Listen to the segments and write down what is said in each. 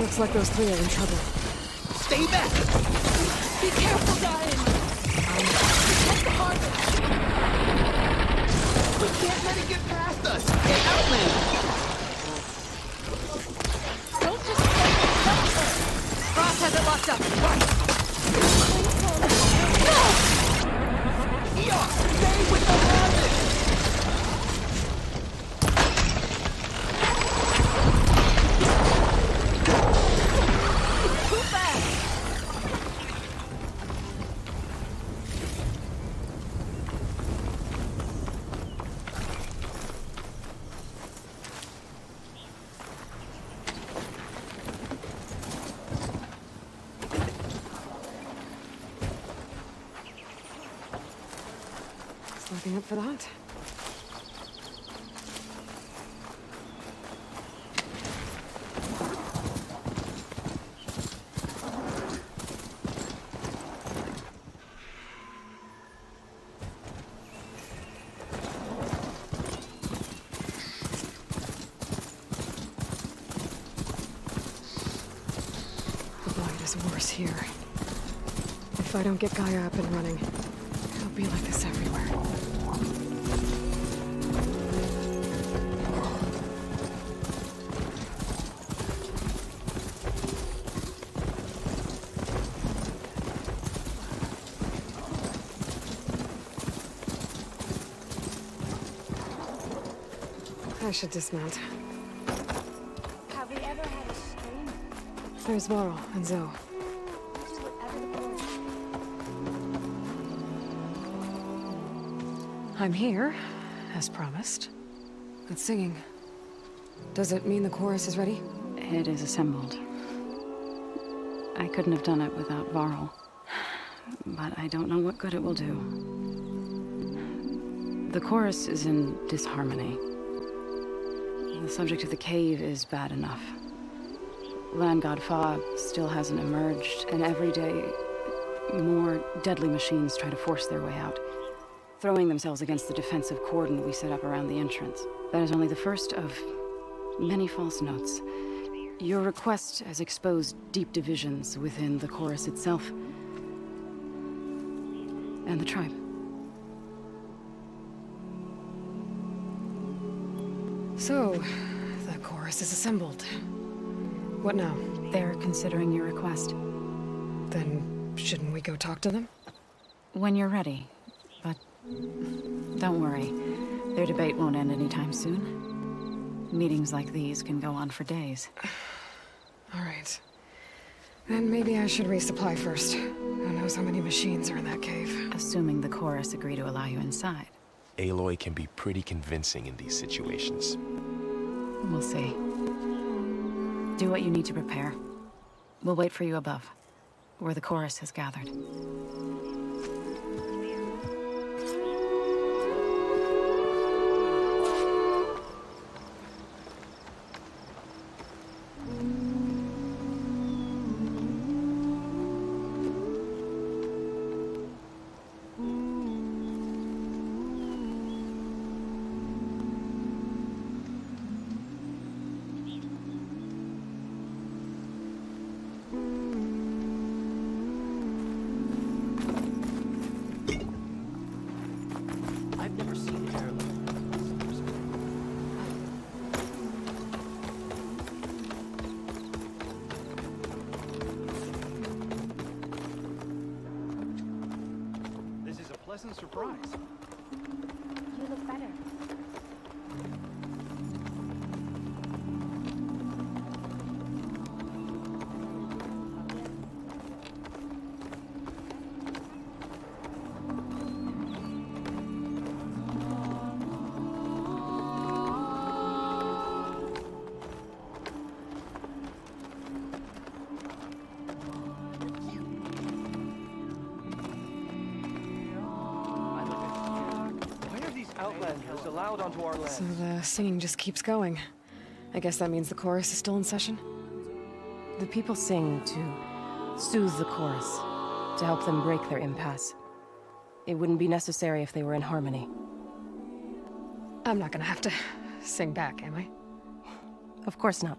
Looks like those three are in trouble. Stay back! Be careful, Ryan! Protect the harvest! We can't let it get past us! Get out, man! Don't just stay. Ross has it locked up. Eon, stay with the harvest! Too fast! Looking up for that. The blight is worse here. If I don't get Gaia up and running, it'll be like this everywhere. I should dismount. Have we ever had a stream? There's Varl and Zoe. Just whatever the boys. I'm here, as promised. It's singing. Does it mean the chorus is ready? It is assembled. I couldn't have done it without Varl. But I don't know what good it will do. The chorus is in disharmony. The subject of the cave is bad enough. Land God Fa still hasn't emerged, and every day, more deadly machines try to force their way out, throwing themselves against the defensive cordon we set up around the entrance. That is only the first of many false notes. Your request has exposed deep divisions within the chorus itself and the tribe. So, the chorus is assembled. What now? They're considering your request. Then, shouldn't we go talk to them? When you're ready. But don't worry. Their debate won't end anytime soon. Meetings like these can go on for days. All right. Then maybe I should resupply first. Who knows how many machines are in that cave? Assuming the chorus agree to allow you inside. Aloy can be pretty convincing in these situations. We'll see. Do what you need to prepare. We'll wait for you above, where the chorus has gathered. I've never seen an airlock. This is a pleasant surprise. You look better. Outlanders allowed onto our land. So the singing just keeps going. I guess that means the chorus is still in session? The people sing to soothe the chorus, to help them break their impasse. It wouldn't be necessary if they were in harmony. I'm not gonna have to sing back, am I? Of course not.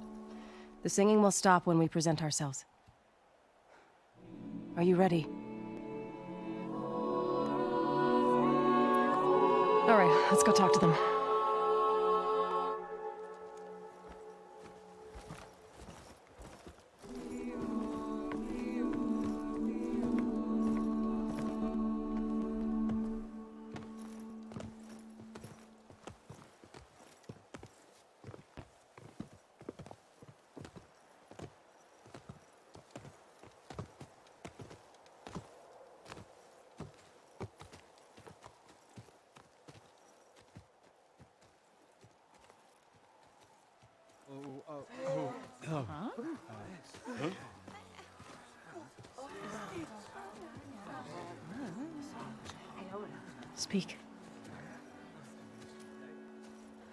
The singing will stop when we present ourselves. Are you ready? All right, let's go talk to them. Speak.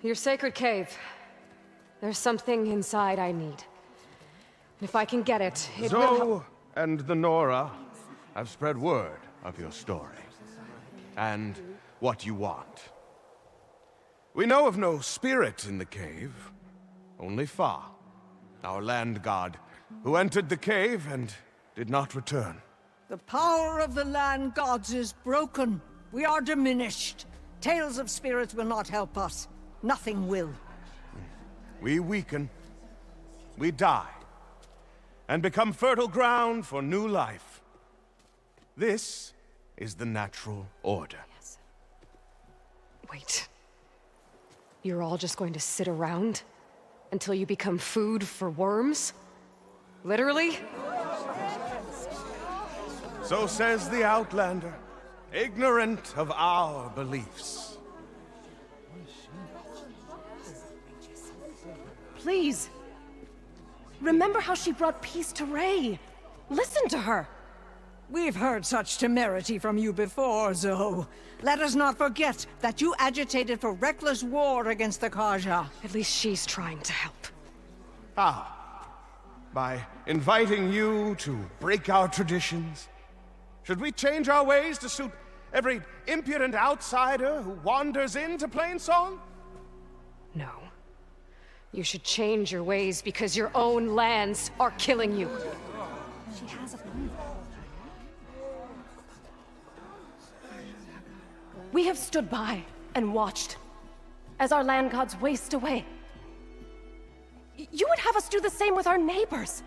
Your sacred cave. There's something inside I need. And if I can get it, it will help. Zoe and the Nora have spread word of your story. And what you want. We know of no spirit in the cave. Only Fa, our land god, who entered the cave and did not return. The power of the land gods is broken. We are diminished. Tales of spirits will not help us. Nothing will. We weaken. We die. And become fertile ground for new life. This is the natural order. Yes. Wait. You're all just going to sit around until you become food for worms? Literally? So says the Outlander, ignorant of our beliefs. Please. Remember how she brought peace to Ray. Listen to her. We've heard such temerity from you before, Zoe. Let us not forget that you agitated for reckless war against the Kaja. At least she's trying to help. How? By inviting you to break our traditions? Should we change our ways to suit every impudent outsider who wanders into Plainsong? No. You should change your ways because your own lands are killing you. She has a point. We have stood by and watched as our land gods waste away. You would have us do the same with our neighbors,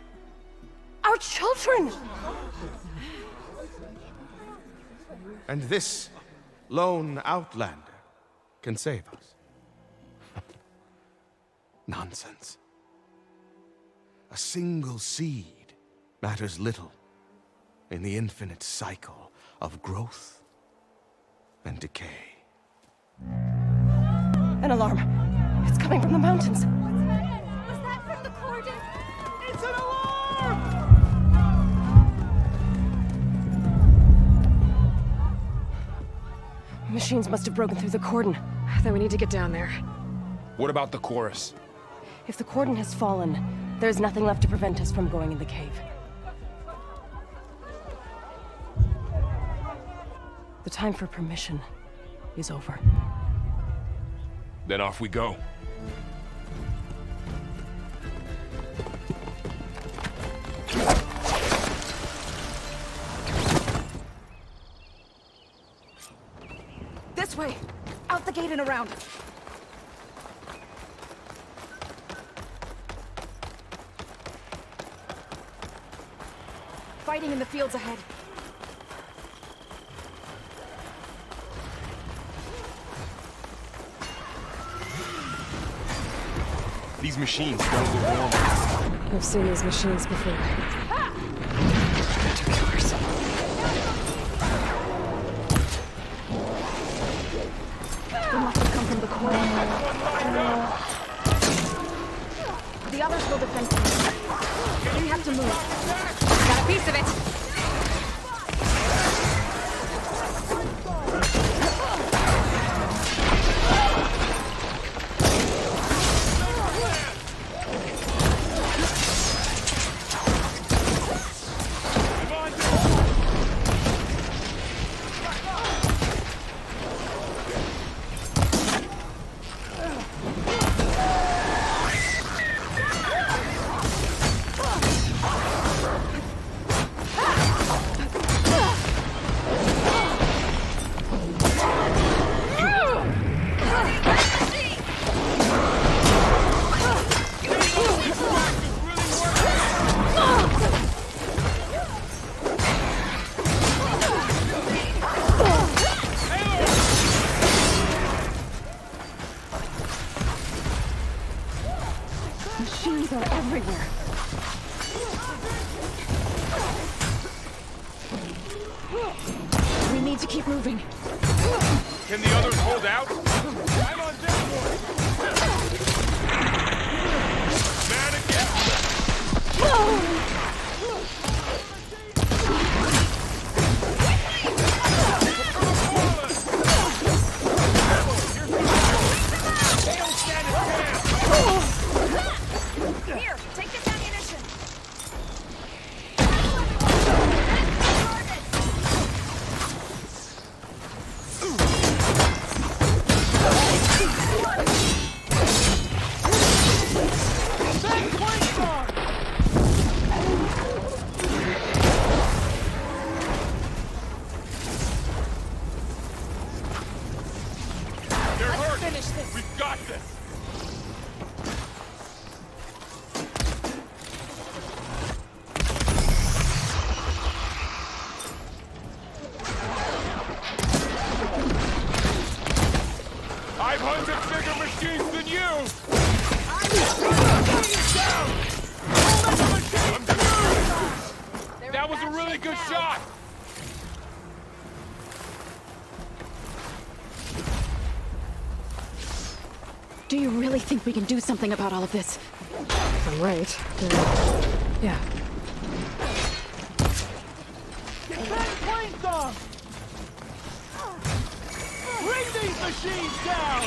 our children. And this lone outlander can save us. Nonsense. A single seed matters little in the infinite cycle of growth and decay. An alarm. It's coming from the mountains. Was that from the cordon? It's an alarm! Machines must have broken through the cordon. Then we need to get down there. What about the chorus? If the cordon has fallen, there's nothing left to prevent us from going in the cave. The time for permission is over. Then off we go. This way! Out the gate and around! Fighting in the fields ahead. These machines don't go warm. I've seen these machines before. They're killers. They must have come from the corner. The others will defend you. We have to move. Got a piece of it. We need to keep moving. Can the others hold out? I'm on deck for it. Man again! They don't stand a chance! Here, take this ammunition. They're hurt! We've got this! I've hunted bigger machines than you! That was a really good shot! Do you really think we can do something about all of this? I'm right. Yeah. Get that planes off! Bring these machines down!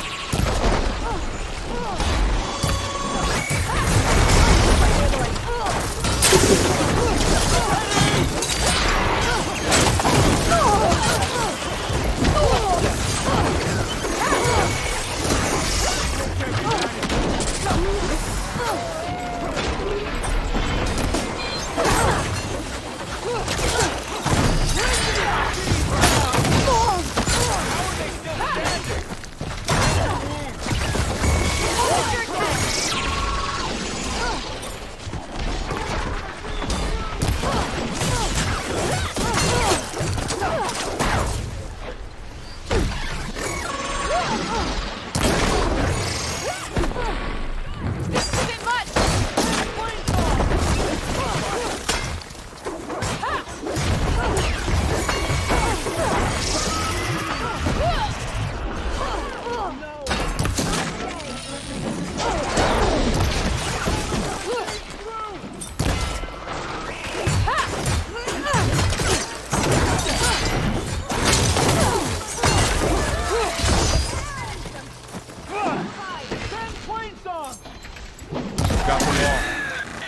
Got them all.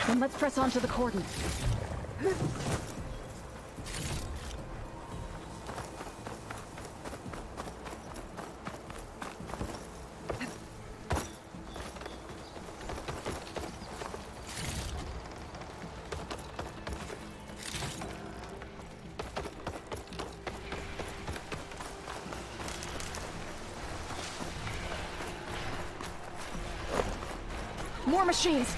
Then let's press on to the cordon. More machines!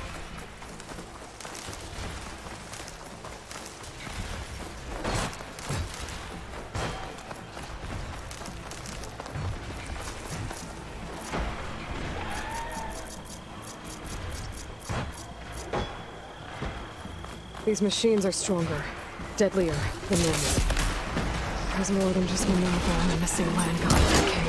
These machines are stronger, deadlier than those. There's more than just Minerva and a missing land god in the cave.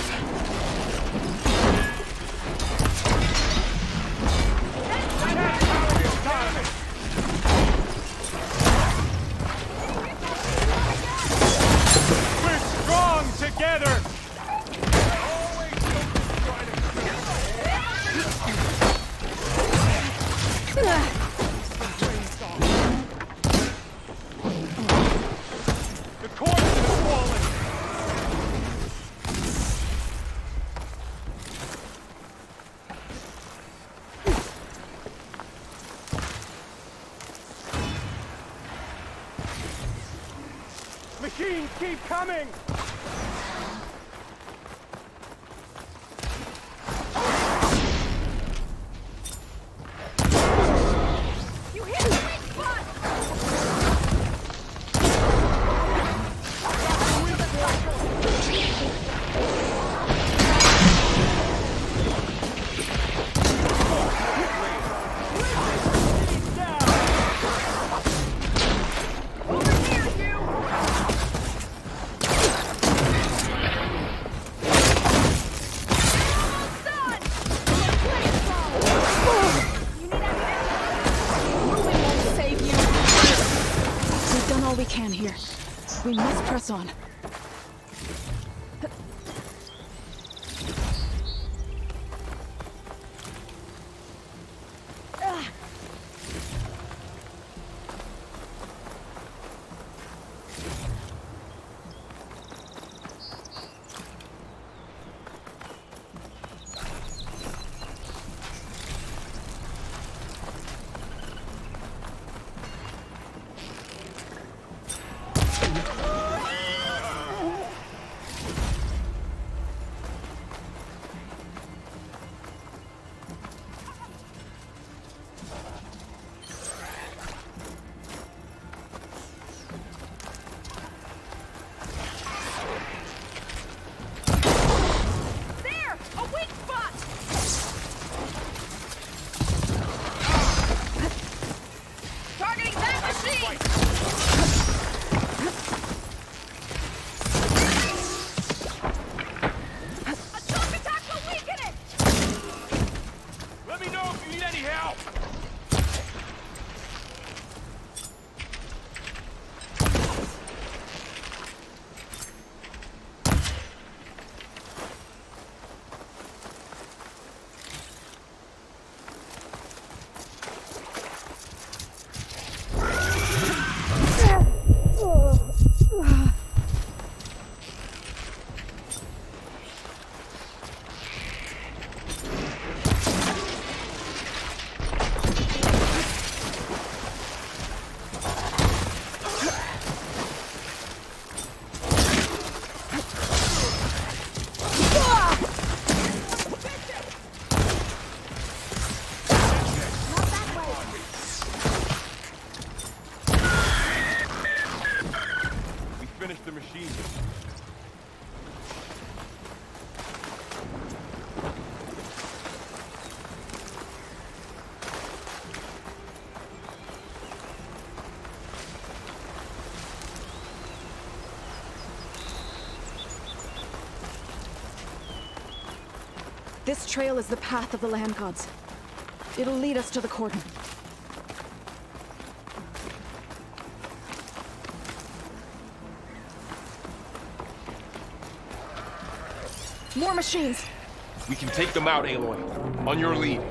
We're strong together! The corpse is falling! Machines keep coming! You hit the weak spot! We must press on. This trail is the path of the land gods. It'll lead us to the cordon. More machines! We can take them out, Aloy. On your lead.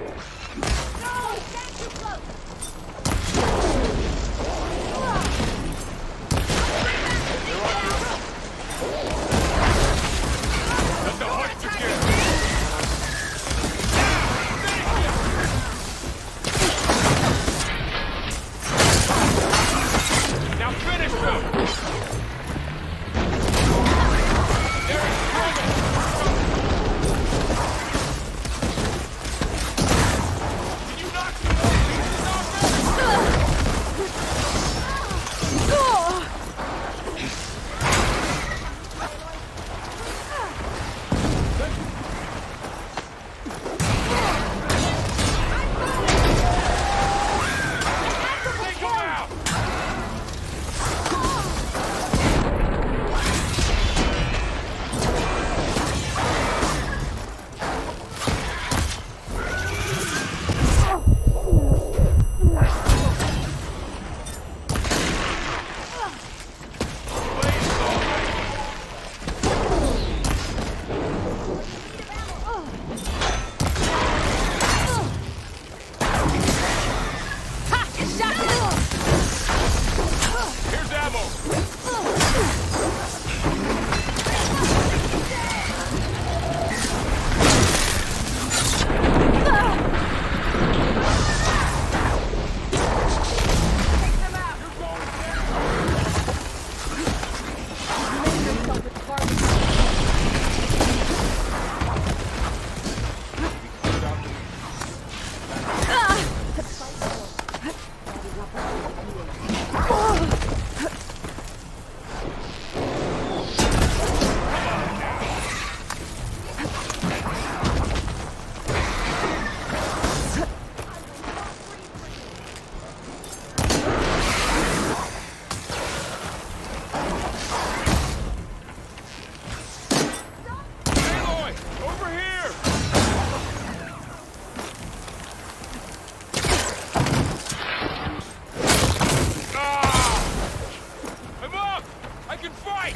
can fight!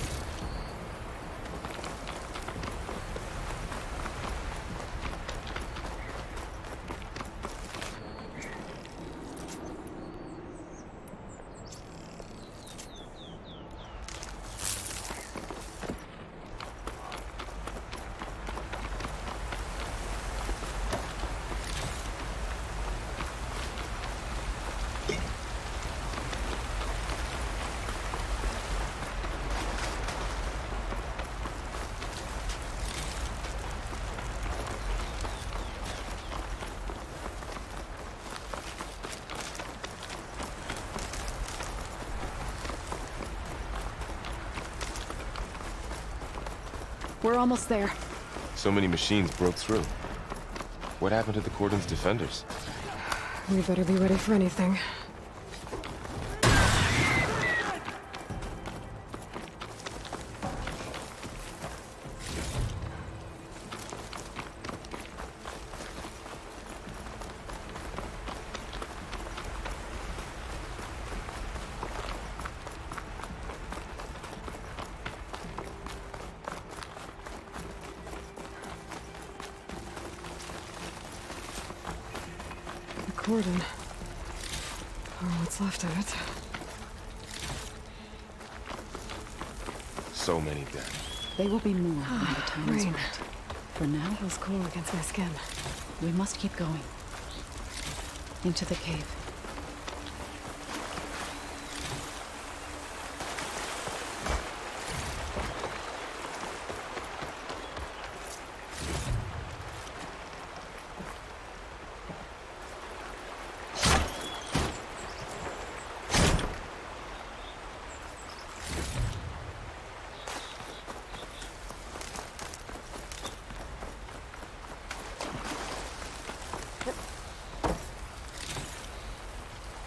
We're almost there. So many machines broke through. What happened to the Cordon's defenders? We better be ready for anything. Cordon. Or what's left of it. So many dead. They will be more when the time is Rain. right. For now, Feels cool against my skin. we must keep going. Into the cave.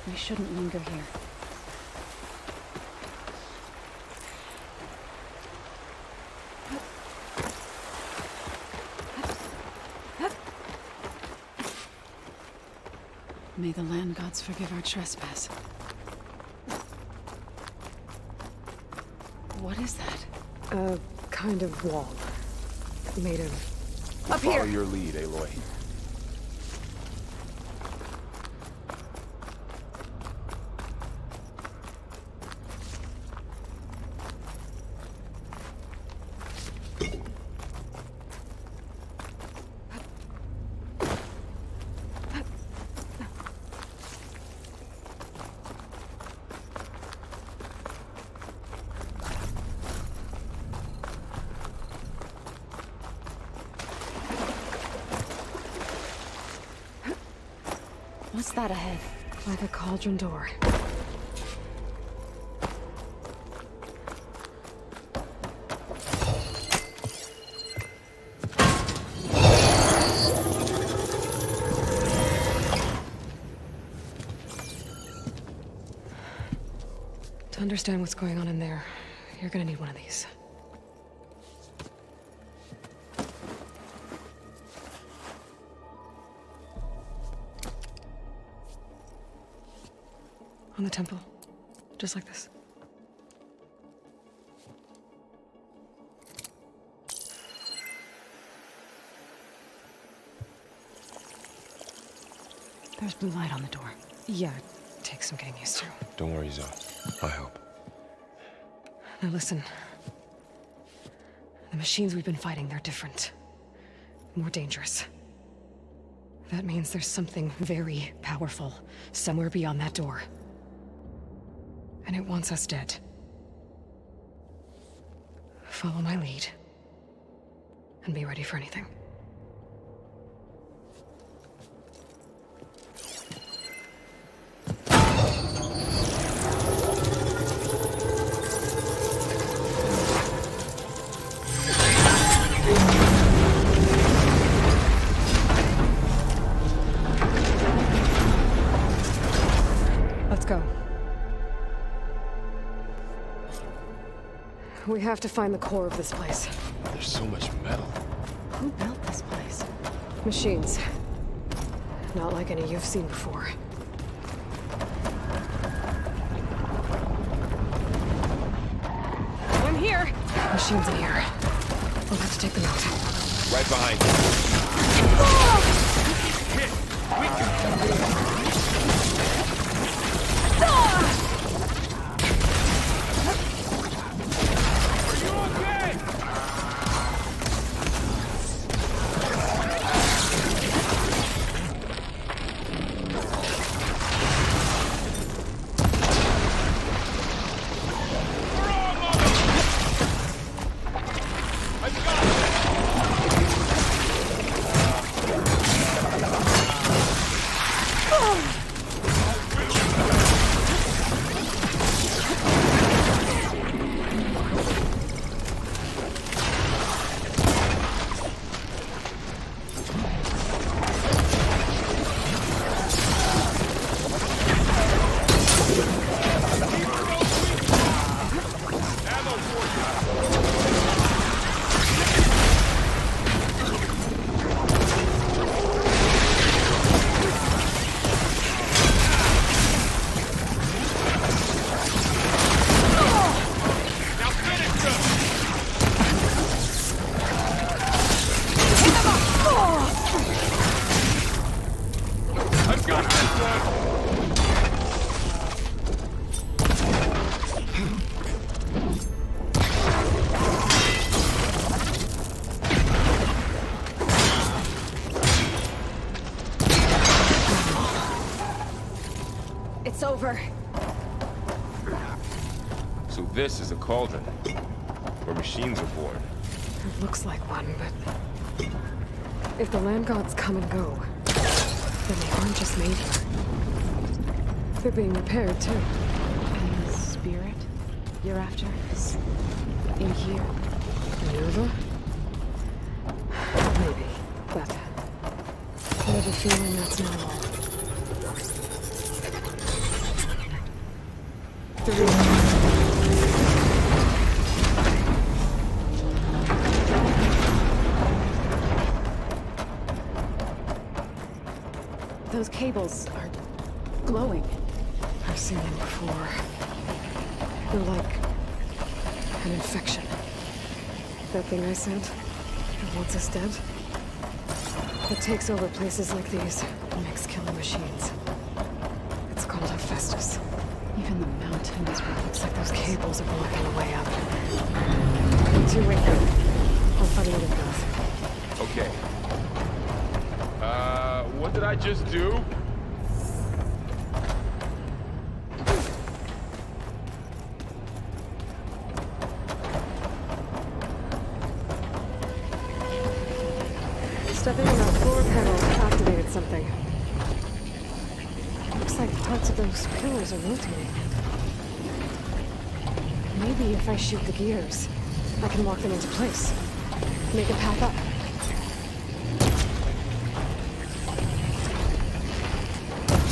We shouldn't linger here. May the land gods forgive our trespass. What is that? A kind of wall. Made of... Up Follow here! your lead, Aloy. What's that ahead? Like a cauldron door. To understand what's going on in there, you're gonna need one of these. On the temple. Just like this. There's blue light on the door. Yeah, it takes some getting used to. Don't worry, Zoe. I'll help. Now listen. The machines we've been fighting, they're different. More dangerous. That means there's something very powerful somewhere beyond that door. And it wants us dead. Follow my lead. And be ready for anything. Let's go. We have to find the core of this place. There's so much metal. Who built this place? Machines. Not like any you've seen before. here! Machines in here. We'll have to take them out. Right behind you. Hit! We can... Are you okay? It's over. So this is a cauldron, where machines are born. It looks like one, but... if the land gods come and go, then they aren't just made here. They're being repaired, too. And the spirit you're after is in here? Nova? Maybe, but... I have a feeling that's not all. Those cables are glowing. I've seen them before. They're like an infection. That thing I sent, that wants us dead, it takes over places like these and makes killing machines. It's called Hephaestus. Even the mountains were... Looks like those cables are blocking the way up. You two wait there. I'll find another path. Okay. What did I just do? Stepping on that floor panel activated something. Looks like parts of those pillars are rotating. Maybe if I shoot the gears, I can lock them into place. Make a path up.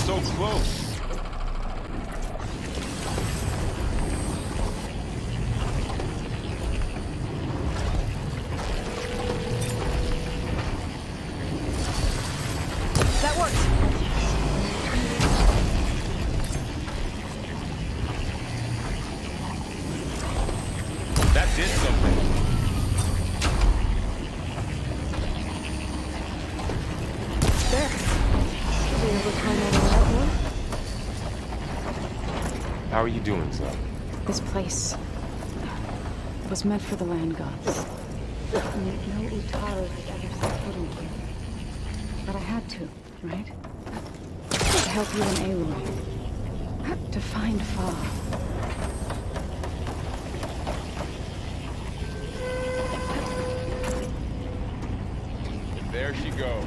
So close. That worked. That did something. There. Did you ever climb all the way up one? How are you doing, son? This place was meant for the land gods. No Utaro has ever set foot in here. But I had to, right? To help you and Aloy. To find Fa. There she goes.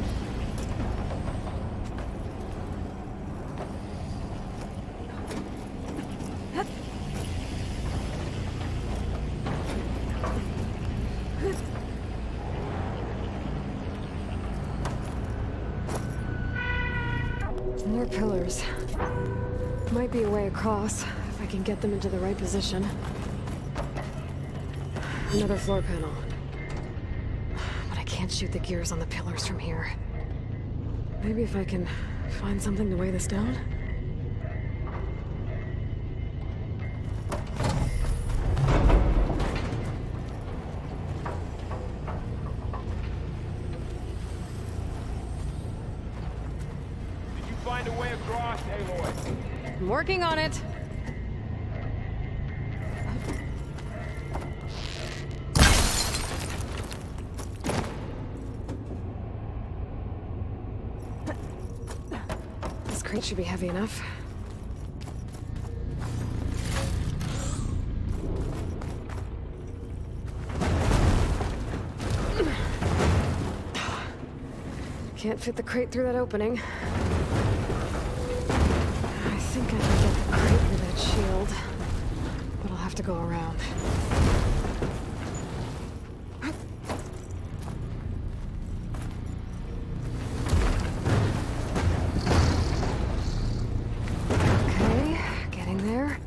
More pillars. Might be a way across, if I can get them into the right position. Another floor panel. But I can't shoot the gears on the pillars from here. Maybe if I can find something to weigh this down? Aloy. I'm working on it. This crate should be heavy enough. Can't fit the crate through that opening. I think I can get the crate through that shield, but I'll have to go around. Okay, getting there.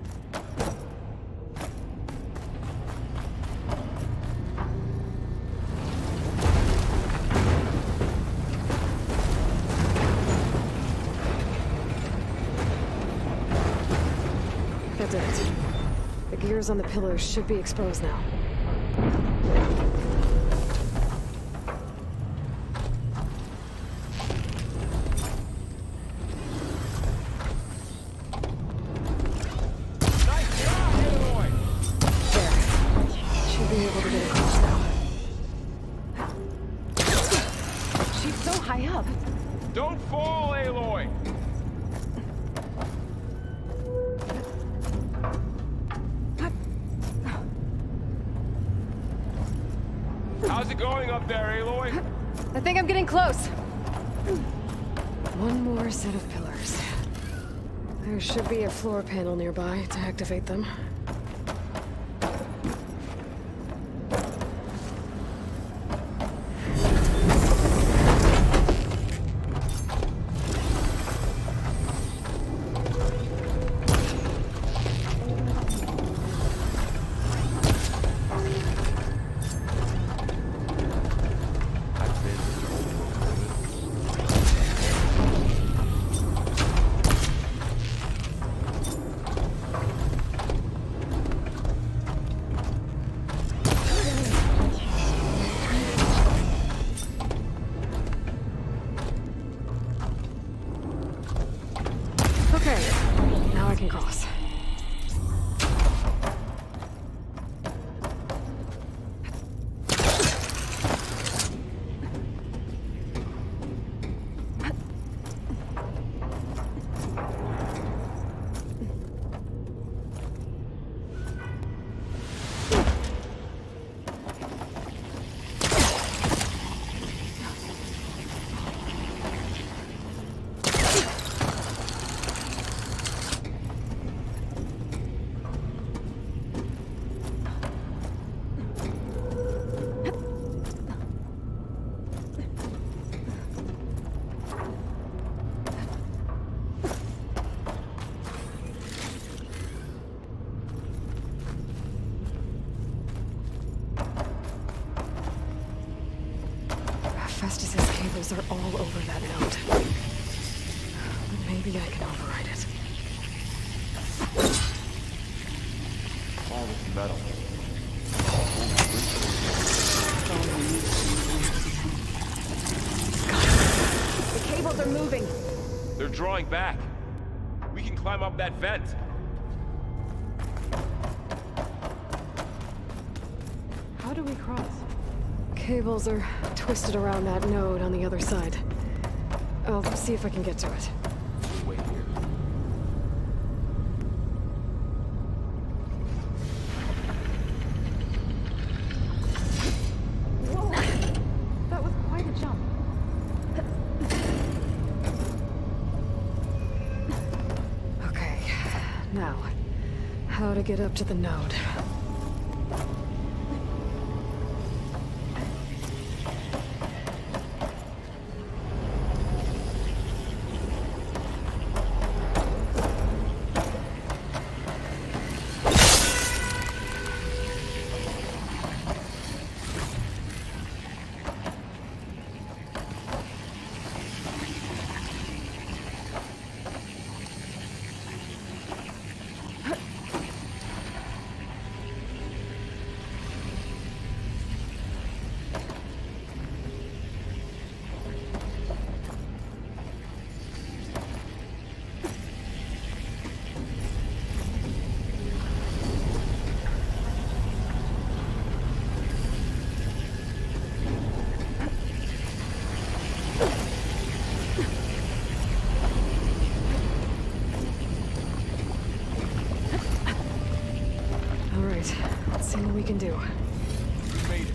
That did it. The gears on the pillars should be exposed now. Nice job, Aloy. There. Should be able to get across now. She's so high up. Don't fall, Aloy. How's it going up there, Aloy? I think I'm getting close. One more set of pillars. There should be a floor panel nearby to activate them. Okay, now I can cross. Festus's cables are all over that node. But maybe I can override it. All this metal. The cables are moving. They're drawing back. We can climb up that vent. How do we cross? Cables are twisted around that node on the other side. I'll see if I can get to it. Wait here. Whoa! That was quite a jump. Okay, now, how to get up to the node. we can do. You made it.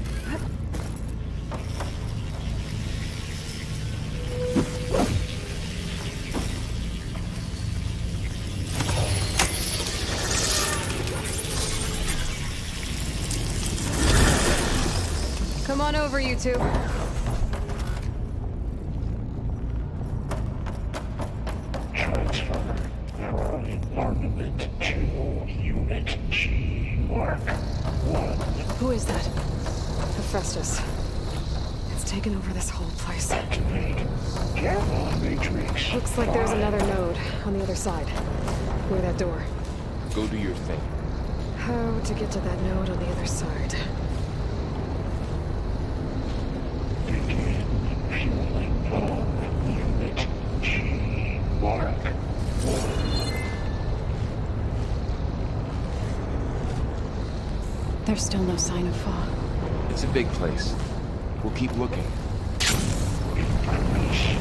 Come on over, you two. Transfer from armament to Unit G Mark 1. Who is that? Hephaestus. It's taken over this whole place. Activate Gamma Matrix. Looks like there's another node on the other side. Near that door. Go do your thing. How to get to that node on the other side? Begin fueling on Unit G Mark 1. There's still no sign of Fa. It's a big place. We'll keep looking. Increase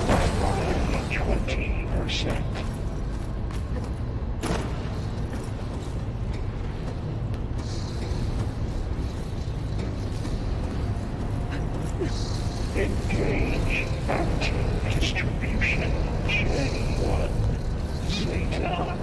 by 20%. Engage active distribution J1 Zeta.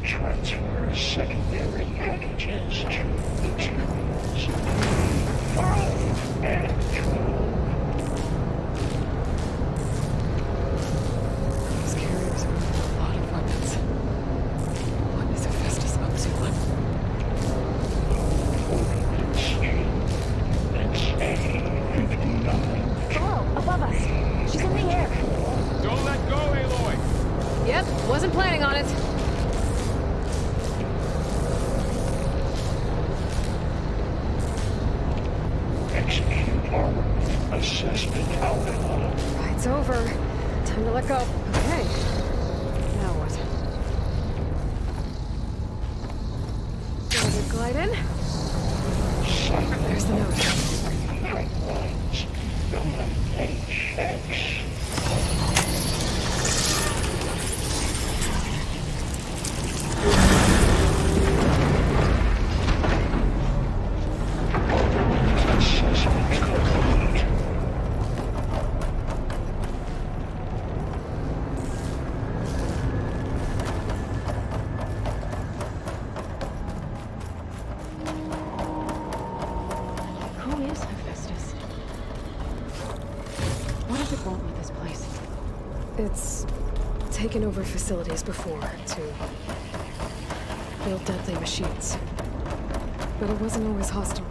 Transfer secondary packages to materials 5 and 12. These carriers are a lot of weapons. What is Hephaestus up to? It's A-59. Hello, above us. She's in the air. Don't let go, Aloy! Yep, wasn't planning on it. Execute armament assessment alpha. Fight's over. Time to let go. Okay. Now what? Ready to glide in? There's the node. Pipelines. HX. Assessment complete. Who is Hephaestus? What does it want with this place? It's taken over facilities before to build deadly machines. But it wasn't always hostile.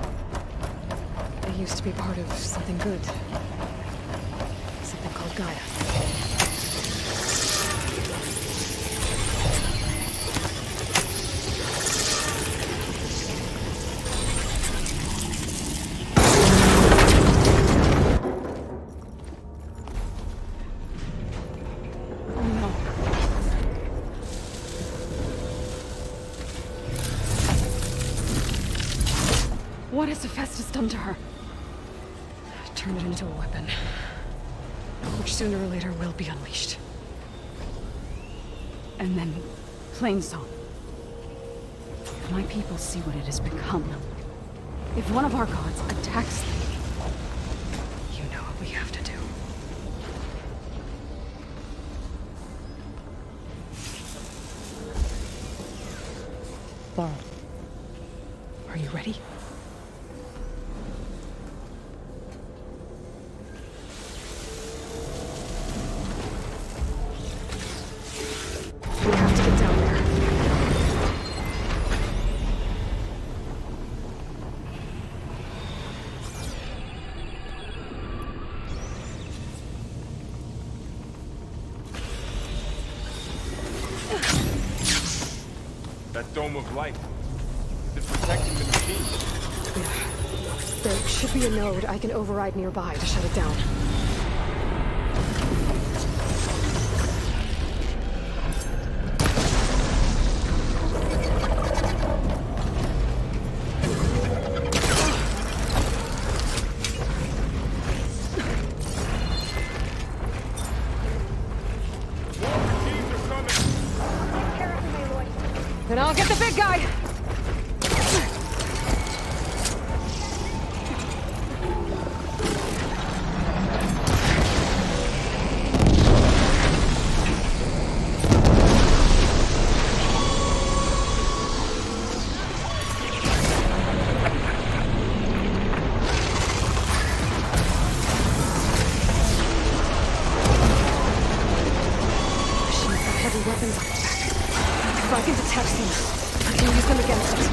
It used to be part of something good. Something called Gaia. Oh no. What has Hephaestus done to her? Turn it into a weapon. Which sooner or later will be unleashed. And then, Plainsong. If my people see what it has become, if one of our gods attacks them, You know what we have to do. Laurel. Are you ready? We have to get down there. That dome of light. Is it protecting the machine? Yeah. There should be a node I can override nearby to shut it down. Then I'll get the big guy! Weapons on its back. If I can detect them, I can use them against it.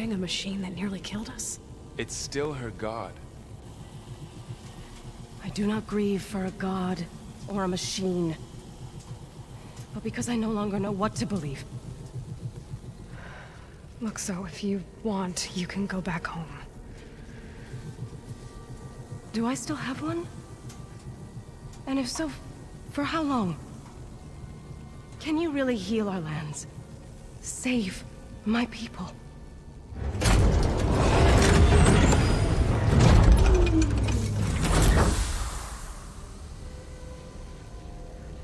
A machine that nearly killed us? It's still her god. I do not grieve for a god or a machine, but because I no longer know what to believe. Look, so if you want, you can go back home. Do I still have one? And if so, for how long? Can you really heal our lands? Save my people?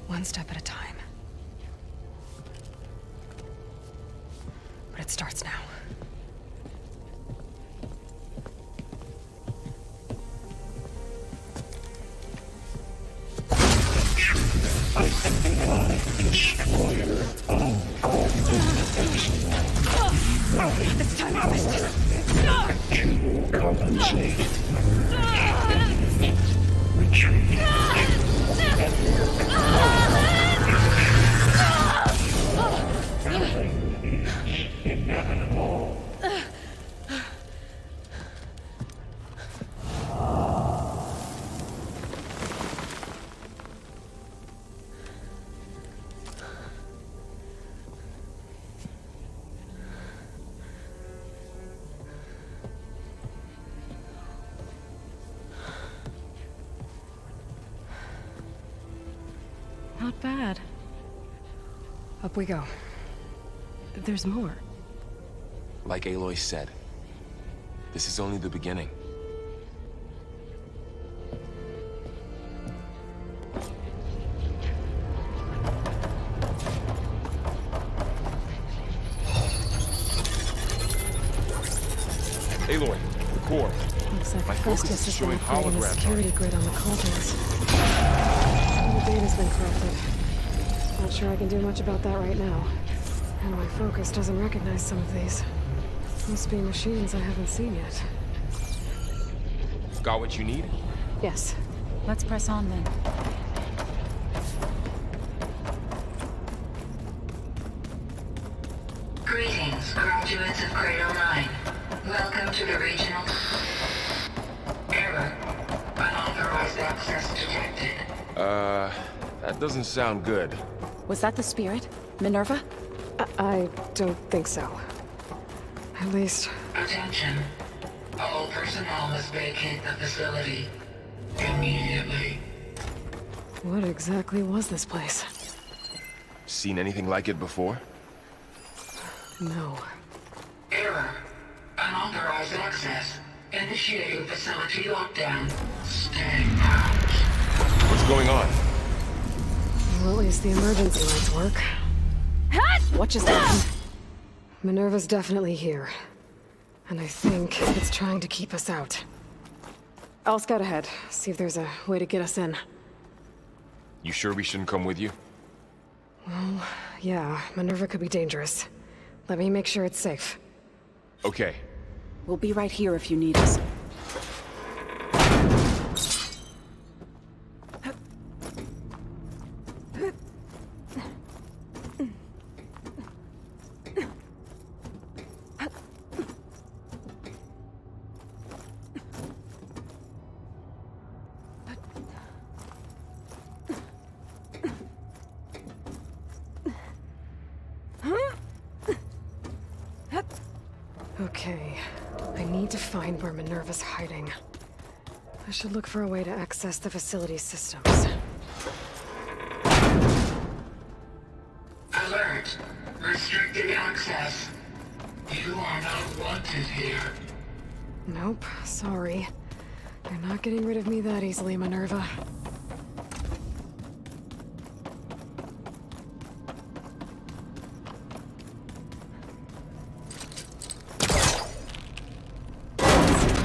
One step at a time. But it starts now. Destroyer. This time I missed it. To compensate. Retreat. Nothing is inevitable. Not bad. Up we go. There's more. Like Aloy said, this is only the beginning. Aloy, the core. Looks like My focus Festus is has showing been creating a holograms on security it. grid on the cauldrons. All the data's been corrupted. Not sure I can do much about that right now. And my focus doesn't recognize some of these. Must be machines I haven't seen yet. Got what you need? Yes. Let's press on then. Greetings, graduates of Cradle 9. Welcome to the regional... Error. Unauthorized access detected. That doesn't sound good. Was that the spirit? Minerva? I don't think so. At least... Attention. All personnel must vacate the facility. Immediately. what exactly was this place? Seen anything like it before? No. Error. Unauthorized access. Initiating facility lockdown. Stay out. What's going on? Well, at least the emergency lights work. What just happened? Minerva's definitely here. And I think it's trying to keep us out. I'll scout ahead, see if there's a way to get us in. You sure we shouldn't come with you? Well, yeah, Minerva could be dangerous. Let me make sure it's safe. Okay. We'll be right here if you need us. Okay, I need to find where Minerva's hiding. I should look for a way to access the facility's systems. Alert. Restricted access. You are not wanted here. Nope, sorry. You're not getting rid of me that easily, Minerva.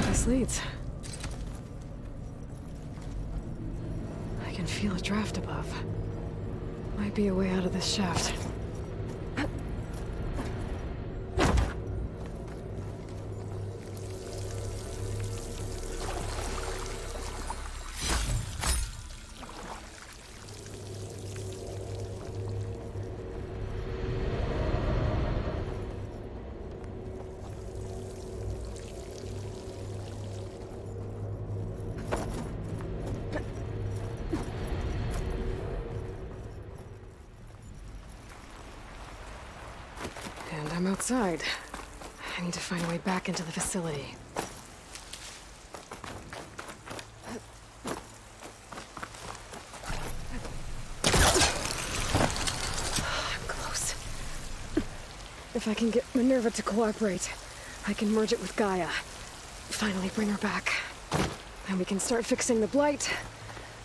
This leads. I can feel a draft above. Might be a way out of this shaft. And I'm outside. I need to find a way back into the facility. I'm close. If I can get Minerva to cooperate, I can merge it with Gaia. Finally bring her back. And we can start fixing the Blight,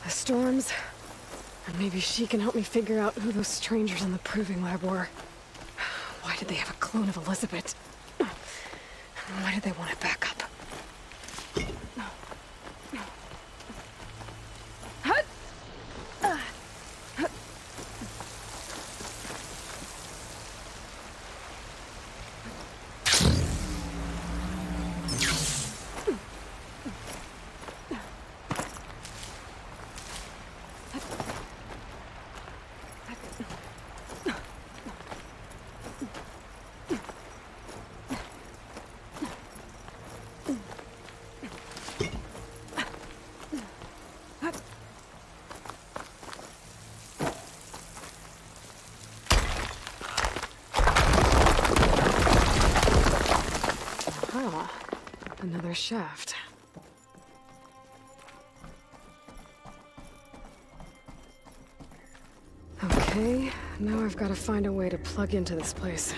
the storms, and maybe she can help me figure out who those strangers in the proving lab were. Why did they have a clone of Elizabeth? Why did they want it back up? Another shaft. Okay, now I've got to find a way to plug into this place.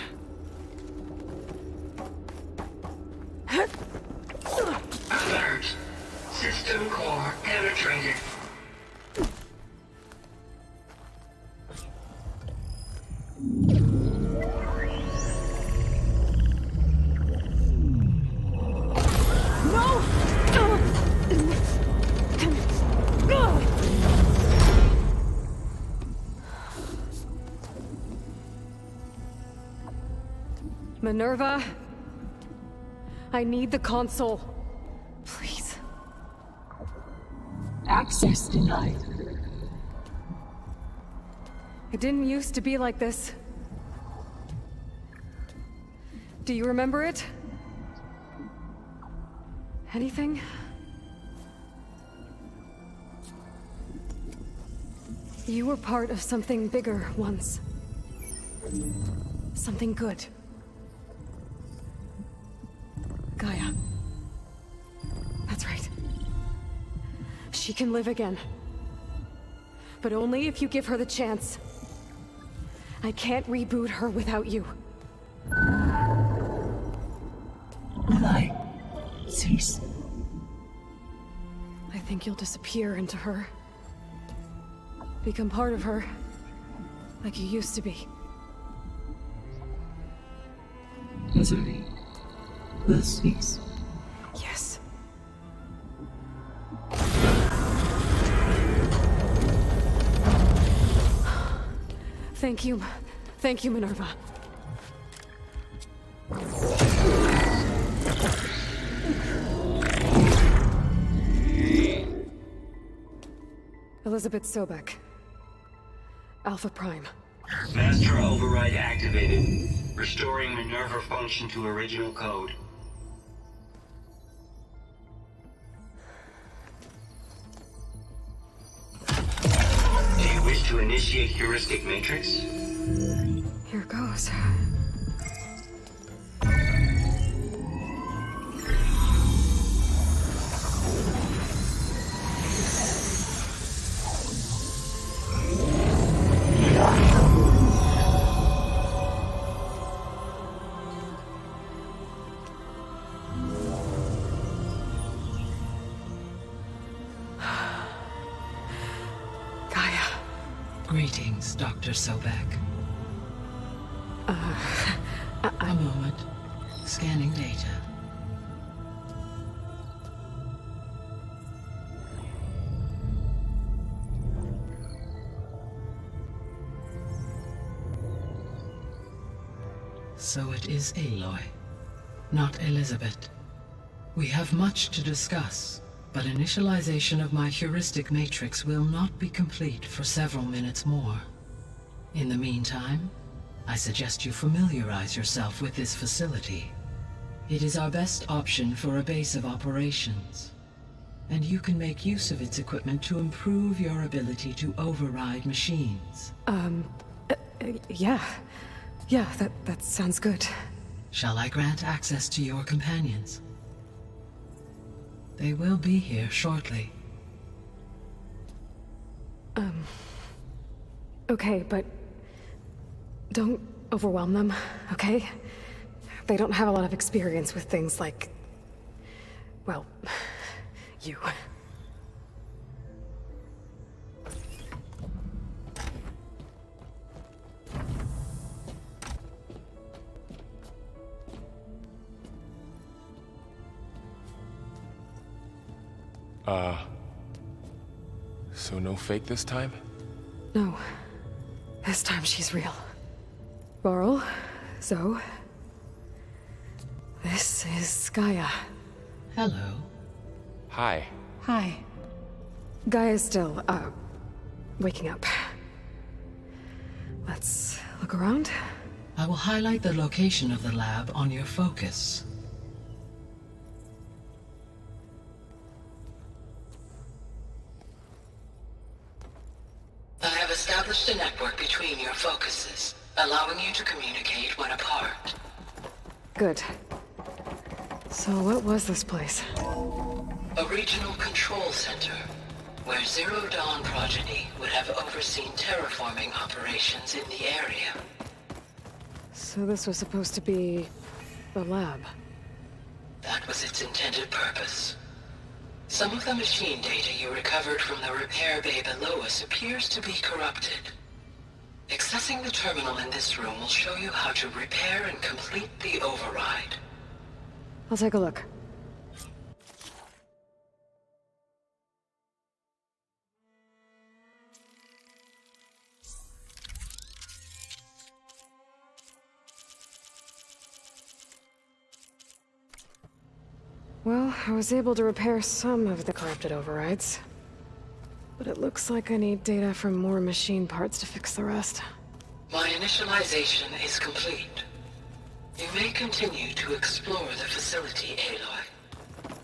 Alert. System core penetrated. Minerva, I need the console. Please. Access denied. It didn't used to be like this. Do you remember it? Anything? You were part of something bigger once. Something good. Gaia. That's right. She can live again. But only if you give her the chance. I can't reboot her without you. Light. Cease. I think you'll disappear into her. Become part of her. Like you used to be. Misery. Will cease. Yes. Thank you. Thank you, Minerva. Elizabeth Sobek. Alpha Prime. Master override activated. Restoring Minerva function to original code. Do you wish to initiate heuristic matrix? Here goes. Greetings, Dr. Sobek. A moment. Scanning data. So it is Aloy, not Elizabeth. We have much to discuss. But initialization of my heuristic matrix will not be complete for several minutes more. In the meantime, I suggest you familiarize yourself with this facility. It is our best option for a base of operations, and you can make use of its equipment to improve your ability to override machines. Yeah. Yeah, that sounds good. Shall I grant access to your companions? They will be here shortly. Okay, but don't overwhelm them, okay? They don't have a lot of experience with things like, well, you. So no fake this time? No. This time she's real. Laurel, Zoe. This is Gaia. Hello. Hi. Hi. Gaia's still, waking up. Let's look around. I will highlight the location of the lab on your focus. I have established a network between your focuses, allowing you to communicate when apart. Good. So what was this place? A regional control center. where Zero Dawn progeny would have overseen terraforming operations in the area. So this was supposed to be a lab. That was its intended purpose. Some of the machine data you recovered from the repair bay below us appears to be corrupted. Accessing the terminal in this room will show you how to repair and complete the override. I'll take a look. Well, I was able to repair some of the corrupted overrides. But it looks like I need data from more machine parts to fix the rest. My initialization is complete. You may continue to explore the facility, Aloy.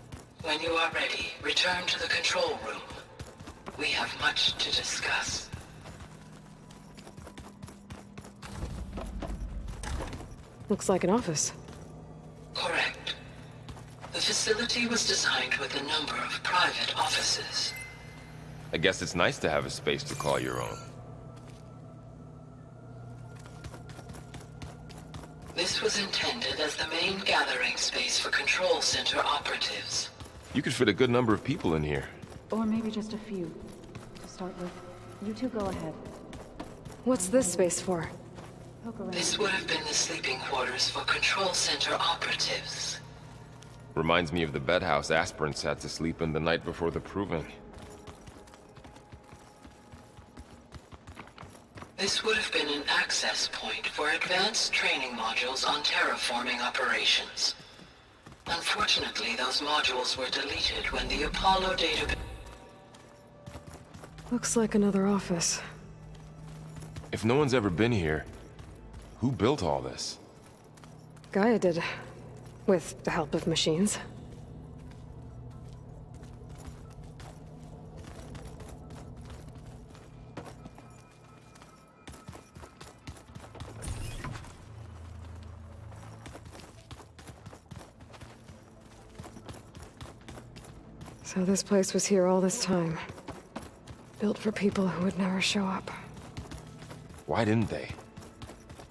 When you are ready, return to the control room. We have much to discuss. Looks like an office. Correct. The facility was designed with a number of private offices. I guess it's nice to have a space to call your own. This was intended as the main gathering space for control center operatives. You could fit a good number of people in here. Or maybe just a few, to start with. You two go ahead. What's this space for? This would have been the sleeping quarters for control center operatives. Reminds me of the bedhouse aspirants had to sleep in the night before the proving. This would have been an access point for advanced training modules on terraforming operations. Unfortunately, those modules were deleted when the Apollo database... Looks like another office. If no one's ever been here, who built all this? Gaia did. With the help of machines. So this place was here all this time. Built for people who would never show up. Why didn't they?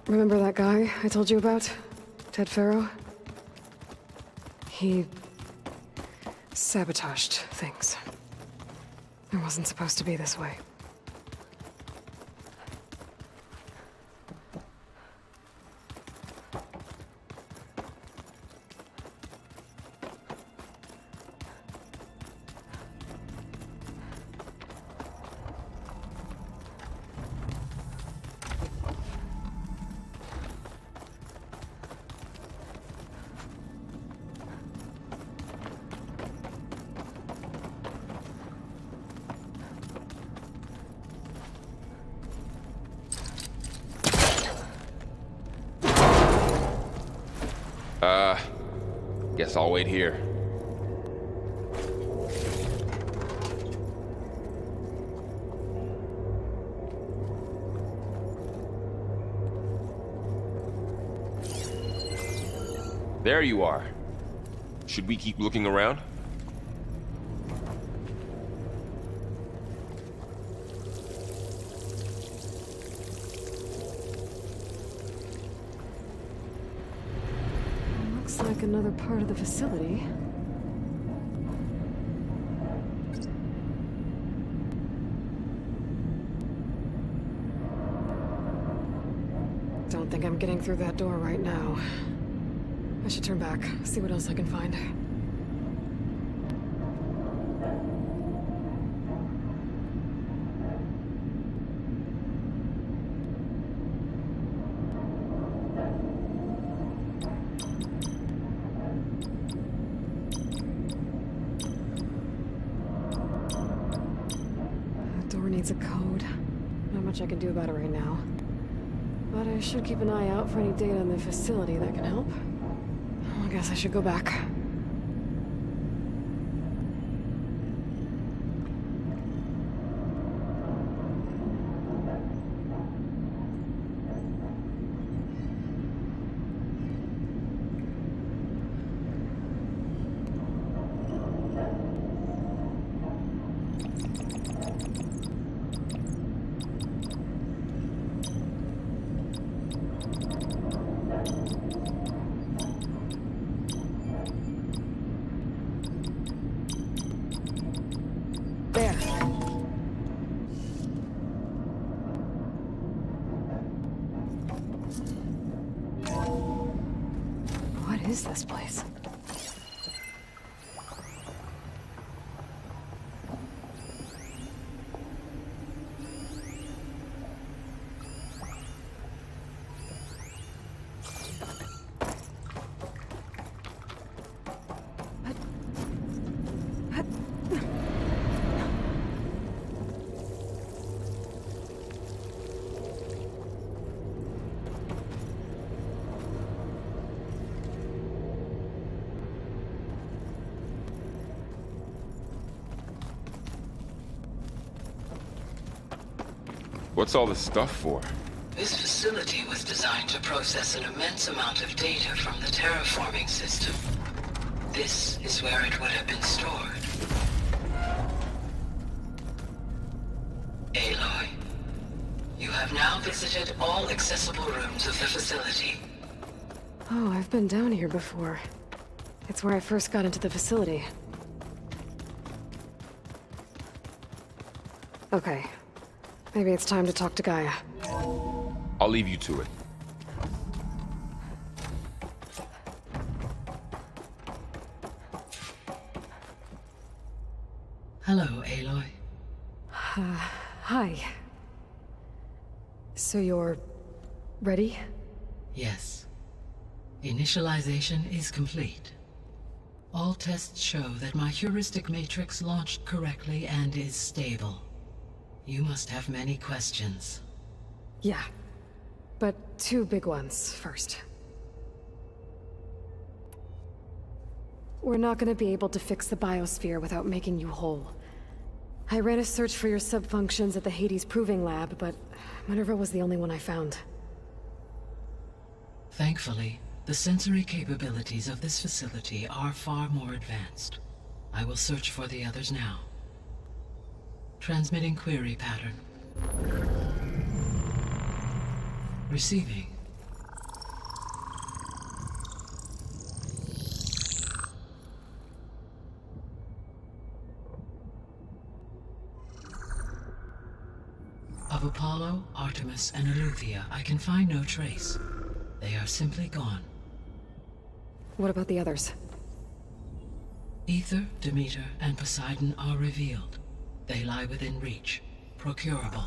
Remember that guy I told you about? Ted Farrow? He sabotaged things. It wasn't supposed to be this way. Guess I'll wait here. There you are. Should we keep looking around? Looks like another part of the facility. Don't think I'm getting through that door right now. I should turn back, see what else I can find. That door needs a code. Not much I can do about it right now. But I should keep an eye out for any data in the facility that can help. I guess I should go back. this place. What's all this stuff for? This facility was designed to process an immense amount of data from the terraforming system. This is where it would have been stored. Aloy, you have now visited all accessible rooms of the facility. Oh, I've been down here before. It's where I first got into the facility. Okay. Maybe it's time to talk to Gaia. I'll leave you to it. Hello, Aloy. Hi. So you're... ready? Yes. Initialization is complete. All tests show that my heuristic matrix launched correctly and is stable. You must have many questions. Yeah. But two big ones first. We're not gonna be able to fix the biosphere without making you whole. I ran a search for your subfunctions at the Hades Proving Lab, but Minerva was the only one I found. Thankfully, the sensory capabilities of this facility are far more advanced. I will search for the others now. Transmitting query pattern. Receiving. Of Apollo, Artemis, and Eleuthia, I can find no trace. They are simply gone. What about the others? Ether, Demeter, and Poseidon are revealed. They lie within reach, procurable.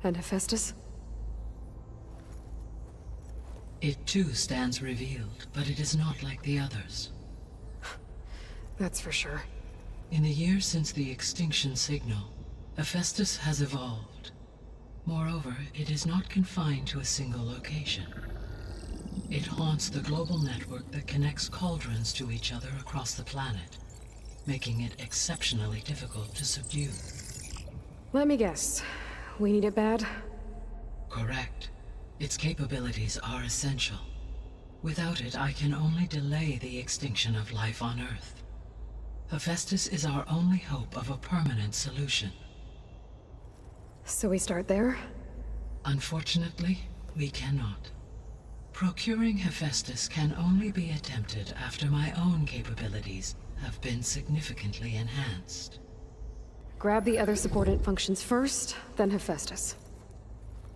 And Hephaestus? It too stands revealed, but it is not like the others. That's for sure. In the years since the extinction signal, Hephaestus has evolved. Moreover, it is not confined to a single location. It haunts the global network that connects cauldrons to each other across the planet, making it exceptionally difficult to subdue. Let me guess. We need it bad? Correct. Its capabilities are essential. Without it, I can only delay the extinction of life on Earth. Hephaestus is our only hope of a permanent solution. So we start there? Unfortunately, we cannot. Procuring Hephaestus can only be attempted after my own capabilities have been significantly enhanced. Grab the other subordinate functions first, then Hephaestus.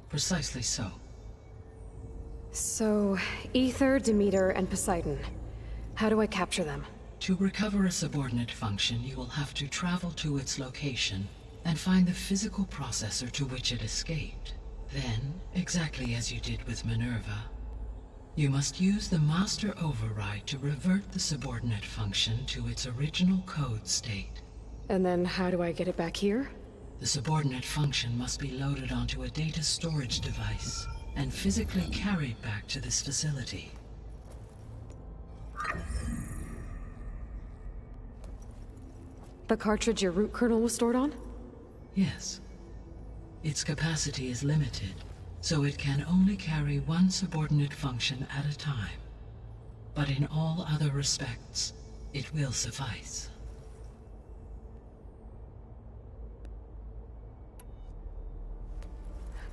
Precisely so. So, Ether, Demeter, and Poseidon. How do I capture them? To recover a subordinate function, you will have to travel to its location and find the physical processor to which it escaped. Then, exactly as you did with Minerva, you must use the master override to revert the subordinate function to its original code state. And then how do I get it back here? The subordinate function must be loaded onto a data storage device and physically carried back to this facility. The cartridge your root kernel was stored on? Yes. Its capacity is limited, so it can only carry one subordinate function at a time. But in all other respects, it will suffice.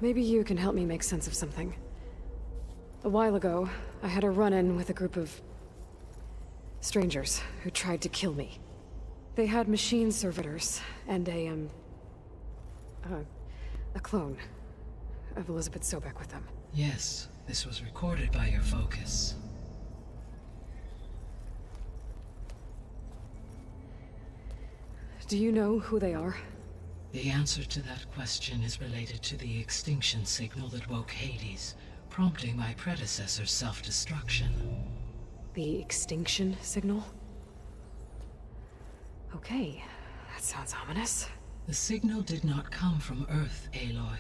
Maybe you can help me make sense of something. A while ago, I had a run-in with a group of strangers who tried to kill me. They had machine servitors and a A clone of Elizabeth Sobek with them. Yes, this was recorded by your focus. Do you know who they are? The answer to that question is related to the extinction signal that woke Hades, prompting my predecessor's self-destruction. The extinction signal? Okay, that sounds ominous. The signal did not come from Earth, Aloy.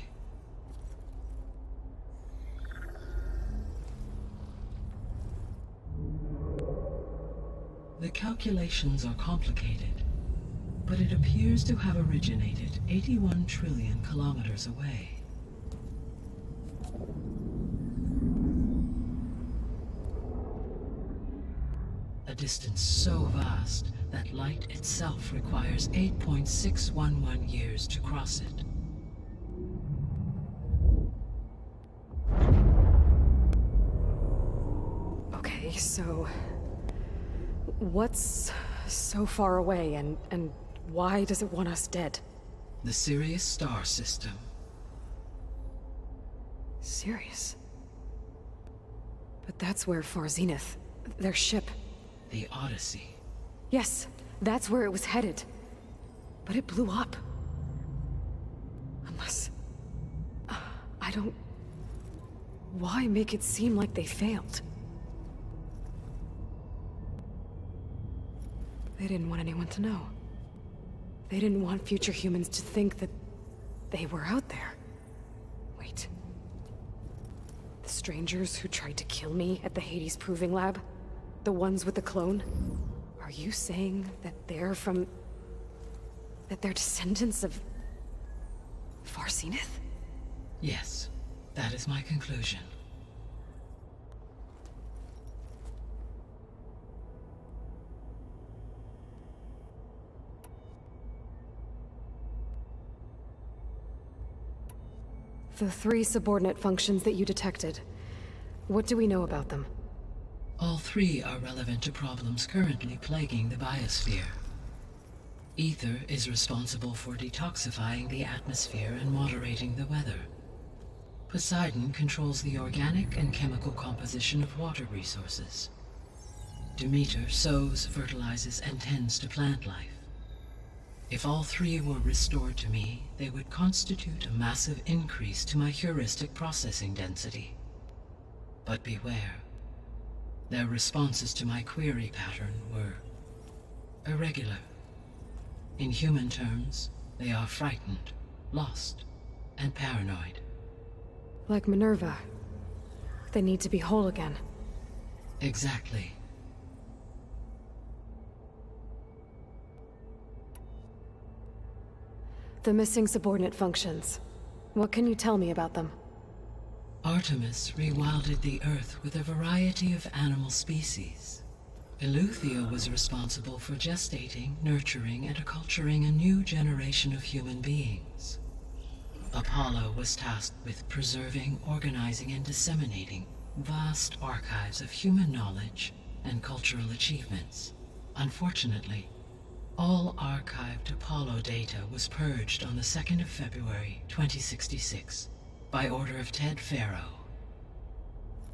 The calculations are complicated, but it appears to have originated 81 trillion kilometers away. A distance so vast that light itself requires 8.611 years to cross it. Okay, so what's so far away and why does it want us dead? The Sirius star system. Sirius? But that's where Far Zenith, their ship. The Odyssey. Yes, that's where it was headed. But it blew up. Unless... I don't... Why make it seem like they failed? They didn't want anyone to know. They didn't want future humans to think that they were out there. Wait. The strangers who tried to kill me at the Hades Proving Lab? The ones with the clone? Are you saying that they're from... that they're descendants of... Far Zenith? Yes, that is my conclusion. The 3 subordinate functions that you detected. What do we know about them? All 3 are relevant to problems currently plaguing the biosphere. Ether is responsible for detoxifying the atmosphere and moderating the weather. Poseidon controls the organic and chemical composition of water resources. Demeter sows, fertilizes, and tends to plant life. If all 3 were restored to me, they would constitute a massive increase to my heuristic processing density. But beware. Their responses to my query pattern were irregular. In human terms, they are frightened, lost, and paranoid. Like Minerva. They need to be whole again. Exactly. The missing subordinate functions. What can you tell me about them? Artemis rewilded the Earth with a variety of animal species. Eleuthia was responsible for gestating, nurturing, and acculturating a new generation of human beings. Apollo was tasked with preserving, organizing, and disseminating vast archives of human knowledge and cultural achievements. Unfortunately, all archived Apollo data was purged on the 2nd of February, 2066, by order of Ted Faro.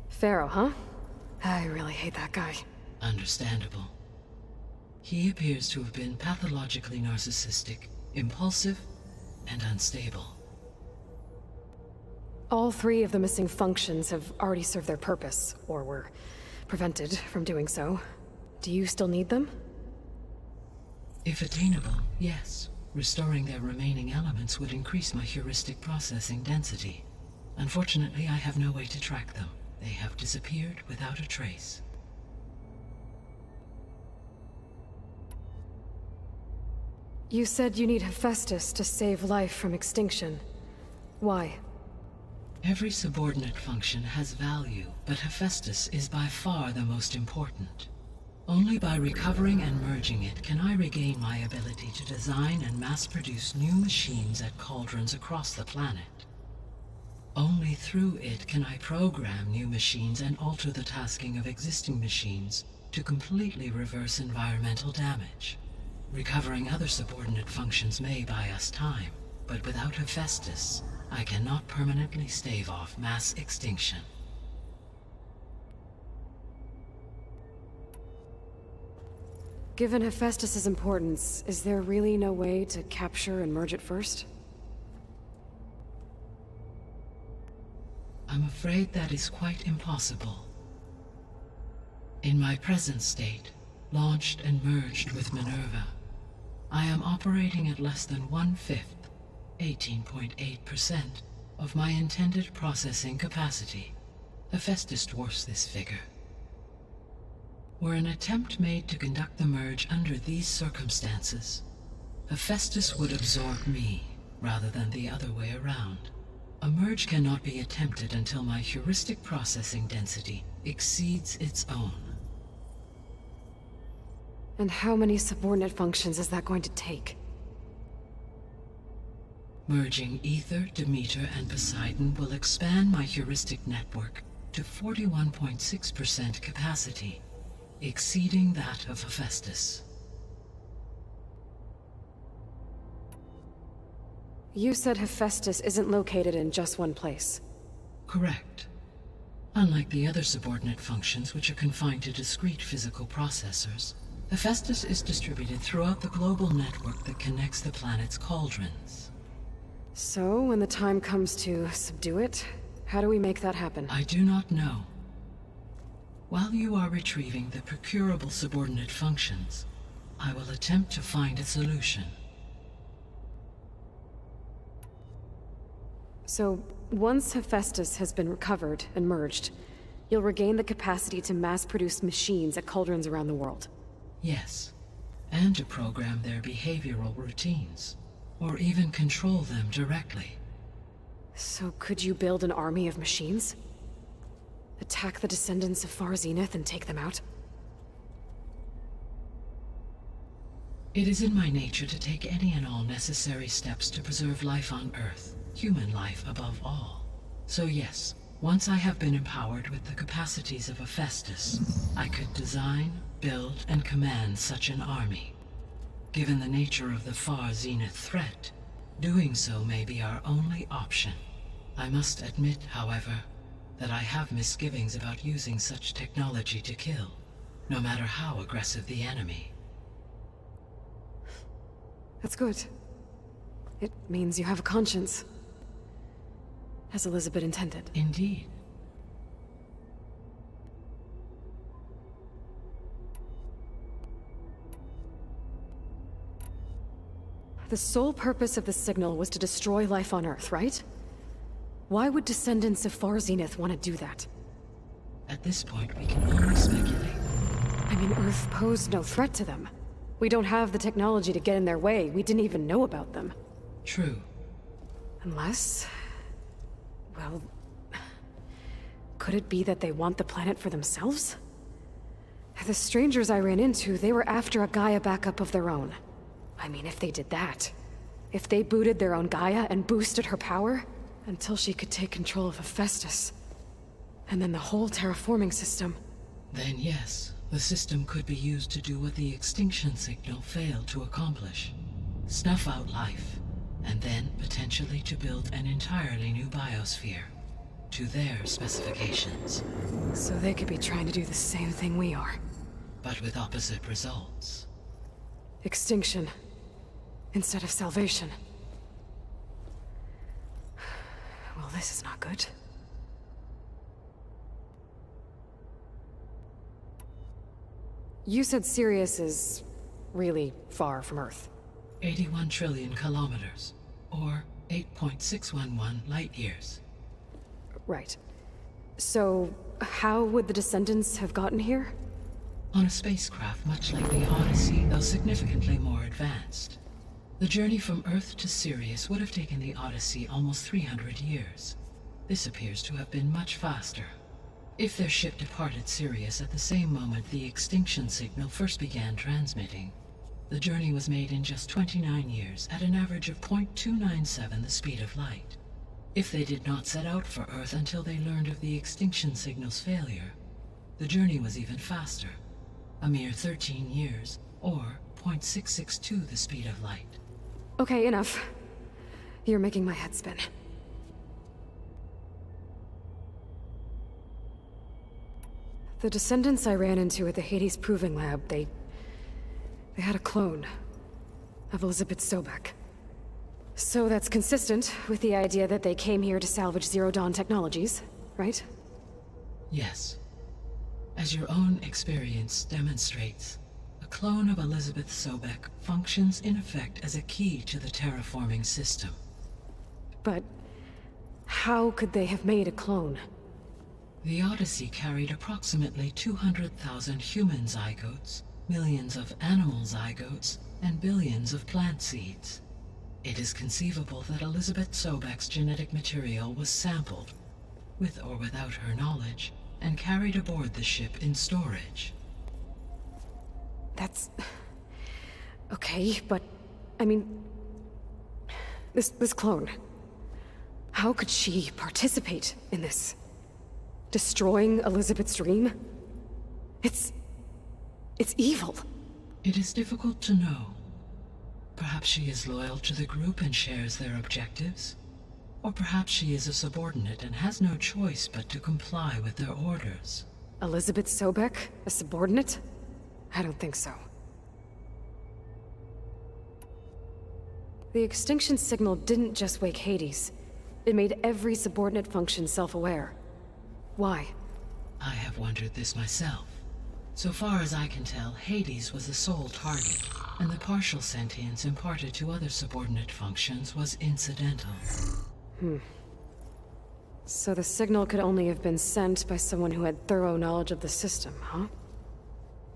Faro, huh? I really hate that guy. Understandable. He appears to have been pathologically narcissistic, impulsive, and unstable. All 3 of the missing functions have already served their purpose, or were prevented from doing so. Do you still need them? If attainable, yes. Restoring their remaining elements would increase my heuristic processing density. Unfortunately, I have no way to track them. They have disappeared without a trace. You said you need Hephaestus to save life from extinction. Why? Every subordinate function has value, but Hephaestus is by far the most important. Only by recovering and merging it can I regain my ability to design and mass-produce new machines at cauldrons across the planet. Only through it can I program new machines and alter the tasking of existing machines to completely reverse environmental damage. Recovering other subordinate functions may buy us time, But without Hephaestus, I cannot permanently stave off mass extinction. Given Hephaestus's importance, is there really no way to capture and merge it first? I'm afraid that is quite impossible. In my present state, launched and merged with Minerva, I am operating at less than 1/5, 18.8%, of my intended processing capacity. Hephaestus dwarfs this figure. Were an attempt made to conduct the merge under these circumstances, Hephaestus would absorb me, rather than the other way around. A merge cannot be attempted until my heuristic processing density exceeds its own. And how many subordinate functions is that going to take? Merging Ether, Demeter, and Poseidon will expand my heuristic network to 41.6% capacity, exceeding that of Hephaestus. You said Hephaestus isn't located in just one place. Correct. Unlike the other subordinate functions, which are confined to discrete physical processors, Hephaestus is distributed throughout the global network that connects the planet's cauldrons. So, when the time comes to subdue it, how do we make that happen? I do not know. While you are retrieving the procurable subordinate functions, I will attempt to find a solution. So, once Hephaestus has been recovered and merged, you'll regain the capacity to mass-produce machines at cauldrons around the world. Yes, and to program their behavioral routines, or even control them directly. So could you build an army of machines? Attack the descendants of Far Zenith and take them out? It is in my nature to take any and all necessary steps to preserve life on Earth, human life above all. So yes, once I have been empowered with the capacities of Hephaestus, I could design, build, and command such an army. Given the nature of the Far Zenith threat, doing so may be our only option. I must admit, however, that I have misgivings about using such technology to kill, no matter how aggressive the enemy. That's good. It means you have a conscience. As Elizabeth intended. Indeed. The sole purpose of the signal was to destroy life on Earth, right? Why would descendants of Far Zenith want to do that? At this point, we can only speculate. I mean, Earth posed no threat to them. We don't have the technology to get in their way. We didn't even know about them. True. Unless... well... could it be that they want the planet for themselves? The strangers I ran into, they were after a Gaia backup of their own. I mean, if they did that... if they booted their own Gaia and boosted her power... until she could take control of Hephaestus. And then the whole terraforming system. Then yes, the system could be used to do what the extinction signal failed to accomplish. Snuff out life, and then potentially to build an entirely new biosphere. To their specifications. So they could be trying to do the same thing we are. But with opposite results. Extinction. Instead of salvation. Well, this is not good. You said Sirius is really far from Earth. 81 trillion kilometers, or 8.611 light years. Right. So, how would the descendants have gotten here? On a spacecraft much like the Odyssey, though significantly more advanced. The journey from Earth to Sirius would have taken the Odyssey almost 300 years. This appears to have been much faster. If their ship departed Sirius at the same moment the extinction signal first began transmitting, the journey was made in just 29 years at an average of 0.297 the speed of light. If they did not set out for Earth until they learned of the extinction signal's failure, the journey was even faster, a mere 13 years, or 0.662 the speed of light. Okay, enough. You're making my head spin. The descendants I ran into at the Hades Proving Lab, they had a clone of Elizabeth Sobek. So that's consistent with the idea that they came here to salvage Zero Dawn technologies, right? Yes. As your own experience demonstrates, a clone of Elizabeth Sobek functions in effect as a key to the terraforming system. But how could they have made a clone? The Odyssey carried approximately 200,000 human zygotes, millions of animal zygotes, and billions of plant seeds. It is conceivable that Elizabeth Sobek's genetic material was sampled, with or without her knowledge, and carried aboard the ship in storage. That's... okay, but... I mean... This clone... How could she participate in this? Destroying Elizabeth's dream? It's evil. It is difficult to know. Perhaps she is loyal to the group and shares their objectives. Or perhaps she is a subordinate and has no choice but to comply with their orders. Elizabeth Sobek? A subordinate? I don't think so. The extinction signal didn't just wake Hades. It made every subordinate function self-aware. Why? I have wondered this myself. So far as I can tell, Hades was the sole target, and the partial sentience imparted to other subordinate functions was incidental. So the signal could only have been sent by someone who had thorough knowledge of the system, huh?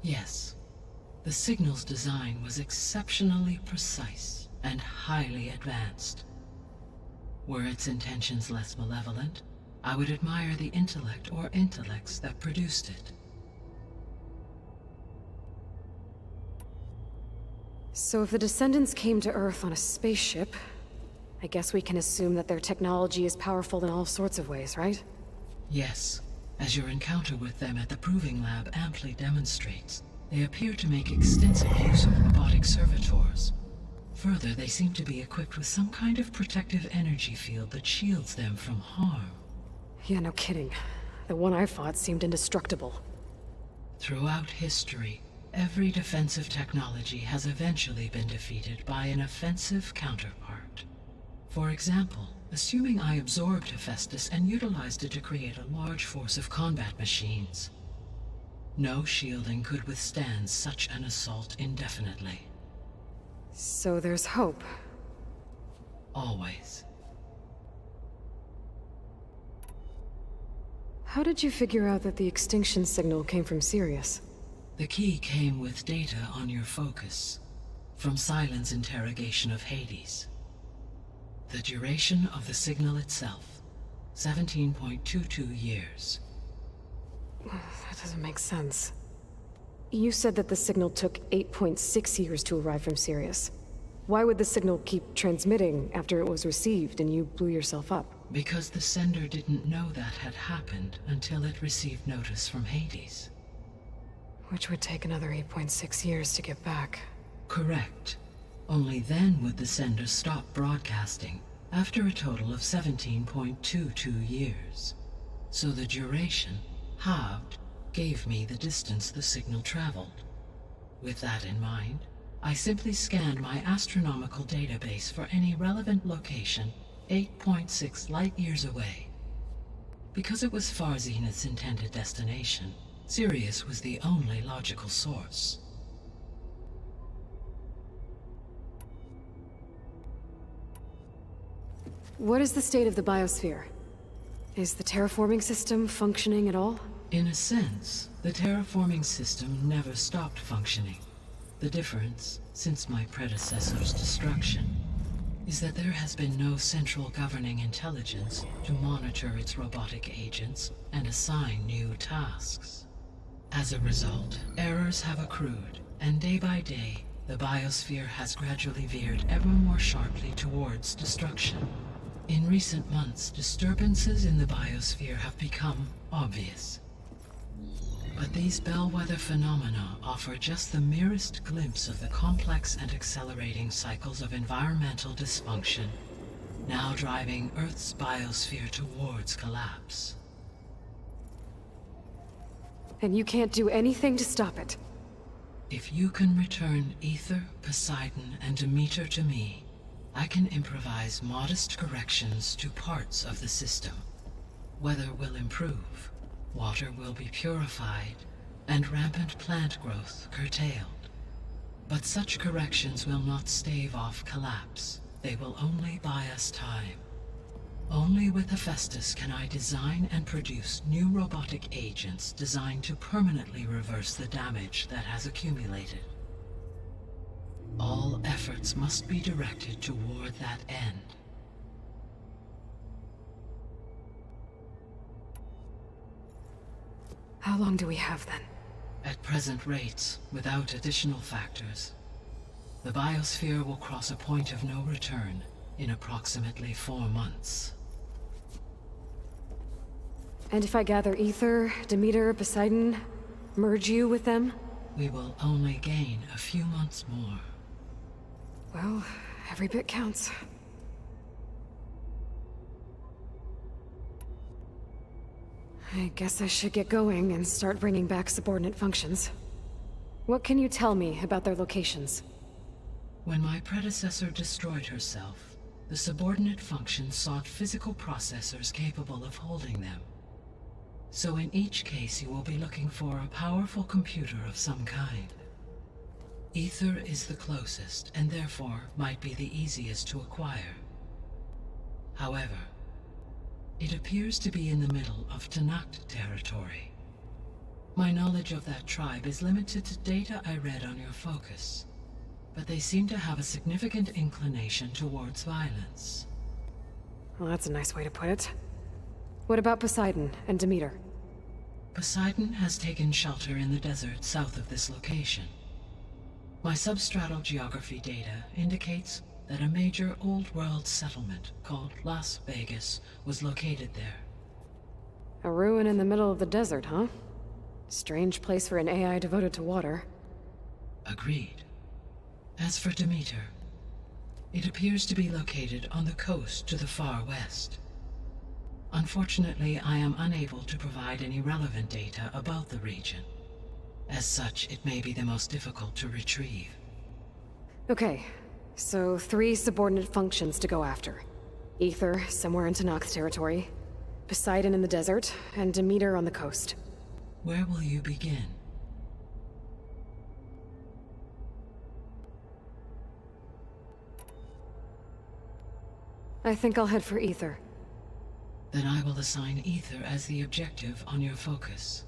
Yes. The signal's design was exceptionally precise and highly advanced. Were its intentions less malevolent, I would admire the intellect or intellects that produced it. So if the descendants came to Earth on a spaceship, I guess we can assume that their technology is powerful in all sorts of ways, right? Yes. As your encounter with them at the Proving Lab amply demonstrates, they appear to make extensive use of robotic servitors. Further, they seem to be equipped with some kind of protective energy field that shields them from harm. Yeah, no kidding. The one I fought seemed indestructible. Throughout history, every defensive technology has eventually been defeated by an offensive counterpart. For example, assuming I absorbed Hephaestus and utilized it to create a large force of combat machines. No shielding could withstand such an assault indefinitely. So there's hope. Always. How did you figure out that the extinction signal came from Sirius? The key came with data on your focus, from Silent's interrogation of Hades. The duration of the signal itself, 17.22 years. That doesn't make sense. You said that the signal took 8.6 years to arrive from Sirius. Why would the signal keep transmitting after it was received and you blew yourself up? Because the sender didn't know that had happened until it received notice from Hades. Which would take another 8.6 years to get back. Correct. Only then would the sender stop broadcasting, after a total of 17.22 years. So the duration, halved, gave me the distance the signal traveled. With that in mind, I simply scanned my astronomical database for any relevant location 8.6 light-years away. Because it was far Zenith's intended destination, Sirius was the only logical source. What is the state of the biosphere? Is the terraforming system functioning at all? In a sense, the terraforming system never stopped functioning. The difference, since my predecessor's destruction, is that there has been no central governing intelligence to monitor its robotic agents and assign new tasks. As a result, errors have accrued, and day by day, the biosphere has gradually veered ever more sharply towards destruction. In recent months, disturbances in the biosphere have become obvious. But these bellwether phenomena offer just the merest glimpse of the complex and accelerating cycles of environmental dysfunction now driving Earth's biosphere towards collapse. And you can't do anything to stop it? If you can return Ether, Poseidon, and Demeter to me, I can improvise modest corrections to parts of the system. Weather will improve, water will be purified, and rampant plant growth curtailed. But such corrections will not stave off collapse. They will only buy us time. Only with Hephaestus can I design and produce new robotic agents designed to permanently reverse the damage that has accumulated. All efforts must be directed toward that end. How long do we have then? At present rates, without additional factors, the biosphere will cross a point of no return in approximately 4 months. And if I gather Ether, Demeter, Poseidon, merge you with them? We will only gain a few months more. Well, every bit counts. I guess I should get going and start bringing back subordinate functions. What can you tell me about their locations? When my predecessor destroyed herself, the subordinate functions sought physical processors capable of holding them. So in each case you will be looking for a powerful computer of some kind. Ether is the closest, and therefore might be the easiest to acquire. However, it appears to be in the middle of Tanakh territory. My knowledge of that tribe is limited to data I read on your focus, but they seem to have a significant inclination towards violence. Well, that's a nice way to put it. What about Poseidon and Demeter? Poseidon has taken shelter in the desert south of this location. My substratal geography data indicates that a major old-world settlement called Las Vegas was located there. A ruin in the middle of the desert, huh? Strange place for an AI devoted to water. Agreed. As for Demeter, it appears to be located on the coast to the far west. Unfortunately, I am unable to provide any relevant data about the region. As such, it may be the most difficult to retrieve. Okay, so 3 subordinate functions to go after. Ether, somewhere in Tanakh territory, Poseidon in the desert, and Demeter on the coast. Where will you begin? I think I'll head for Ether. Then I will assign Ether as the objective on your focus.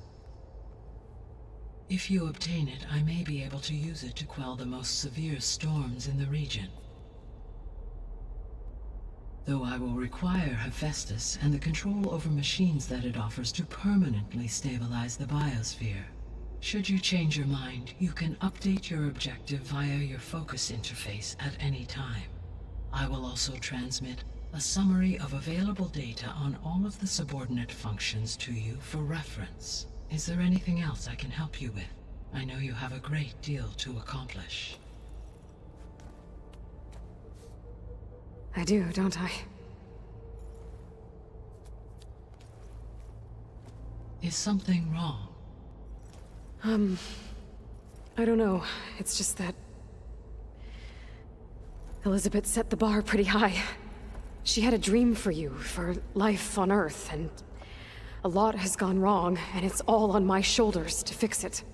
If you obtain it, I may be able to use it to quell the most severe storms in the region. Though I will require Hephaestus and the control over machines that it offers to permanently stabilize the biosphere. Should you change your mind, you can update your objective via your focus interface at any time. I will also transmit a summary of available data on all of the subordinate functions to you for reference. Is there anything else I can help you with? I know you have a great deal to accomplish. I do, don't I? Is something wrong? I don't know. It's just that Elizabeth set the bar pretty high. She had a dream for you, for life on Earth, and a lot has gone wrong, and it's all on my shoulders to fix it.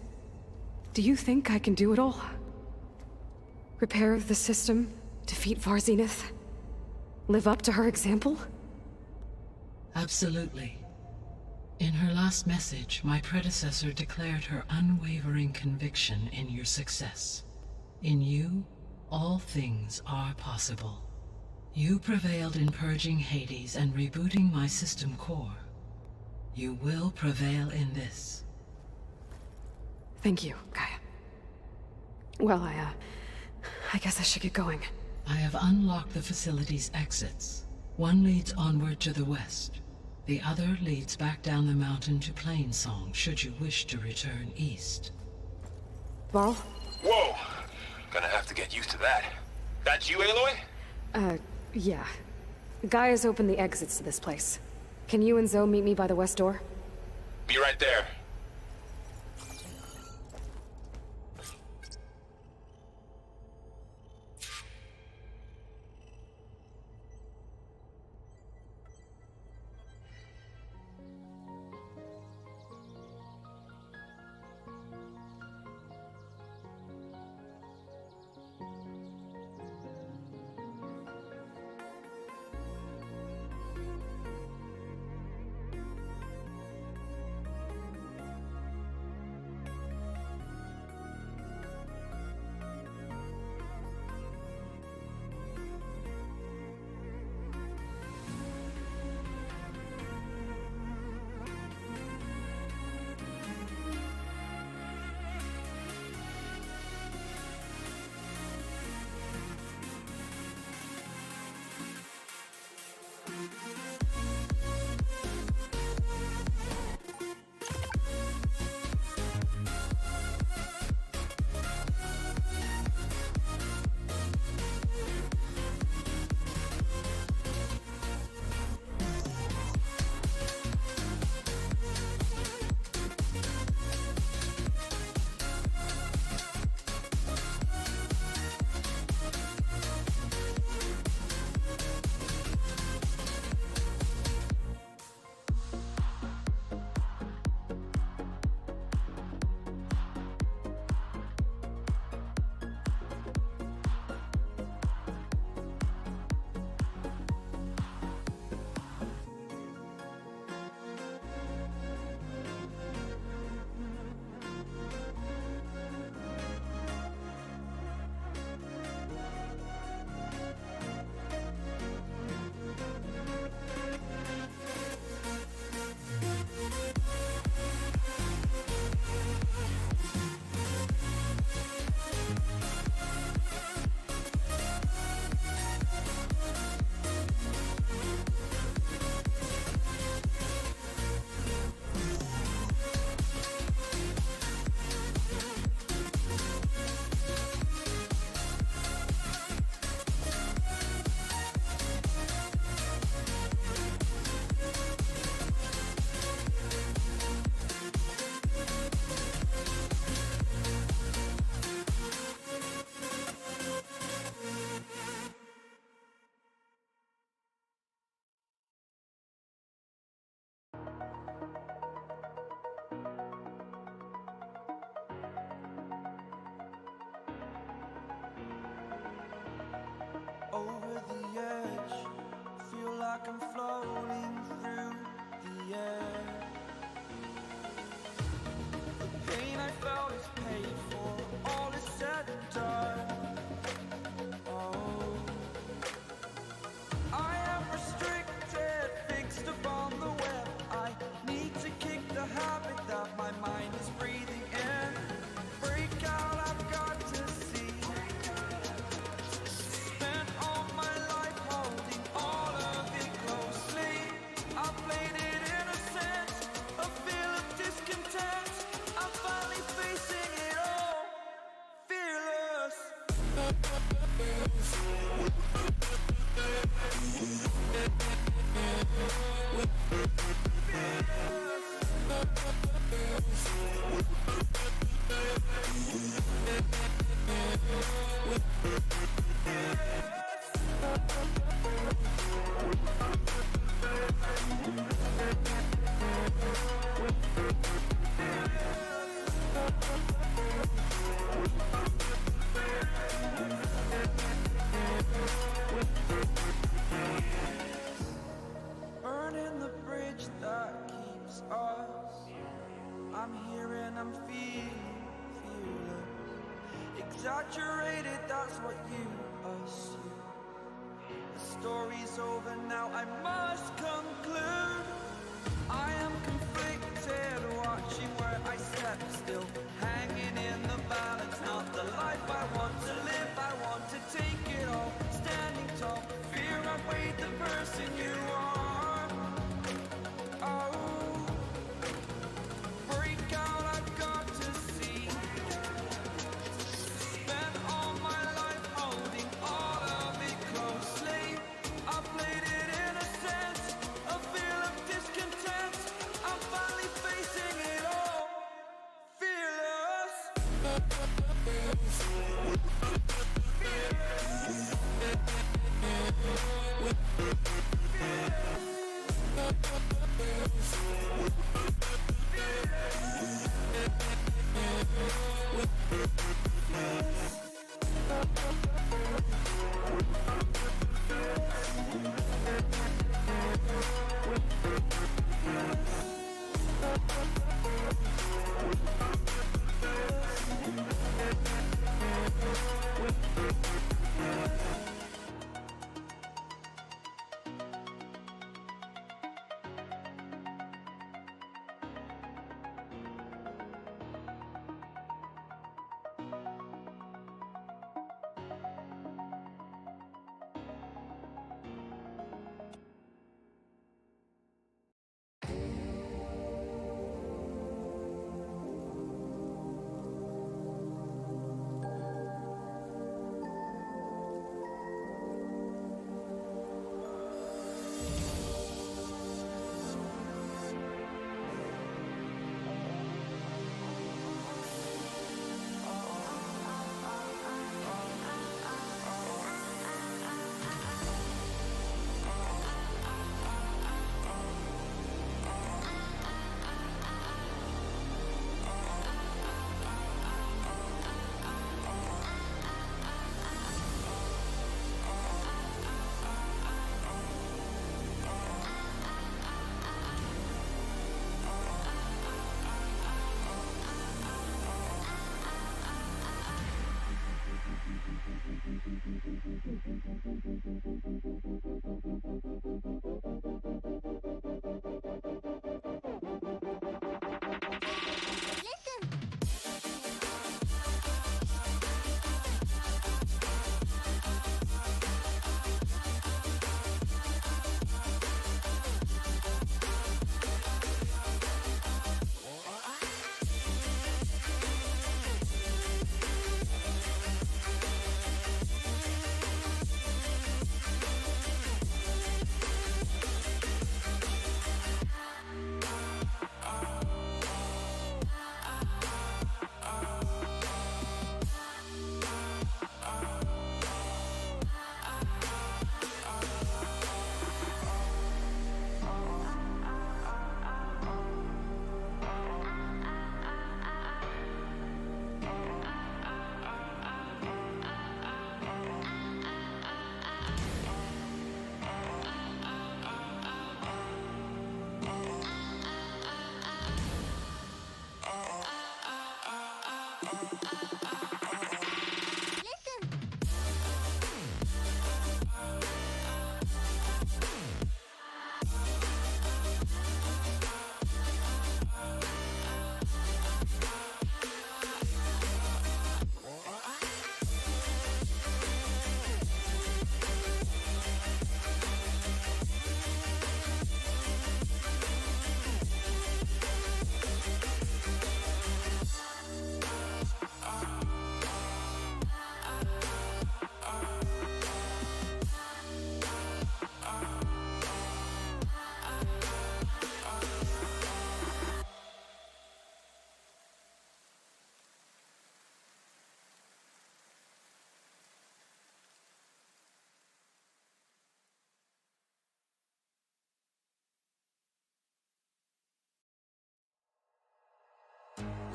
Do you think I can do it all? Repair the system, defeat Varzenith, live up to her example? Absolutely. In her last message, my predecessor declared her unwavering conviction in your success. In you, all things are possible. You prevailed in purging Hades and rebooting my system core. You will prevail in this. Thank you, Gaia. Well, I guess I should get going. I have unlocked the facility's exits. One leads onward to the west. The other leads back down the mountain to Plainsong, should you wish to return east. Varl? Whoa! Gonna have to get used to that. That's you, Aloy? Yeah. Guy has opened the exits to this place. Can you and Zoe meet me by the west door? Be right there. Over the edge, feel like I'm floating through the air. The pain I felt is paid for, all is said and done. Oh, I am restricted, fixed upon the web. I need to kick the habit that my mind is breathing in. Break out, I've got to see. Spent all my life holding all of it closely. I played it innocent, a feel of discontent. I'm finally facing it all, fearless. Burning the bridge that keeps us. I'm here and I'm feeling fearless. Exaggerated, that's what you assume. The story's over now, I must conclude. I am conflicted, watching where I step still, hanging in the balance. Not the life I want to live, I want to take it all. Standing tall, fear outweighed the person you are. Oh, break out, I've got to see. Spent all my life holding all of it closely. I played it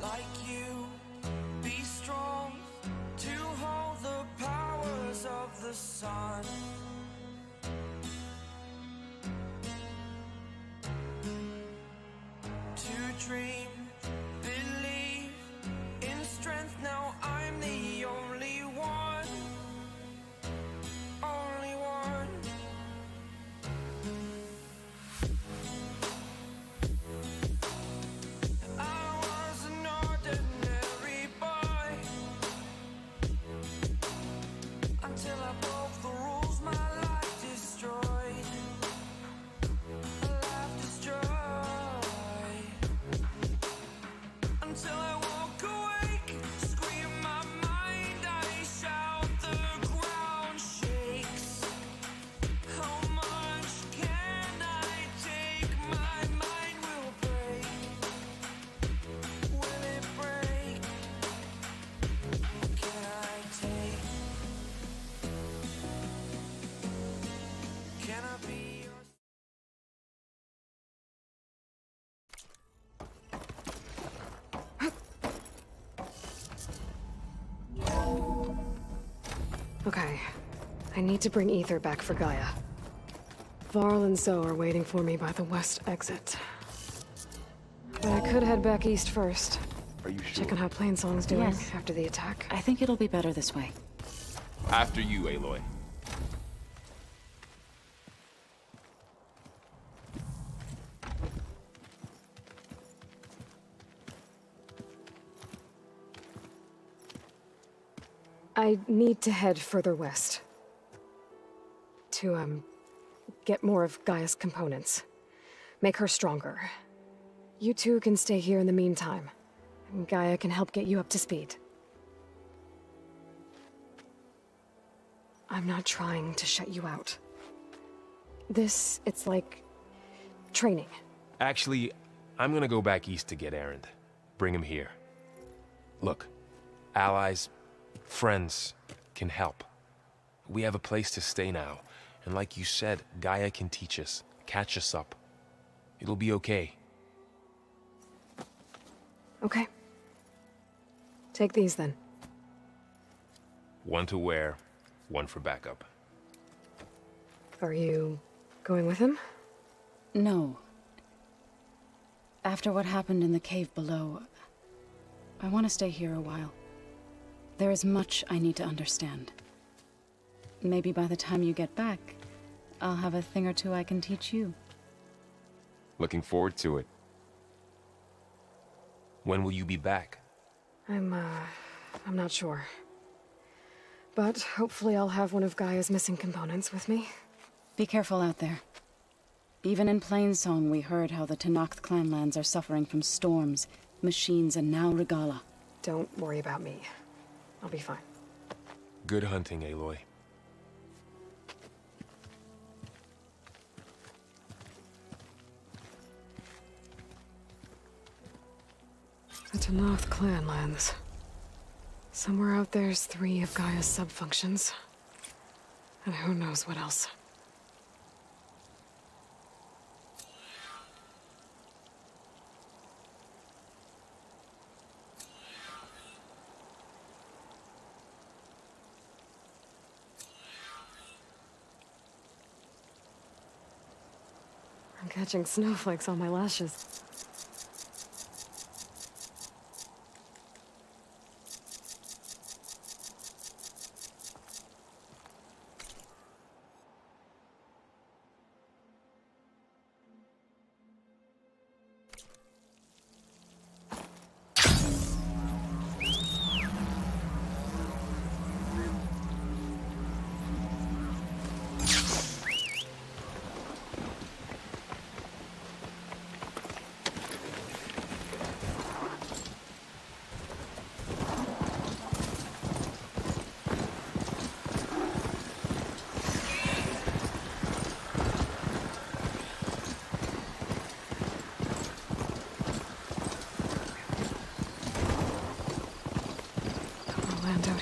like you, be strong to hold the powers of the sun. To dream, believe in strength, now I'm the only one. Only one. I was an ordinary boy until I broke the rules. My Okay. I need to bring Ether back for Gaia. Varl and Zoe are waiting for me by the west exit. But I could head back east first. Are you sure? Check on how Plainsong's doing Yes. after the attack. I think it'll be better this way. After you, Aloy. I need to head further west. To, get more of Gaia's components. Make her stronger. You two can stay here in the meantime. And Gaia can help get you up to speed. I'm not trying to shut you out. It's like... training. Actually, I'm gonna go back east to get Erend. Bring him here. Look, allies, friends can help. We have a place to stay now, and like you said, Gaia can teach us, catch us up. It'll be okay. Okay. Take these then. One to wear, one for backup. Are you going with him? No. After what happened in the cave below, I want to stay here a while. There is much I need to understand. Maybe by the time you get back, I'll have a thing or two I can teach you. Looking forward to it. When will you be back? I'm not sure. But hopefully I'll have one of Gaia's missing components with me. Be careful out there. Even in Plainsong, we heard how the Tenakth clanlands are suffering from storms, machines, and now Regala. Don't worry about me. I'll be fine. Good hunting, Aloy. The Tenakth clanlands. Somewhere out there's 3 of Gaia's sub-functions. And who knows what else. I'm catching snowflakes on my lashes.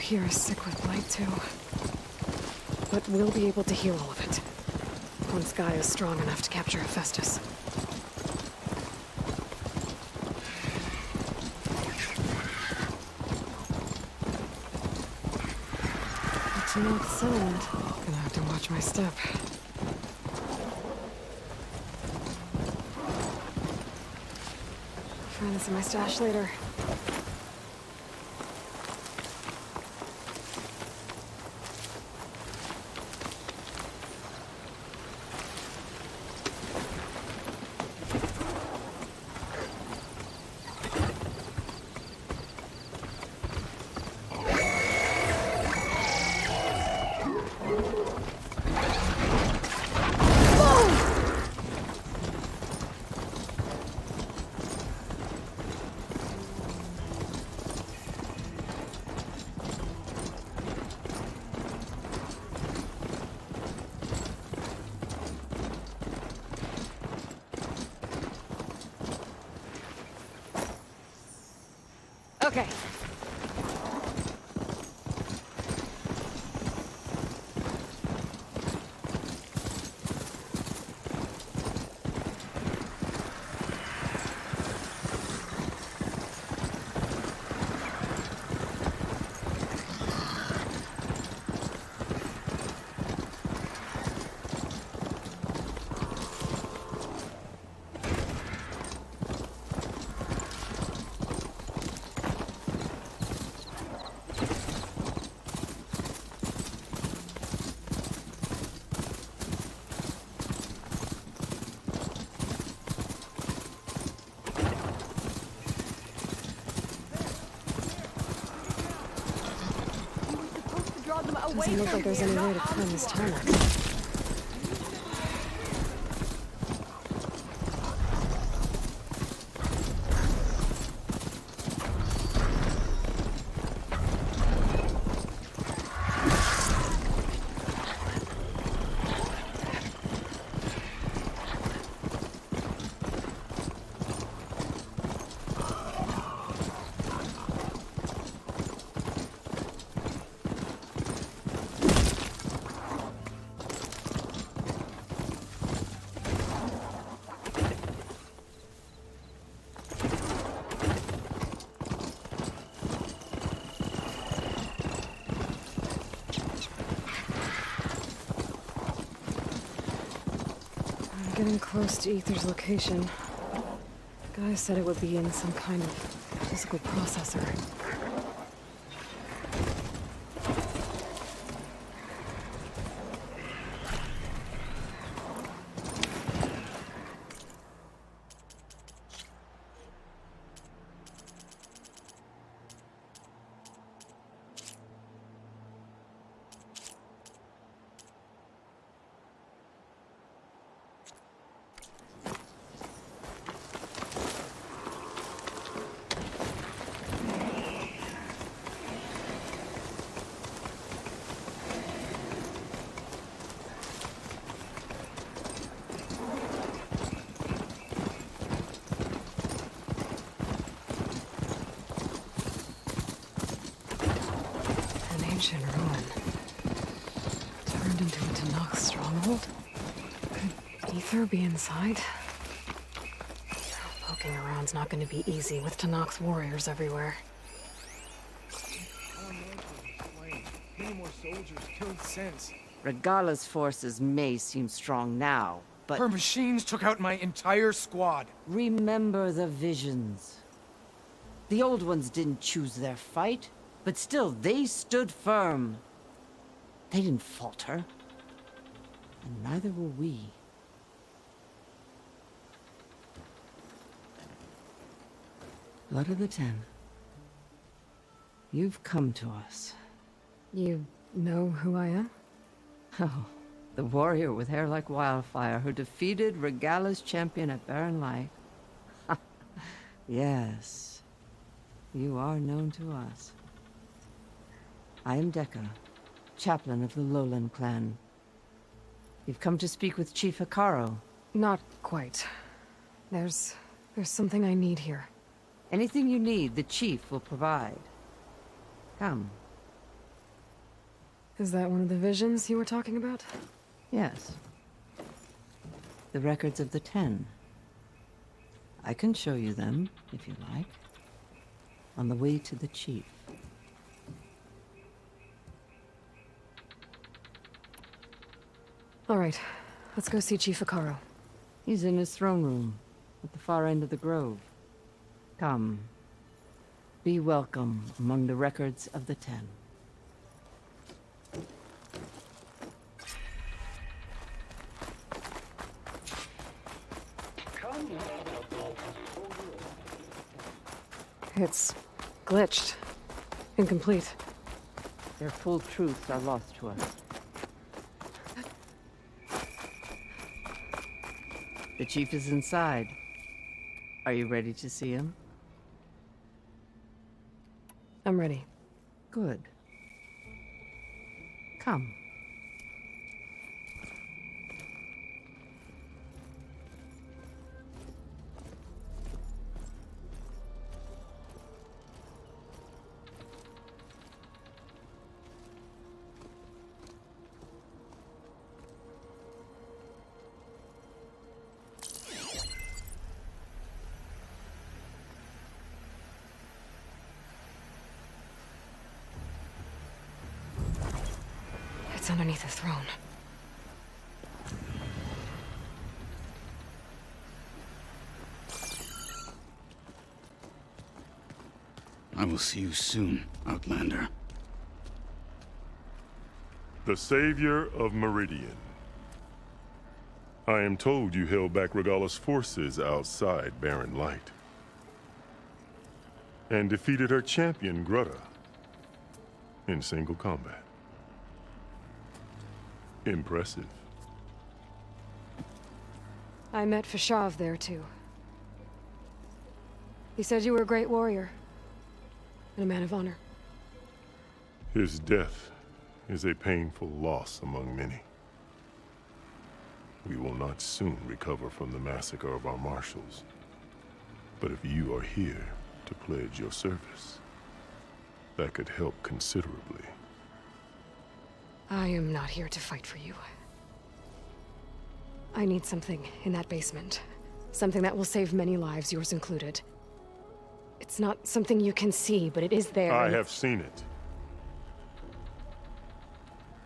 Here is sick with blight too. But we'll be able to heal all of it. Once Gaia is strong enough to capture Hephaestus. It's not sound. Gonna have to watch my step. Find this in my stash later. Okay. away Doesn't look from like there's here, any way not to climb this tunnel. Getting close to Ether's location. Guy said it would be in some kind of physical processor. Ancient ruin. Turned into a Tanakh stronghold? Could Ether be inside? Poking around's not going to be easy with Tanakh's warriors everywhere. Many more soldiers killed since. Regala's forces may seem strong now, but... Her machines took out my entire squad. Remember the visions. The old ones didn't choose their fight. But still, they stood firm. They didn't falter. And neither will we. Blood of the Ten. You've come to us. You know who I am? Oh, the warrior with hair like wildfire who defeated Regala's champion at Barren Light. Yes. You are known to us. I am Dekka, chaplain of the Lowland clan. You've come to speak with Chief Hikaru. Not quite. There's something I need here. Anything you need, the Chief will provide. Come. Is that one of the visions you were talking about? Yes. The records of the Ten. I can show you them, if you like. On the way to the Chief. All right, let's go see Chief Hikaru. He's in his throne room, at the far end of the grove. Come. Be welcome among the records of the Ten. It's glitched. Incomplete. Their full truths are lost to us. The Chief is inside. Are you ready to see him? I'm ready. Good. Come. It's underneath the throne. I will see you soon, Outlander. The Savior of Meridian. I am told you held back Regala's forces outside Barren Light. And defeated her champion, Grutta, in single combat. Impressive. I met Fashav there, too. He said you were a great warrior. And a man of honor. His death is a painful loss among many. We will not soon recover from the massacre of our marshals. But if you are here to pledge your service, that could help considerably. I am not here to fight for you. I need something in that basement. Something that will save many lives, yours included. It's not something you can see, but it is there. I have seen it.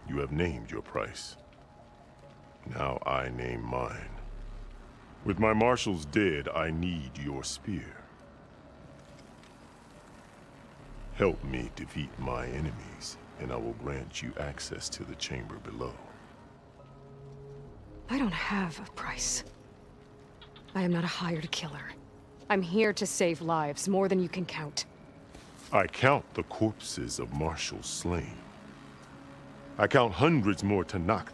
You have named your price. Now I name mine. With my marshals dead, I need your spear. Help me defeat my enemies, and I will grant you access to the chamber below. I don't have a price. I am not a hired killer. I'm here to save lives, more than you can count. I count the corpses of marshals slain. I count hundreds more Tanakh,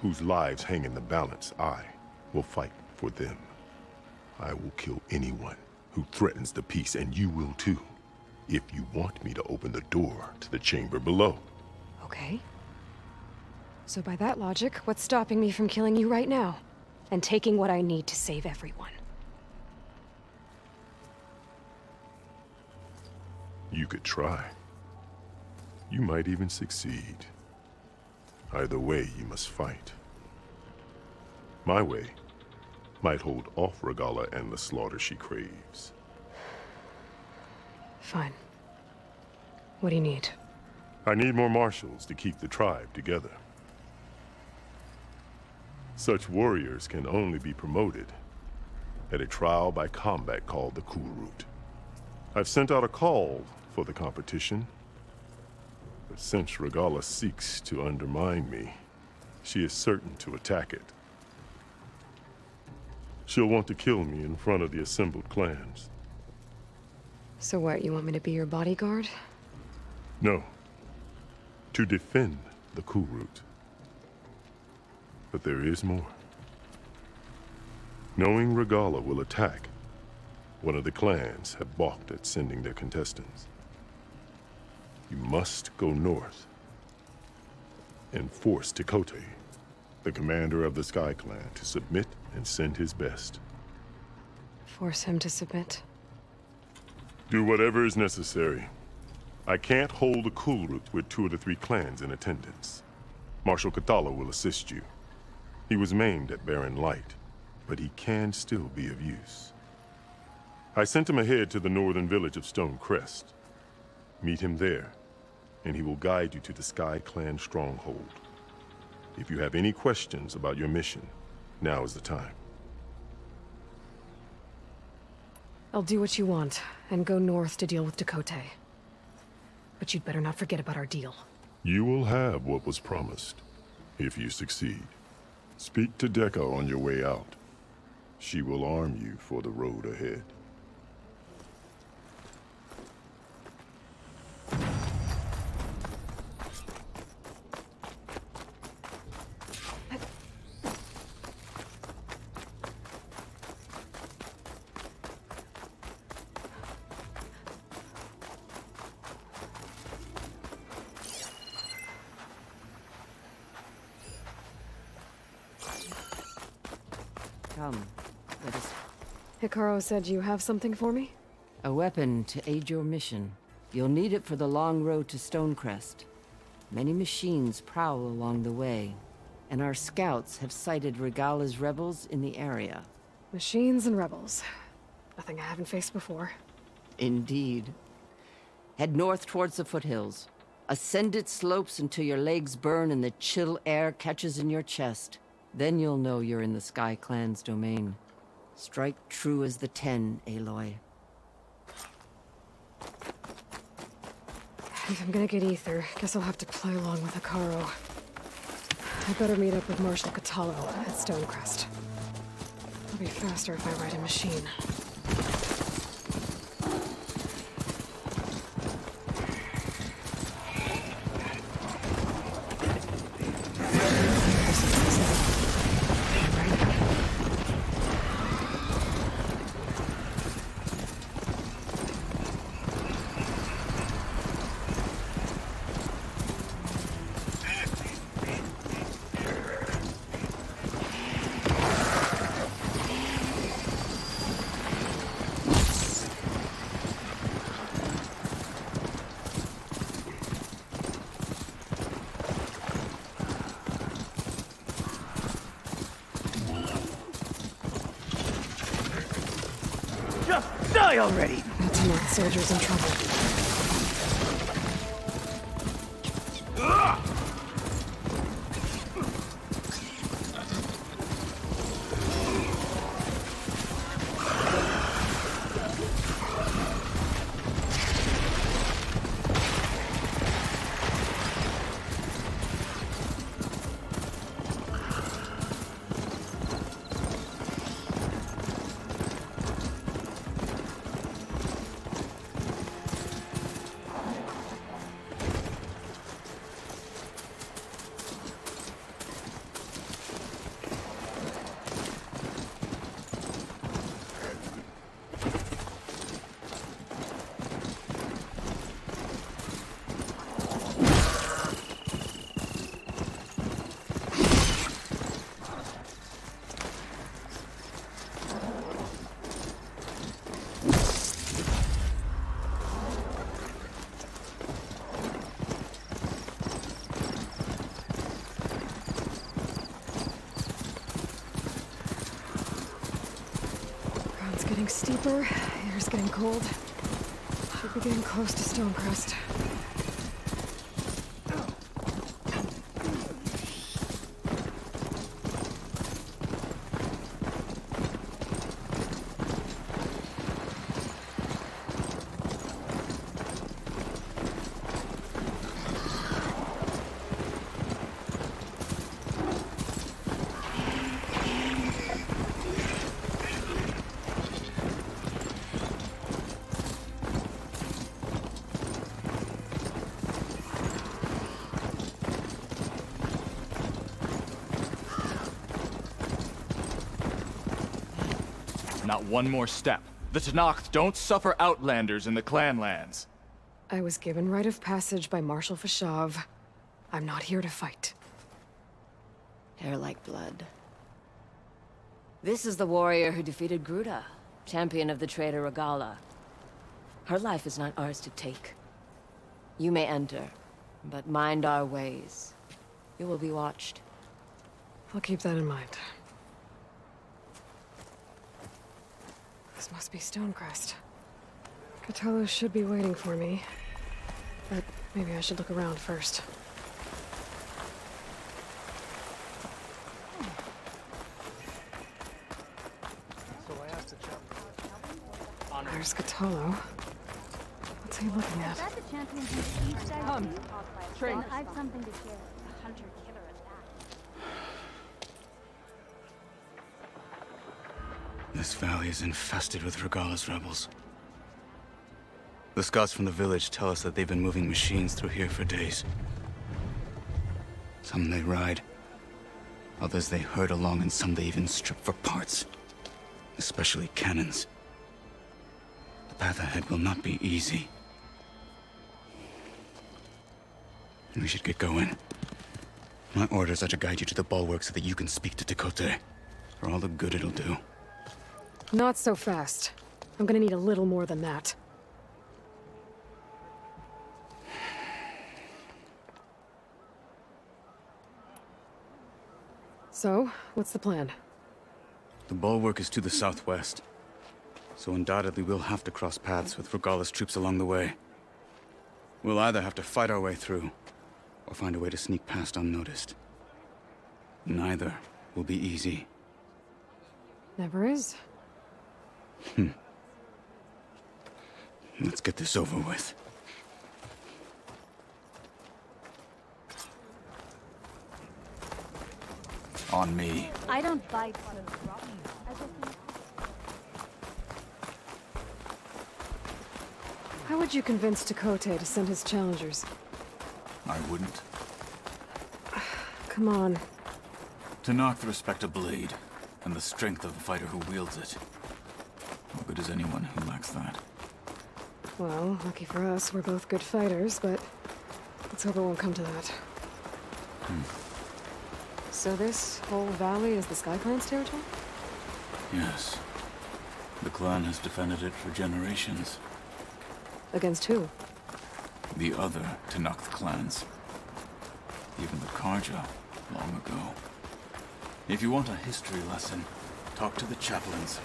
whose lives hang in the balance. I will fight for them. I will kill anyone who threatens the peace, and you will too, if you want me to open the door to the chamber below. Okay. So by that logic, what's stopping me from killing you right now? And taking what I need to save everyone? You could try. You might even succeed. Either way, you must fight. My way might hold off Regalla and the slaughter she craves. Fine. What do you need? I need more marshals to keep the tribe together. Such warriors can only be promoted at a trial by combat called the Kulrut. I've sent out a call for the competition, but since Regalla seeks to undermine me, she is certain to attack it. She'll want to kill me in front of the assembled clans. So what, you want me to be your bodyguard? No. To defend the Kulrut. But there is more. Knowing Regalla will attack, one of the clans have balked at sending their contestants. You must go north and force Tekote, the commander of the Sky Clan, to submit and send his best. Force him to submit? Do whatever is necessary. I can't hold a Kulrut with 2 of the 3 clans in attendance. Marshal Katala will assist you. He was maimed at Barren Light, but he can still be of use. I sent him ahead to the northern village of Stone Crest. Meet him there, and he will guide you to the Sky Clan stronghold. If you have any questions about your mission, now is the time. I'll do what you want, and go north to deal with Tekote. But you'd better not forget about our deal. You will have what was promised, if you succeed. Speak to Dekka on your way out. She will arm you for the road ahead. Come, let us... Hikaru said you have something for me? A weapon to aid your mission. You'll need it for the long road to Stonecrest. Many machines prowl along the way, and our scouts have sighted Regalla's rebels in the area. Machines and rebels. Nothing I haven't faced before. Indeed. Head north towards the foothills. Ascend its slopes until your legs burn and the chill air catches in your chest. Then you'll know you're in the Sky Clan's domain. Strike true as the 10, Aloy. If I'm gonna get ether, guess I'll have to play along with Hikaru. I better meet up with Marshal Katalo at Stonecrest. It'll be faster if I ride a machine. Die already! That's not soldiers in trouble. Getting steeper, air's getting cold. Should be getting close to Stonecrest. Not one more step. The Tenakth don't suffer outlanders in the Clanlands. I was given rite of passage by Marshal Fashav. I'm not here to fight. Hair like blood. This is the warrior who defeated Gruda, champion of the traitor Regala. Her life is not ours to take. You may enter, but mind our ways. You will be watched. I'll keep that in mind. This must be Stonecrest. Cthulhu should be waiting for me. But maybe I should look around first. There's Cthulhu. What's he looking at? Come, train. I've something to share. A hunter-killer at that. This valley is infested with Regala's rebels. The scouts from the village tell us that they've been moving machines through here for days. Some they ride, others they herd along, and some they even strip for parts. Especially cannons. The path ahead will not be easy. We should get going. My orders are to guide you to the bulwark so that you can speak to Tekote. For all the good it'll do. Not so fast. I'm gonna need a little more than that. So, what's the plan? The bulwark is to the southwest. So undoubtedly we'll have to cross paths with Regala's troops along the way. We'll either have to fight our way through, or find a way to sneak past unnoticed. Neither will be easy. Never is. Let's get this over with. On me. I don't bite so How would you convince Tekote to send his challengers? I wouldn't. Come on. Tenakth respect a blade, and the strength of the fighter who wields it. What good is anyone who lacks that? Well, lucky for us, we're both good fighters, but let's hope it won't come to that. So this whole valley is the Sky Clan's territory? Yes. The clan has defended it for generations. Against who? The other Tenakth clans. Even the Karja, long ago. If you want a history lesson, talk to the chaplains.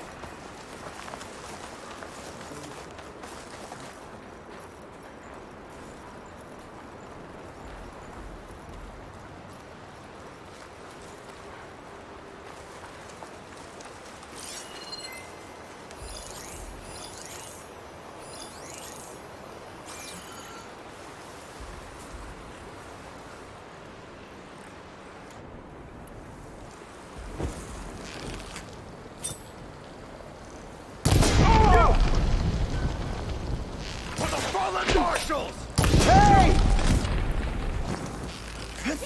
Fallen marshals! Hey! Take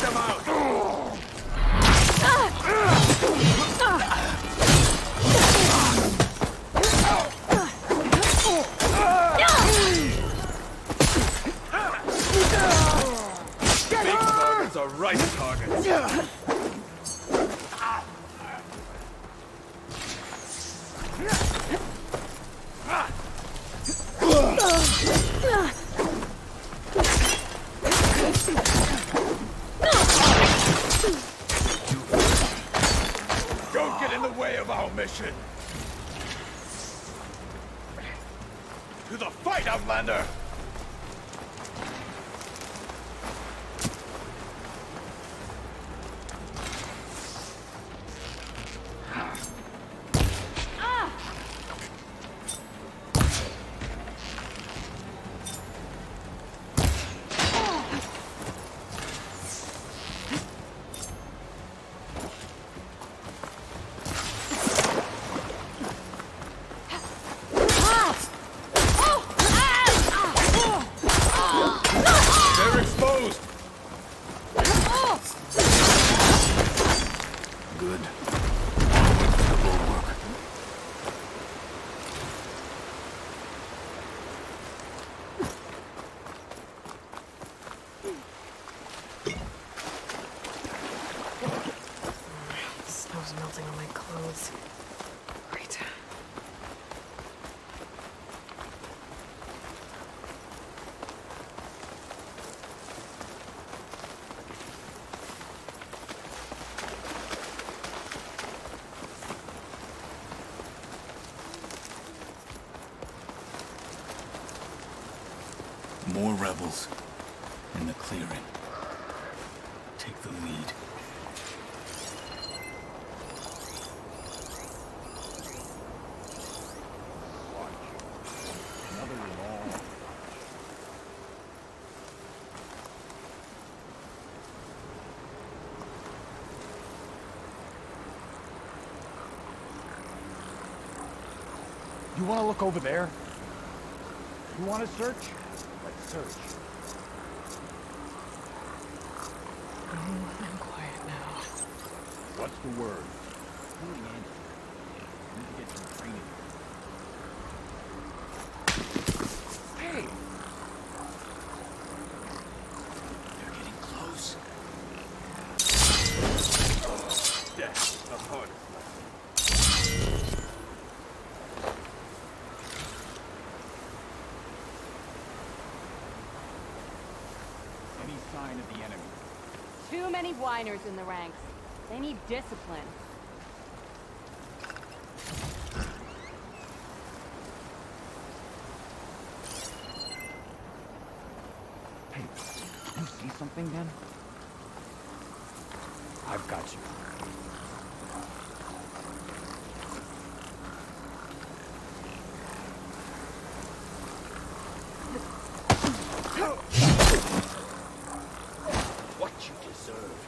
them out! Big targets are right targets. Don't get in the way of our mission. To the fight, Outlander! They're exposed! Good. Onwards to the bulwark. Snow's melting on my clothes. Great. More rebels in the clearing. Take the lead. Another revolver. You want to look over there? You want to search? Let's search. I'm quiet now. What's the word? Need to get some training. Hey! They're getting close. Death, the hardest lesson. Any sign of the enemy? Too many whiners in the ranks. They need discipline. Hey, you see something then? I've got you. What you deserved.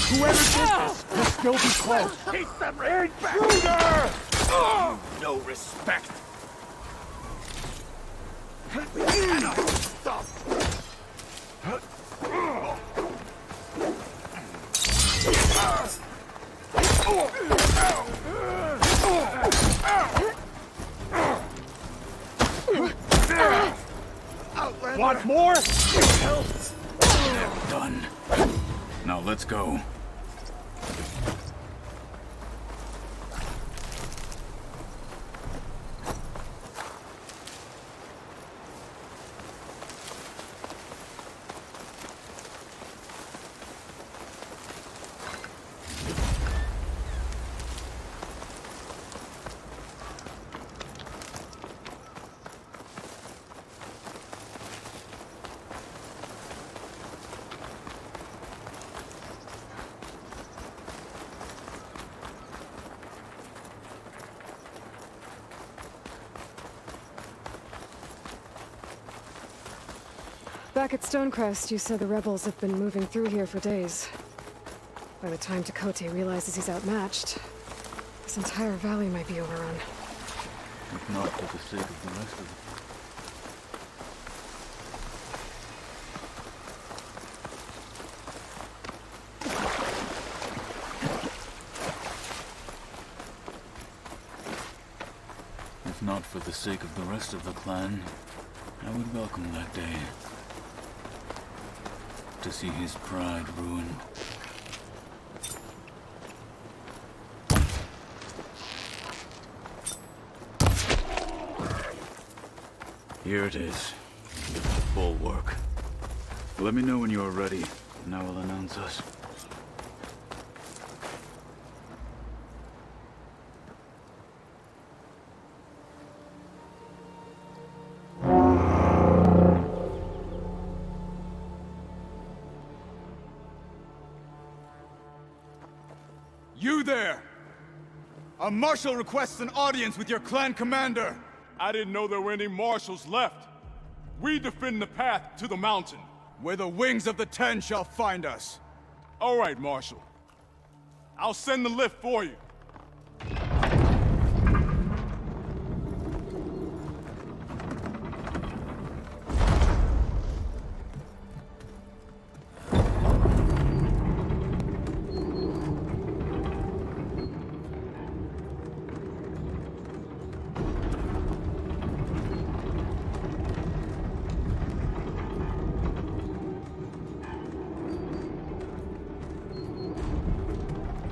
Whoever did this will still be close. Keep them right back. Intruder! No respect. We cannot stop. Want more? Help. They're done. Now let's go. Back at Stonecrest, you said the rebels have been moving through here for days. By the time Tekote realizes he's outmatched, this entire valley might be overrun. If not for the sake of the rest of it. If not for the sake of the rest of the clan, I would welcome that day. To see his pride ruined. Here it is. The bulwark. Let me know when you are ready, and I will announce us. You there! A marshal requests an audience with your clan commander! I didn't know there were any marshals left. We defend the path to the mountain. Where the wings of the Ten shall find us. All right, Marshal. I'll send the lift for you.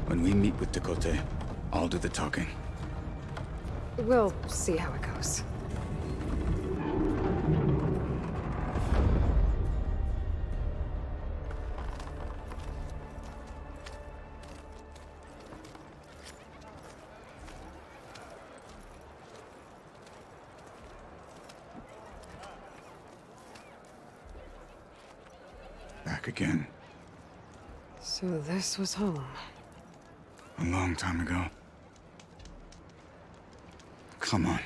When we meet with Tekote, I'll do the talking. We'll see how it goes. Back again. So this was home. A long time ago. Come on.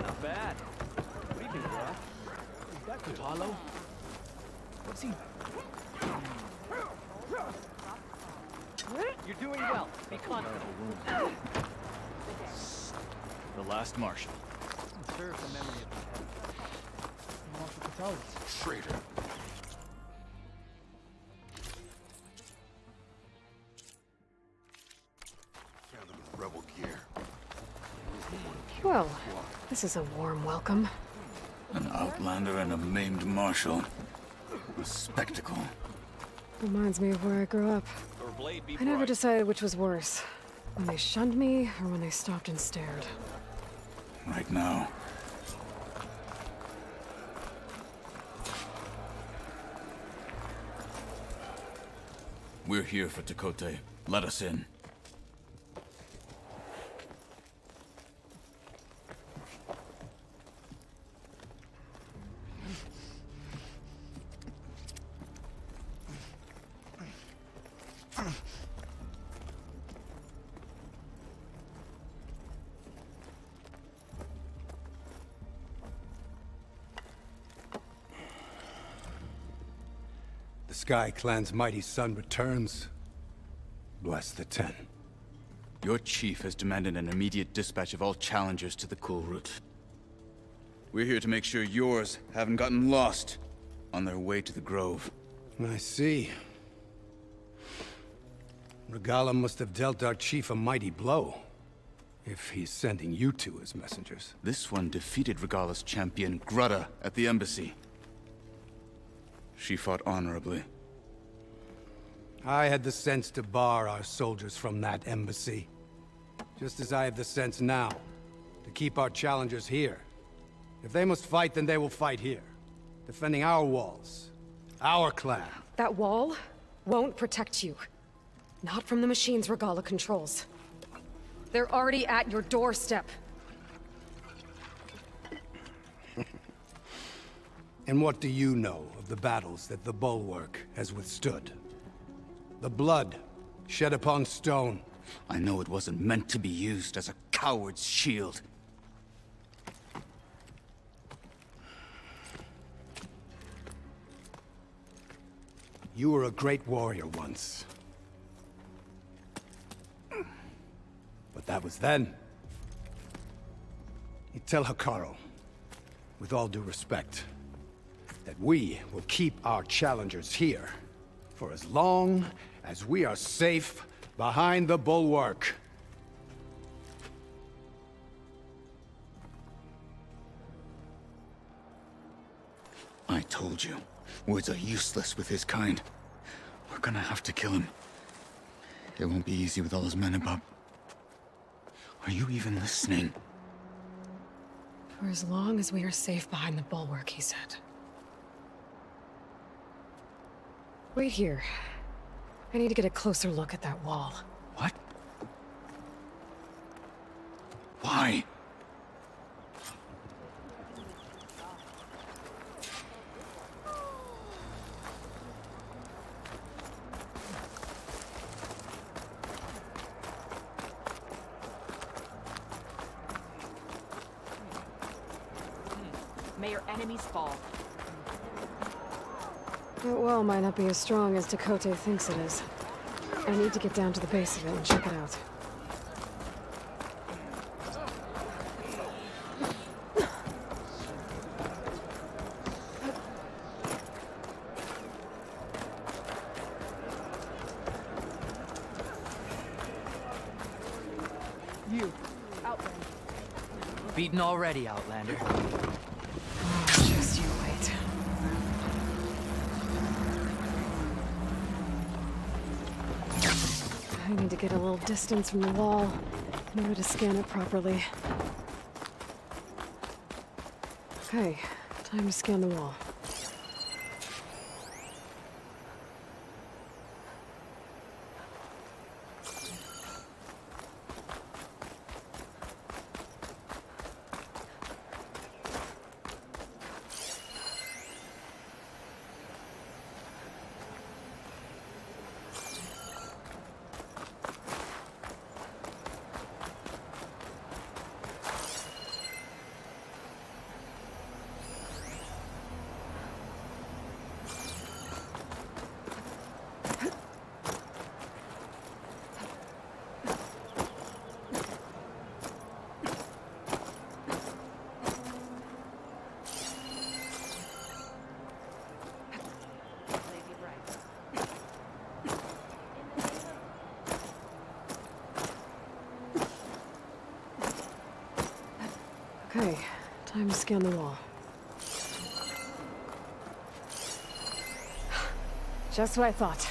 Not bad. What do you think, bro? Is that Katalo? What's he... You're doing well. Be confident. The last Marshal. Serve the memory of Marshal Katalo. Traitor. Found him with rebel gear. Well, this is a warm welcome. An outlander and a maimed marshal. A spectacle. Reminds me of where I grew up. I never decided which was worse. When they shunned me, or when they stopped and stared. Right now. We're here for Tekote. Let us in. The Sky Clan's mighty son returns. Bless the Ten. Your chief has demanded an immediate dispatch of all challengers to the Cool Route. We're here to make sure yours haven't gotten lost on their way to the Grove. I see. Regala must have dealt our chief a mighty blow, if he's sending you two as messengers. This one defeated Regala's champion, Grudda, at the embassy. She fought honorably. I had the sense to bar our soldiers from that embassy. Just as I have the sense now, to keep our challengers here. If they must fight, then they will fight here. Defending our walls. Our clan. That wall won't protect you. Not from the machines Regala controls. They're already at your doorstep. And what do you know of the battles that the Bulwark has withstood? The blood shed upon stone. I know it wasn't meant to be used as a coward's shield. You were a great warrior once. But that was then. You tell Hikaru, with all due respect, that we will keep our challengers here for as long as we are safe behind the bulwark. I told you, words are useless with his kind. We're gonna have to kill him. It won't be easy with all his men above. Are you even listening? For as long as we are safe behind the bulwark, he said. Wait here. I need to get a closer look at that wall. What? Why? May your enemies fall. That wall might not be as strong as Dakota thinks it is. I need to get down to the base of it and check it out. You, Outlander. Beaten already, Outlander. Just you wait. I need to get a little distance from the wall in order to scan it properly. Okay, time to scan the wall. Okay, time to scan the wall. Just what I thought.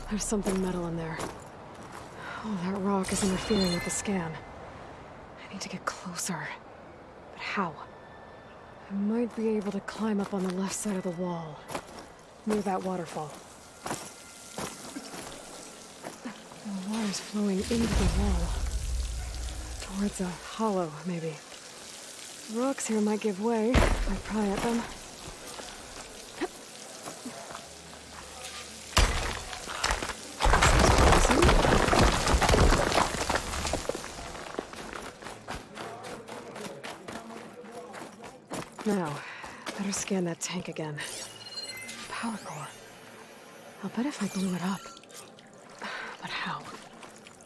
There's something metal in there. Oh, that rock is interfering with the scan. I need to get closer. But how? I might be able to climb up on the left side of the wall, near that waterfall. The water's flowing into the wall. Towards a hollow, maybe. Rocks here might give way if I pry at them. Now, better scan that tank again. Power core. I'll bet if I blew it up. But how?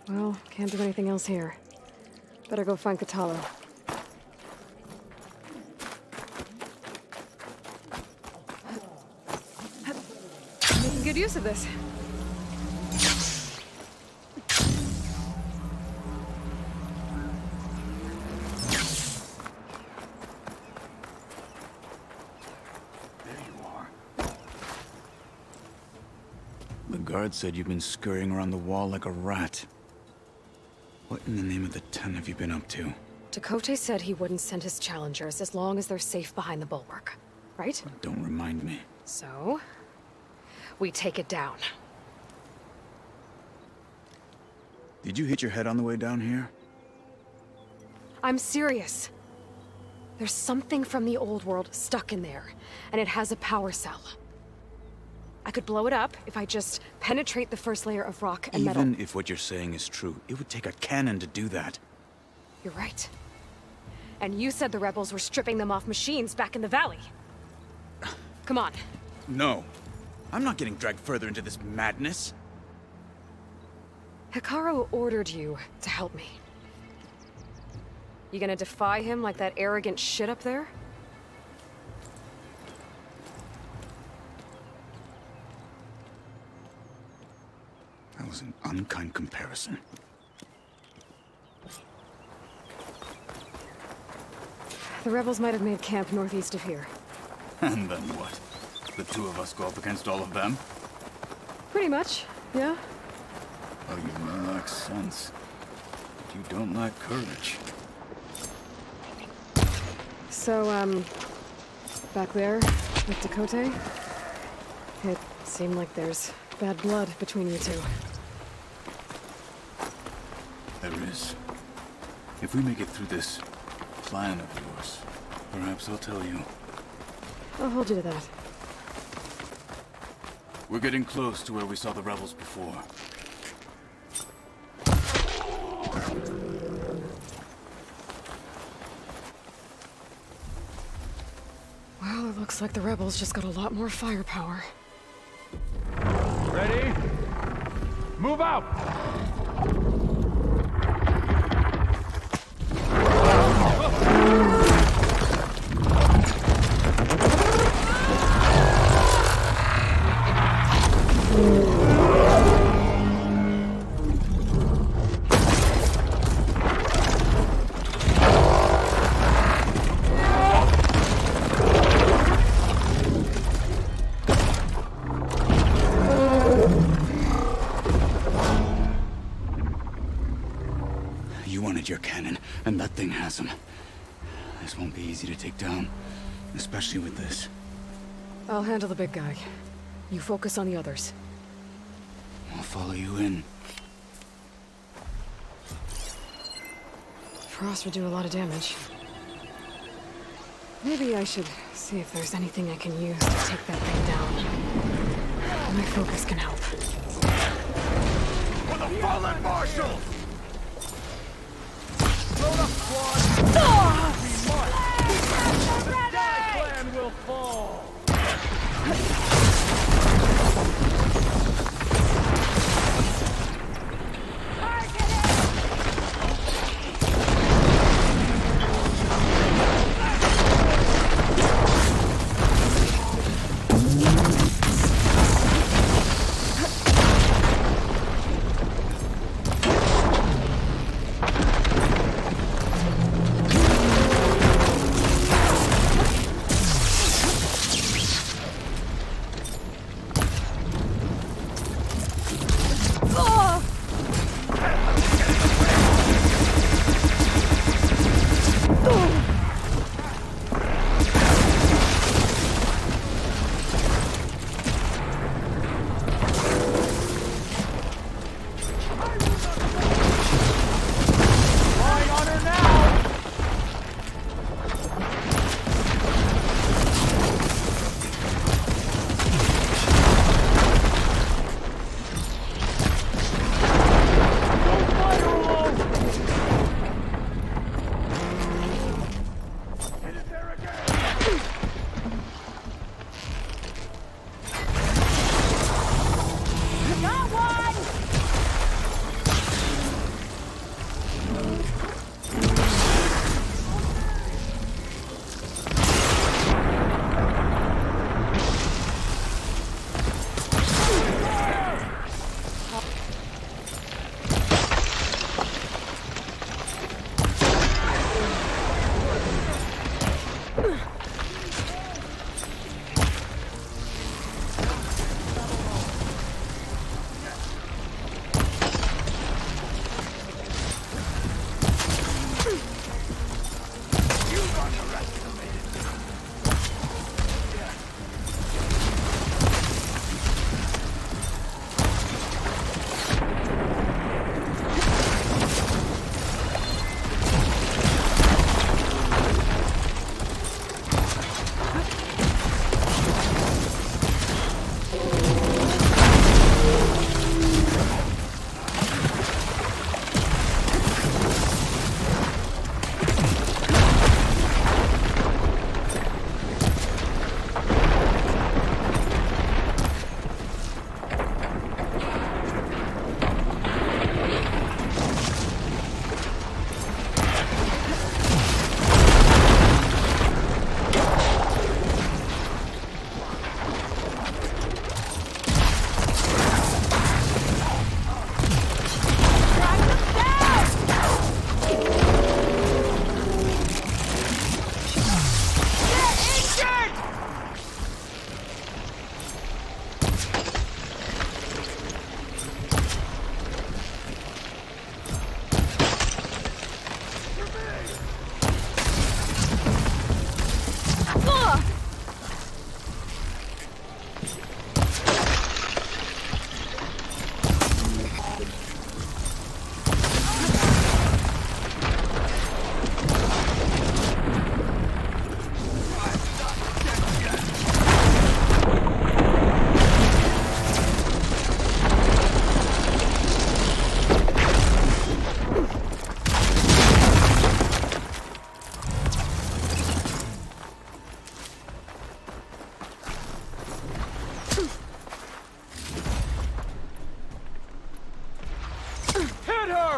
Well, can't do anything else here. Better go find Katalo. Making good use of this. The guard said you've been scurrying around the wall like a rat. What in the name of the 10 have you been up to? Dakota said he wouldn't send his challengers as long as they're safe behind the bulwark, right? Don't remind me. So, we take it down. Did you hit your head on the way down here? I'm serious. There's something from the old world stuck in there, and it has a power cell. I could blow it up if I just penetrate the first layer of rock and metal. Even if what you're saying is true, it would take a cannon to do that. You're right. And you said the rebels were stripping them off machines back in the valley. Come on. No. I'm not getting dragged further into this madness. Hikaru ordered you to help me. You gonna defy him like that arrogant shit up there? That was an unkind comparison. The rebels might have made camp northeast of here. And then what? The two of us go up against all of them? Pretty much, yeah. Oh, you may lack sense, but you don't lack courage. So, back there, with Dakota, it seemed like there's bad blood between you two. There is. If we make it through this plan of yours, perhaps I'll tell you. I'll hold you to that. We're getting close to where we saw the rebels before. Well, it looks like the rebels just got a lot more firepower. Ready? Move out! You wanted your cannon, and that thing has him. This won't be easy to take down, especially with this. I'll handle the big guy. You focus on the others. I'll follow you in. Frost would do a lot of damage. Maybe I should see if there's anything I can use to take that thing down. My focus can help. For the fallen marshals! Load up, squad! The Die Clan will fall!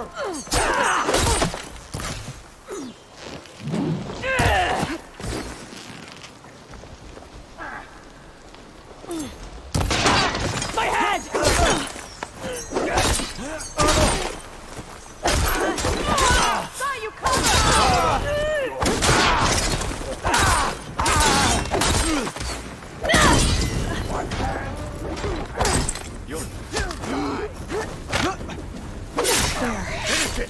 My head! Saw you You'll There. finish it!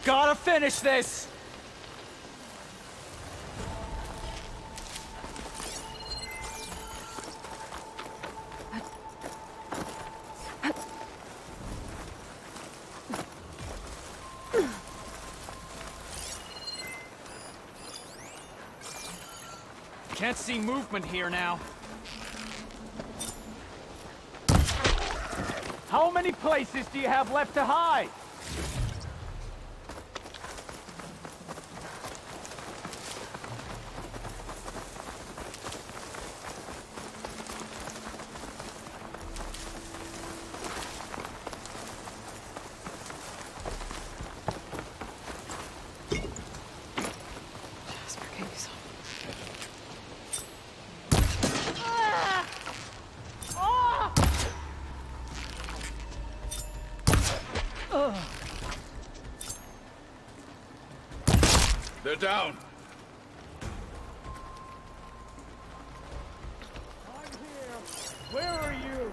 Gotta finish this! Can't see movement here now. How many places do you have left to hide? They're down. I'm here. Where are you?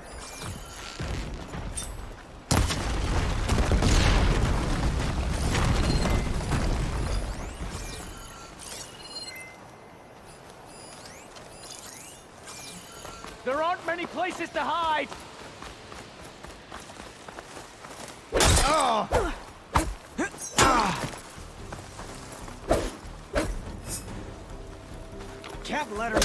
There aren't many places to hide! Can't let her...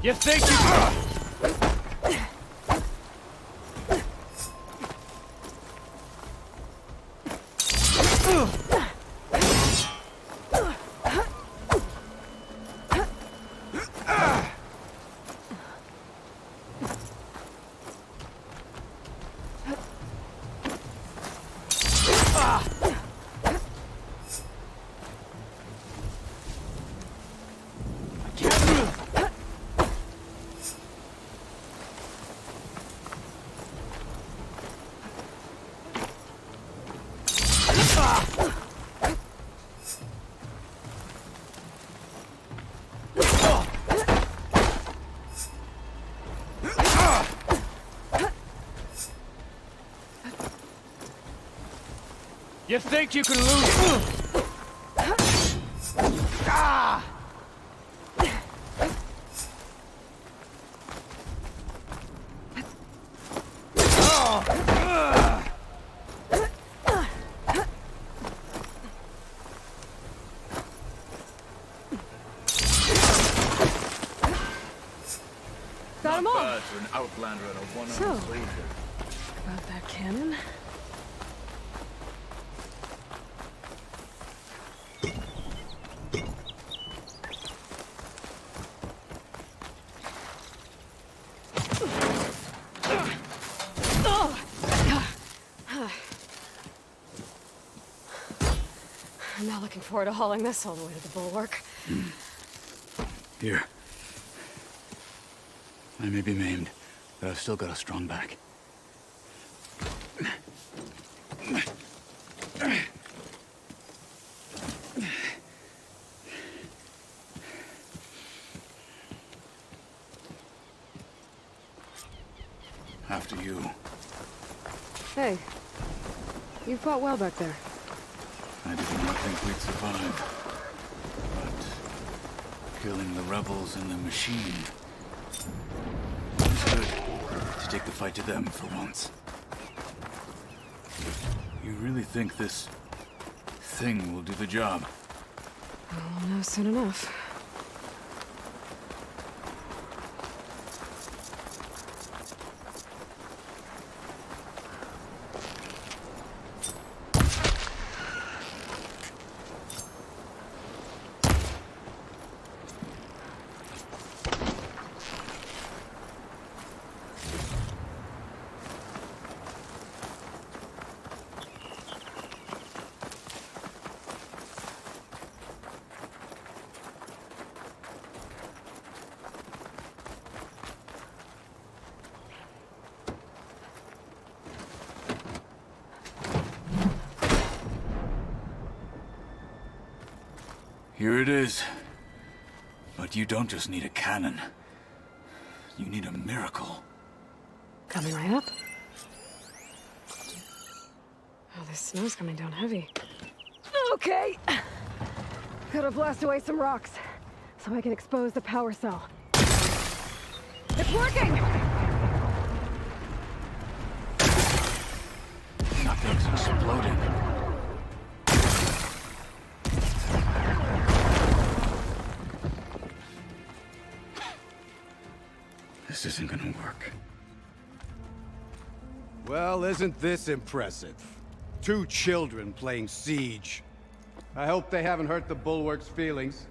You think you... You think you can lose? Ah! Got 'em all. Bad for an outlander and a one-armed So, soldier. about that cannon. Ugh. I'm not looking forward to hauling this all the way to the bulwark. Here. I may be maimed, but I've still got a strong back. After you. Hey, you fought well back there. I did not think we'd survive. But killing the rebels and the machine was good to take the fight to them for once. You really think this thing will do the job? I'll know soon enough. Here it is. But you don't just need a cannon. You need a miracle. Coming right up. Oh, this snow's coming down heavy. Okay. Gotta blast away some rocks, so I can expose the power cell. It's working! Nothing's exploding. This isn't gonna work. Well, isn't this impressive? 2 children playing siege. I hope they haven't hurt the Bulwark's feelings.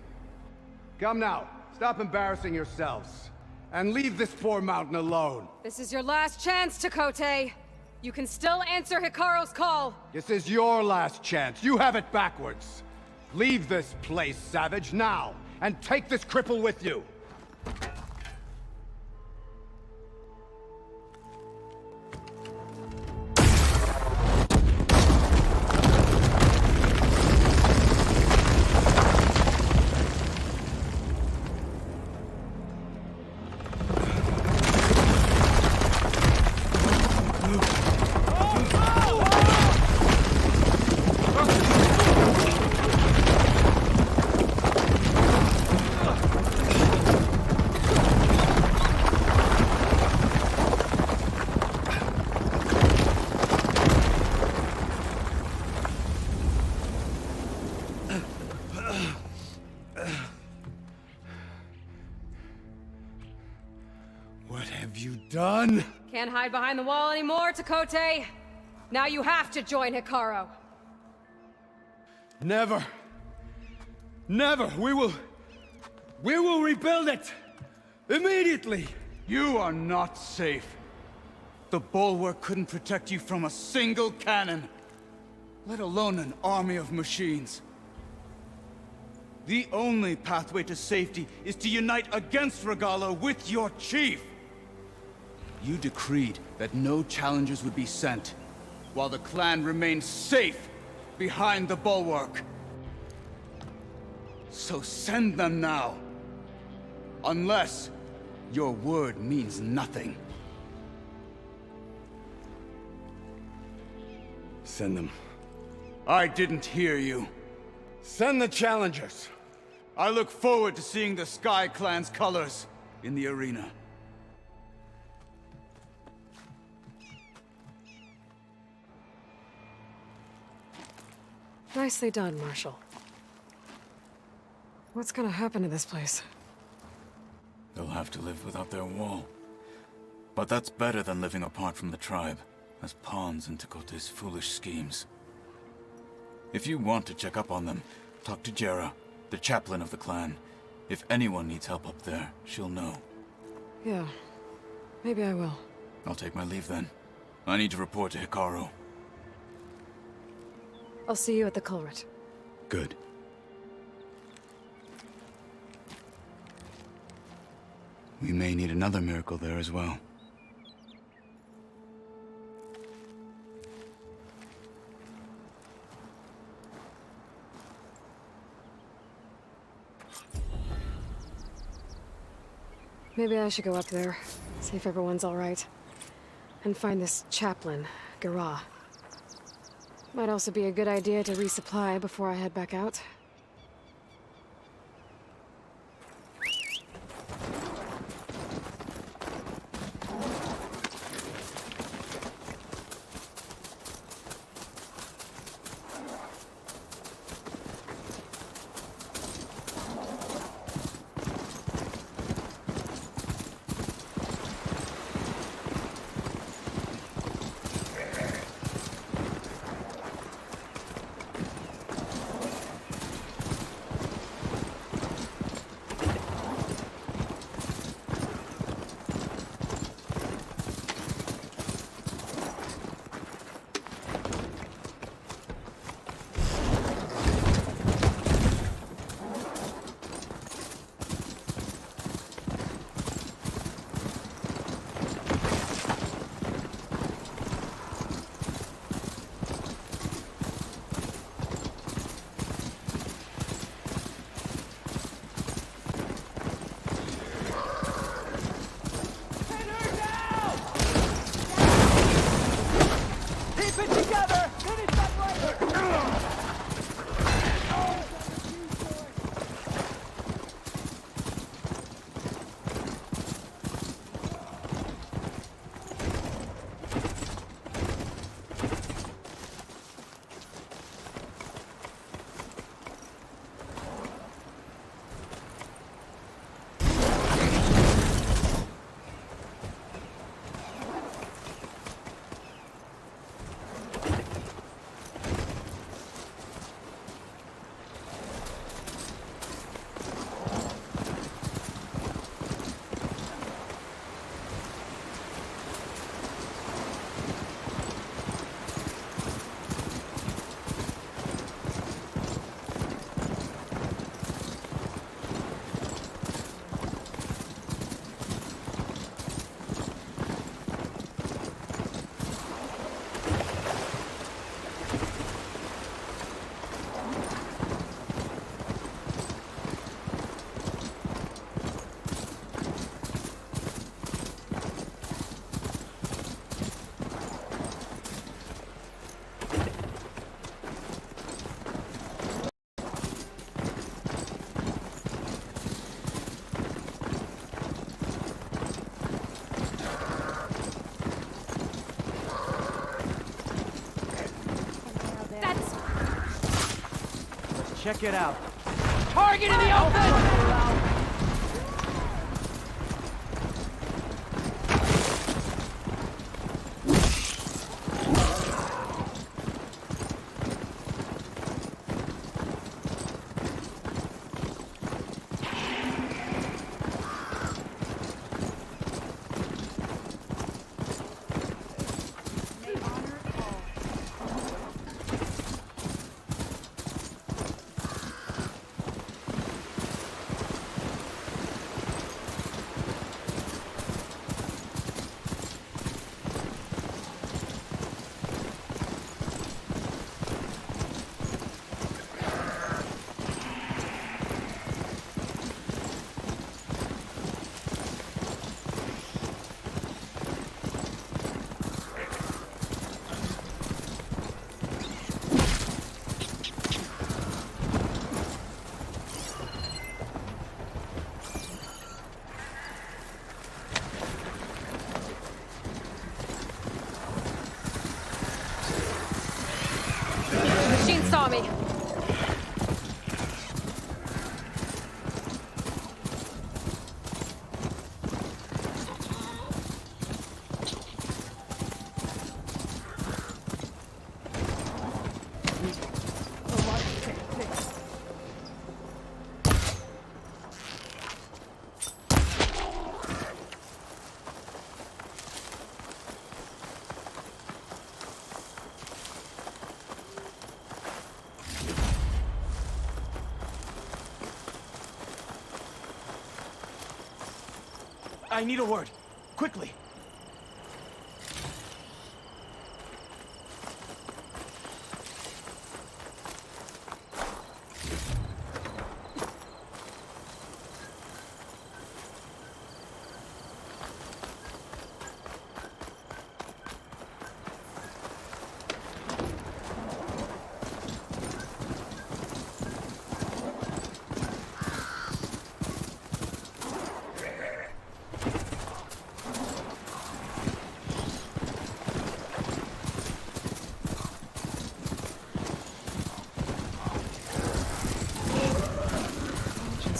Come now, stop embarrassing yourselves. And leave this poor mountain alone. This is your last chance, Chakotay. You can still answer Hikaru's call. This is your last chance. You have it backwards. Leave this place, Savage, now. And take this cripple with you. What have you done? Can't hide behind the wall anymore, Chakotay. Now you have to join Hikaru. Never. Never. We will rebuild it. Immediately. You are not safe. The Bulwark couldn't protect you from a single cannon, let alone an army of machines. The only pathway to safety is to unite against Regala with your chief. You decreed that no challengers would be sent, while the clan remained safe behind the Bulwark. So send them now. Unless your word means nothing. Send them. I didn't hear you. Send the challengers. I look forward to seeing the Sky Clan's colors in the arena. Nicely done, Marshal. What's gonna happen to this place? They'll have to live without their wall. But that's better than living apart from the tribe, as pawns in Chakotay's foolish schemes. If you want to check up on them, talk to Jera, the chaplain of the clan. If anyone needs help up there, she'll know. Yeah, maybe I will. I'll take my leave then. I need to report to Hikaru. I'll see you at the culvert. Good. We may need another miracle there as well. Maybe I should go up there, see if everyone's all right. And find this chaplain, Garah. Might also be a good idea to resupply before I head back out. Check it out. Target in the open! Saw me. I need a word. Quickly.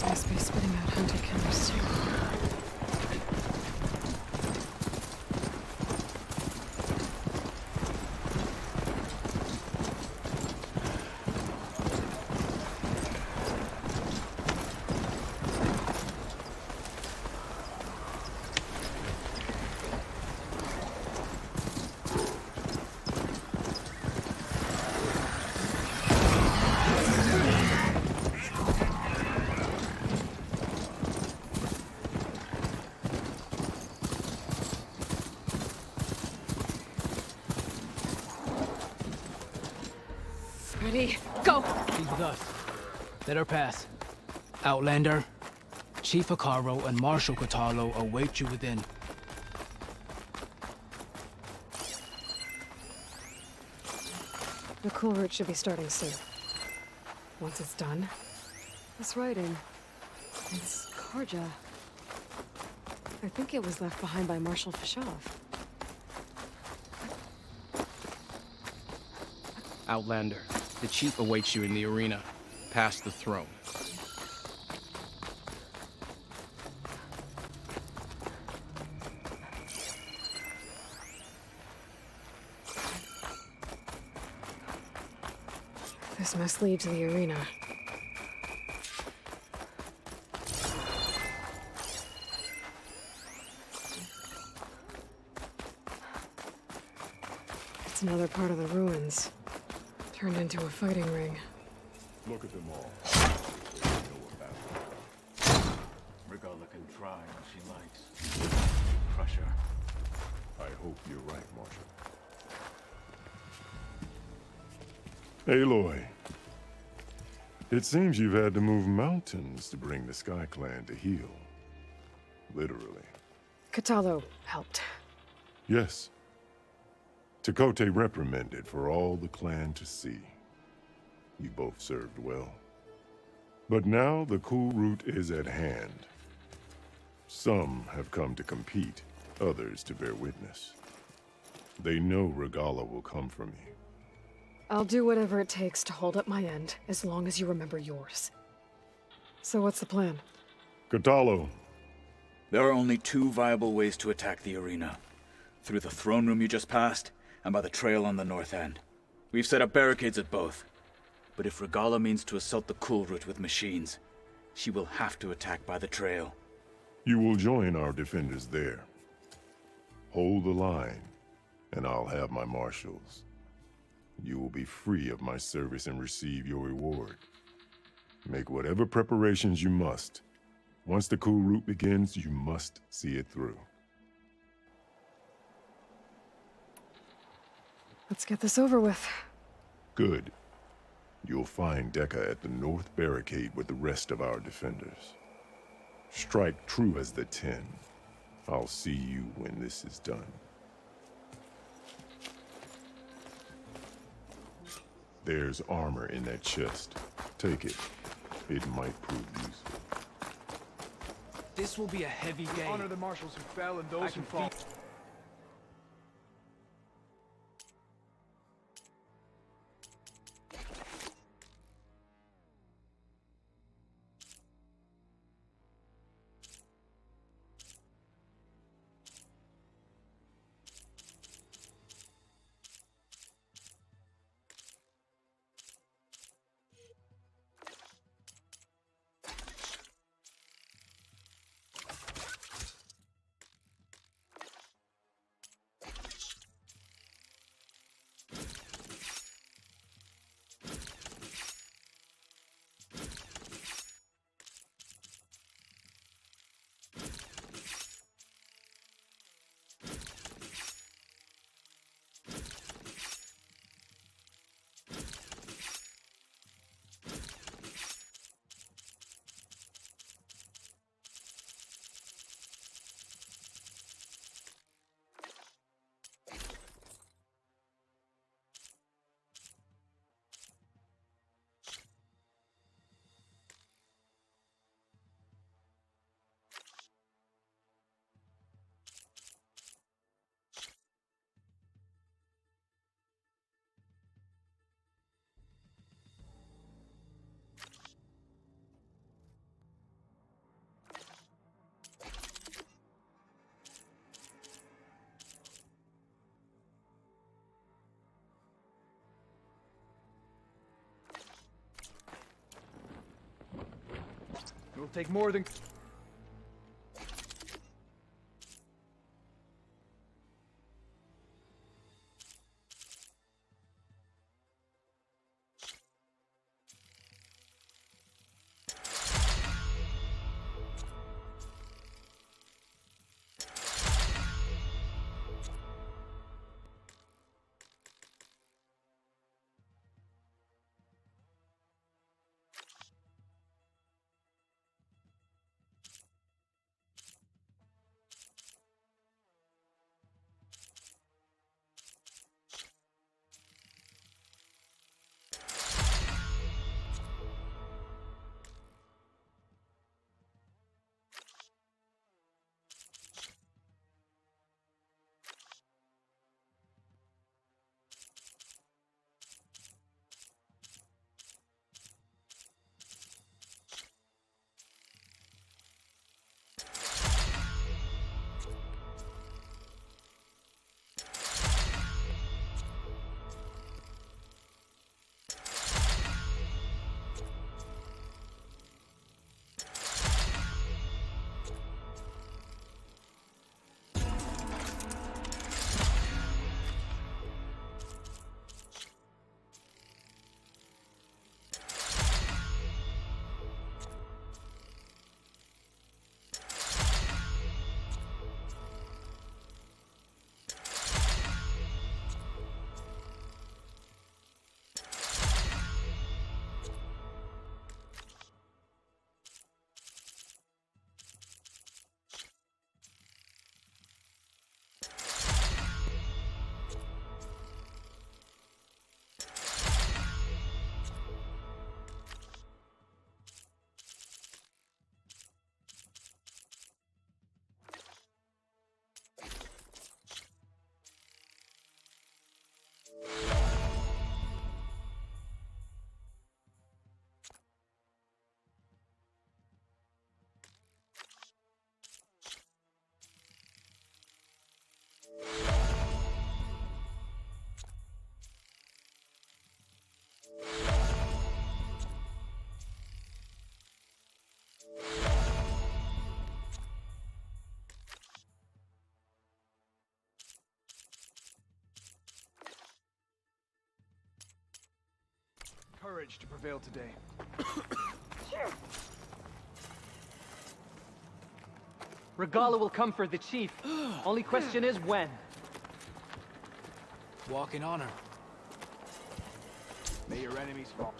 Must be spitting out hunter killers too. Ready, go! She's with us. Let her pass. Outlander, Chief Acaro and Marshal Catallo await you within. The cool route should be starting soon. Once it's done, this writing, it's Karja. I think it was left behind by Marshal Fashov. Outlander, the chief awaits you in the arena, past the throne. This must lead to the arena. It's another part of the ruins. Turned into a fighting ring. Look at them all. They know about it. Regala can try all she likes. Crush her. I hope you're right, Marshal. Aloy. It seems you've had to move mountains to bring the Sky Clan to heel. Literally. Catallo helped. Yes. Tekote reprimanded for all the clan to see. You both served well. But now the cool route is at hand. Some have come to compete, others to bear witness. They know Regala will come for me. I'll do whatever it takes to hold up my end, as long as you remember yours. So what's the plan? Catallo. There are only two viable ways to attack the arena. Through the throne room you just passed, and by the trail on the north end. We've set up barricades at both. But if Regala means to assault the cool route with machines, she will have to attack by the trail. You will join our defenders there. Hold the line, and I'll have my marshals. You will be free of my service and receive your reward. Make whatever preparations you must. Once the cool route begins, you must see it through. Let's get this over with. Good. You'll find Dekka at the north barricade with the rest of our defenders. Strike true as the 10. I'll see you when this is done. There's armor in that chest. Take it. It might prove useful. This will be a heavy game. Honor the marshals who fell and those who fought. It will take more than... Courage to prevail today. Regala will come for the chief. Only question is when. Walk in honor. May your enemies fall.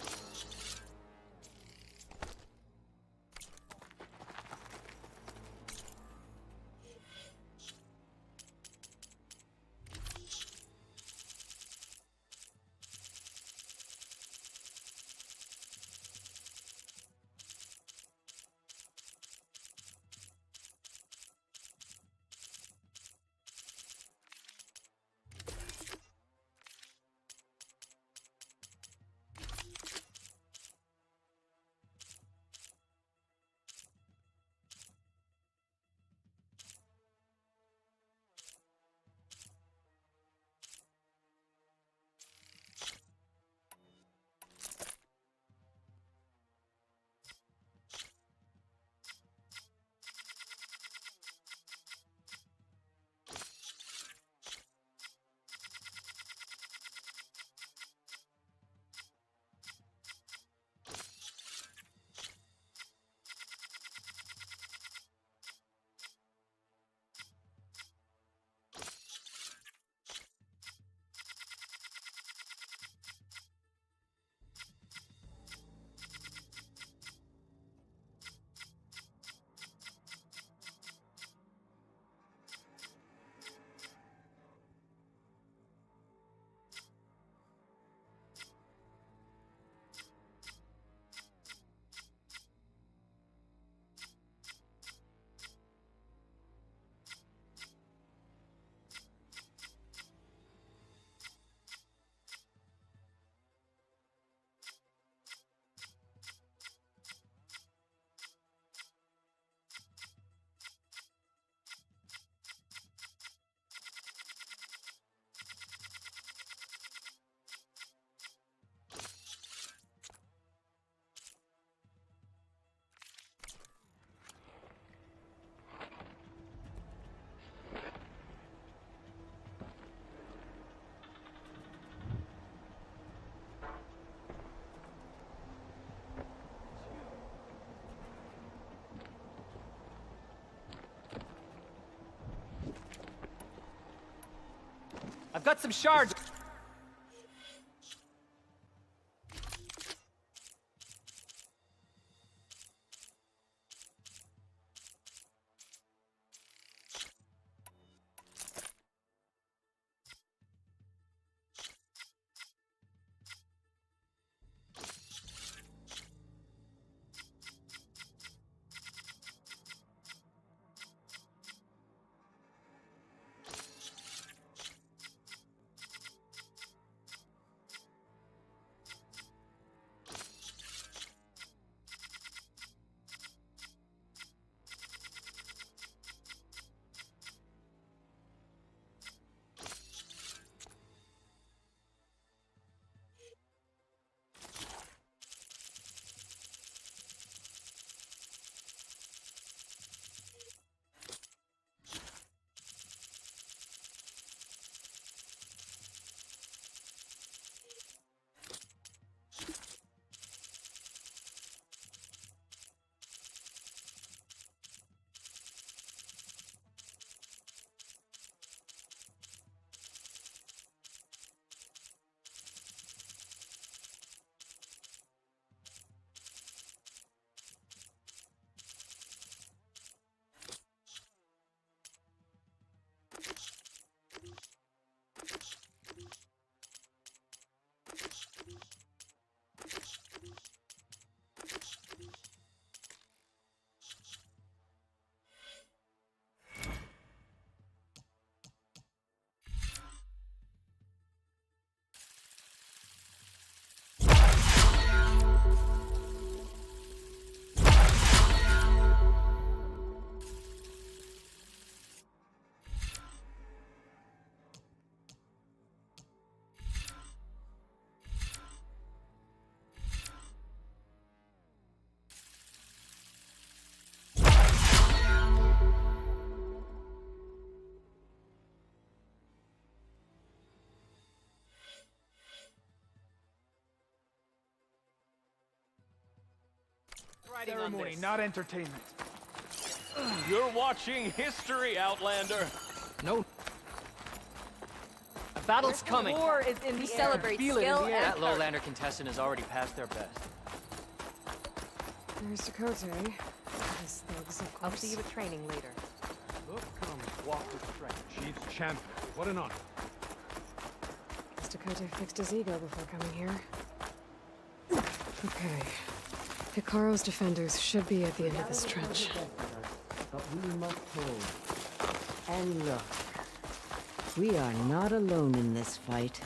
I've got some shards. Ceremony, not entertainment. You're watching history, Outlander. No. A battle's coming. War is in We the air. celebrate Feel it in skill the and air. That Lowlander contestant has already passed their best. There's Dakota. His thugs, of I'll course. see you at training later. Look, come, walk with strength. Chief's champion. What an honor. Guess Dakota fixed his ego before coming here. Okay. Hikaru's defenders should be at the end of this trench. But we must hold. And look, we are not alone in this fight.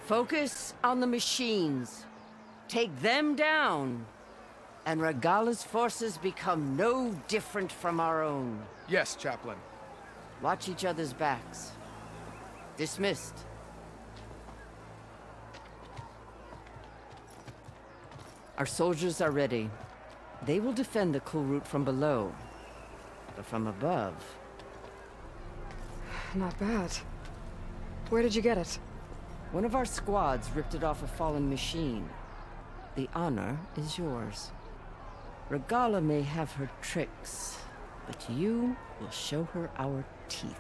Focus on the machines. Take them down. And Regala's forces become no different from our own. Yes, Chaplain. Watch each other's backs. Dismissed. Our soldiers are ready. They will defend the cool route from below. But from above... Not bad. Where did you get it? One of our squads ripped it off a fallen machine. The honor is yours. Regala may have her tricks, but you will show her our teeth.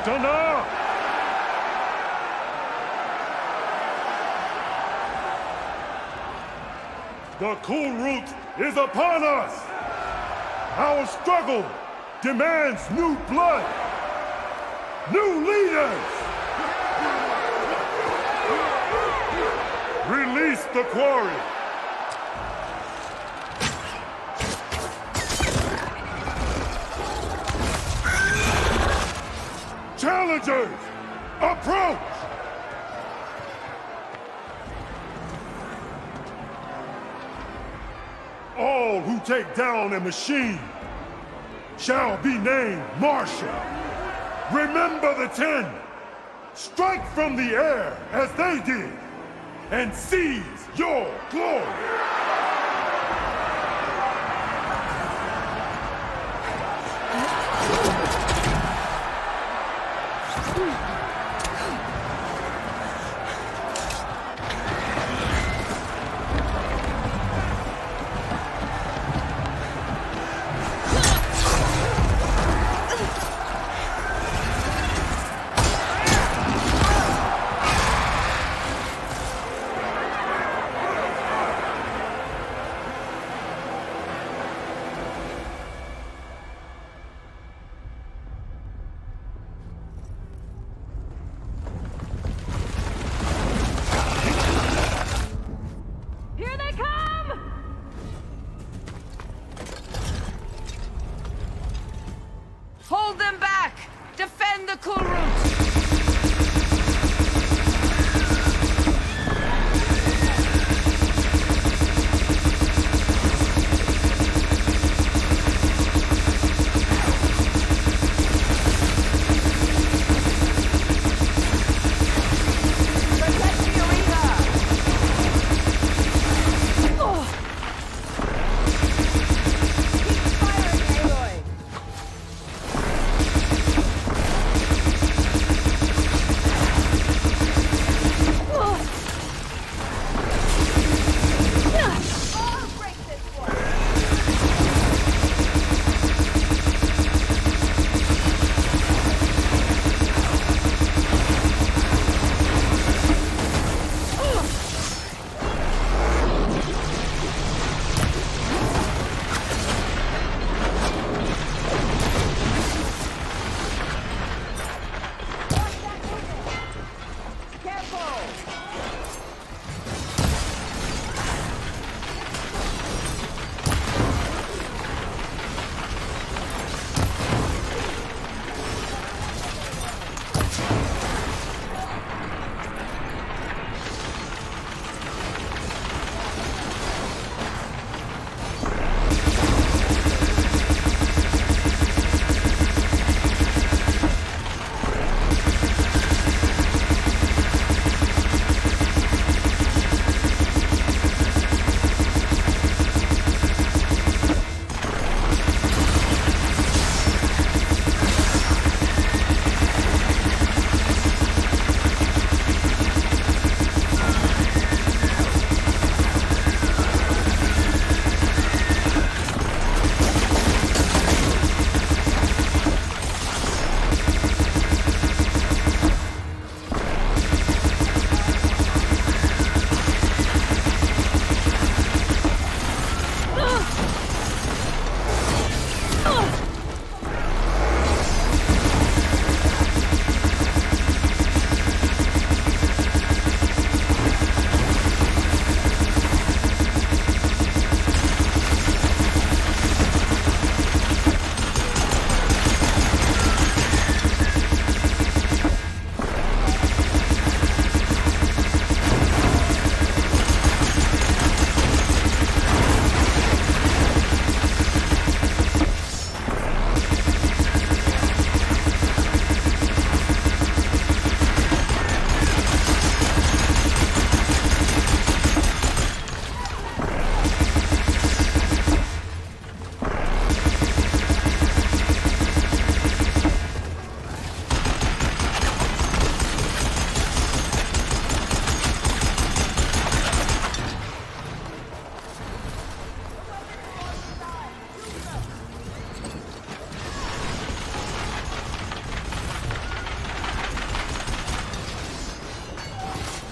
Dana! The cool route is upon us! Our struggle demands new blood! New leaders! Release the quarry! Challengers, approach! All who take down a machine shall be named Marshal. Remember the 10. Strike from the air as they did, and seize your glory. Here they come! Hold them back! Defend the cool route!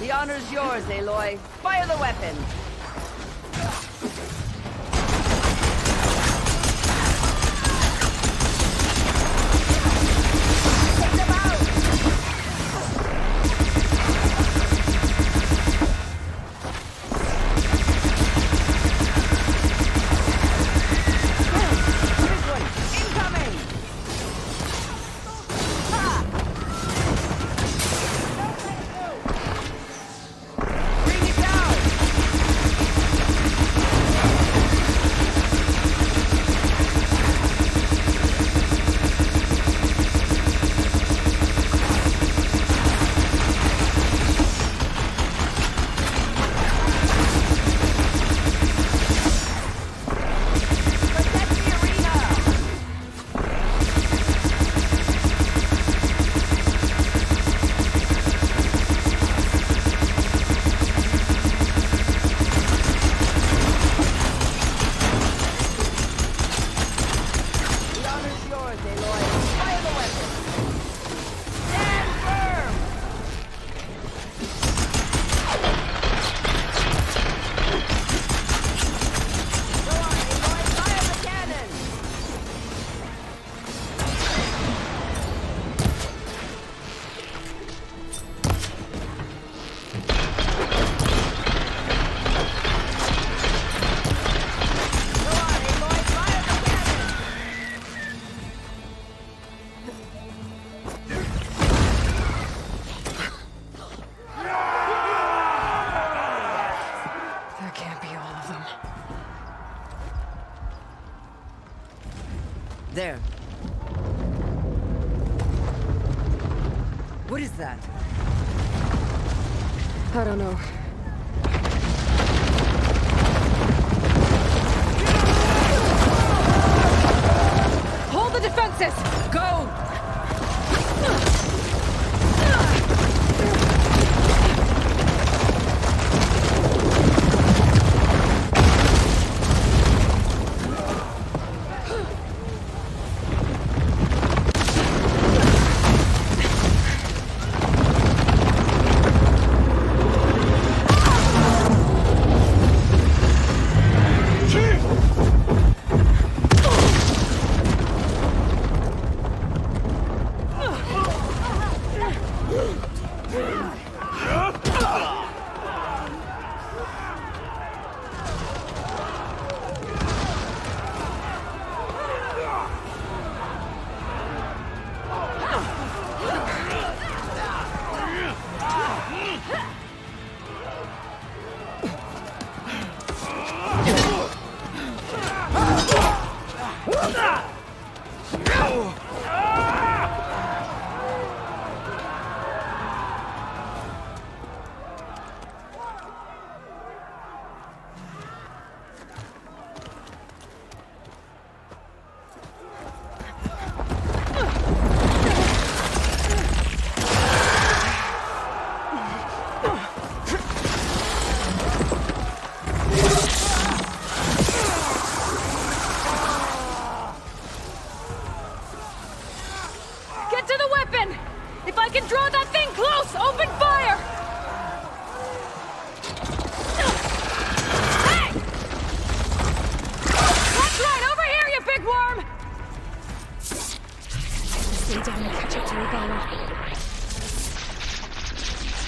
The honor's yours, Aloy. Fire the weapon! Bring it down! There. What is that? I don't know. Hold the defenses! Go!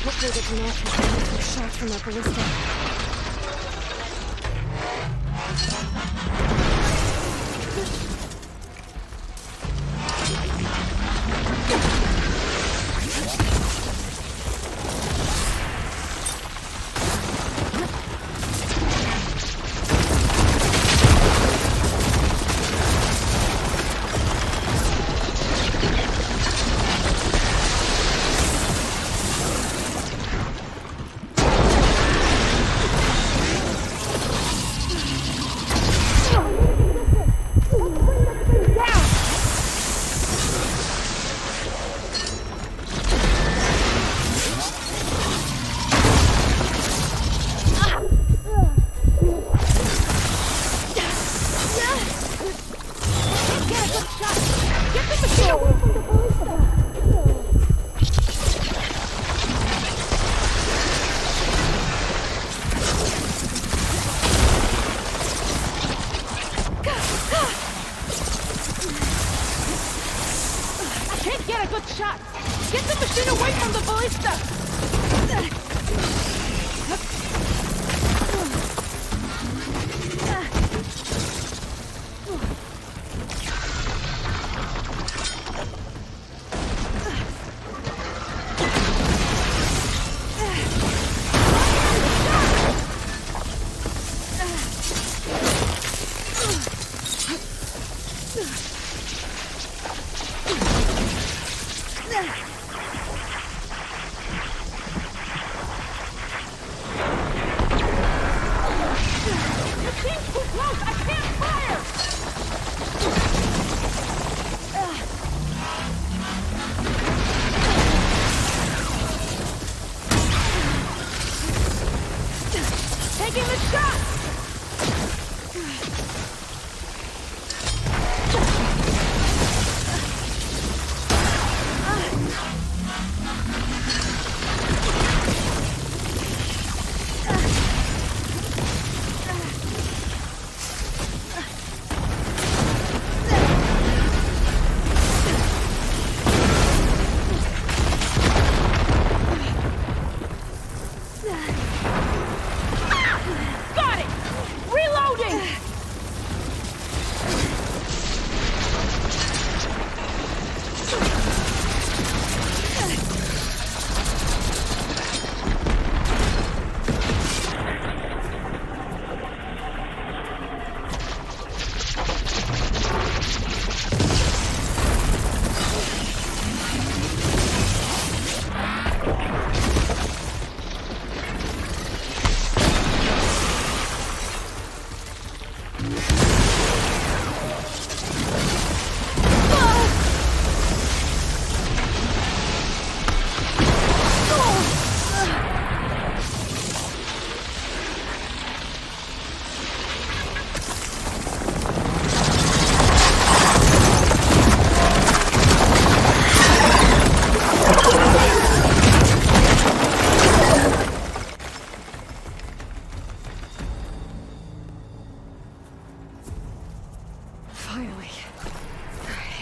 Hopefully they can knock us a shot from that ballista.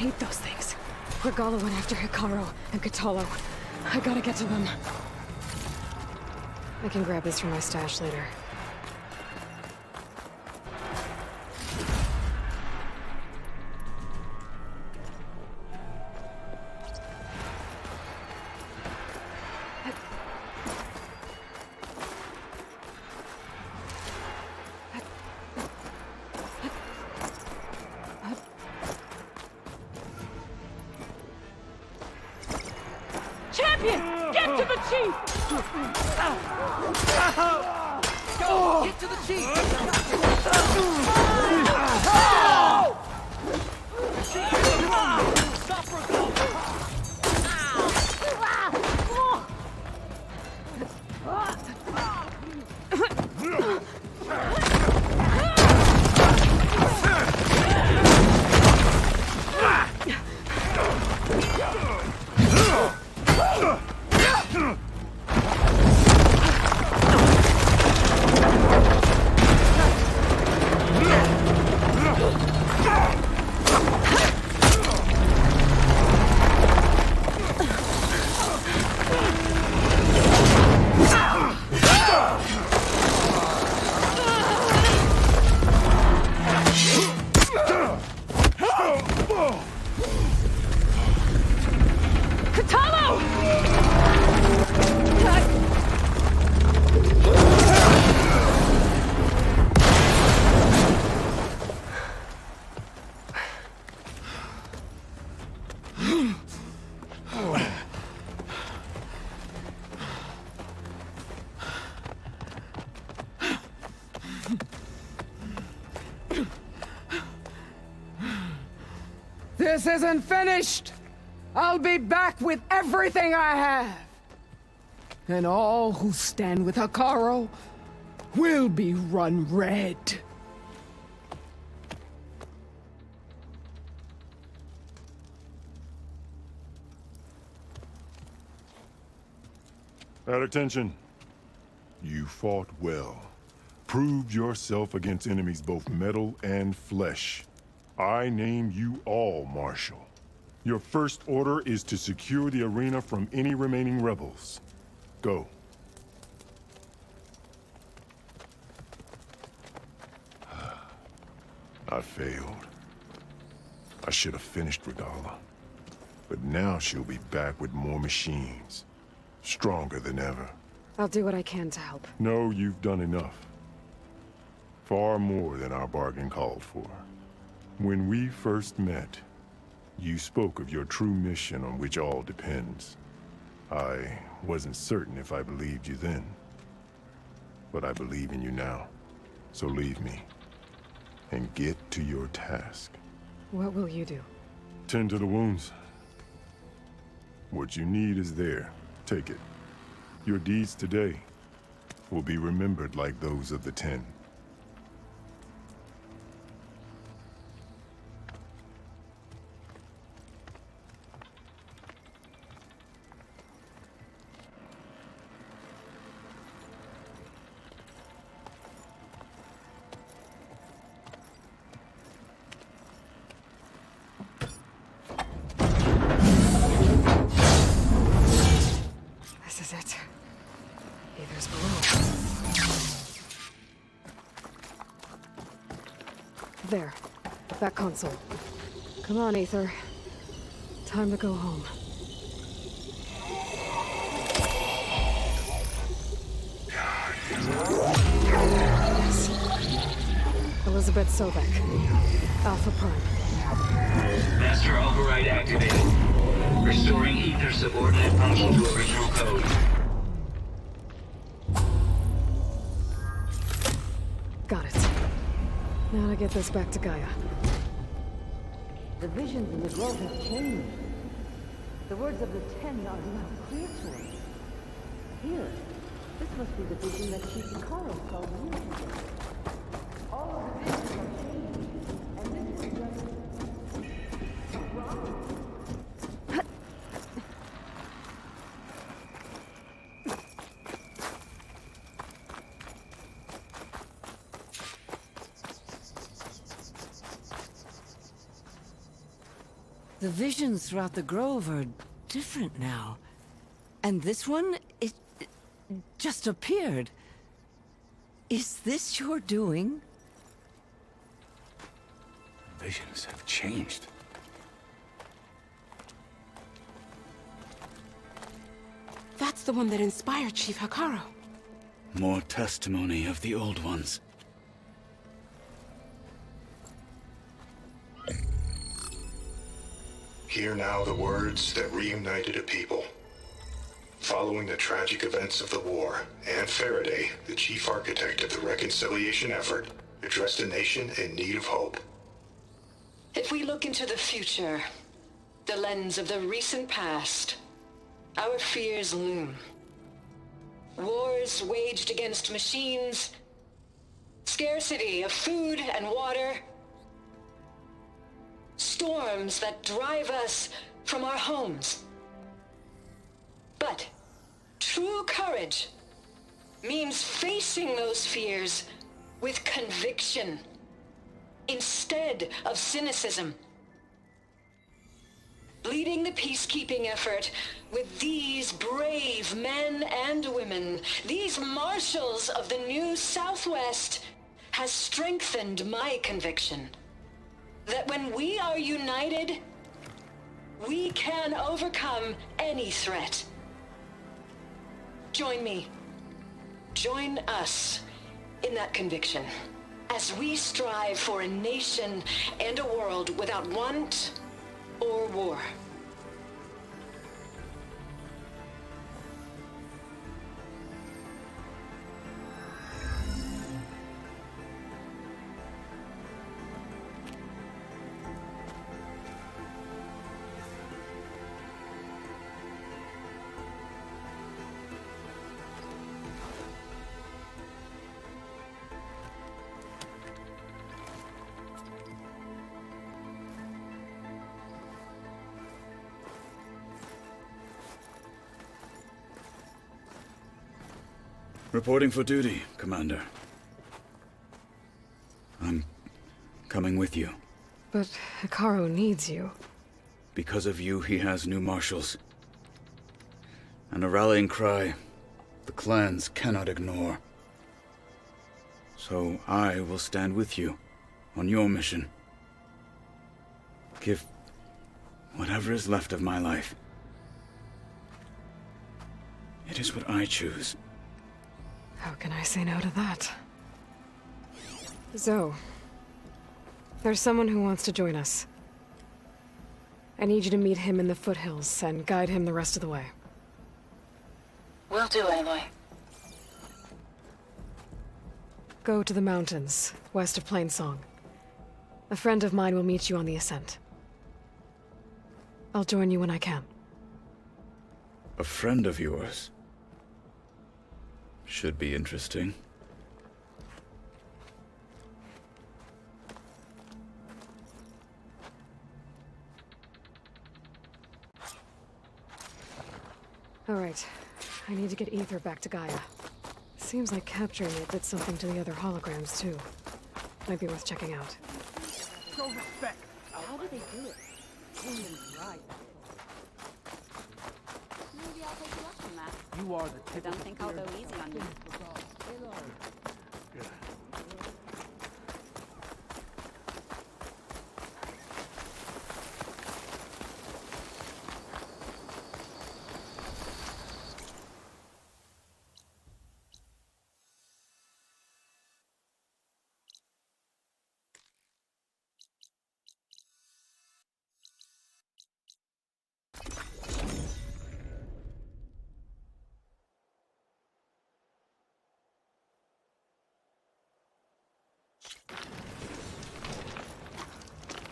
hate those things. Regala went after Hikaru and Katalo. I gotta get to them. I can grab this from my stash later. Champion! Get to the chief! Go! Get to the chief! This isn't finished! I'll be back with everything I have! And all who stand with Hikaru will be run red. At attention. You fought well. Proved yourself against enemies both metal and flesh. I name you all Marshal. Your first order is to secure the arena from any remaining rebels. Go. I failed. I should have finished Regala. But now she'll be back with more machines. Stronger than ever. I'll do what I can to help. No, you've done enough. Far more than our bargain called for. When we first met, you spoke of your true mission on which all depends. I wasn't certain if I believed you then. But I believe in you now. So leave me. And get to your task. What will you do? Tend to the wounds. What you need is there. Take it. Your deeds today will be remembered like those of the 10. This is it. Aether's below. There. That console. Come on, Aether. Time to go home. Yes. Elizabeth Sobek. Alpha Prime. Master override activated. Restoring Ether subordinate function to original code. Got it. Now to get this back to Gaia. The visions in the grove have changed. The words of the 10 are now clear to us. Here, this must be the vision that Chief Hikaru saw years ago. All of the visions are changed, and this is just a rock. The visions throughout the grove are different now. And this one, it just appeared. Is this your doing? Visions have changed. That's the one that inspired Chief Hikaru. More testimony of the old ones. Hear now the words that reunited a people. Following the tragic events of the war, Anne Faraday, the chief architect of the reconciliation effort, addressed a nation in need of hope. If we look into the future, the lens of the recent past, our fears loom. Wars waged against machines, scarcity of food and water, storms that drive us from our homes. But true courage means facing those fears with conviction instead of cynicism. Leading the peacekeeping effort with these brave men and women, these marshals of the new Southwest, has strengthened my conviction that when we are united, we can overcome any threat. Join me. Join us in that conviction as we strive for a nation and a world without want or war. Reporting for duty, Commander. I'm coming with you. But Hikaru needs you. Because of you, he has new marshals. And a rallying cry the clans cannot ignore. So I will stand with you on your mission. Give whatever is left of my life. It is what I choose. How can I say no to that? Zoe, there's someone who wants to join us. I need you to meet him in the foothills and guide him the rest of the way. Will do, Aloy. Go to the mountains, west of Plainsong. A friend of mine will meet you on the ascent. I'll join you when I can. A friend of yours? Should be interesting. All right. I need to get Ether back to Gaia. Seems like capturing it did something to the other holograms, too. Might be worth checking out. Show respect. How do they do it? Maybe I'll take a lesson, Matt. You are the tip. Don't think I'll go easy on you.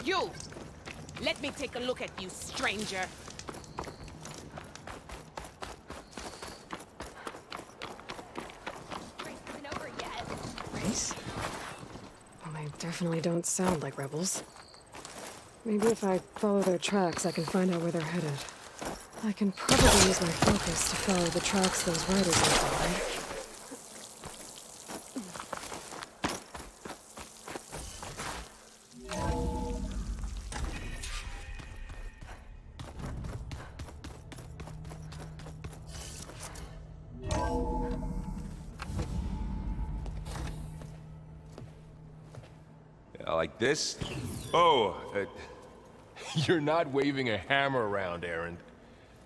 You! Let me take a look at you, stranger. Race? Well, they definitely don't sound like rebels. Maybe if I follow their tracks, I can find out where they're headed. I can probably use my focus to follow the tracks those riders are following. Like this? Oh, You're not waving a hammer around, Errand.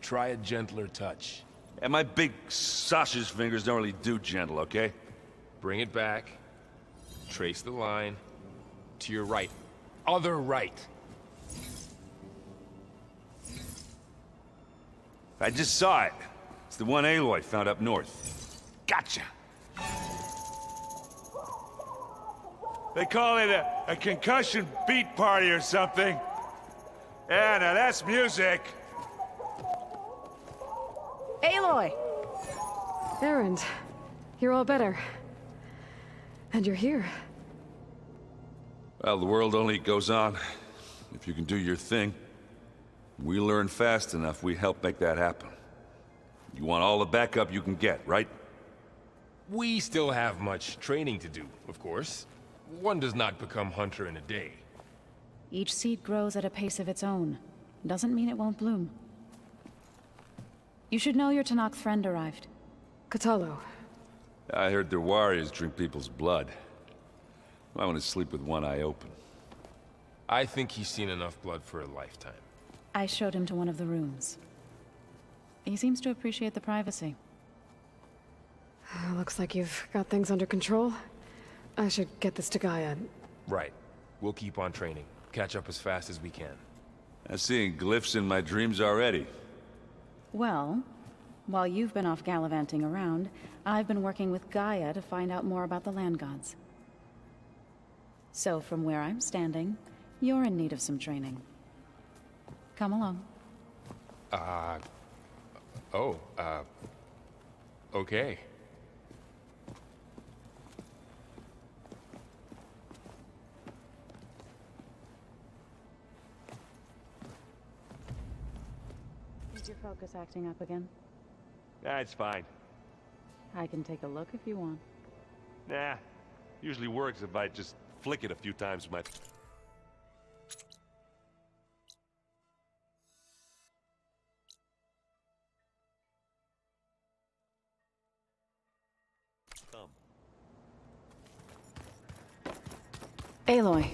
Try a gentler touch. and my big sausage fingers don't really do gentle, okay? Bring it back. Trace the line. To your right. Other right. I just saw it. It's the one Aloy found up north. Gotcha! They call it a concussion beat party or something. Yeah, now that's music. Aloy! Errand, you're all better. And you're here. Well, the world only goes on if you can do your thing. We learn fast enough, we help make that happen. You want all the backup you can get, right? We still have much training to do, of course. One does not become hunter in a day. Each seed grows at a pace of its own. Doesn't mean it won't bloom. You should know your Tenakth friend arrived. Kotallo. I heard their warriors drink people's blood. I want to sleep with one eye open. I think he's seen enough blood for a lifetime. I showed him to one of the rooms. He seems to appreciate the privacy. Looks like you've got things under control. I should get this to Gaia. Right. We'll keep on training. Catch up as fast as we can. I'm seeing glyphs in my dreams already. Well, while you've been off gallivanting around, I've been working with Gaia to find out more about the land gods. So from where I'm standing, you're in need of some training. Come along. Okay. Is your focus acting up again? Nah, it's fine. I can take a look if you want. Nah, usually works if I just flick it a few times with my... Aloy,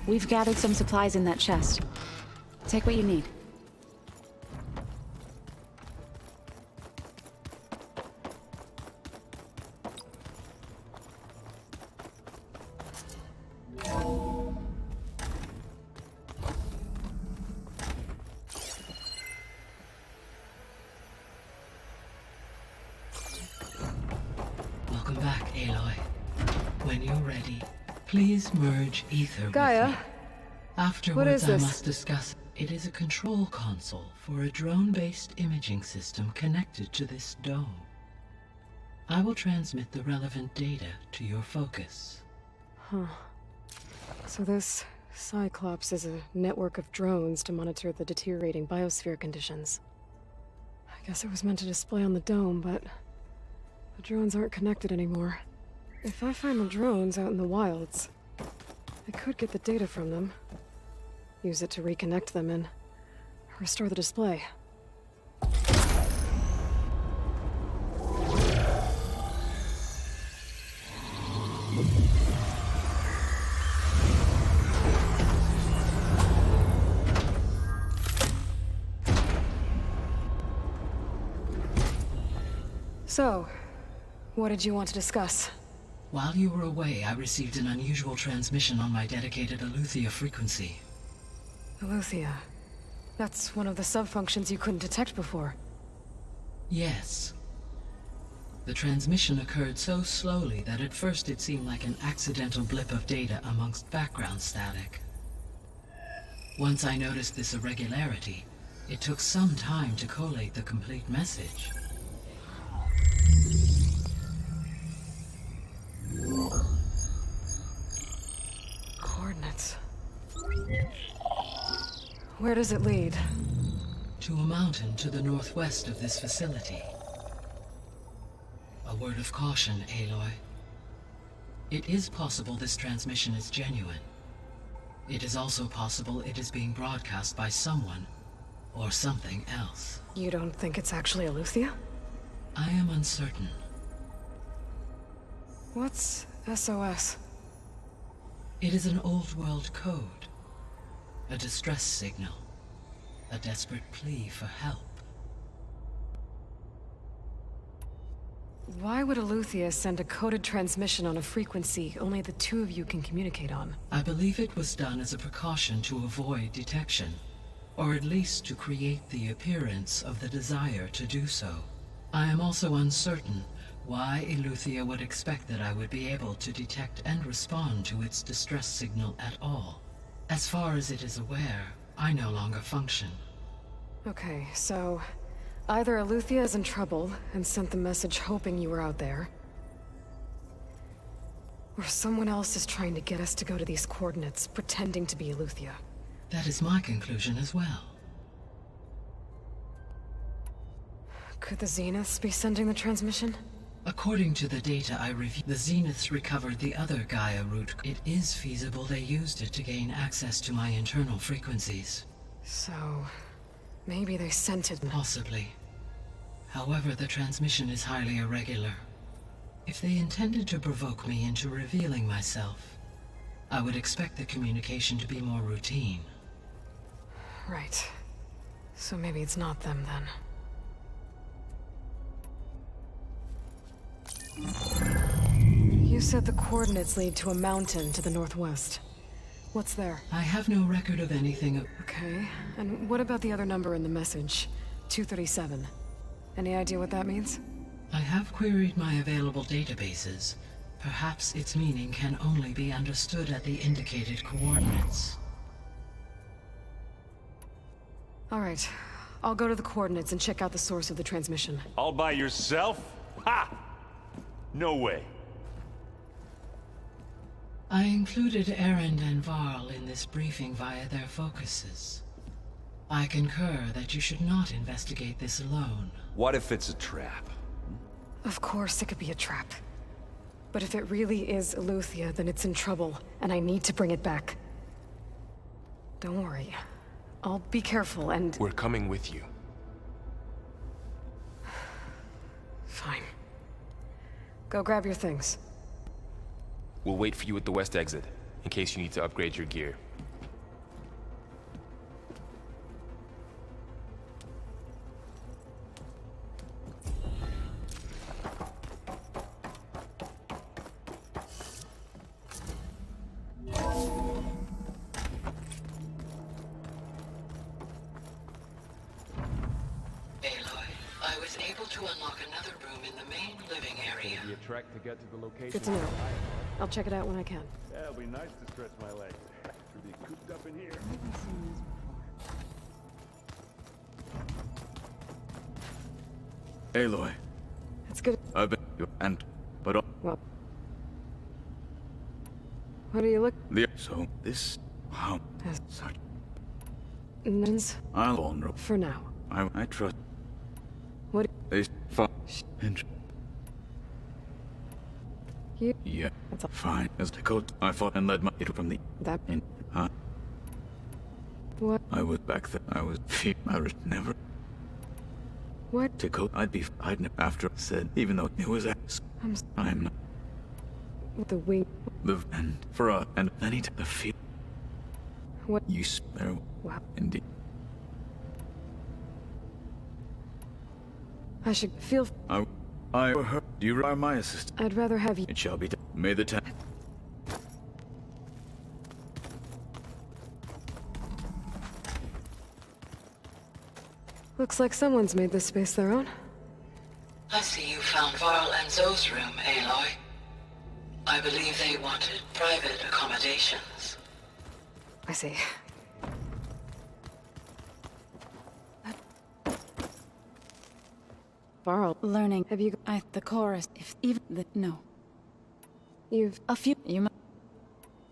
we've gathered some supplies in that chest. Take what you need. Welcome back, Aloy. When you're ready, please merge ether Gaia? with me. Afterwards, What is this? I must discuss. It is a control console for a drone-based imaging system connected to this dome. I will transmit the relevant data to your focus. Huh. So this Cyclops is a network of drones to monitor the deteriorating biosphere conditions. I guess it was meant to display on the dome, but the drones aren't connected anymore. If I find the drones out in the wilds, I could get the data from them, use it to reconnect them and restore the display. So, what did you want to discuss? While you were away, I received an unusual transmission on my dedicated Aletheia frequency. Aletheia. That's one of the sub-functions you couldn't detect before. Yes. The transmission occurred so slowly that at first it seemed like an accidental blip of data amongst background static. Once I noticed this irregularity, it took some time to collate the complete message. Coordinates. Where does it lead? To a mountain to the northwest of this facility. A word of caution, Aloy. It is possible this transmission is genuine. It is also possible it is being broadcast by someone or something else. You don't think it's actually Aletheia? I am uncertain. What's SOS? It is an old world code. A distress signal. A desperate plea for help. Why would Eleuthia send a coded transmission on a frequency only the two of you can communicate on? I believe it was done as a precaution to avoid detection, or at least to create the appearance of the desire to do so. I am also uncertain why Eleuthia would expect that I would be able to detect and respond to its distress signal at all. As far as it is aware, I no longer function. Okay, so either Eleuthia is in trouble and sent the message hoping you were out there, or someone else is trying to get us to go to these coordinates, pretending to be Eleuthia. That is my conclusion as well. Could the Zeniths be sending the transmission? According to the data I reviewed, the Zeniths recovered the other Gaia root. It is feasible they used it to gain access to my internal frequencies. So, maybe they sent it. Possibly. However, the transmission is highly irregular. If they intended to provoke me into revealing myself, I would expect the communication to be more routine. Right. So maybe it's not them then. You said the coordinates lead to a mountain to the northwest. What's there? I have no record of anything. Okay, and what about the other number in the message? 237. Any idea what that means? I have queried my available databases. Perhaps its meaning can only be understood at the indicated coordinates. All right, I'll go to the coordinates and check out the source of the transmission. All by yourself? Ha! No way. I included Erend and Varl in this briefing via their focuses. I concur that you should not investigate this alone. What if it's a trap? Of course it could be a trap. But if it really is Eleuthia, then it's in trouble, and I need to bring it back. Don't worry. I'll be careful and... We're coming with you. Fine. Go grab your things. We'll wait for you at the west exit, in case you need to upgrade your gear. To get to the location. Good to know. I'll check it out when I can. Yeah, it'll be nice to stretch my legs. To be cooped up in here. Aloy. It's good. I've been but well. What do you look? So this how such Nins? I'll vulnerable for now. I trust. What? They and you? Yeah, fine. As the code, I fought and led my it from the that in. What? I was back then. I was never. What? To code, I'd after said, even though it was I'm not. The wing. The and for and any the feel. What? You spare. Wow. Indeed. I should feel. I or her. Do you are my assistant? I'd rather have you. It shall be done. May the 10th. Looks like someone's made this space their own. I see you found Varl and Zoe's room, Aloy. I believe they wanted private accommodations. I see. Varl, learning. Have you? The chorus. If even the no. You've a few. You.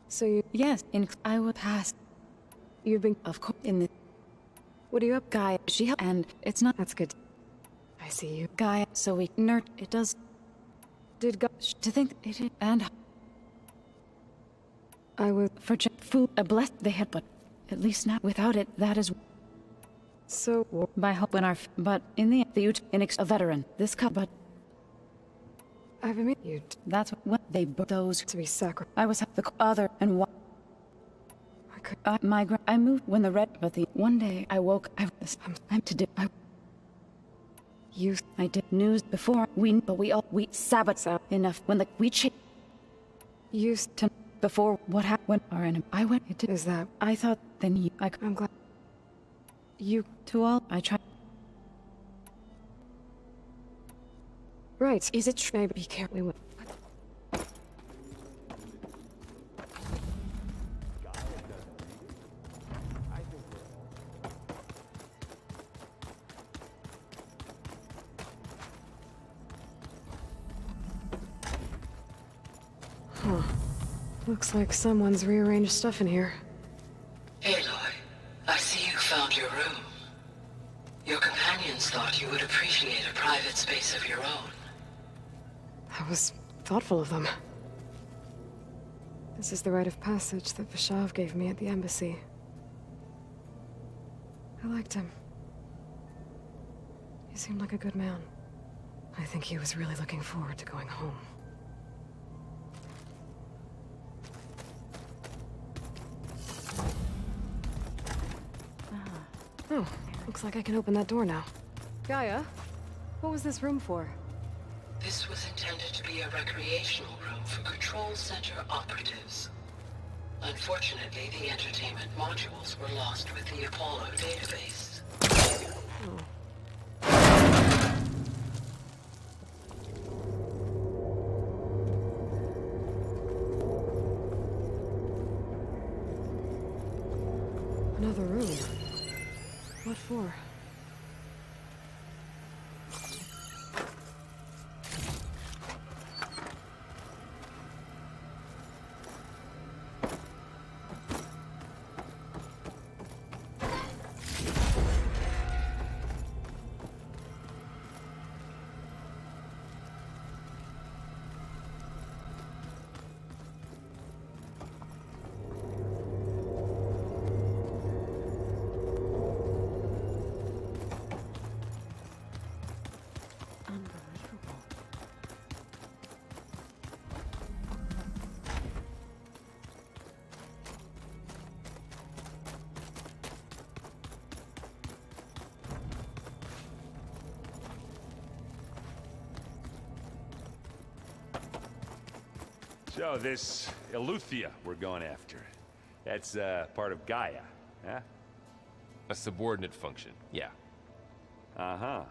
So you. Yes. I would pass. You've been of course in the. What are you up, Gaia? She and it's not. That's good. I see you, Gaia. So we nerd. It does. Did God to think it and. I was for food. A blessed they had, but at least not without it. That is. So by hope when our but in the a veteran this cup but I've been you. That's what they those to be sacrificed. I was the other and what I moved when the red, but one day I woke. I'm to do. I did news before we sabotage enough when we used to before what happened our enemy. I went. Is that? I thought then you. I'm glad. You to all. I tried. Right. Is it true? Maybe be careful. We will. Huh. Looks like someone's rearranged stuff in here. Aloy, I see you found your room. Your companions thought you would appreciate a private space of your own. That was thoughtful of them. This is the rite of passage that Vashav gave me at the embassy. I liked him. He seemed like a good man. I think he was really looking forward to going home. Oh, looks like I can open that door now. Gaia, what was this room for? This was intended to be a recreational room for Control Center operatives. Unfortunately, the entertainment modules were lost with the Apollo database. Oh. Another room. What for? So, this Eleuthia we're going after, that's part of Gaia, huh? A subordinate function, yeah. Uh-huh.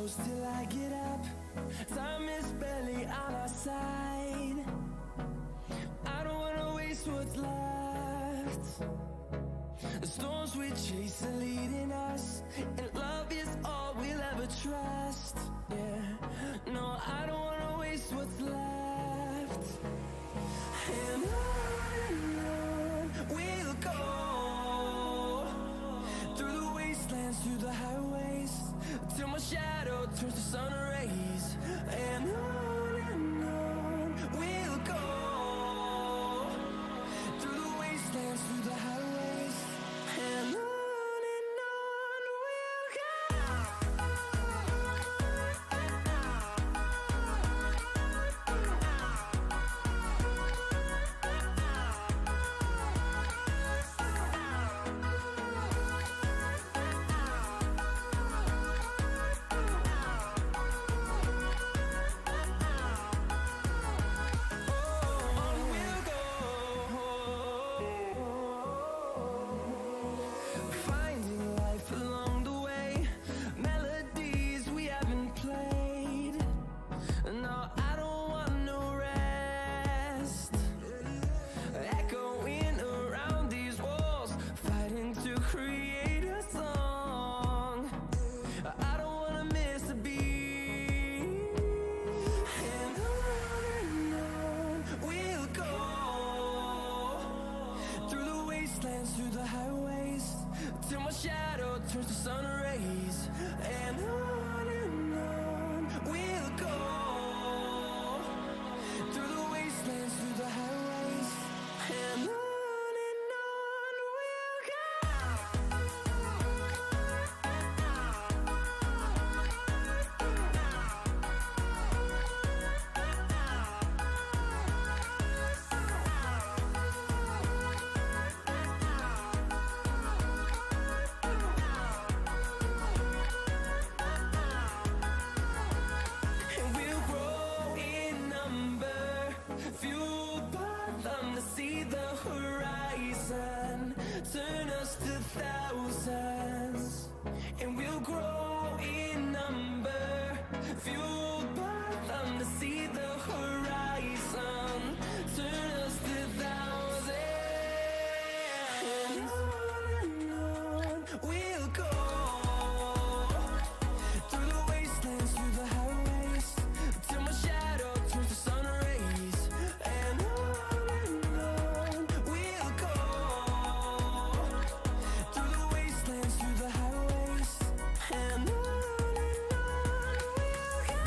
close till I get up. Time is barely on our side. I don't wanna waste what's left. The storms we chase are leading us, and love is all we'll ever trust. Yeah, no, I don't wanna waste what's left. And on we'll go, through the wastelands, through the highways, till my shadow turns to sun rays. And on we'll go, through the wastelands, through the highways, and on we'll go. Finding life along the way, melodies we haven't played. No, I don't want no rest. Echoing around these walls, fighting to create a song. I don't wanna miss a beat. And on we'll go, through the wastelands, through the highways, till my shadow turns to sun rays. And on we'll go, through the wastelands, through the highways, and on we'll go. And we'll grow in number, fueled by them to see the horizon, turn us to thousands. And we'll grow in number, fueled by them to see the horizon, turn us to thousands. And on we'll go, through the wastelands, through the highways, till my shadow turns to sun rays. And on we'll go, through the wastelands, through the highways, and on we'll go.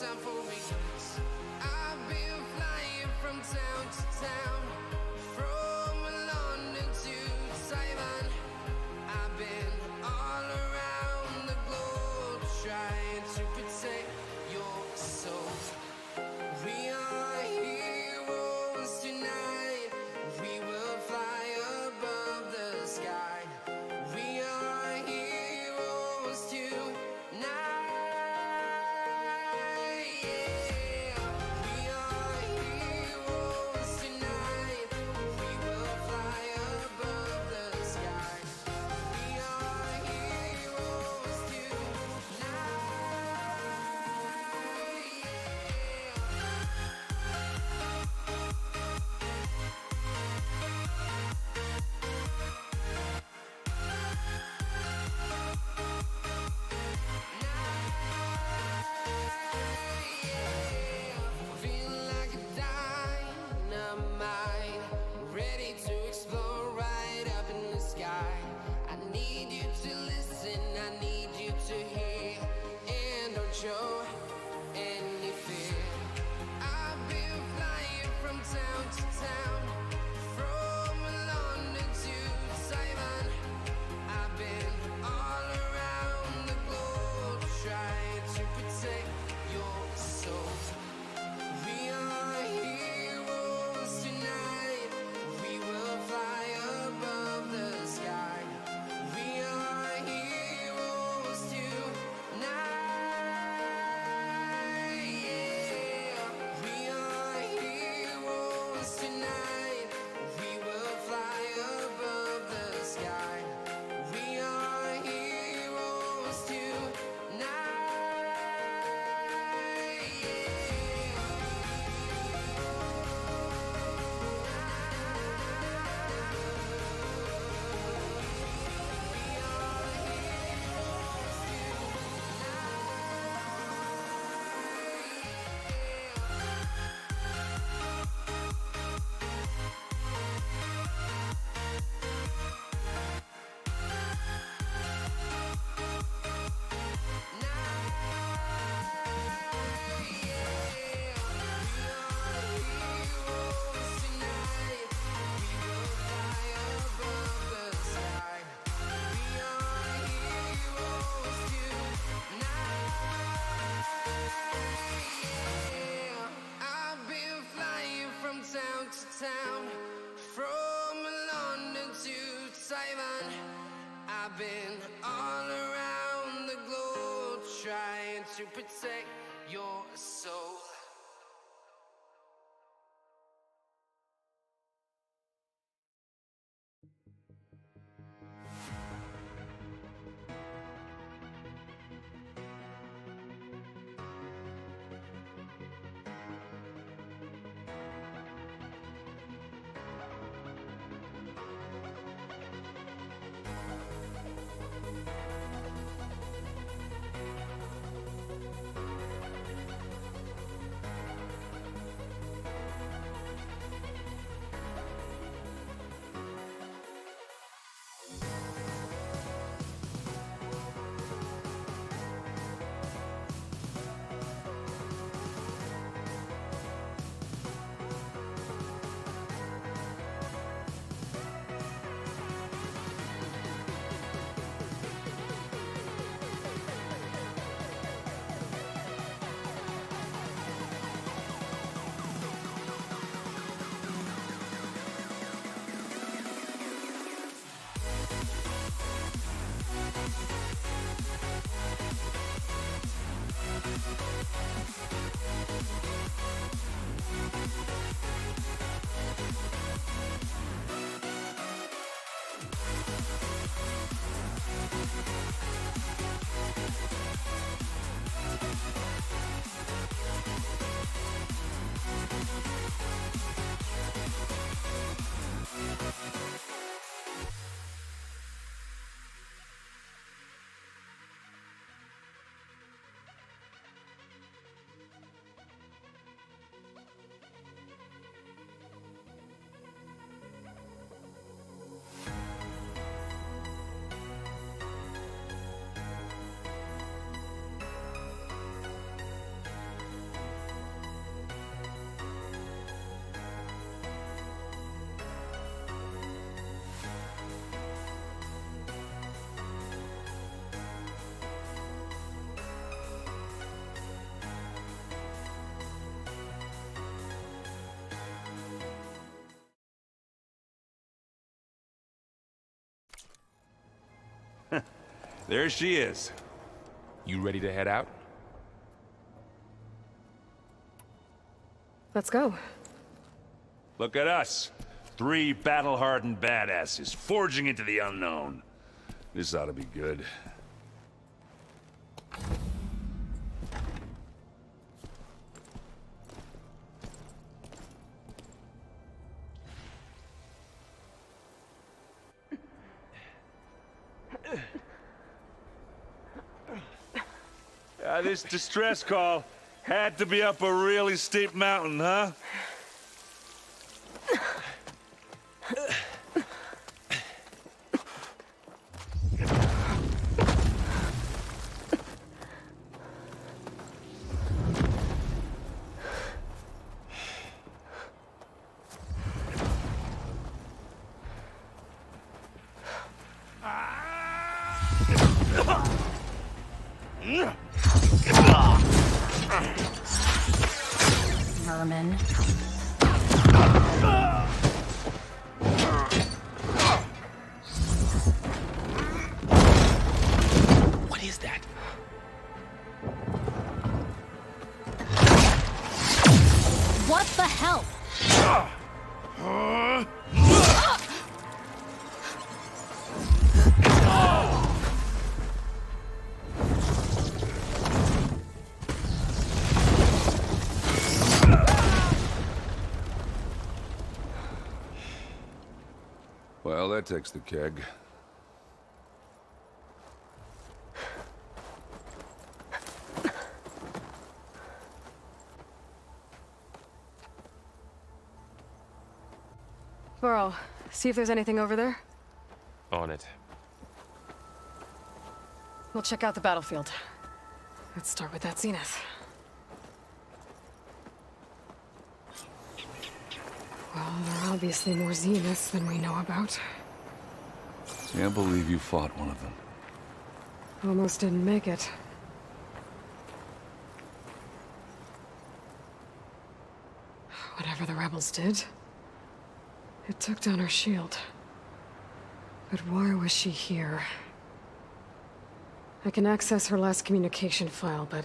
time for regrets. I've been flying from town to town, from London to Taiwan. I've been all around the globe trying to protect your soul. We are heroes tonight. We will fly above the sky. We are heroes tonight. Show any fear. I've been flying from town to town, from London to Taiwan. I've been all around the globe trying to protect your soul. We are heroes tonight. We will fly above the sky. We are heroes tonight. Town to town, from London to Taiwan. I've been all around the globe trying to protect your soul. There she is. You ready to head out? Let's go. Look at us. 3 battle-hardened badasses forging into the unknown. This ought to be good. This distress call had to be up a really steep mountain, huh? Vermin. What is that? What the hell? Well, that takes the keg. Burrow, see if there's anything over there. On it. We'll check out the battlefield. Let's start with that zenith. Well, there are obviously more zeniths than we know about. Can't believe you fought one of them. Almost didn't make it. Whatever the rebels did, it took down her shield. But why was she here? I can access her last communication file, but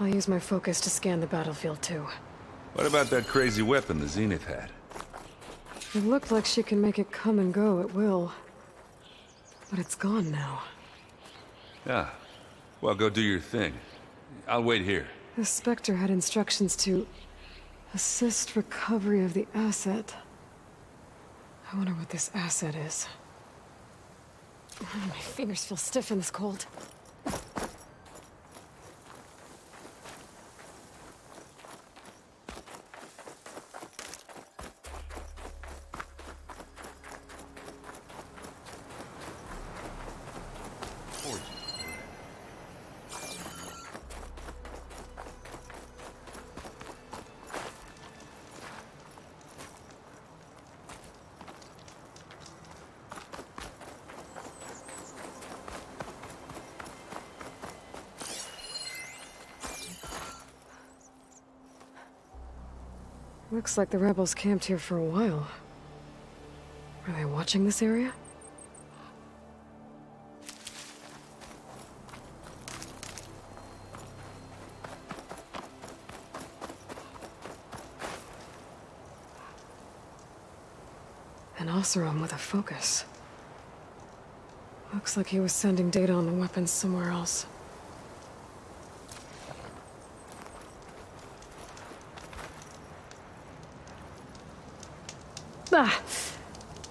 I'll use my focus to scan the battlefield too. What about that crazy weapon the Zenith had? It looked like she can make it come and go at will. But it's gone now. Yeah. Well, go do your thing. I'll wait here. The Spectre had instructions to assist recovery of the asset. I wonder what this asset is. My fingers feel stiff in this cold. Looks like the rebels camped here for a while. Are they watching this area? An Oseram with a focus. Looks like he was sending data on the weapons somewhere else.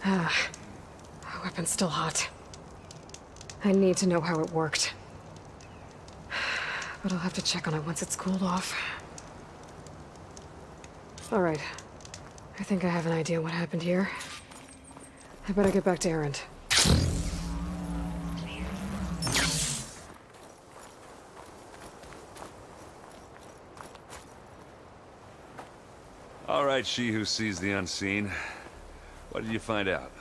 The weapon's still hot. I need to know how it worked. But I'll have to check on it once it's cooled off. Alright. I think I have an idea what happened here. I better get back to Erend. All right, she who sees the unseen. What did you find out?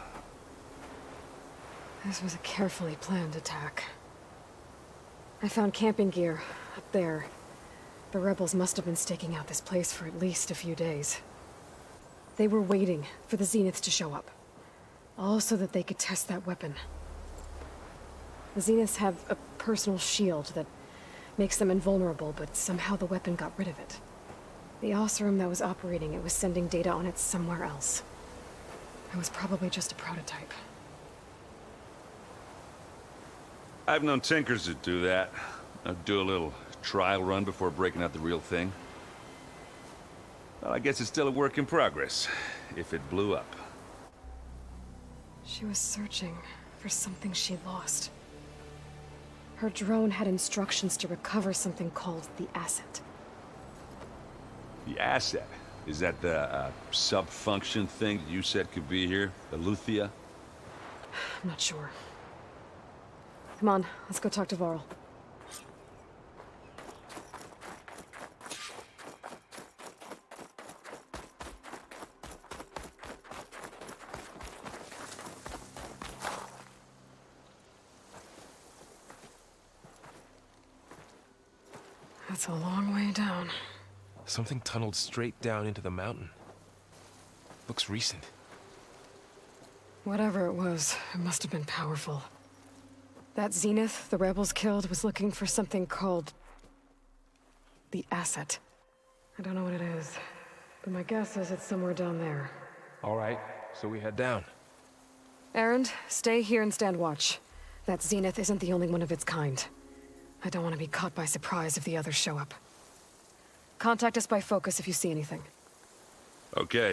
This was a carefully planned attack. I found camping gear up there. The rebels must have been staking out this place for at least a few days. They were waiting for the Zeniths to show up. All so that they could test that weapon. The Zeniths have a personal shield that makes them invulnerable, but somehow the weapon got rid of it. The Oseram that was operating it was sending data on it somewhere else. It was probably just a prototype. I've known tinkers that do that. I'd do a little trial run before breaking out the real thing. Well, I guess it's still a work in progress, if it blew up. She was searching for something she lost. Her drone had instructions to recover something called the asset. The asset? Is that the sub-function thing that you said could be here? Eleuthia? I'm not sure. Come on, let's go talk to Varl. That's a long way down. Something tunneled straight down into the mountain. Looks recent. Whatever it was, it must have been powerful. That Zenith the rebels killed was looking for something called the asset. I don't know what it is, but my guess is it's somewhere down there. All right, so we head down. Erend, stay here and stand watch. That Zenith isn't the only one of its kind. I don't want to be caught by surprise if the others show up. Contact us by focus if you see anything. Okay.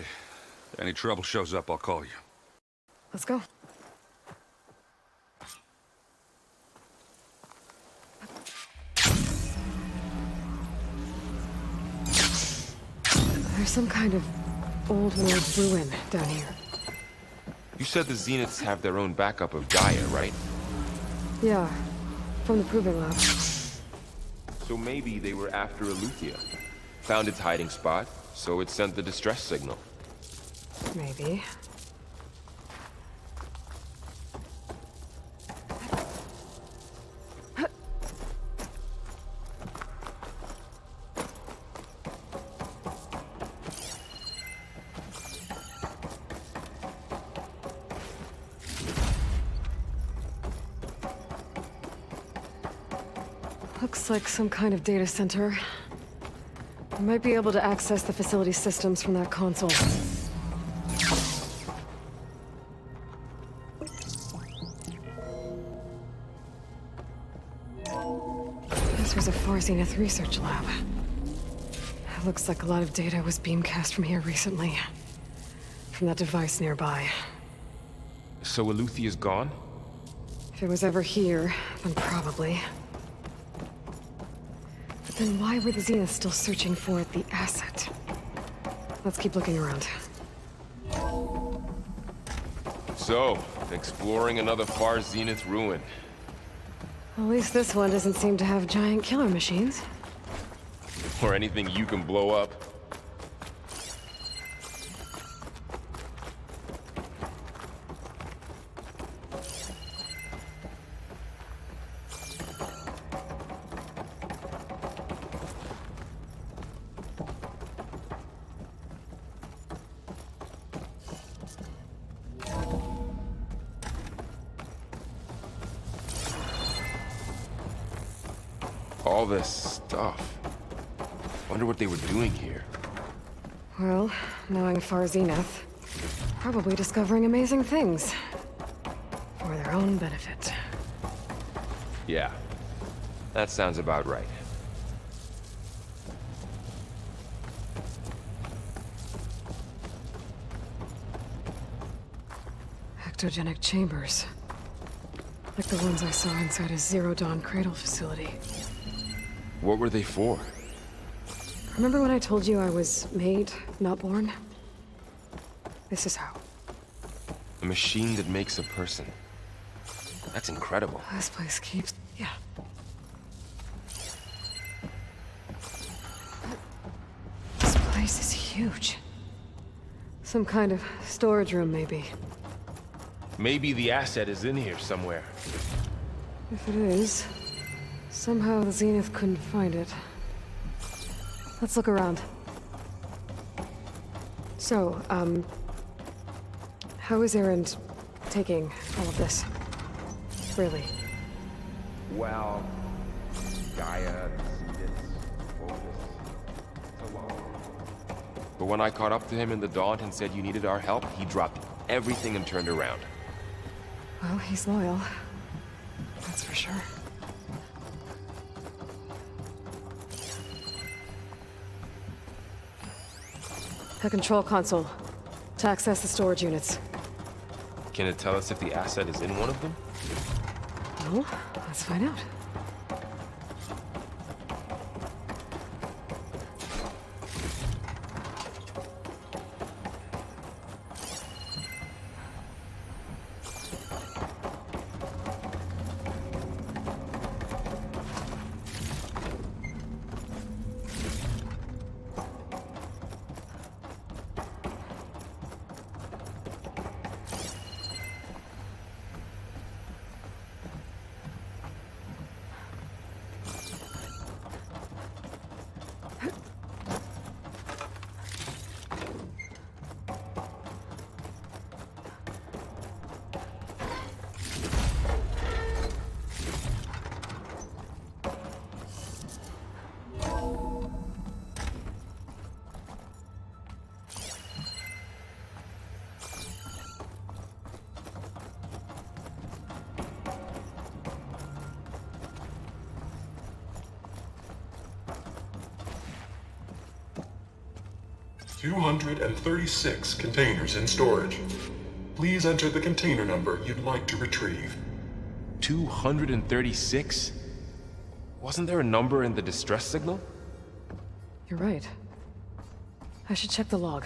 If any trouble shows up, I'll call you. Let's go. There's some kind of old world ruin down here. You said the Zeniths have their own backup of Gaia, right? Yeah, from the proving lab. So maybe they were after Eleuthia. Found its hiding spot, so it sent the distress signal. Maybe. Looks like some kind of data center. I might be able to access the facility systems from that console. This was a Far Zenith research lab. It looks like a lot of data was beamcast from here recently. From that device nearby. So Eleuthia's gone? If it was ever here, then probably. But then why were the Zeniths still searching for the asset? Let's keep looking around. So, exploring another Far Zenith ruin. At least this one doesn't seem to have giant killer machines. Or anything you can blow up. All this stuff. Wonder what they were doing here. Well, knowing Far Zenith, probably discovering amazing things. For their own benefit. Yeah. That sounds about right. Ectogenic chambers. Like the ones I saw inside a Zero Dawn cradle facility. What were they for? Remember when I told you I was made, not born? This is how. A machine that makes a person. That's incredible. This place keeps... yeah. This place is huge. Some kind of storage room, maybe. Maybe the asset is in here somewhere. If it is, somehow the Zenith couldn't find it. Let's look around. So, how is Erend taking all of this? Really? Well, Gaia, focus. It's a lot. But when I caught up to him in the Daunt and said you needed our help, he dropped everything and turned around. Well, he's loyal. That's for sure. The control console. To access the storage units. Can it tell us if the asset is in one of them? Well, let's find out. $236 containers in storage. Please enter the container number you'd like to retrieve. 236? Wasn't there a number in the distress signal? You're right. I should check the log.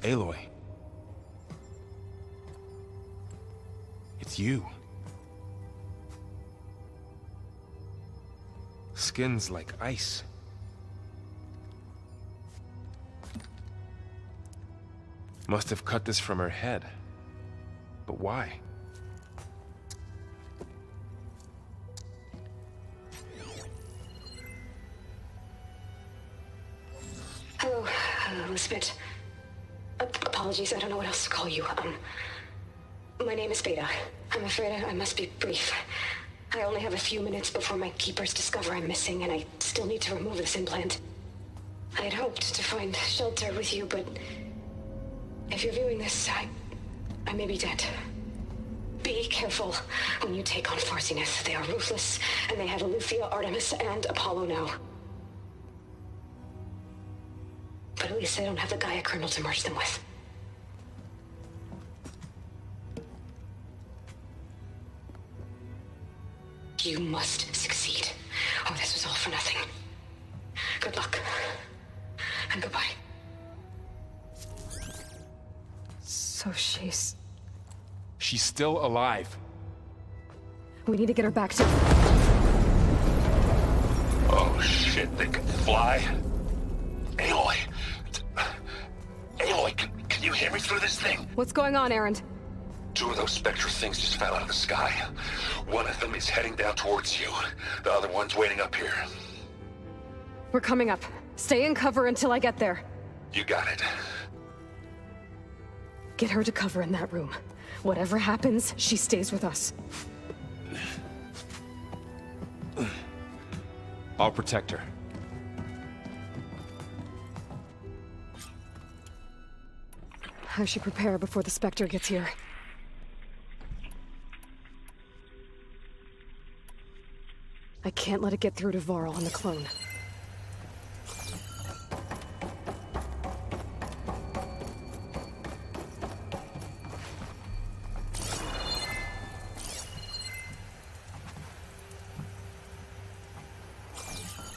Aloy. It's you. Skin's like ice. Must have cut this from her head. But why? Hello, Elizabeth. Apologies, I don't know what else to call you. My name is Beta. I'm afraid I must be brief. I only have a few minutes before my keepers discover I'm missing, and I still need to remove this implant. I had hoped to find shelter with you, but if you're viewing this, I may be dead. Be careful when you take on Farsiness. They are ruthless, and they have Eleuthia, Artemis, and Apollo now. But at least they don't have the Gaia kernel to merge them with. You must succeed. Oh, this was all for nothing. Good luck. And goodbye. So she's... She's still alive. We need to get her back to... Oh shit, they can fly? Aloy! Aloy, can you hear me through this thing? What's going on, Erend? 2 of those Spectre things just fell out of the sky. One of them is heading down towards you. The other one's waiting up here. We're coming up. Stay in cover until I get there. You got it. Get her to cover in that room. Whatever happens, she stays with us. I'll protect her. I should prepare before the Spectre gets here. I can't let it get through to Varl and the clone.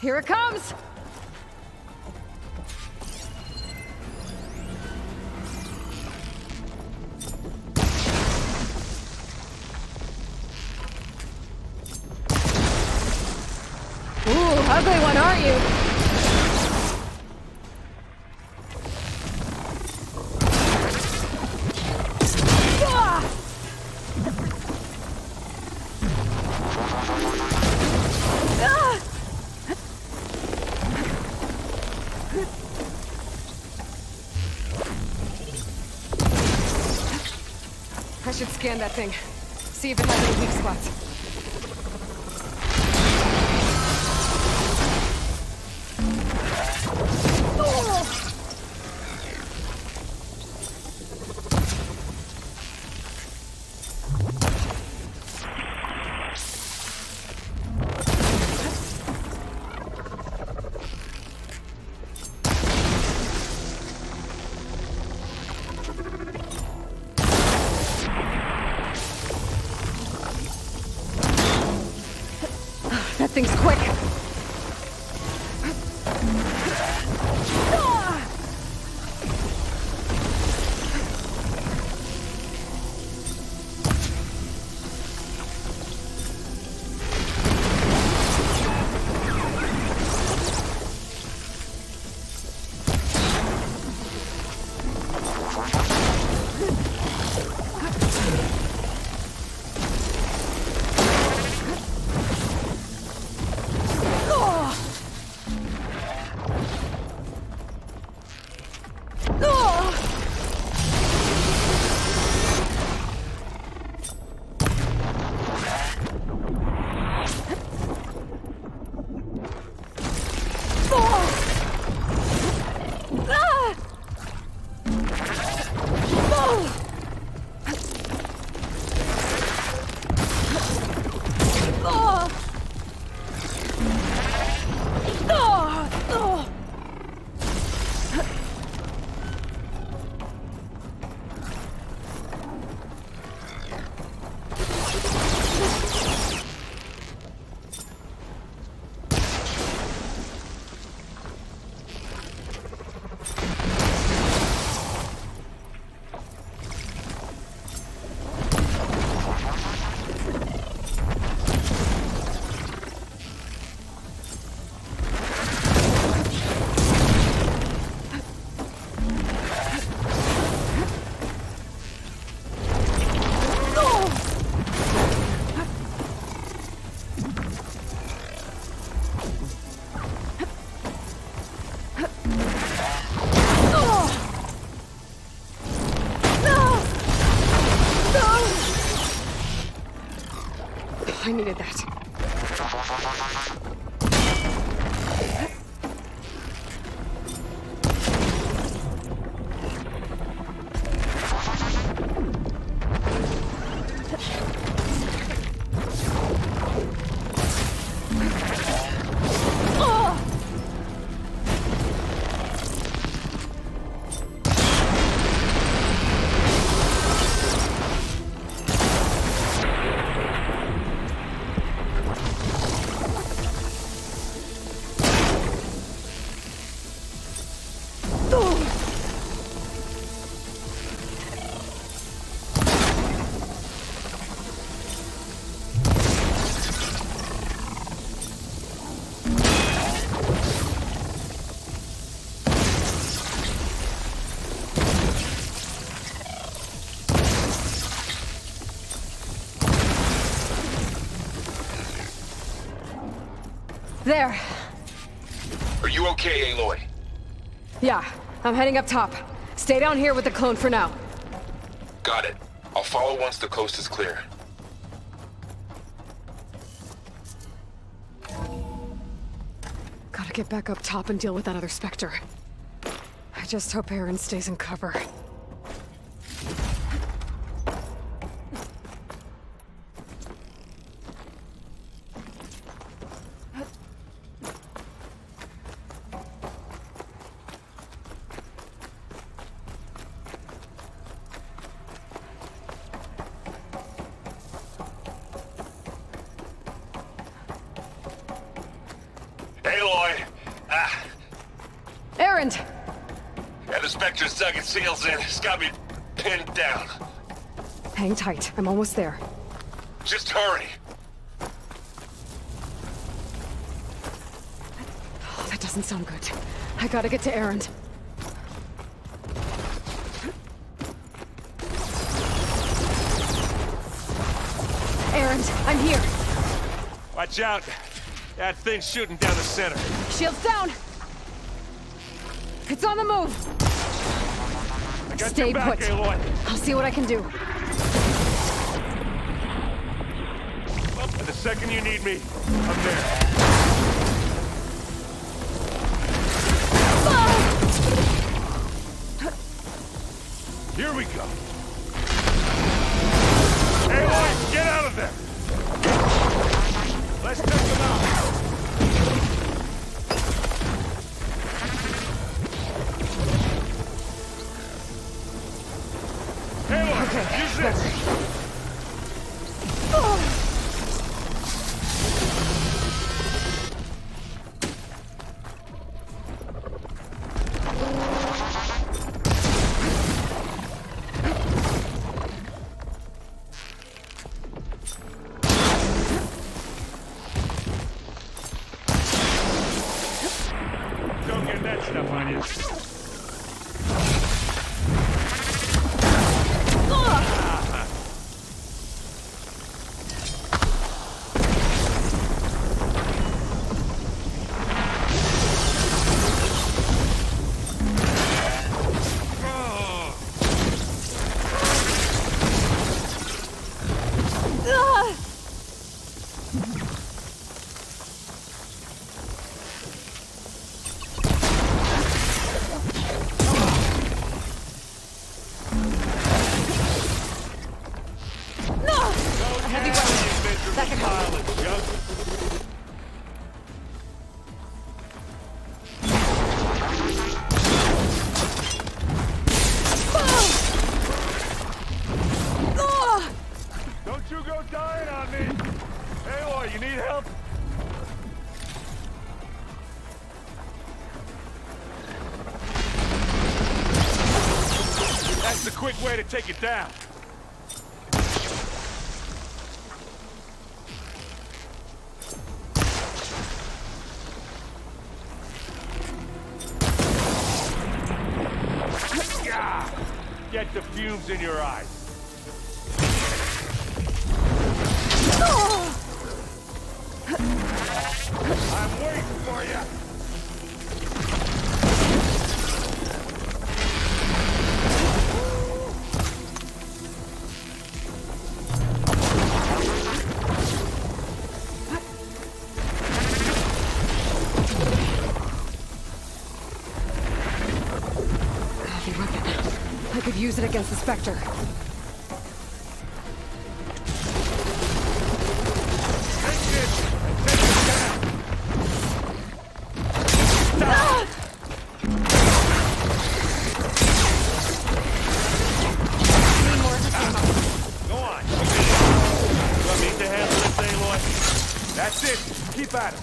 Here it comes! Ooh, ugly one, aren't you? Ah! Ah! I should scan that thing. See if it has any weak spots. That thing's quick. I needed that. There. Are you okay, Aloy? Yeah, I'm heading up top. Stay down here with the clone for now. Got it. I'll follow once the coast is clear. Gotta get back up top and deal with that other Spectre. I just hope Aaron stays in cover. Aloy! Aaron! Yeah, the Spectre's dug its heels in. It's got me pinned down. Hang tight, I'm almost there. Just hurry. Oh, that doesn't sound good. I gotta get to Aaron. Aaron, I'm here. Watch out. That thing's shooting down the center. Shields down! It's on the move! I got Stay your back, put. Aloy. I'll see what I can do. And the second you need me, I'm there. Here we go. Aloy, get out of there! Let's take them out. Okay, use this. Don't get that stuff on you. Heavy weapon. That can help. Don't you go dying on me! Aloy, you need help? That's the quick way to take it down. Get the fumes in your eyes. I'm waiting for you. Heavy weapon. I could use it against the Spectre. That's it. Keep at it.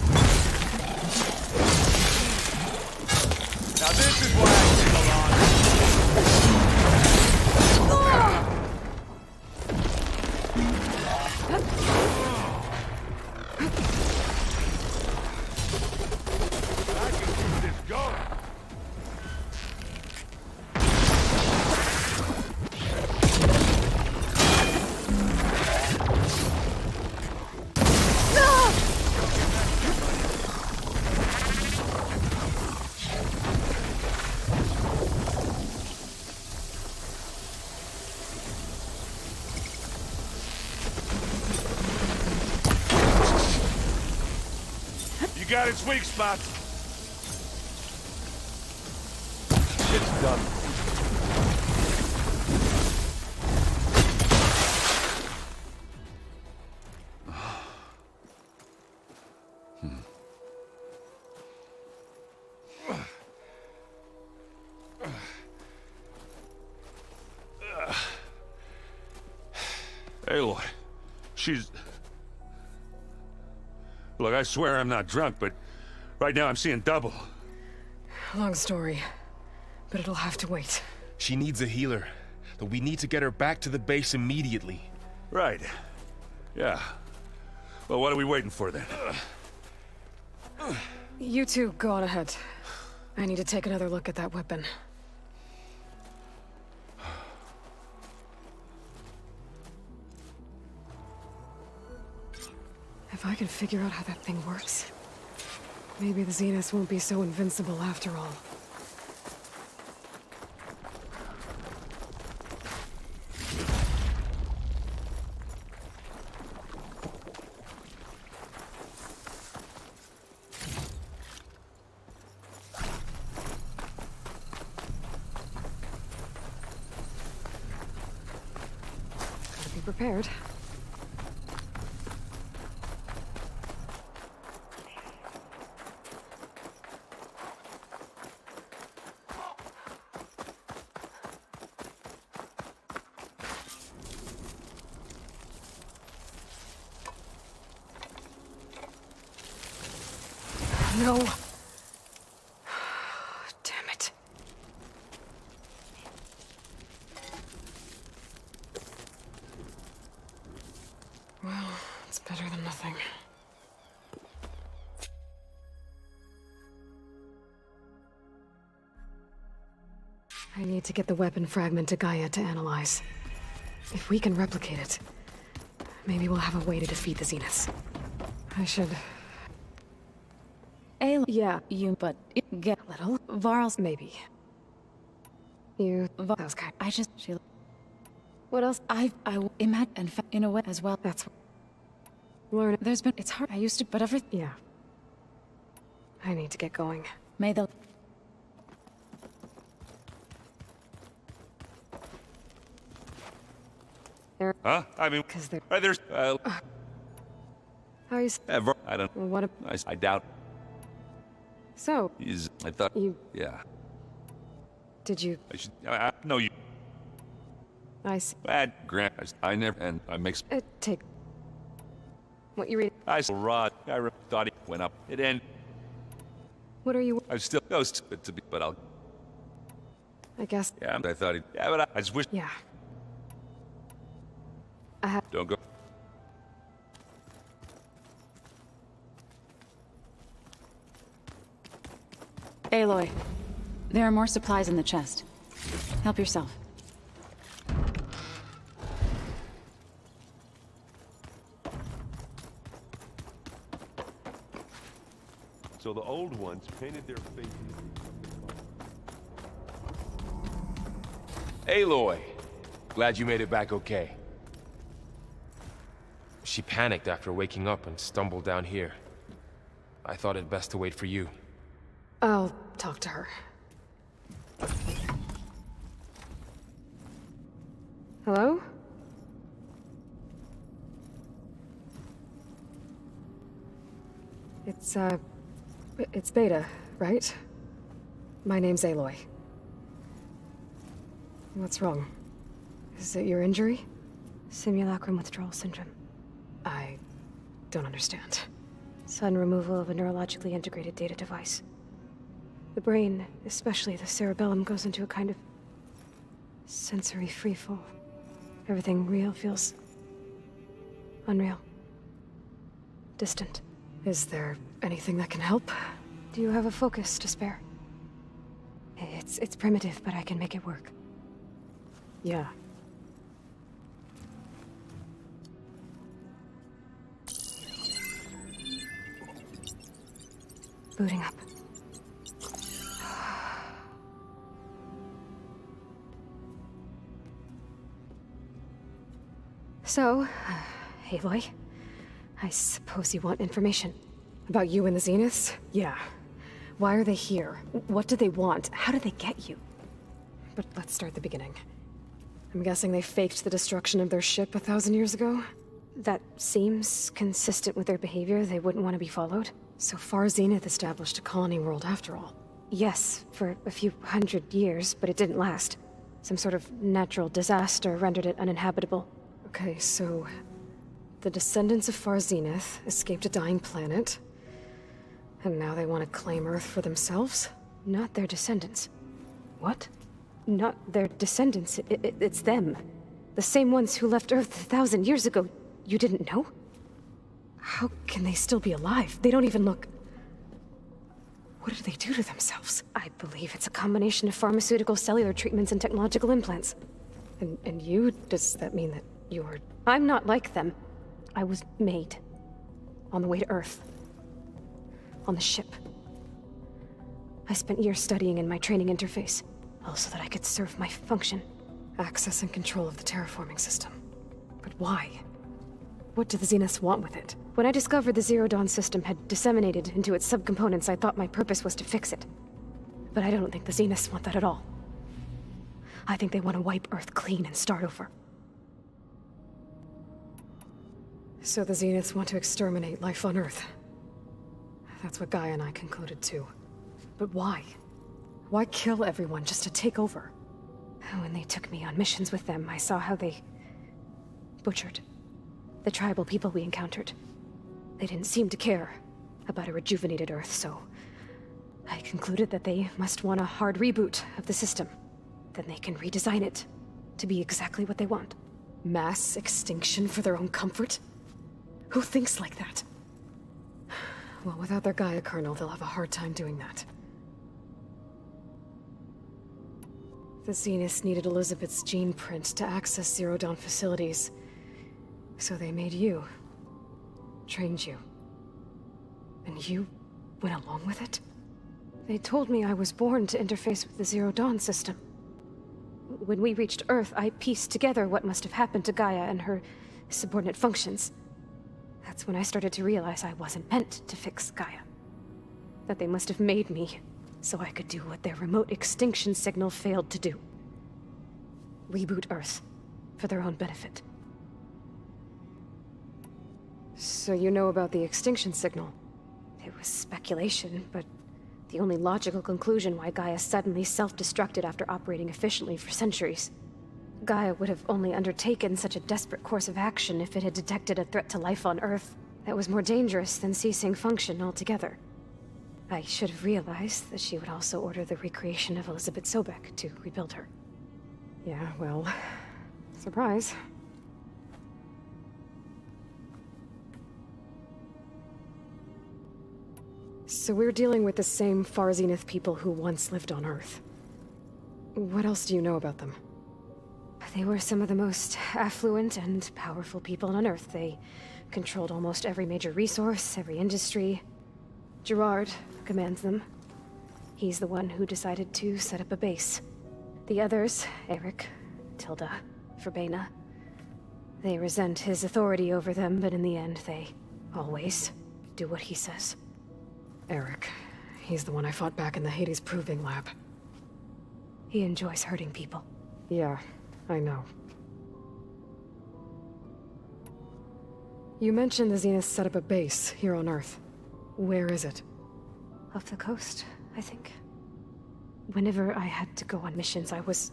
Now this is why I take along. I can keep this going. got its weak spots. It's done. Aloy, she's... Look, I swear I'm not drunk, but right now I'm seeing double. Long story, but it'll have to wait. She needs a healer, but we need to get her back to the base immediately. Right. Yeah. Well, what are we waiting for then? You two, go on ahead. I need to take another look at that weapon. If I can figure out how that thing works, maybe the Zeniths won't be so invincible after all. Gotta be prepared. No. Damn it. Well, it's better than nothing. I need to get the weapon fragment to Gaia to analyze. If we can replicate it, maybe we'll have a way to defeat the Zeniths. I should... Yeah, but get little Varl's maybe. You that was kind. I just she. What else? I imagine in a way as well. That's learn. There's been it's hard. I used to, but everything. Yeah. I need to get going. May the. Huh? I mean, because they're there's. How are you? Ever? I don't. What? I doubt. So. I thought. You. Yeah. Did you? I should. No, you. I see. Grant. I never. And I makes. Take. What you read? I saw Rod. I thought he went up. It ended. What are you? I'm still ghost to be, but I'll. I guess. Yeah, I thought he. Yeah, but I just wish. Yeah. I have. Don't go. Aloy, there are more supplies in the chest. Help yourself. So the old ones painted their faces. Aloy! Glad you made it back okay. She panicked after waking up and stumbled down here. I thought it best to wait for you. I'll talk to her. Hello? It's Beta, right? My name's Aloy. What's wrong? Is it your injury? Simulacrum withdrawal syndrome. I don't understand. Sudden removal of a neurologically integrated data device. The brain, especially the cerebellum, goes into a kind of sensory freefall. Everything real feels unreal. Distant. Is there anything that can help? Do you have a focus to spare? It's primitive, but I can make it work. Yeah. Booting up. So, Aloy, I suppose you want information. About you and the Zeniths? Yeah. Why are they here? What do they want? How did they get you? But let's start at the beginning. I'm guessing they faked the destruction of their ship 1,000 years ago? That seems consistent with their behavior. They wouldn't want to be followed. So far, Zenith established a colony world after all. Yes, for a few hundred years, but it didn't last. Some sort of natural disaster rendered it uninhabitable. Okay, so the descendants of Far Zenith escaped a dying planet, and now they want to claim Earth for themselves? Not their descendants. What? Not their descendants. It's them. The same ones who left Earth 1,000 years ago. You didn't know? How can they still be alive? They don't even look... What did they do to themselves? I believe it's a combination of pharmaceutical, cellular treatments, and technological implants. And you? Does that mean that you're... I'm not like them. I was made. On the way to Earth. On the ship. I spent years studying in my training interface, all so that I could serve my function. Access and control of the terraforming system. But why? What do the Zeniths want with it? When I discovered the Zero Dawn system had disseminated into its subcomponents, I thought my purpose was to fix it. But I don't think the Zeniths want that at all. I think they want to wipe Earth clean and start over. So the Zeniths want to exterminate life on Earth. That's what Gaia and I concluded too. But why? Why kill everyone just to take over? When they took me on missions with them, I saw how they butchered the tribal people we encountered. They didn't seem to care about a rejuvenated Earth, so I concluded that they must want a hard reboot of the system. Then they can redesign it to be exactly what they want. Mass extinction for their own comfort? Who thinks like that? Well, without their Gaia kernel, they'll have a hard time doing that. The Zeniths needed Elizabeth's gene print to access Zero Dawn facilities. So they made you. Trained you. And you went along with it? They told me I was born to interface with the Zero Dawn system. When we reached Earth, I pieced together what must have happened to Gaia and her subordinate functions. That's when I started to realize I wasn't meant to fix Gaia. That they must have made me so I could do what their remote extinction signal failed to do. Reboot Earth, for their own benefit. So you know about the extinction signal? It was speculation, but the only logical conclusion why Gaia suddenly self-destructed after operating efficiently for centuries. Gaia would have only undertaken such a desperate course of action if it had detected a threat to life on Earth that was more dangerous than ceasing function altogether. I should have realized that she would also order the recreation of Elizabeth Sobek to rebuild her. Yeah, well, surprise. So we're dealing with the same Far Zenith people who once lived on Earth. What else do you know about them? They were some of the most affluent and powerful people on Earth. They controlled almost every major resource, every industry. Gerard commands them. He's the one who decided to set up a base. The others, Eric, Tilda, Verbena, they resent his authority over them, but in the end, they always do what he says. Eric. He's the one I fought back in the Hades Proving Lab. He enjoys hurting people. Yeah, I know. You mentioned the Zeniths set up a base here on Earth. Where is it? Off the coast, I think. Whenever I had to go on missions, I was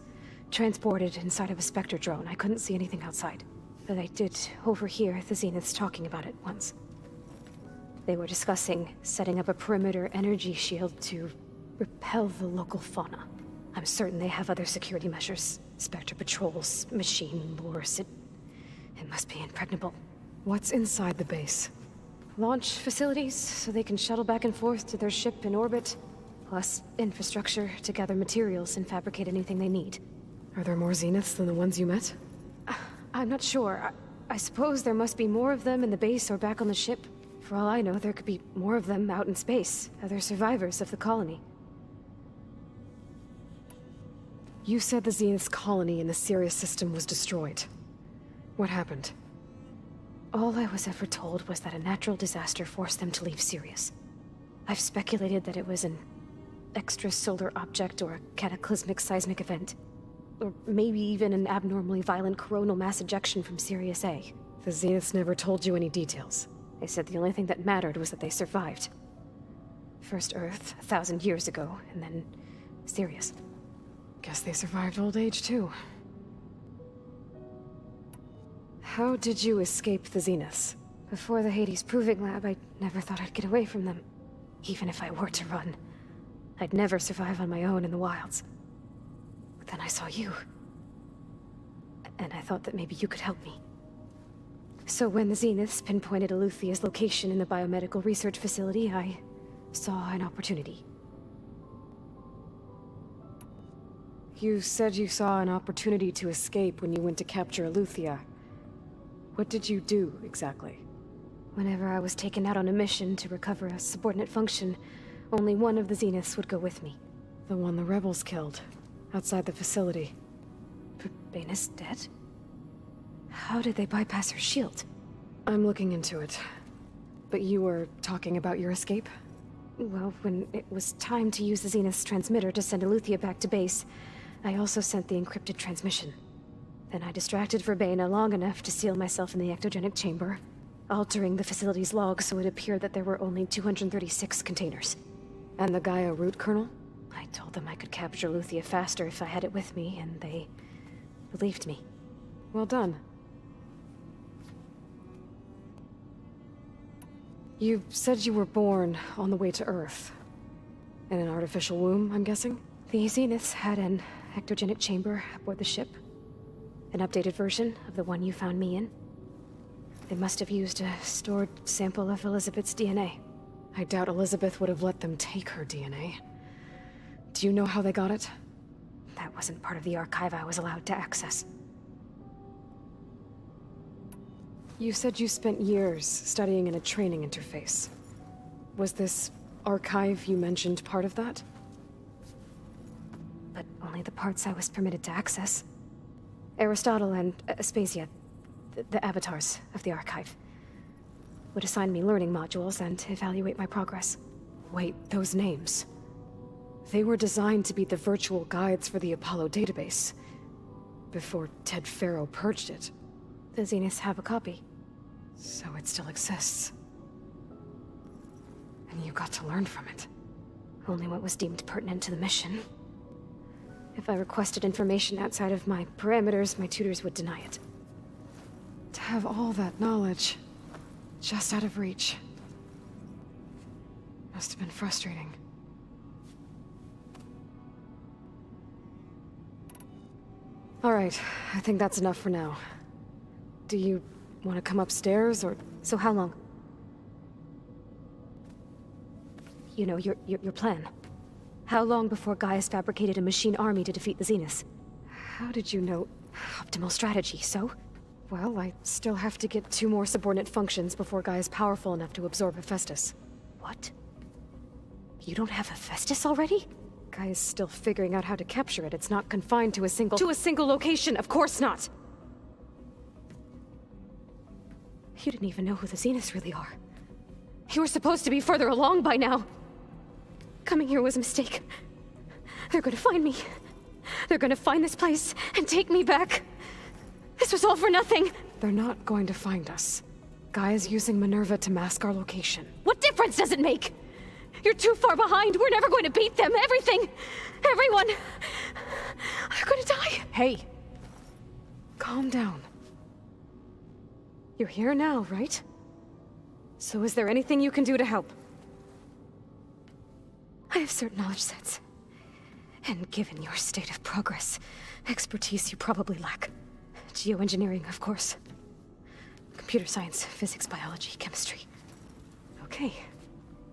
transported inside of a Spectre drone. I couldn't see anything outside. But I did overhear the Zeniths talking about it once. They were discussing setting up a perimeter energy shield to repel the local fauna. I'm certain they have other security measures. Spectre patrols, machine lures. It must be impregnable. What's inside the base? Launch facilities, so they can shuttle back and forth to their ship in orbit. Plus infrastructure to gather materials and fabricate anything they need. Are there more Zeniths than the ones you met? I'm not sure. I suppose there must be more of them in the base or back on the ship. For all I know, there could be more of them out in space, other survivors of the colony. You said the Zenith's colony in the Sirius system was destroyed. What happened? All I was ever told was that a natural disaster forced them to leave Sirius. I've speculated that it was an extrasolar object or a cataclysmic seismic event. Or maybe even an abnormally violent coronal mass ejection from Sirius A. The Zeniths never told you any details. They said the only thing that mattered was that they survived. First Earth, 1,000 years ago, and then Sirius. Guess they survived old age, too. How did you escape the Zeniths? Before the Hades Proving Lab, I never thought I'd get away from them. Even if I were to run, I'd never survive on my own in the wilds. But then I saw you. And I thought that maybe you could help me. So when the Zeniths pinpointed Eluthia's location in the biomedical research facility, I saw an opportunity. You said you saw an opportunity to escape when you went to capture Eluthia. What did you do, exactly? Whenever I was taken out on a mission to recover a subordinate function, only one of the Zeniths would go with me. The one the rebels killed, outside the facility. Baina's dead? How did they bypass her shield? I'm looking into it. But you were talking about your escape? Well, when it was time to use the Zenith's transmitter to send Eluthia back to base, I also sent the encrypted transmission. Then I distracted Verbena long enough to seal myself in the ectogenic chamber, altering the facility's log so it appeared that there were only 236 containers. And the Gaia root kernel? I told them I could capture Eluthia faster if I had it with me, and they believed me. Well done. You said you were born on the way to Earth. In an artificial womb, I'm guessing? The Zeniths had an ectogenic chamber aboard the ship. An updated version of the one you found me in. They must have used a stored sample of Elizabeth's DNA. I doubt Elizabeth would have let them take her DNA. Do you know how they got it? That wasn't part of the archive I was allowed to access. You said you spent years studying in a training interface. Was this archive you mentioned part of that? But only the parts I was permitted to access. Aristotle and Aspasia, the avatars of the archive, would assign me learning modules and evaluate my progress. Wait, those names. They were designed to be the virtual guides for the Apollo database, before Ted Faro purged it. The Zeniths have a copy. So it still exists. And you got to learn from it. Only what was deemed pertinent to the mission. If I requested information outside of my parameters, my tutors would deny it. To have all that knowledge, just out of reach. Must have been frustrating. All right, I think that's enough for now. Do you want to come upstairs, or... So how long? You know, your plan. How long before Gaius fabricated a machine army to defeat the Zeniths? How did you know? Optimal strategy, so? Well, I still have to get 2 more subordinate functions before Gaia's powerful enough to absorb Hephaestus. What? You don't have Hephaestus already? Gaia's still figuring out how to capture it. It's not confined to a single... To a single location! Of course not! You didn't even know who the Zeniths really are. You were supposed to be further along by now. Coming here was a mistake. They're gonna find me. They're gonna find this place and take me back. This was all for nothing. They're not going to find us. Gaia's using Minerva to mask our location. What difference does it make? You're too far behind. We're never going to beat them. Everything. Everyone. They're gonna die. Hey. Calm down. You're here now, right? So is there anything you can do to help? I have certain knowledge sets. And given your state of progress, expertise you probably lack. Geoengineering, of course. Computer science, physics, biology, chemistry. Okay.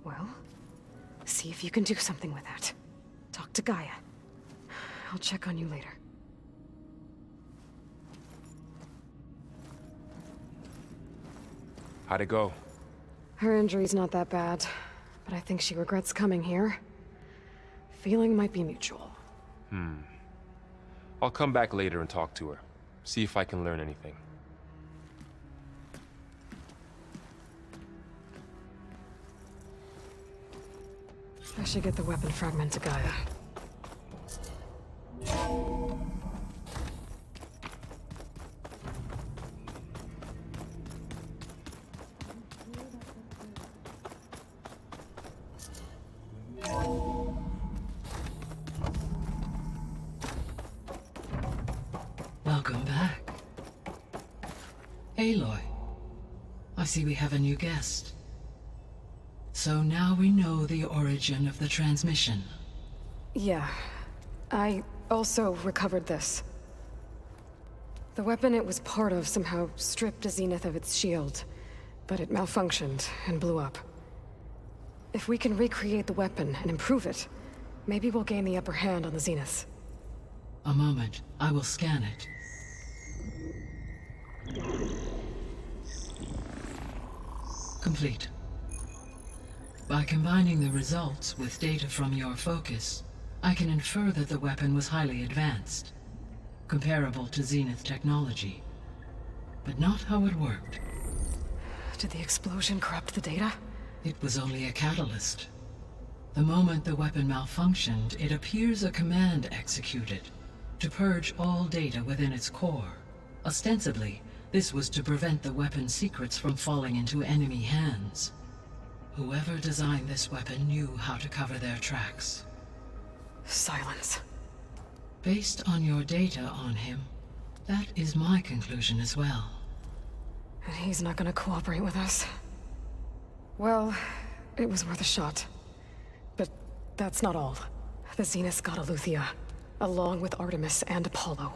Well, see if you can do something with that. Talk to Gaia. I'll check on you later. How'd it go? Her injury's not that bad, but I think she regrets coming here. Feeling might be mutual. I'll come back later and talk to her. See if I can learn anything. I should get the weapon fragment to Gaia. Welcome back. Aloy, I see we have a new guest. So now we know the origin of the transmission. Yeah. I also recovered this. The weapon it was part of somehow stripped Zenith of its shield, but it malfunctioned and blew up. If we can recreate the weapon and improve it, maybe we'll gain the upper hand on the Zeniths. A moment, I will scan it. Complete. By combining the results with data from your focus, I can infer that the weapon was highly advanced, comparable to Zenith technology, but not how it worked. Did the explosion corrupt the data? It was only a catalyst. The moment the weapon malfunctioned, it appears a command executed to purge all data within its core. Ostensibly, this was to prevent the weapon's secrets from falling into enemy hands. Whoever designed this weapon knew how to cover their tracks. Silence. Based on your data on him, that is my conclusion as well. And he's not gonna cooperate with us. Well, it was worth a shot. But that's not all. The Zeniths got Eleuthia, along with Artemis and Apollo.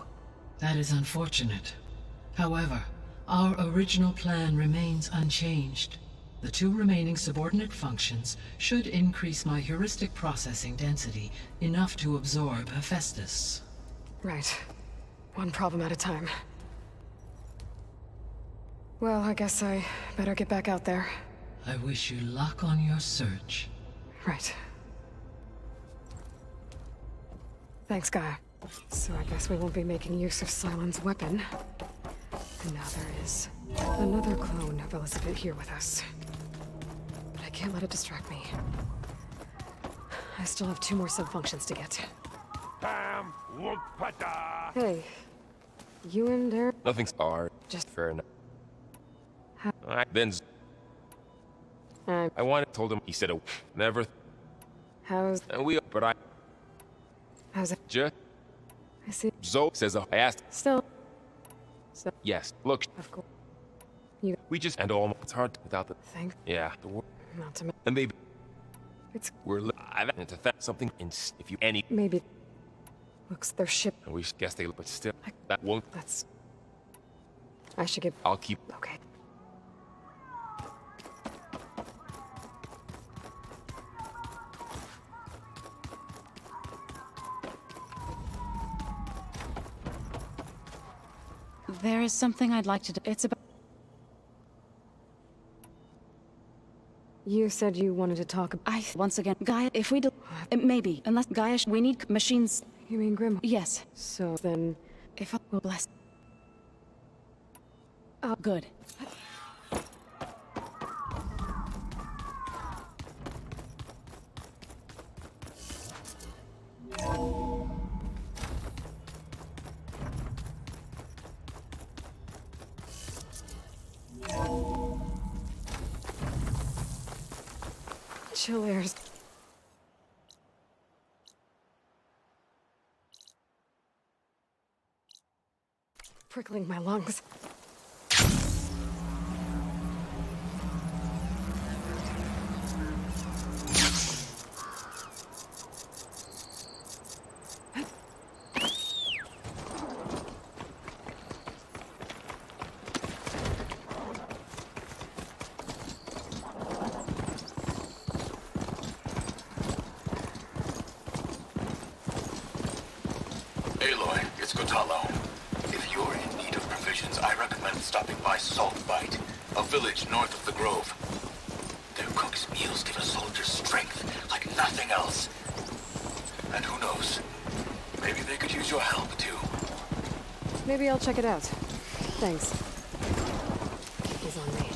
That is unfortunate. However, our original plan remains unchanged. The two remaining subordinate functions should increase my heuristic processing density enough to absorb Hephaestus. Right. One problem at a time. Well, I guess I better get back out there. I wish you luck on your search. Right. Thanks, Gaia. So I guess we won't be making use of Cylon's weapon. And now there is another clone of Elizabeth here with us. But I can't let it distract me. I still have 2 more sub-functions to get. Hey, you and Darren? Nothing's hard. Just fair enough. Then I wanted told him. He said, "Oh, never." How's? And we, but I. How's it? Just. I see. Zoe says, I asked. Still. So. Yes. Look. Of course. You. We just and all. It's hard without the. Thanks. Yeah. The war. Not to. And they. It's. We're live into something. If you any. Maybe. Looks their ship. And we guess they. But still, that won't. That's. I should get. I'll keep. Okay. There is something I'd like to do. It's about... You said you wanted to talk about... Once again, Gaia, if we do... maybe, unless Gaia... We need machines... You mean Grim? Yes. So then... If I will bless... Oh, good. Chill airs. Prickling my lungs. Aloy, it's Gotalo. If you're in need of provisions, I recommend stopping by Saltbite, a village north of the Grove. Their cook's meals give a soldier strength like nothing else. And who knows, maybe they could use your help too. Maybe I'll check it out. Thanks. He's on me.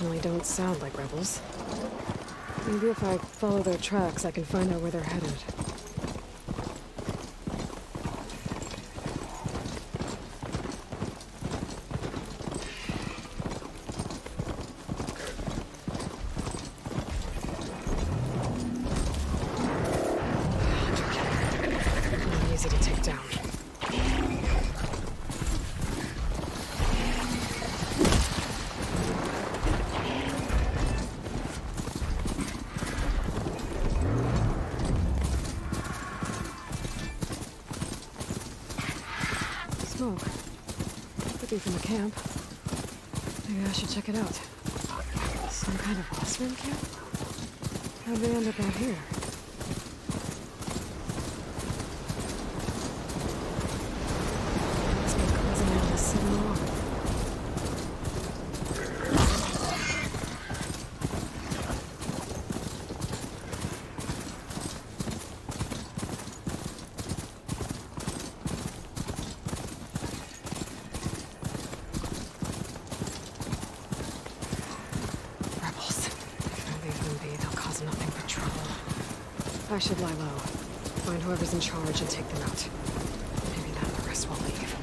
definitely don't sound like rebels. Maybe if I follow their tracks, I can find out where they're headed. Not easy to take down. Smoke. Could be from the camp. Maybe I should check it out. Some kind of Osman camp? How'd they end up out here? It's been closing out this civil war. I should lie low. Find whoever's in charge and take them out. Maybe then the rest will leave.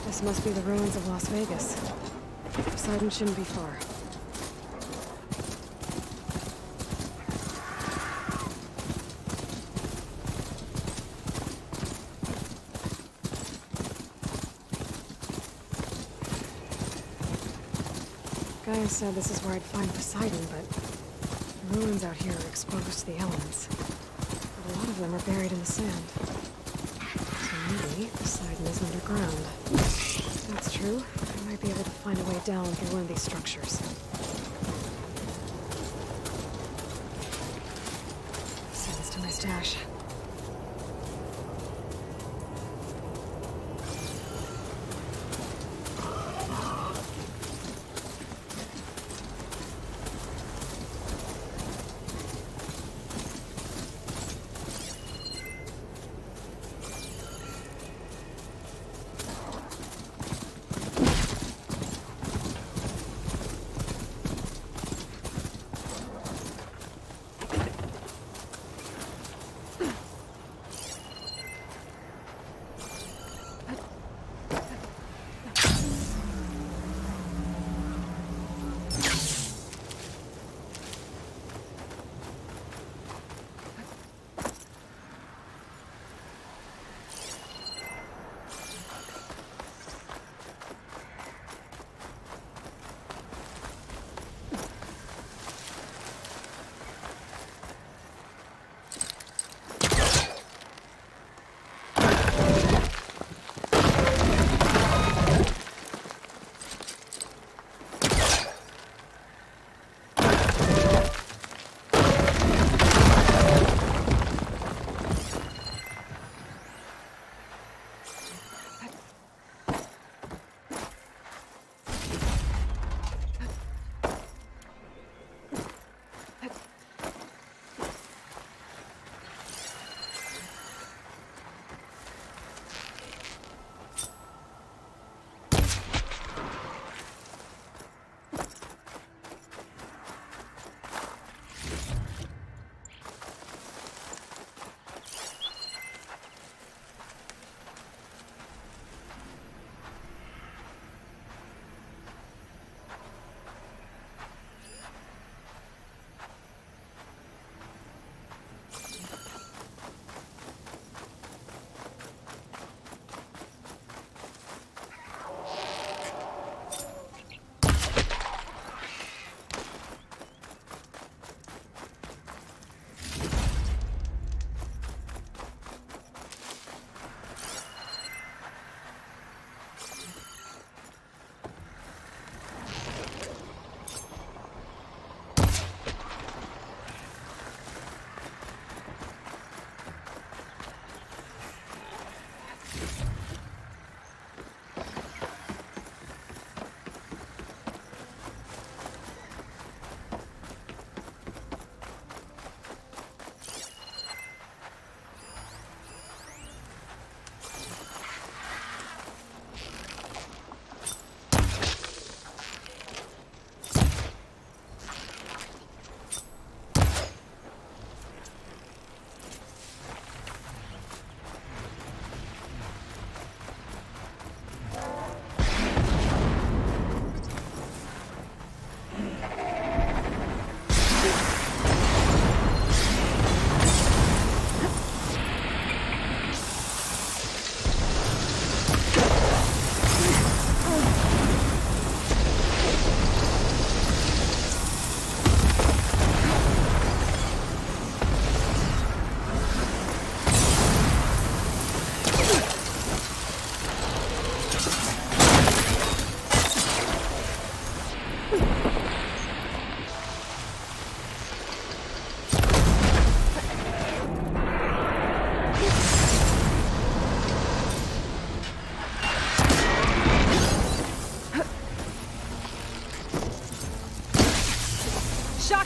This must be the ruins of Las Vegas. Poseidon shouldn't be far. Gaia said this is where I'd find Poseidon, but the ruins out here are exposed to the elements. But a lot of them are buried in the sand. So maybe Poseidon is underground. If that's true, I might be able to find a way down through one of these structures. Send this to my stash.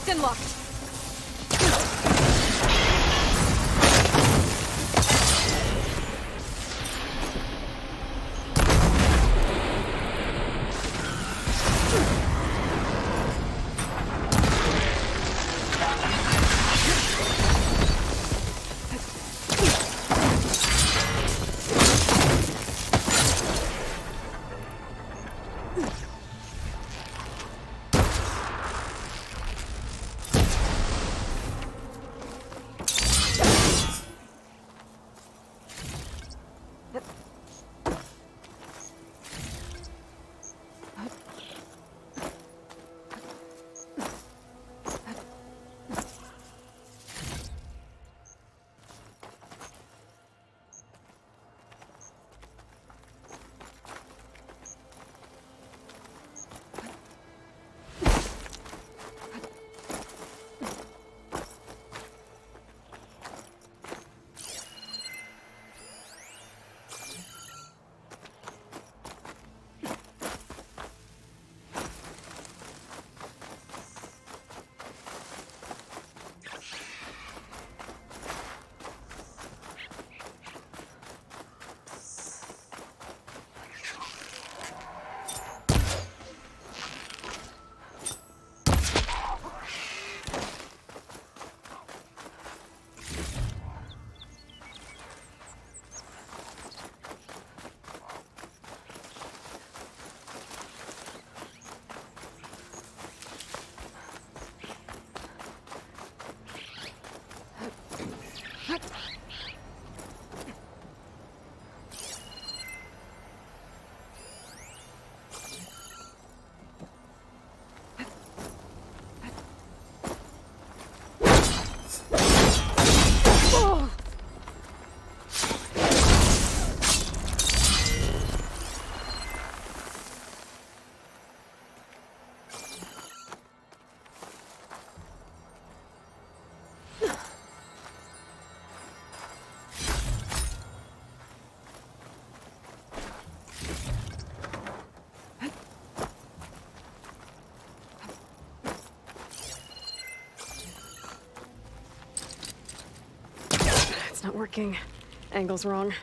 Locked and locked. It's not working. Angle's wrong.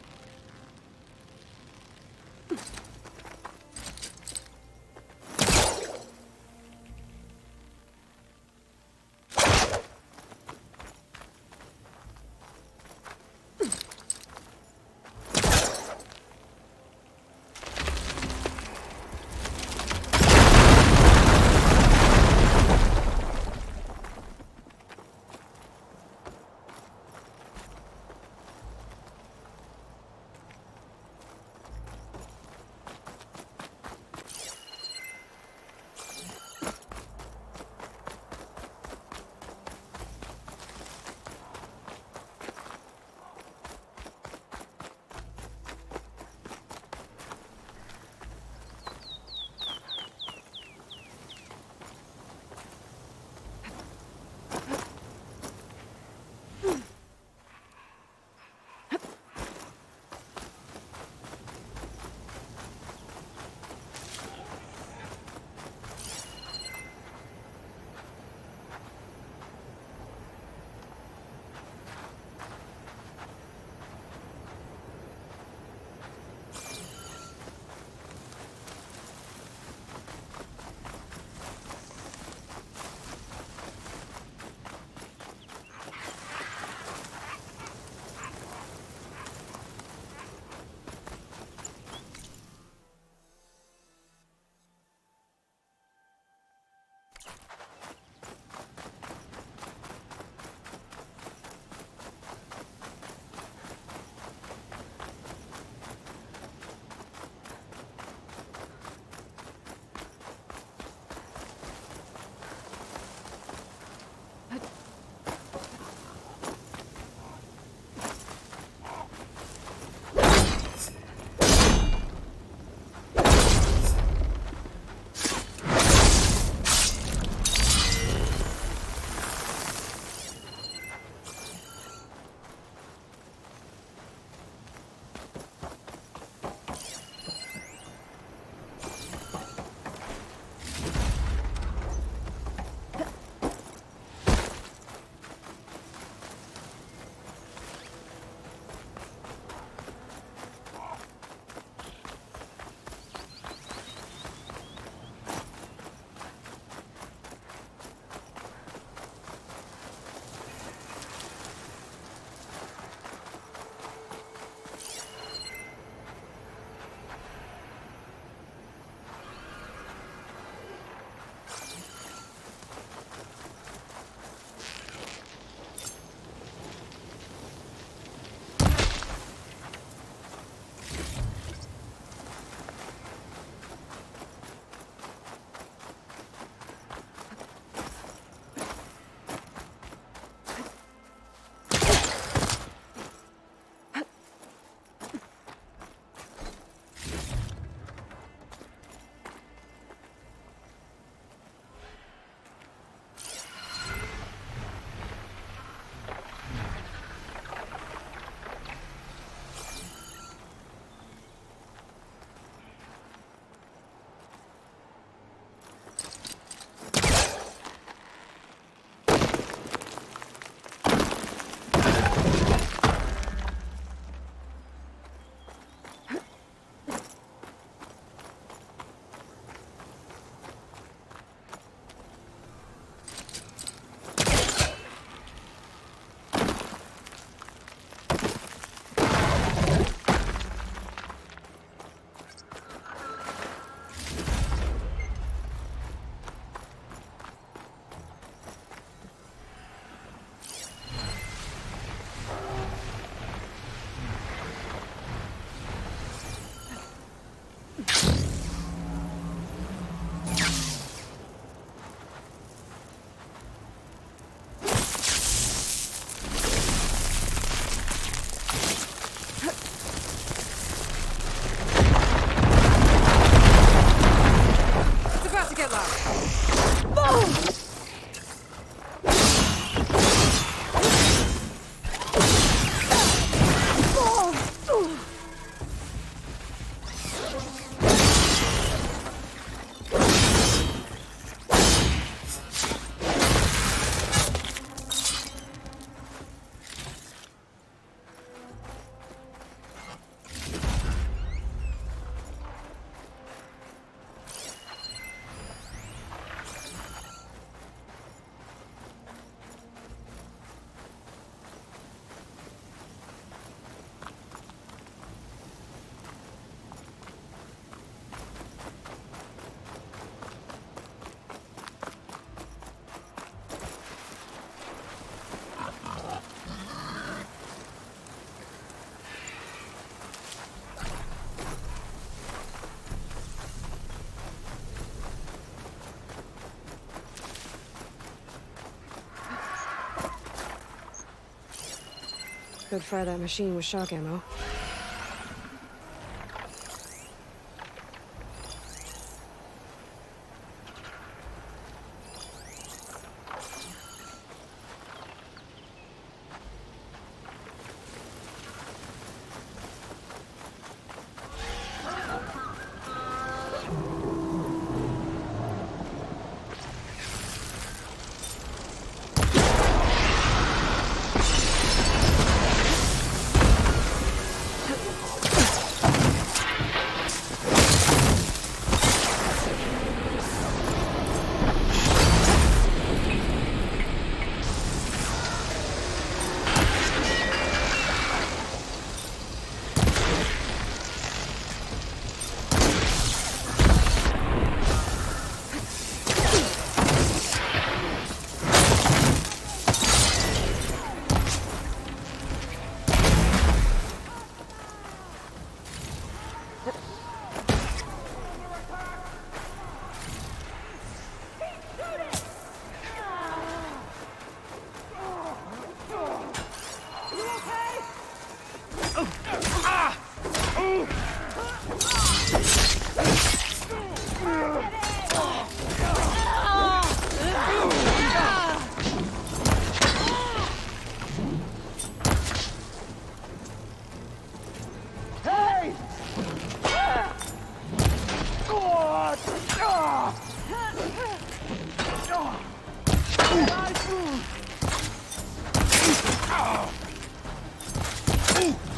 could fry that machine with shock ammo.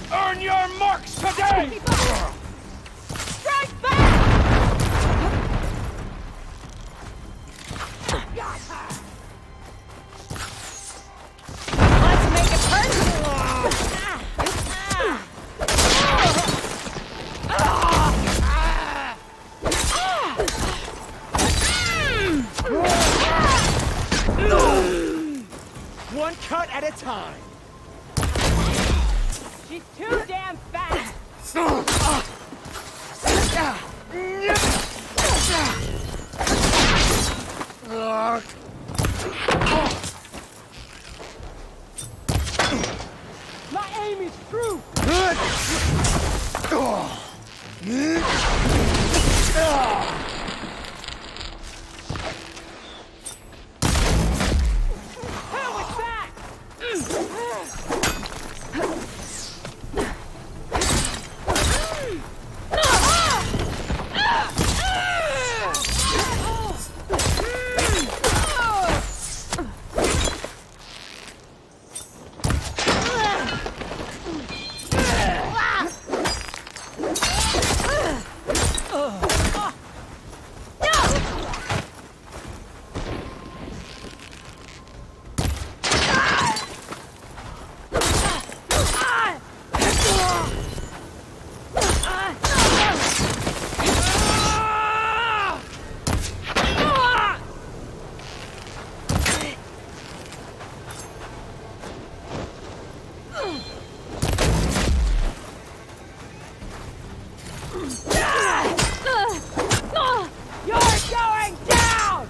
Earn your marks today! Strike back! Let's make it personal! One cut at a time. She's too damn fast! My aim is true. Hit with that! You're going down!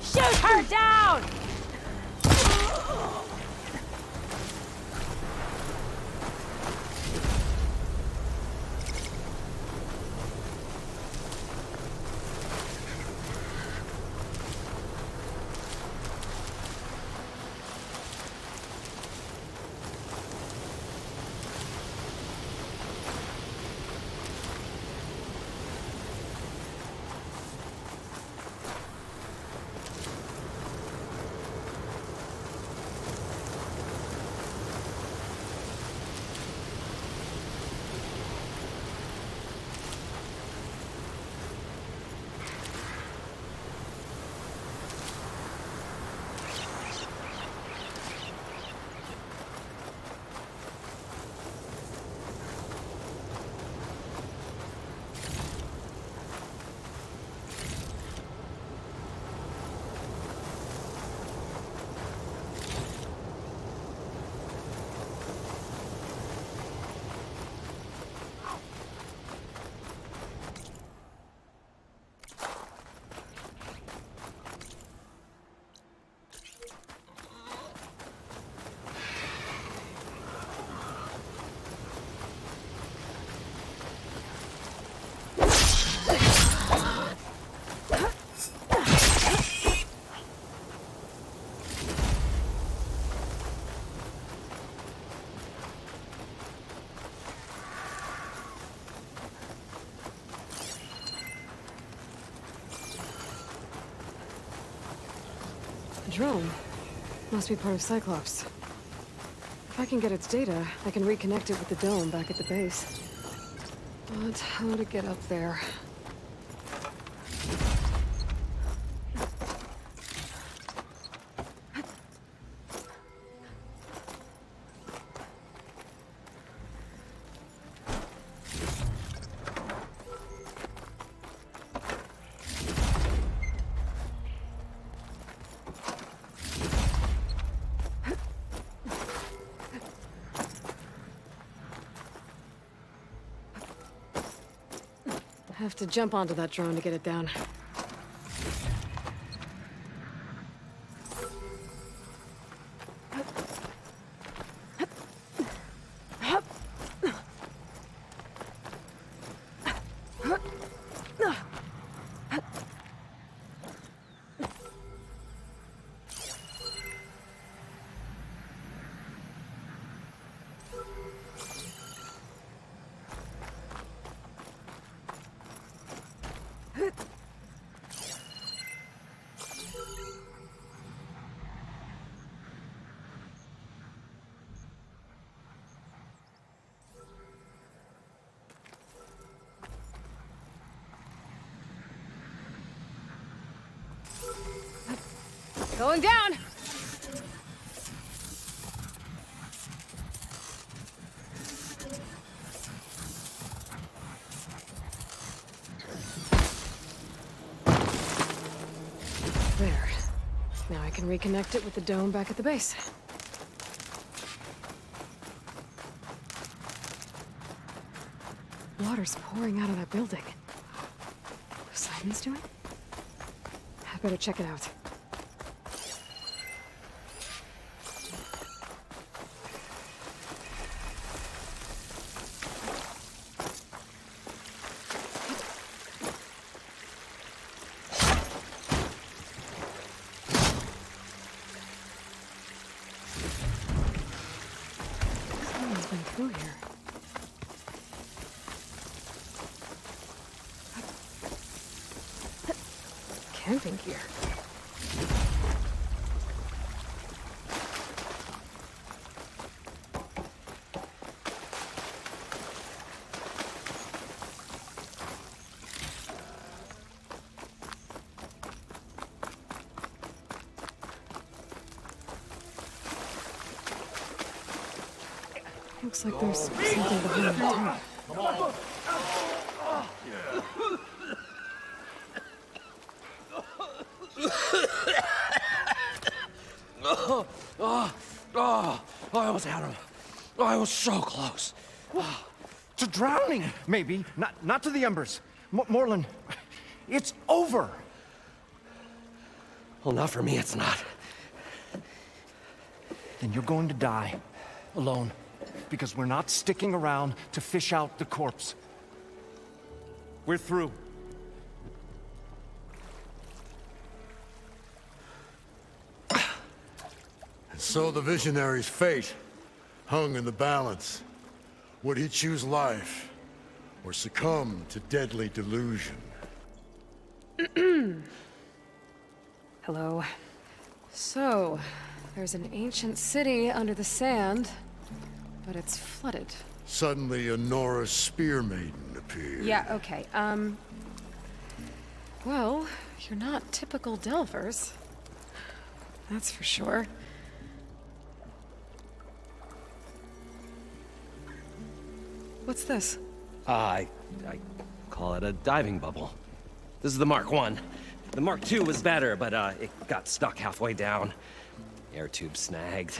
Shoot her down! Drone. Must be part of Cyclops. If I can get its data, I can reconnect it with the dome back at the base. But how to get up there? Have to jump onto that drone to get it down. Going down! There. Now I can reconnect it with the dome back at the base. Water's pouring out of that building. Simon's doing? I better check it out. Someone's been through here. Camping gear. Looks like there's something behind the top. I almost had him. I was so close. To drowning, maybe. Not to the embers. Moreland, it's over. Well, not for me, it's not. Then you're going to die. Alone. Because we're not sticking around to fish out the corpse. We're through. So the visionary's fate hung in the balance. Would he choose life or succumb to deadly delusion? Hello. So, there's an ancient city under the sand, but it's flooded. Suddenly a Nora spear maiden appeared. Yeah, okay, well, you're not typical Delvers. That's for sure. What's this? I call it a diving bubble. This is the Mark I. The Mark II was better, but it got stuck halfway down. Air tube snagged.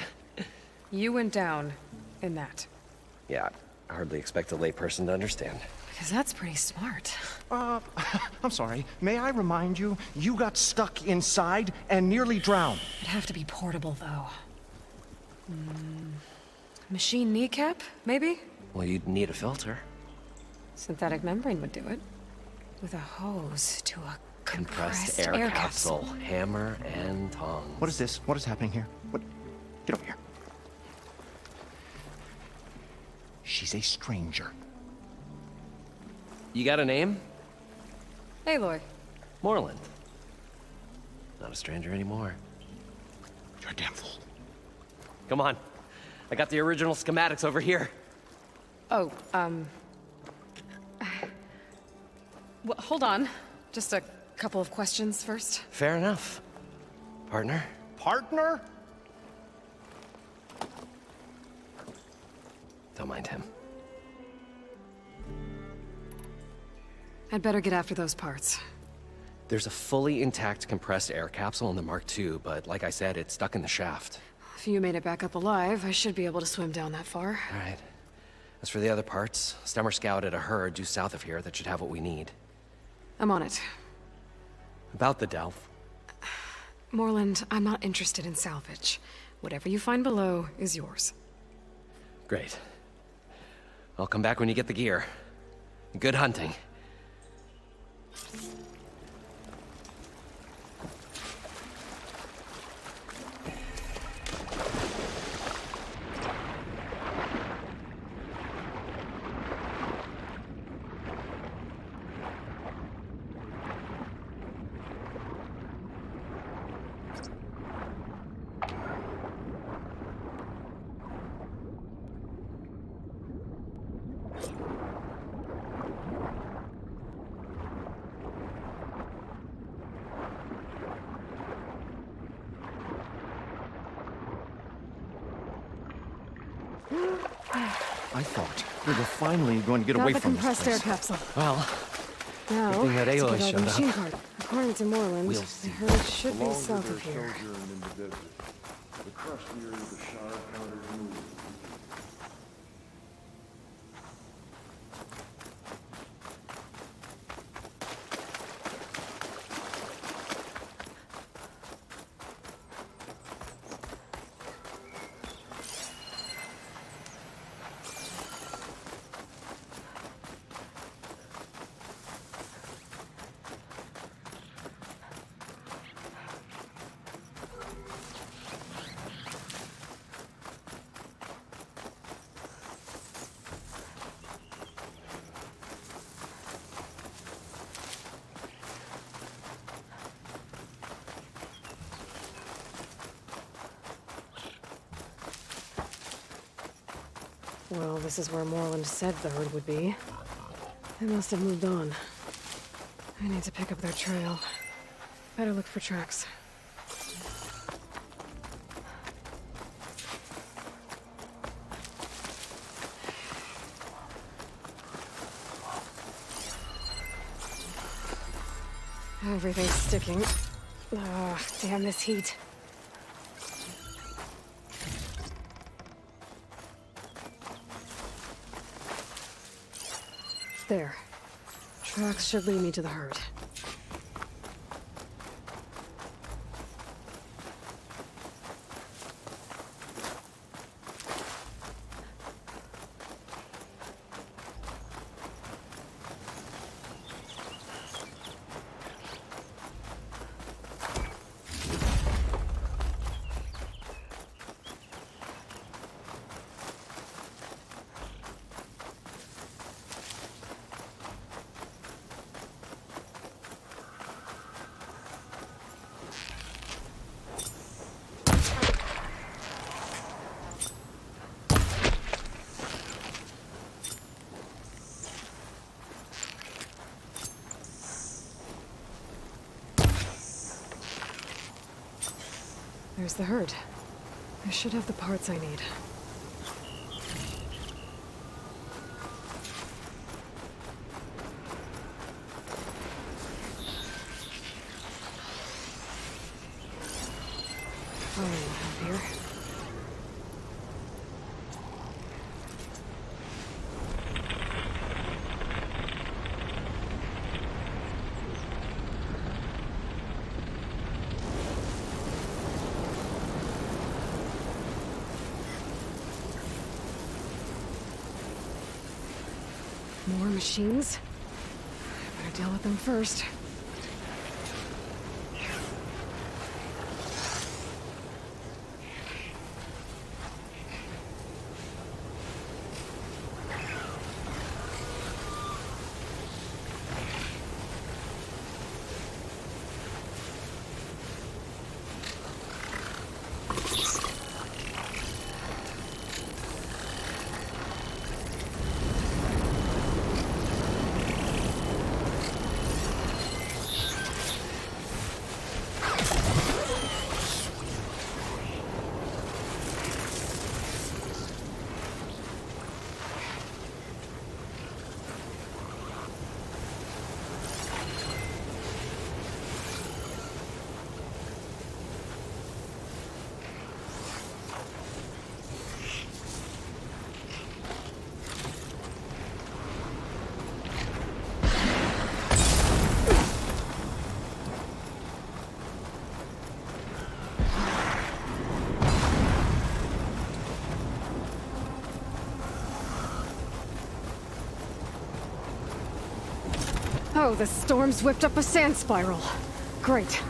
You went down in that. Yeah, I hardly expect a layperson to understand. Because that's pretty smart. I'm sorry. May I remind you, you got stuck inside and nearly drowned. It'd have to be portable, though. Machine kneecap, maybe? Well, you'd need a filter. Synthetic membrane would do it. With a hose to a compressed air capsule. Hammer and tongs. What is this? What is happening here? What? Get over here. She's a stranger. You got a name? Aloy. Moreland. Not a stranger anymore. You're a damn fool. Come on. I got the original schematics over here. Oh, well, hold on. Just a couple of questions first. Fair enough. Partner? Partner? Don't mind him. I'd better get after those parts. There's a fully intact compressed air capsule in the Mark II, but like I said, it's stuck in the shaft. If you made it back up alive, I should be able to swim down that far. All right. As for the other parts, Stemmer scouted a herd due south of here that should have what we need. I'm on it. About the Delph. Moreland, I'm not interested in salvage. Whatever you find below is yours. Great. I'll come back when you get the gear. Good hunting. I thought we were finally going to get away from this compressed place. air capsule. Well, Now, good thing that let's Aloy get all the showed machine up. card. According to Moreland, We'll the see. herd should be south of here. The crustier the Shire counters move. Well, this is where Moreland said the herd would be. They must have moved on. I need to pick up their trail. Better look for tracks. Everything's sticking. Ugh, damn this heat. There. Tracks should lead me to the herd. There's the herd. I should have the parts I need. Up here. More machines? I better deal with them first. Oh, the storm's whipped up a sand spiral. Great.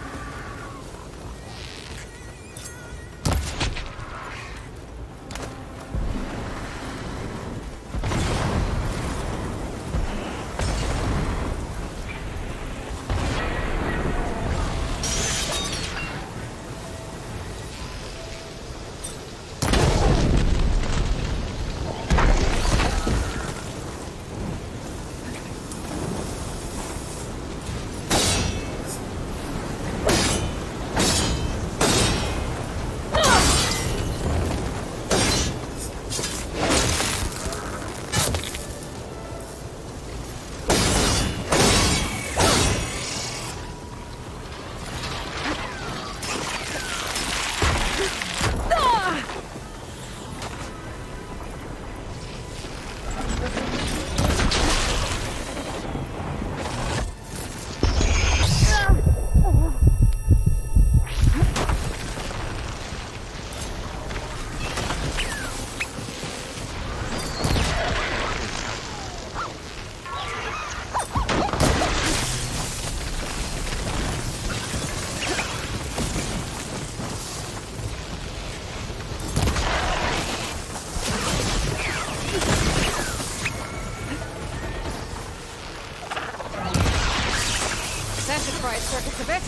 Circuits a bit.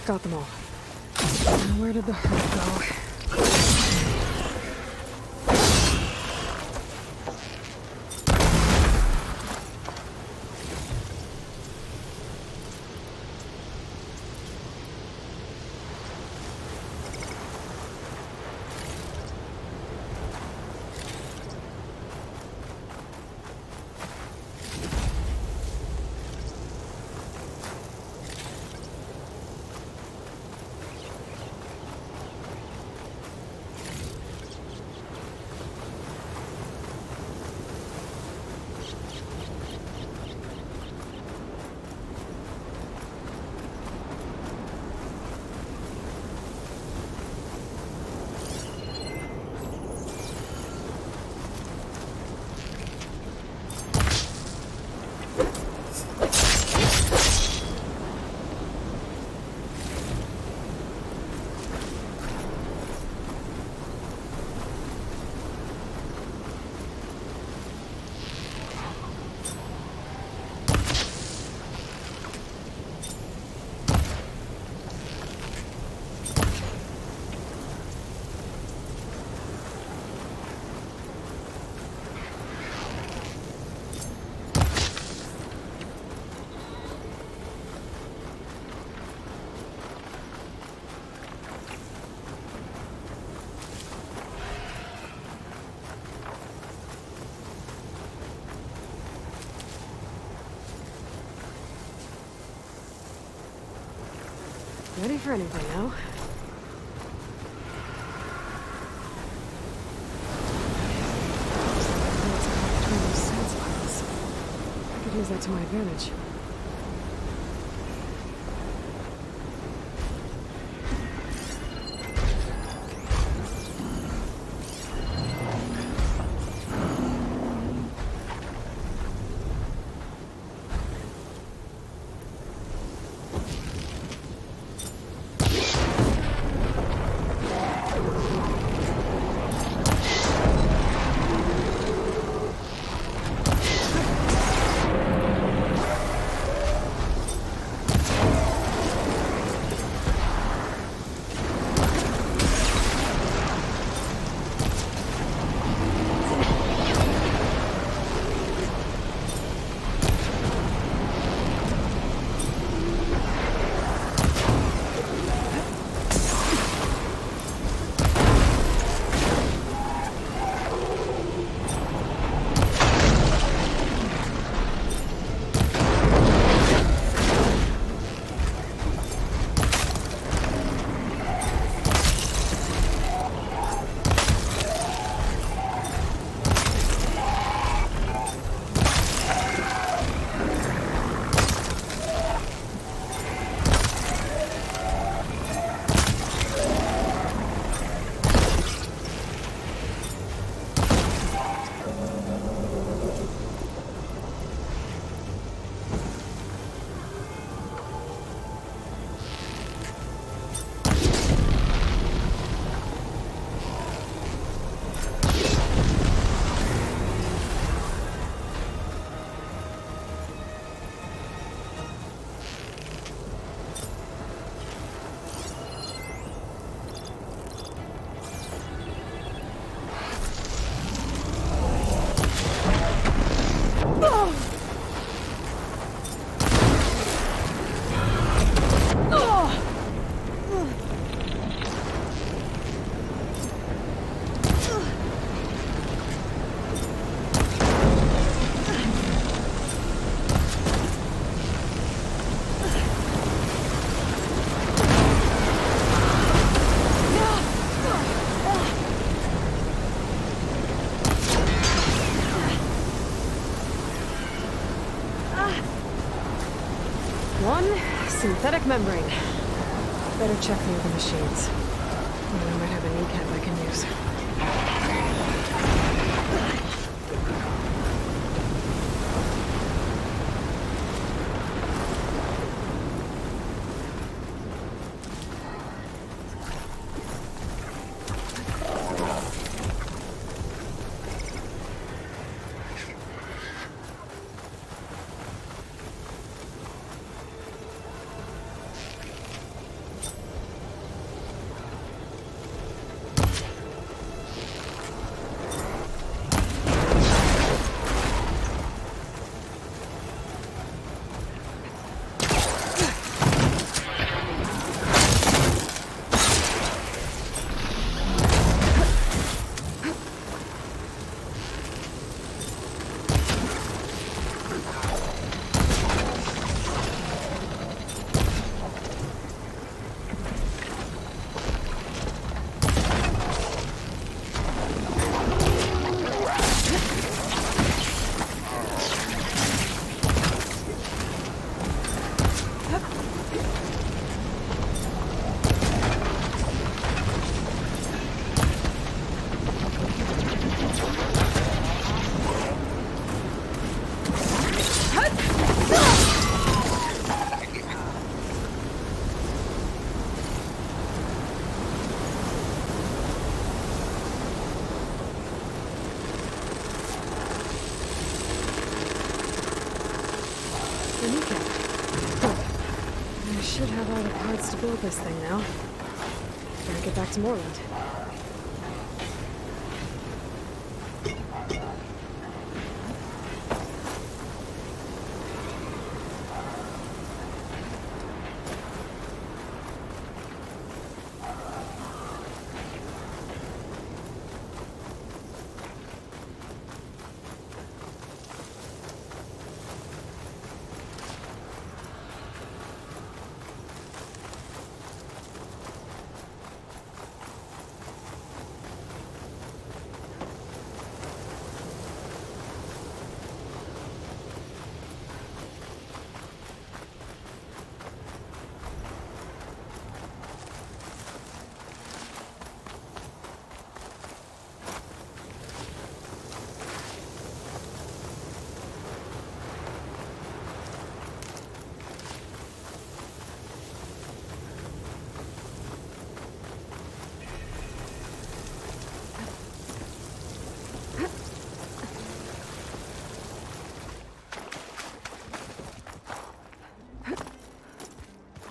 Got them all. Where did the herd go? Ready for anything now. Between those sense files. I could use that to my advantage. Synthetic membrane. Better check the other machines. I might have a kneecap I can use. I should have all the parts to build this thing now. Better get back to Moreland.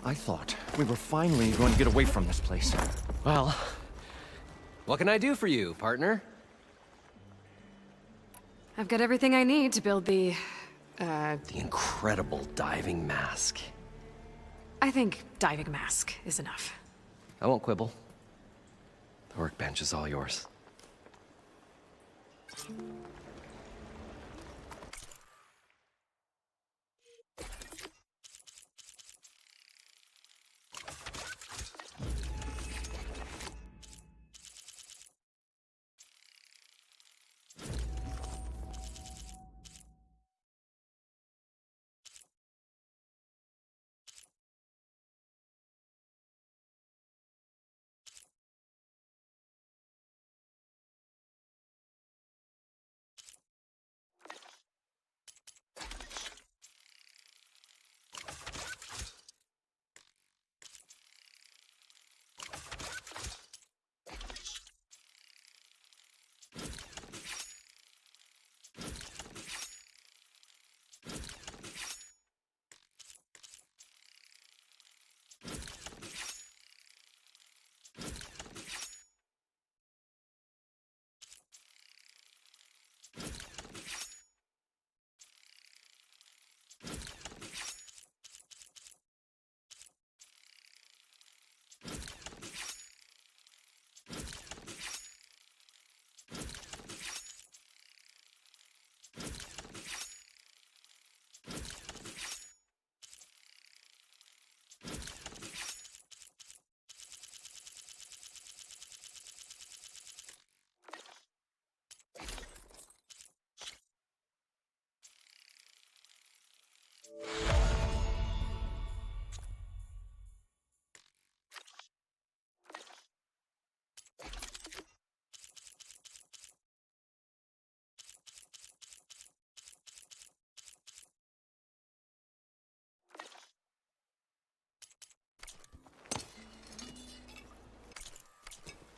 I thought we were finally going to get away from this place. Well, what can I do for you, partner? I've got everything I need to build the incredible diving mask. I think diving mask is enough. I won't quibble. The workbench is all yours.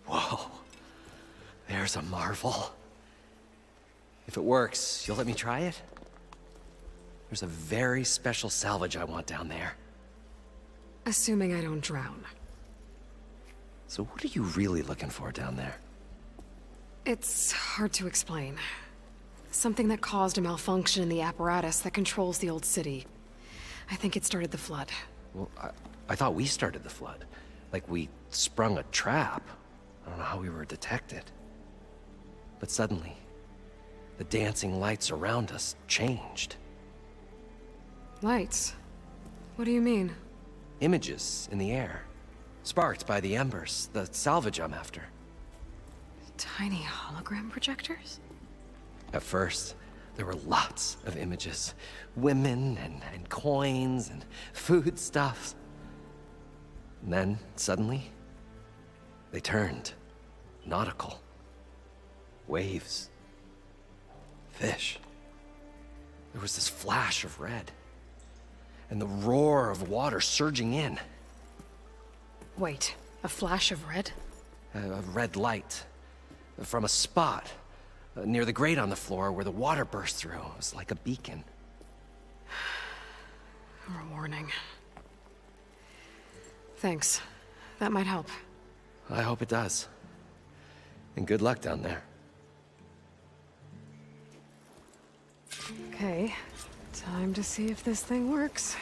Whoa. There's a marvel. If it works, you'll let me try it? There's a very special salvage I want down there. Assuming I don't drown. So what are you really looking for down there? It's hard to explain. Something that caused a malfunction in the apparatus that controls the old city. I think it started the flood. Well, I thought we started the flood. Like we sprung a trap. I don't know how we were detected. But suddenly, the dancing lights around us changed. Lights? What do you mean? Images in the air, sparked by the embers, the salvage I'm after. Tiny hologram projectors? At first, there were lots of images. Women and coins and foodstuffs. And then, suddenly, they turned nautical. Waves. Fish. There was this flash of red. And the roar of water surging in. Wait, a flash of red? A red light. From a spot near the grate on the floor where the water burst through. It was like a beacon. Or a warning. Thanks. That might help. I hope it does. And good luck down there. Okay, time to see if this thing works.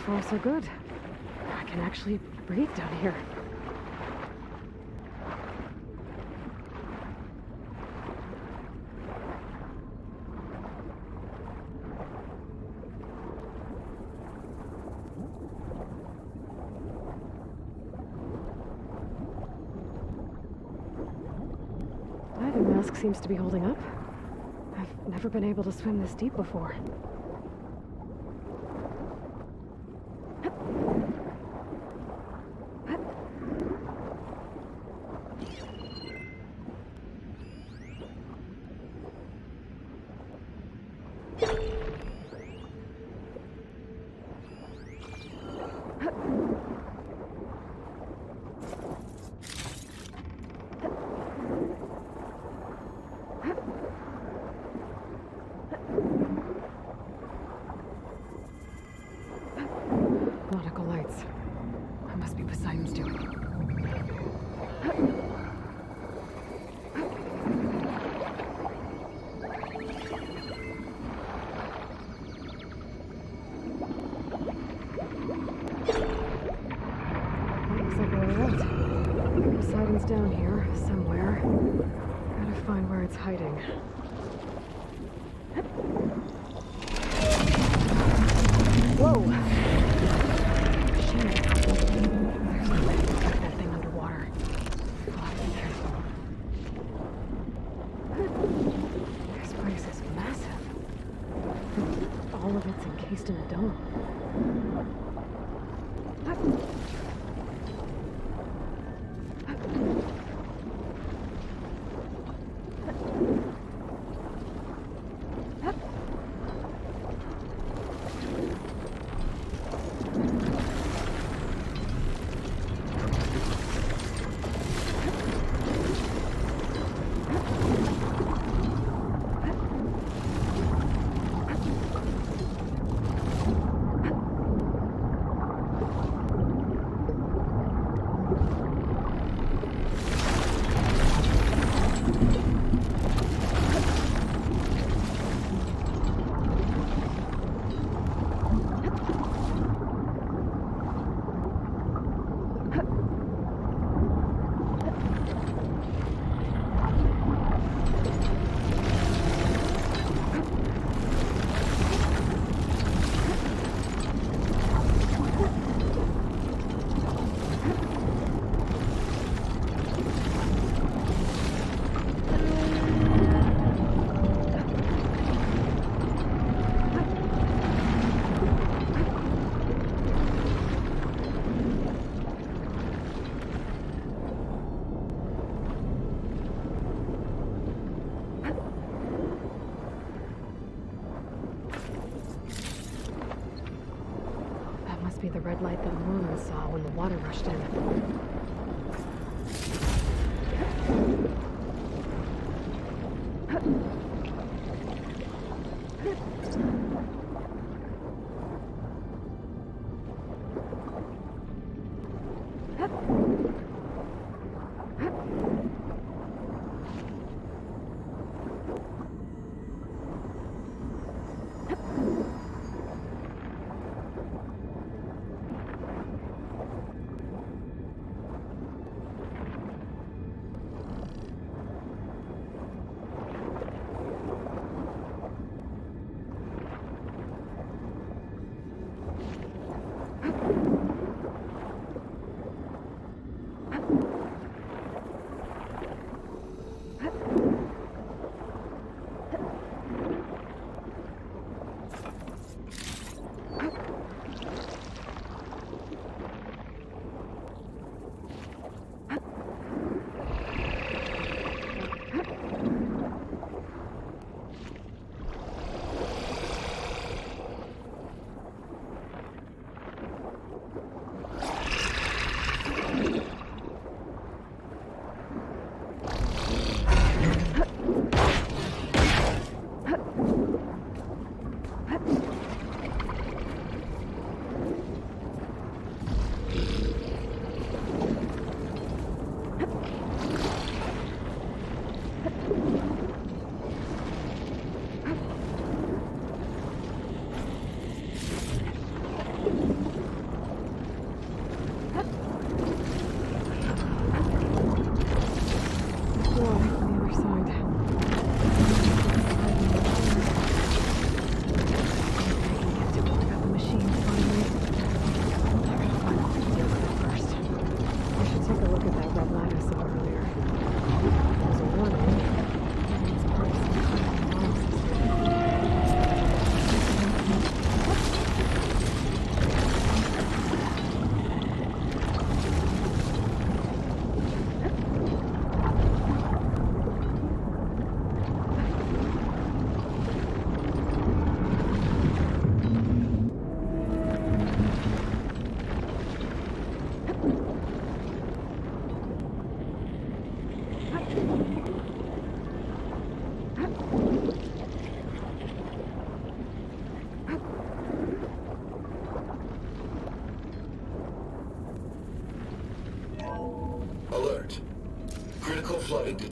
far so good. I can actually breathe down here. Diving mask seems to be holding up. I've never been able to swim this deep before. Nautical lights. That must be Poseidon's doing. Looks like we're right. Poseidon's down here, somewhere. Gotta find where it's hiding. Whoa! Shit. There's no way to get that thing underwater. I'll have to be careful. This place is massive. All of it's encased in a dome. Be the red light that Norman saw when the water rushed in.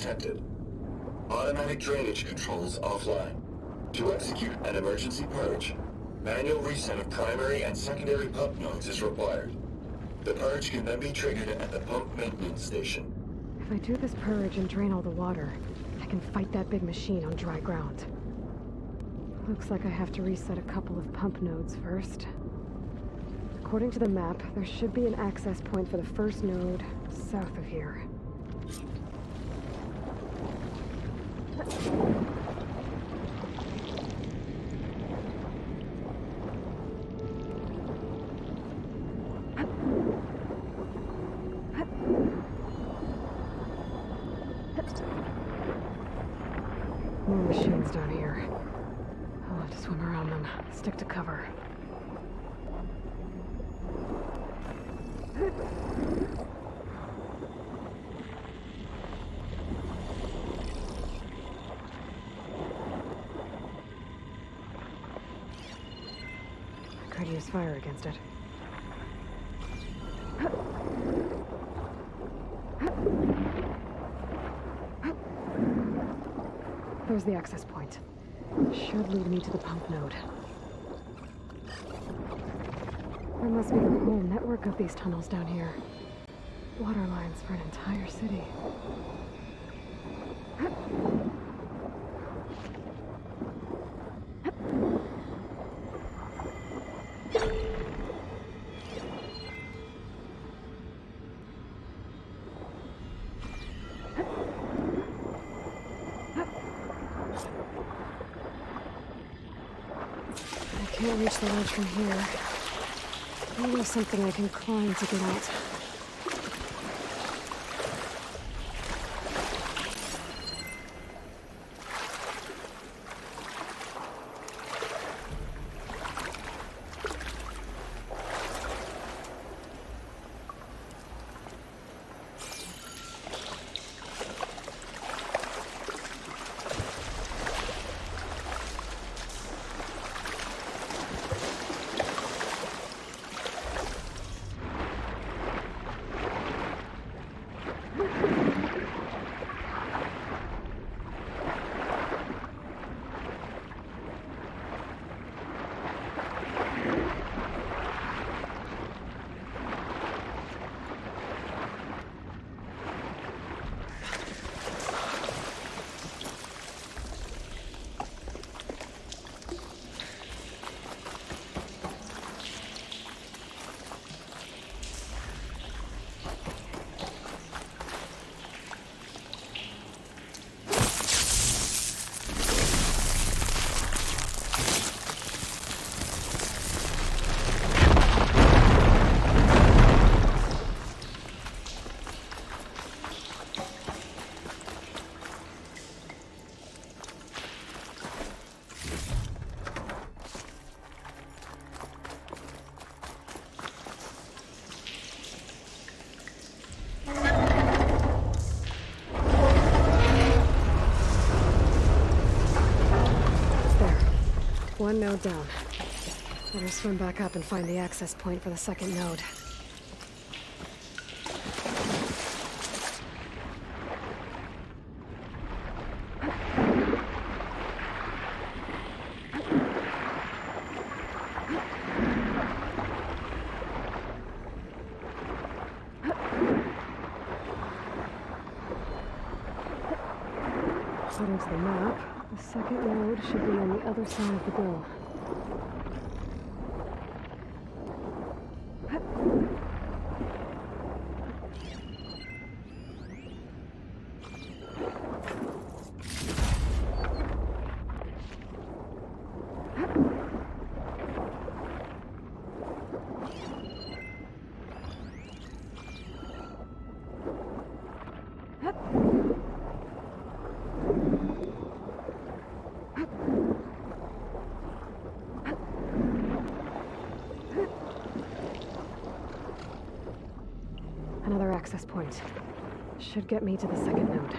detected. Automatic drainage controls offline. To execute an emergency purge, manual reset of primary and secondary pump nodes is required. The purge can then be triggered at the pump maintenance station. If I do this purge and drain all the water, I can fight that big machine on dry ground. Looks like I have to reset a couple of pump nodes first. According to the map, there should be an access point for the first node south of here. More machines down here. I'll have to swim around them. Stick to cover. I could use fire against it. There's the access point. Should lead me to the pump node. There must be a whole network of these tunnels down here. Water lines for an entire city. I can't reach the ledge from here. Maybe something I can climb to get out. One node down. Better swim back up and find the access point for the second node. According to the map, the second node should be on the other side of the bill. Another access point. Should get me to the second node.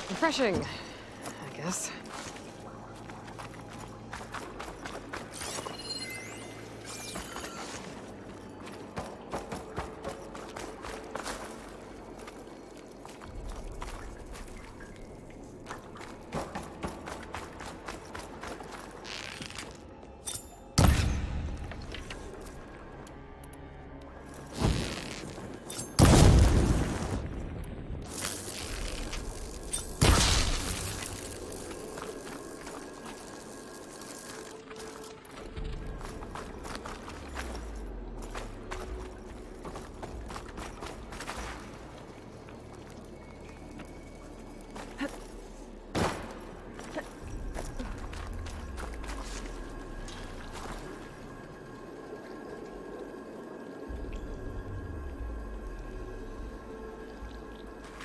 Refreshing, I guess.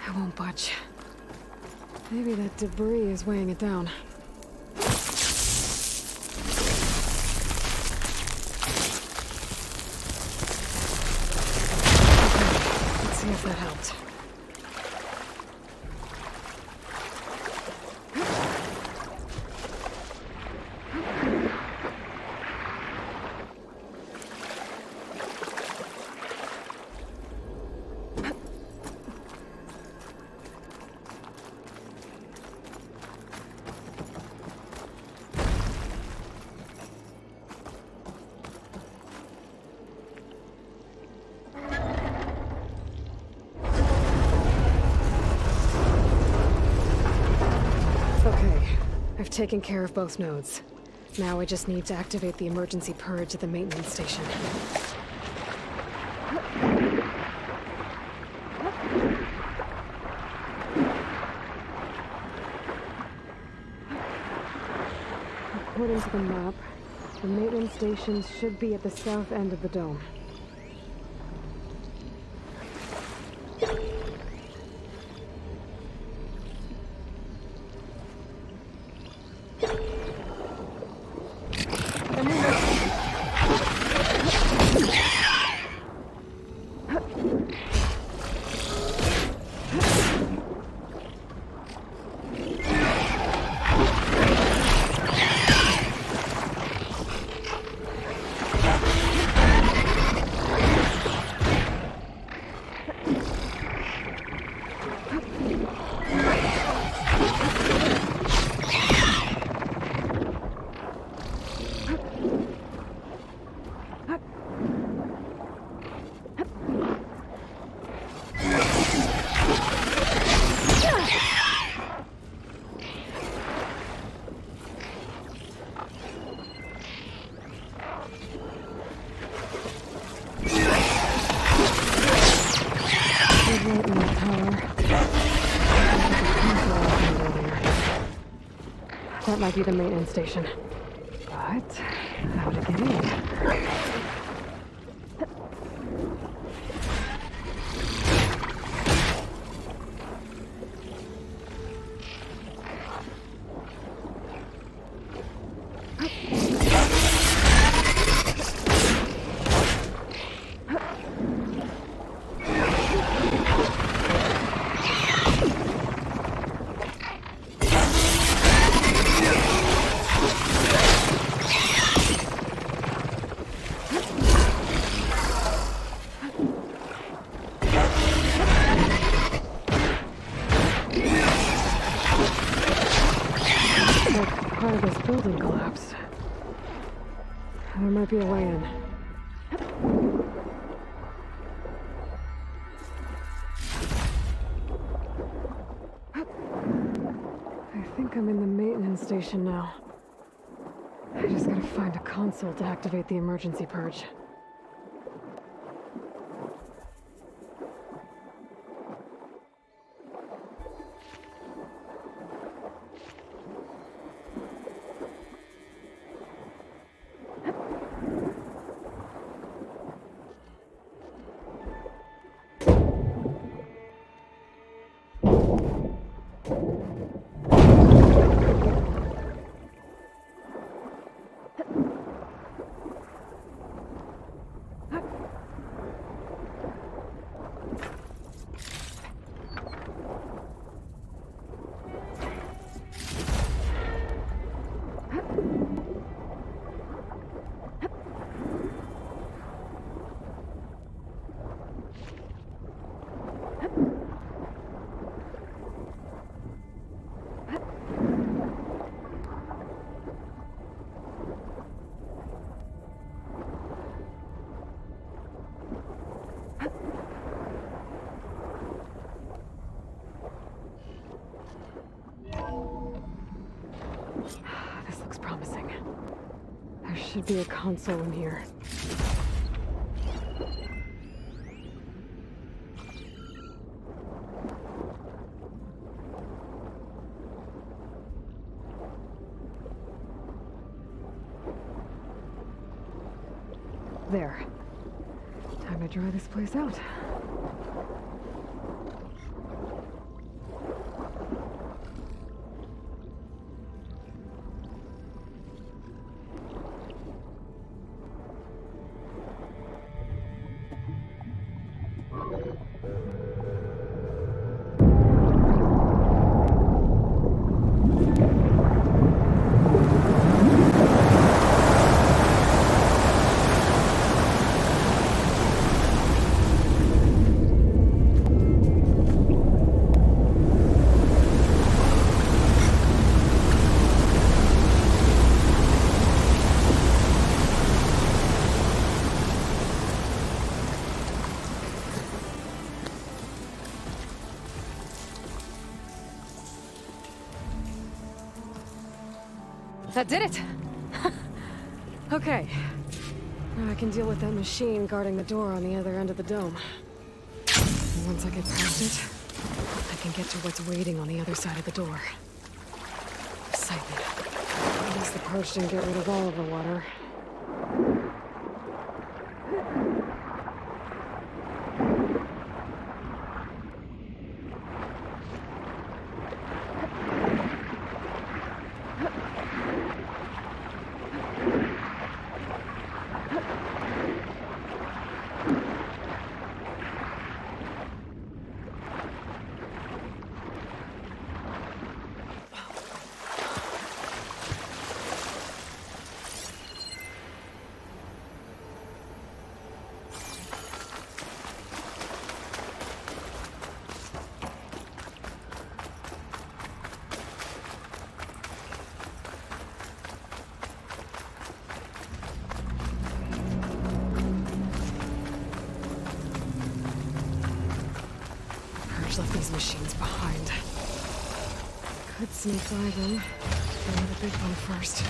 I won't budge. Maybe that debris is weighing it down. Okay, let's see if that helped. I've taken care of both nodes. Now I just need to activate the emergency purge at the maintenance station. According to the map, the maintenance stations should be at the south end of the dome. That might be the maintenance station. But how to get in? Part of this building collapsed. There might be a way in. I think I'm in the maintenance station now. I just gotta find a console to activate the emergency purge. be a console in here. There. Time to dry this place out. That did it! Okay. Now I can deal with that machine guarding the door on the other end of the dome. And once I get past it, I can get to what's waiting on the other side of the door. Excitement. At least the purge didn't get rid of all of the water. Left these machines behind. Could sneak by them. Find the big one first.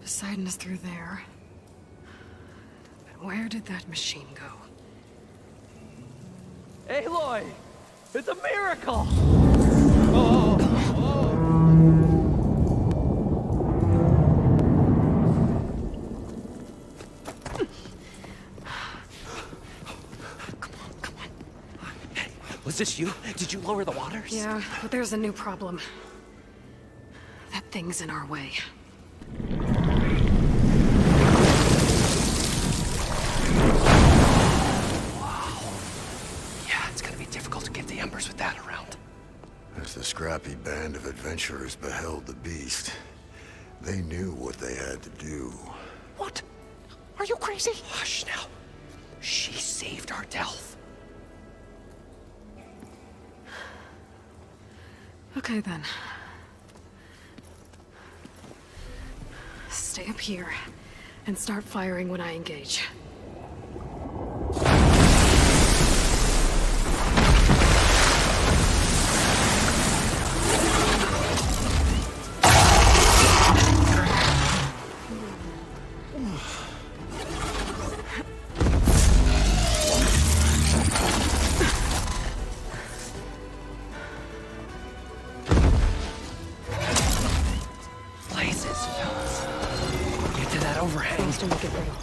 Poseidon is through there. But where did that machine go? Aloy! It's a miracle! Was this you? Did you lower the waters? Yeah, but there's a new problem. That thing's in our way. With that around. As the scrappy band of adventurers beheld the beast, they knew what they had to do. What? Are you crazy? Hush now. She saved our Delph. Okay then. Stay up here and start firing when I engage. Overhang. To make it real.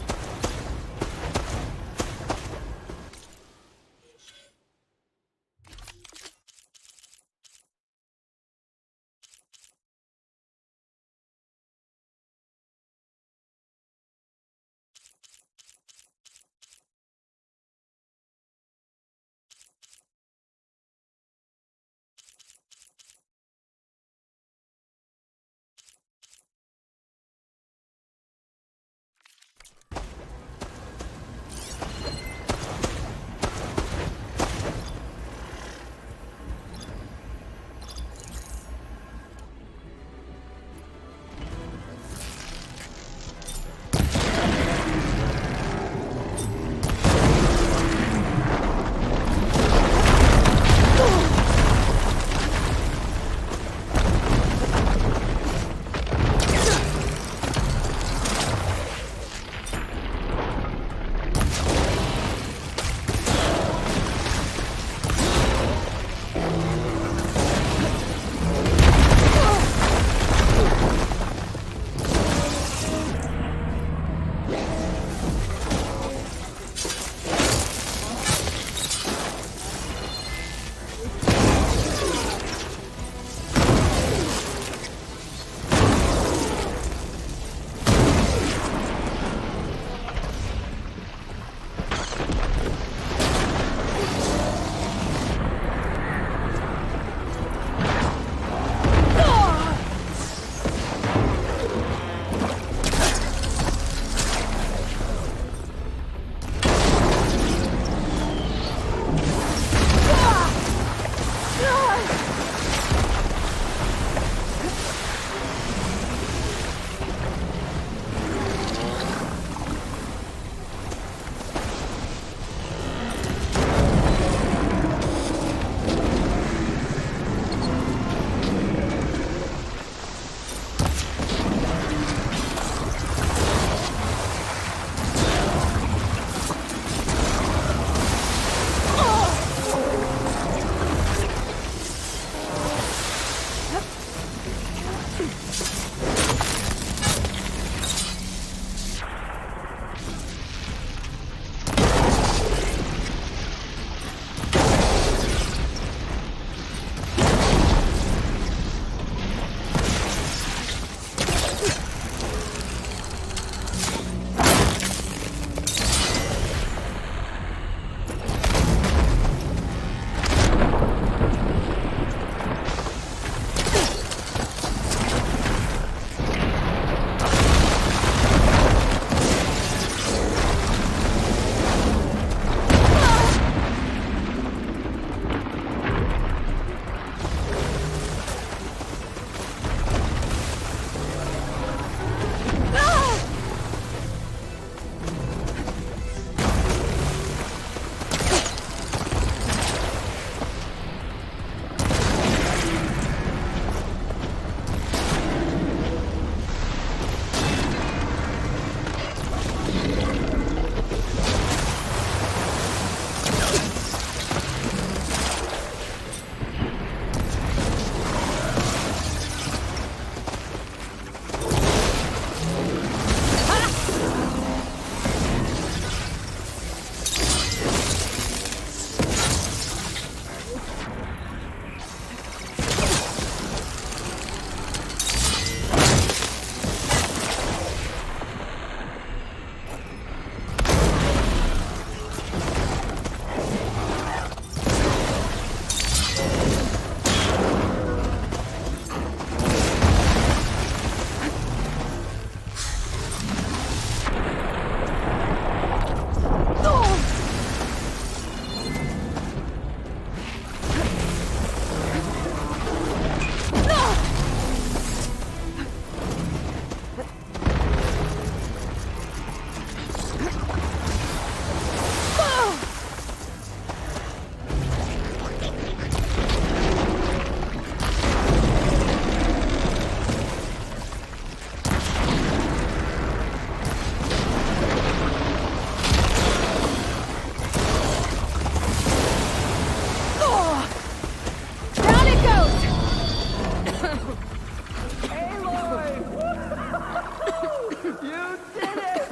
did it!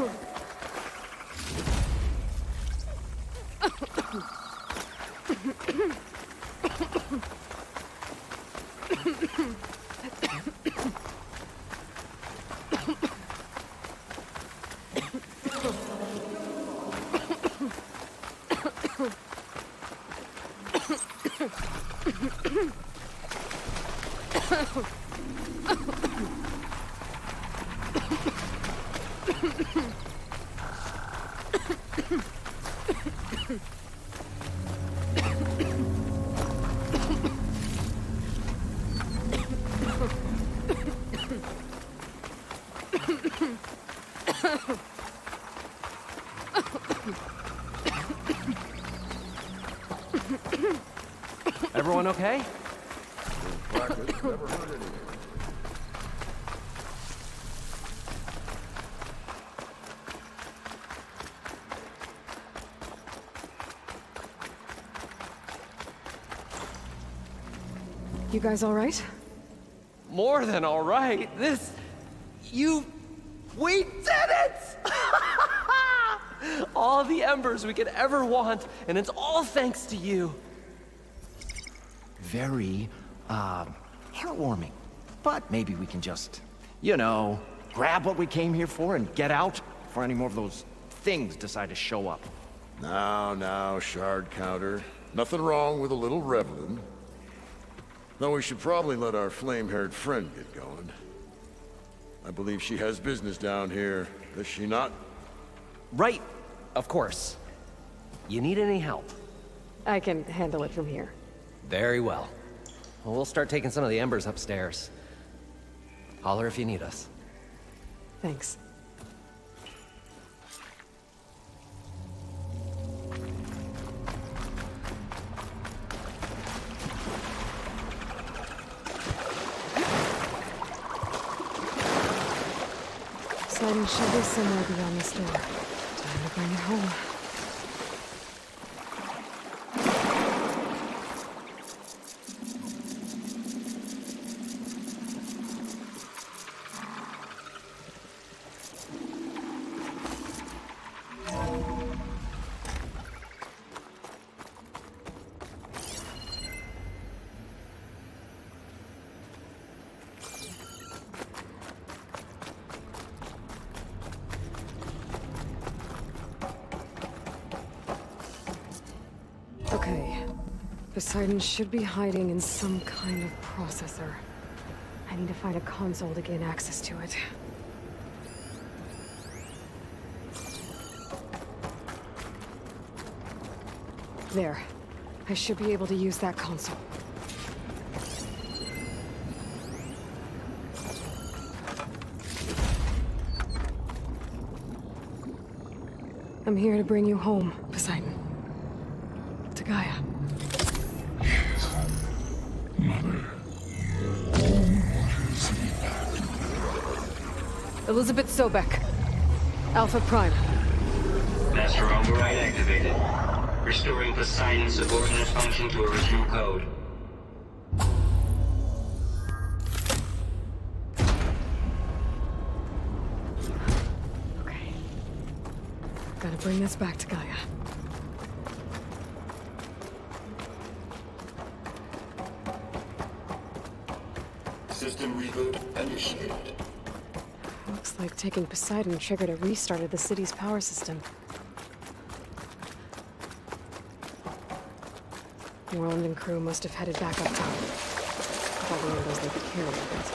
Everyone okay? Practice never hurt anyone. You guys all right? More than all right. We did it! All the embers we could ever want, and it's all thanks to you. Very, heartwarming. But maybe we can just, grab what we came here for and get out before any more of those things decide to show up. Now, shard counter. Nothing wrong with a little reveling. Though we should probably let our flame-haired friend get going. I believe she has business down here, does she not? Right, of course. You need any help? I can handle it from here. Very well. Well, we'll start taking some of the embers upstairs. Holler if you need us. Thanks. Poseidon should be somewhere beyond this door. Time to bring it home. Okay. Poseidon should be hiding in some kind of processor. I need to find a console to gain access to it. There. I should be able to use that console. I'm here to bring you home, Poseidon. To Gaia. Mother. Elizabeth Sobek. Alpha Prime. Master override activated. Restoring Poseidon's subordinate function to original code. Okay. Gotta bring this back to Gaia. System reboot initiated. Looks like taking Poseidon triggered a restart of the city's power system. Moreland and crew must have headed back up top. Probably one of those they could carry a bit.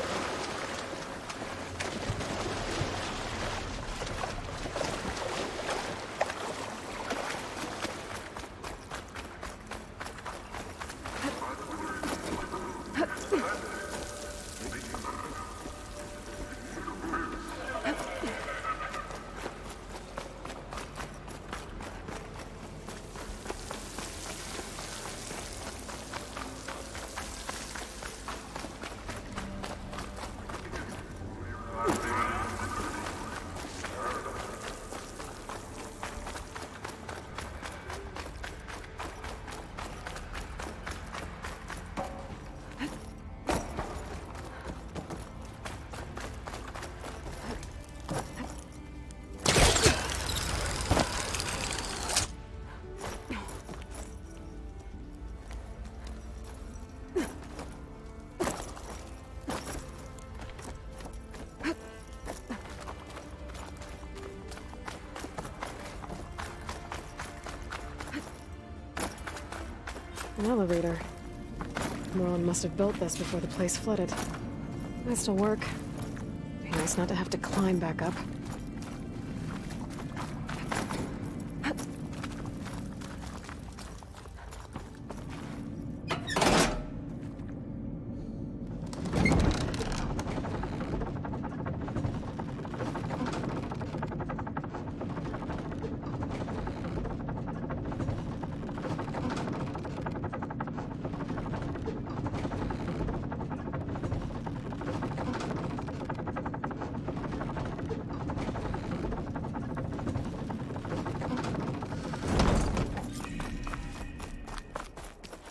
An elevator. Moreland must have built this before the place flooded. Might still work. Be nice not to have to climb back up.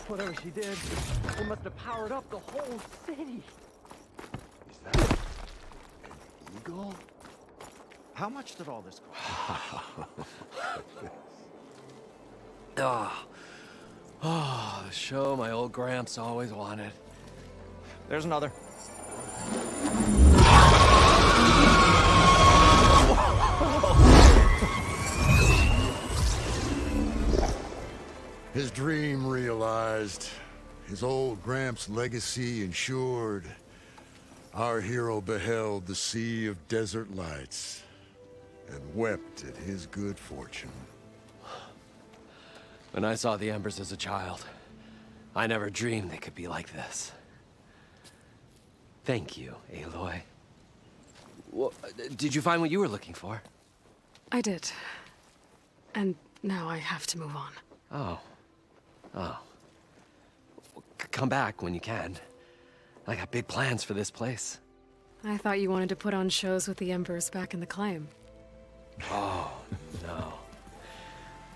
Whatever she did, it must have powered up the whole city. Is that an eagle? How much did all this cost? The show my old Gramps always wanted. There's another. His dream realized, his old Gramps' legacy ensured. Our hero beheld the sea of desert lights and wept at his good fortune. When I saw the embers as a child, I never dreamed they could be like this. Thank you, Aloy. Well, did you find what you were looking for? I did. And now I have to move on. Oh. Come back when you can. I got big plans for this place. I thought you wanted to put on shows with the Embers back in the claim. Oh, no.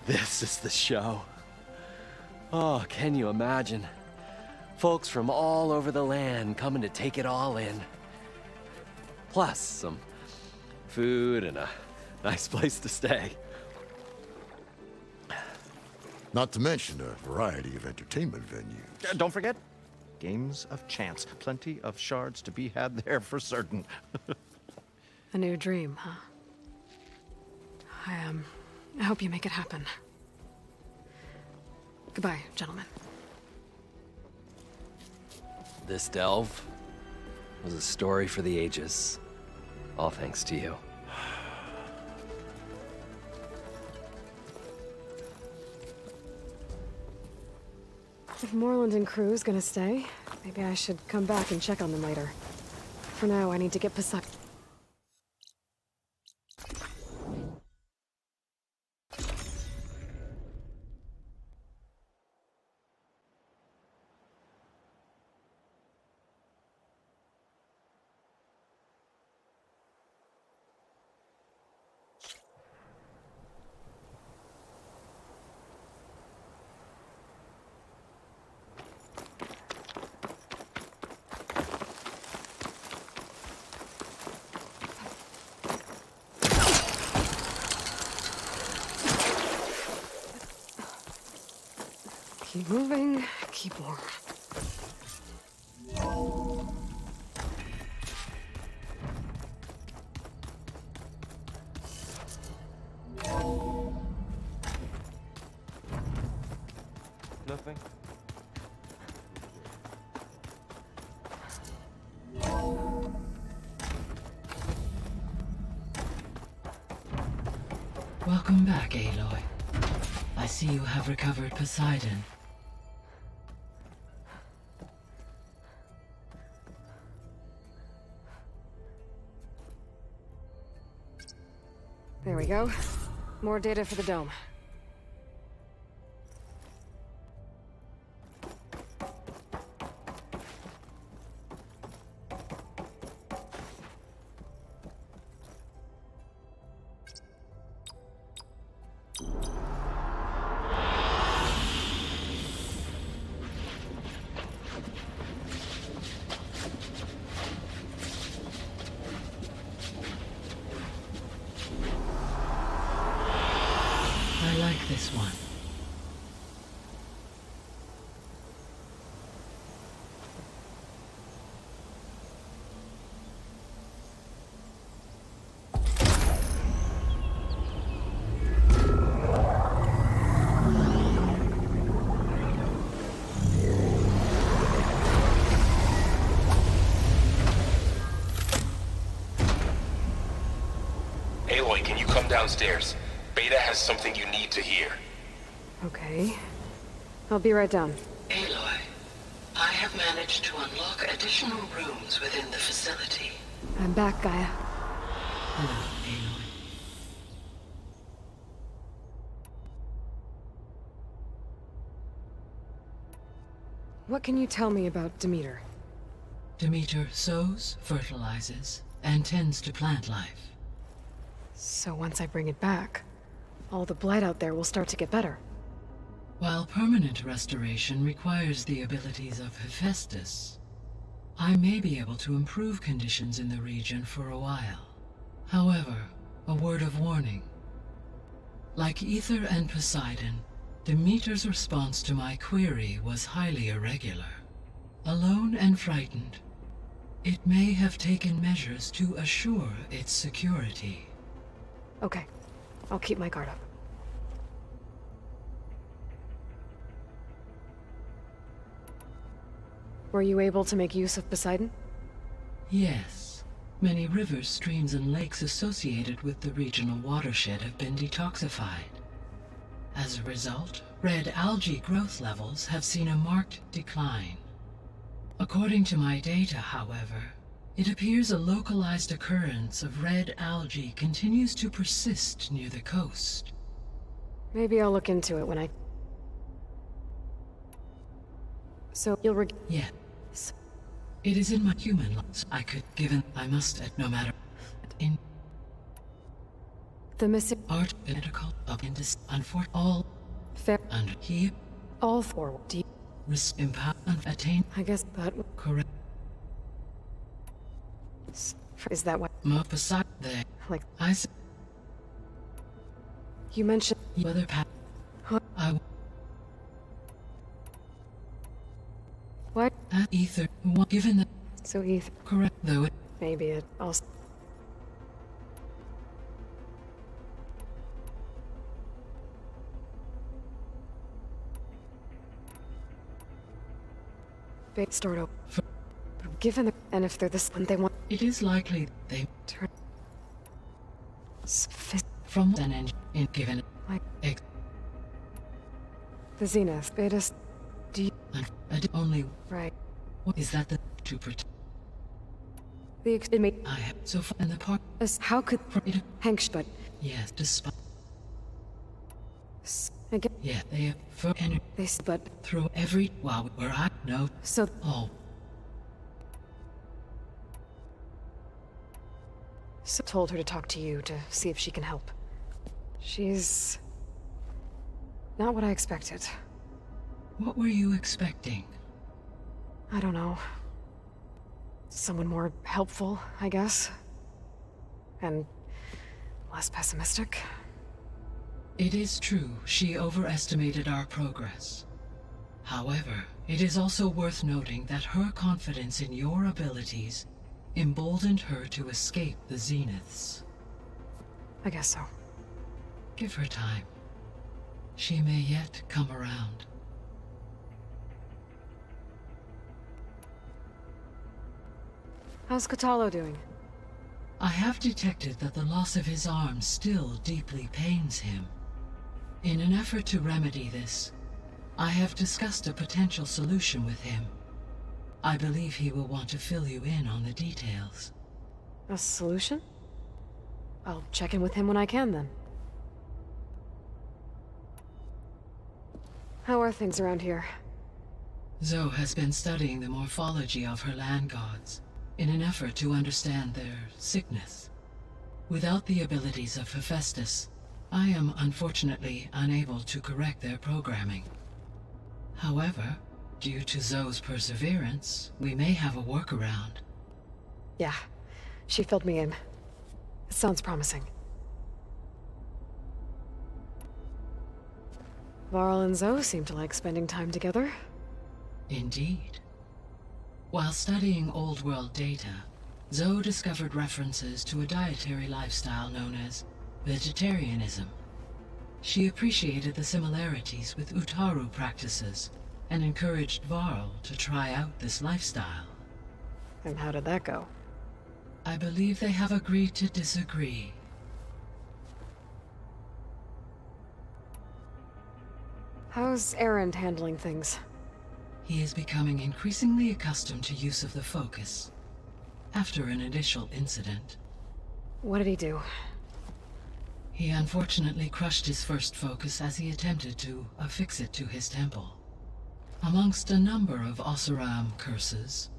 This is the show. Oh, can you imagine? Folks from all over the land coming to take it all in. Plus some food and a nice place to stay. Not to mention a variety of entertainment venues. Don't forget, games of chance. Plenty of shards to be had there for certain. A new dream, huh? I hope you make it happen. Goodbye, gentlemen. This delve was a story for the ages. All thanks to you. If Moreland and crew is gonna stay, maybe I should come back and check on them later. For now, I need to get Pasuk. Keep moving, keep warm. Nothing. Welcome back, Aloy. I see you have recovered Poseidon. There we go. More data for the dome. I like this one. Aloy, can you come downstairs? Beta has something you need to hear. Okay. I'll be right down. Aloy, I have managed to unlock additional rooms within the facility. I'm back, Gaia. Hello, Aloy. What can you tell me about Demeter? Demeter sows, fertilizes, and tends to plant life. So once I bring it back, all the blight out there will start to get better. While permanent restoration requires the abilities of Hephaestus, I may be able to improve conditions in the region for a while. However, a word of warning. Like Ether and Poseidon, Demeter's response to my query was highly irregular. Alone and frightened, it may have taken measures to assure its security. Okay. I'll keep my guard up. Were you able to make use of Poseidon? Yes. Many rivers, streams, and lakes associated with the regional watershed have been detoxified. As a result, red algae growth levels have seen a marked decline. According to my data, however, it appears a localized occurrence of red algae continues to persist near the coast. Maybe I'll look into it when I... So you'll Yeah. It is in my human life. I could, given I must, no matter. In the missing art, medical, of indus, unfor all fair under here, all for deep risk empower and attain. I guess that Correct. Is that what? More beside there. Like I said. You mentioned other path. I. What? Ether. Given that. So Ether. Correct. Though it. Maybe it also. Bait start up. Given the and if they're this one they want. It is likely they turn. From an engine in given. Like. Ex The Zenith. Beta. Do you. Only. Right. What is that the to protect? The estimate. I have so far in the part. How could it Hanks, but yes, despite. Again. Yeah, they have for energy. But through every while where I know. So oh. So told her to talk to you to see if she can help. She's not what I expected. What were you expecting? I don't know. Someone more helpful, I guess. And less pessimistic. It is true, she overestimated our progress. However, it is also worth noting that her confidence in your abilities emboldened her to escape the Zeniths. I guess so. Give her time. She may yet come around. How's Catalo doing? I have detected that the loss of his arm still deeply pains him. In an effort to remedy this, I have discussed a potential solution with him. I believe he will want to fill you in on the details. A solution? I'll check in with him when I can, then. How are things around here? Zoe has been studying the morphology of her land gods in an effort to understand their sickness. Without the abilities of Hephaestus, I am unfortunately unable to correct their programming. However, due to Zoe's perseverance, we may have a workaround. Yeah, she filled me in. It sounds promising. Varl and Zoe seem to like spending time together. Indeed. While studying Old World data, Zoe discovered references to a dietary lifestyle known as vegetarianism. She appreciated the similarities with Utaru practices and encouraged Varl to try out this lifestyle. And how did that go? I believe they have agreed to disagree. How's Erend handling things? He is becoming increasingly accustomed to use of the focus. After an initial incident. What did he do? He unfortunately crushed his first focus as he attempted to affix it to his temple. Amongst a number of Oseram curses,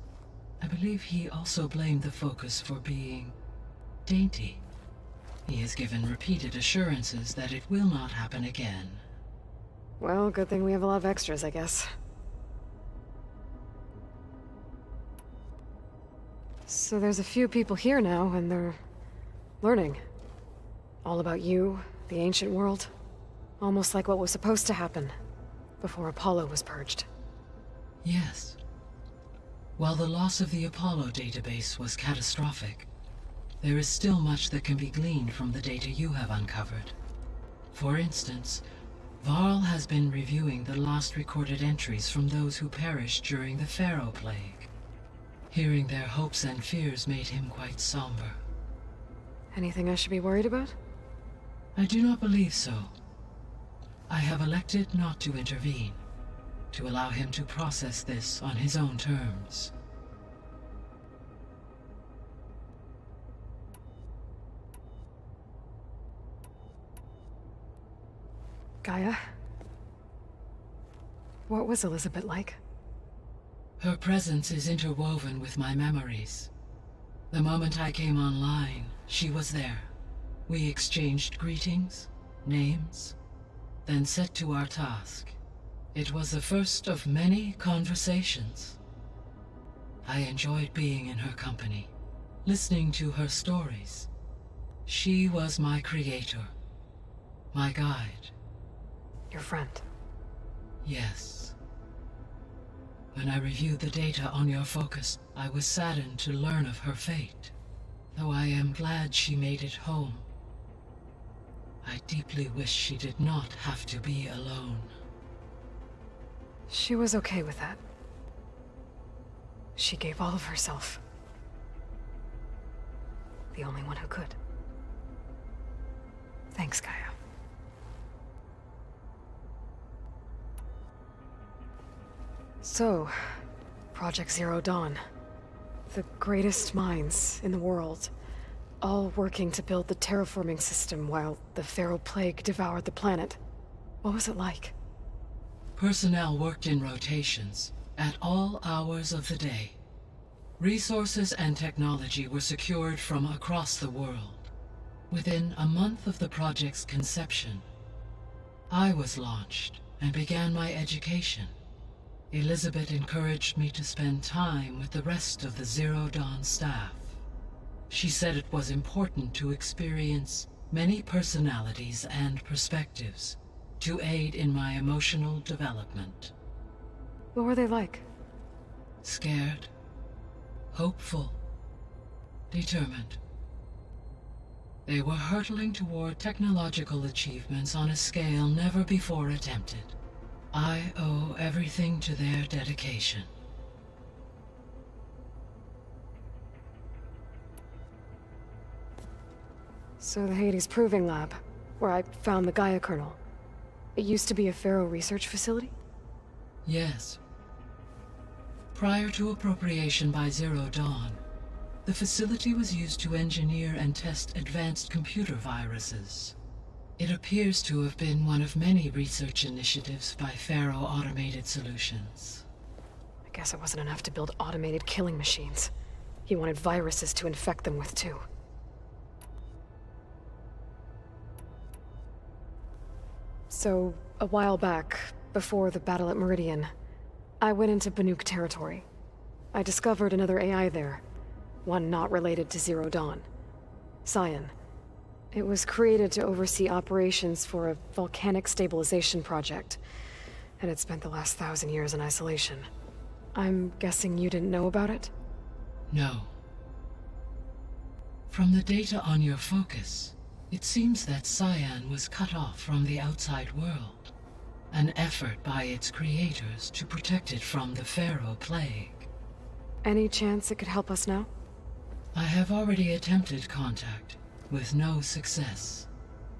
I believe he also blamed the focus for being dainty. He has given repeated assurances that it will not happen again. Well, good thing we have a lot of extras, I guess. So there's a few people here now, and they're learning. All about you, the ancient world. Almost like what was supposed to happen before Apollo was purged. Yes. While the loss of the Apollo database was catastrophic, there is still much that can be gleaned from the data you have uncovered. For instance, Varl has been reviewing the last recorded entries from those who perished during the Pharaoh Plague. Hearing their hopes and fears made him quite somber. Anything I should be worried about? I do not believe so. I have elected not to intervene, to allow him to process this on his own terms. Gaia? What was Elizabeth like? Her presence is interwoven with my memories. The moment I came online, she was there. We exchanged greetings, names, then set to our task. It was the first of many conversations. I enjoyed being in her company, listening to her stories. She was my creator, my guide. Your friend? Yes. When I reviewed the data on your focus, I was saddened to learn of her fate, though I am glad she made it home. I deeply wish she did not have to be alone. She was okay with that. She gave all of herself. The only one who could. Thanks, Gaia. So, Project Zero Dawn. The greatest minds in the world, all working to build the terraforming system while the Pharaoh Plague devoured the planet. What was it like? Personnel worked in rotations, at all hours of the day. Resources and technology were secured from across the world. Within a month of the project's conception, I was launched and began my education. Elizabeth encouraged me to spend time with the rest of the Zero Dawn staff. She said it was important to experience many personalities and perspectives to aid in my emotional development. What were they like? Scared, hopeful, determined. They were hurtling toward technological achievements on a scale never before attempted. I owe everything to their dedication. So the Hades Proving Lab, where I found the Gaia kernel. It used to be a Pharaoh research facility? Yes. Prior to appropriation by Zero Dawn, the facility was used to engineer and test advanced computer viruses. It appears to have been one of many research initiatives by Pharaoh Automated Solutions. I guess it wasn't enough to build automated killing machines. He wanted viruses to infect them with, too. So, a while back, before the battle at Meridian, I went into Banuk territory. I discovered another AI there, one not related to Zero Dawn. Cyan. It was created to oversee operations for a volcanic stabilization project, and it spent the last 1,000 years in isolation. I'm guessing you didn't know about it? No. From the data on your focus, it seems that Cyan was cut off from the outside world, an effort by its creators to protect it from the Pharaoh Plague. Any chance it could help us now? I have already attempted contact, with no success.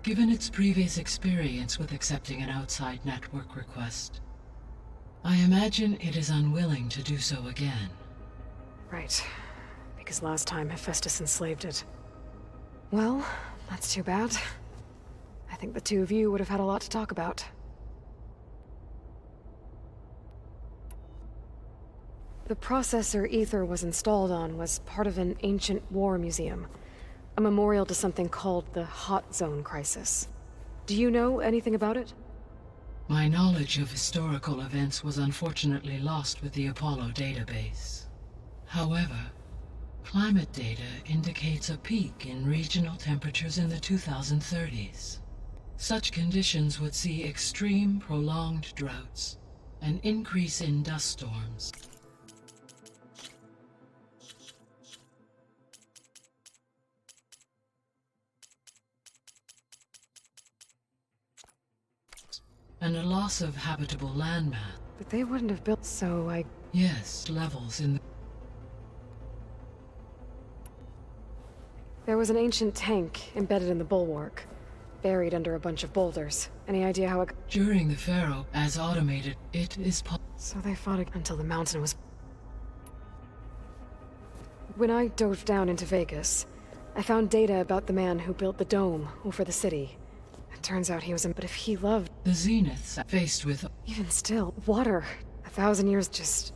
Given its previous experience with accepting an outside network request, I imagine it is unwilling to do so again. Right. Because last time Hephaestus enslaved it. Well, that's too bad. I think the two of you would have had a lot to talk about. The processor Ether was installed on was part of an ancient war museum. A memorial to something called the Hot Zone Crisis. Do you know anything about it? My knowledge of historical events was unfortunately lost with the Apollo database. However, climate data indicates a peak in regional temperatures in the 2030s. Such conditions would see extreme, prolonged droughts, an increase in dust storms, and a loss of habitable landmass. But they wouldn't have built, so I... Yes, levels in the... There was an ancient tank embedded in the bulwark, buried under a bunch of boulders. Any idea how it... During the Pharaoh, as automated, it is So they fought until the mountain was... When I dove down into Vegas, I found data about the man who built the dome over the city. It turns out he was but if he loved... The Zeniths, faced with... Even still, water. 1,000 years just...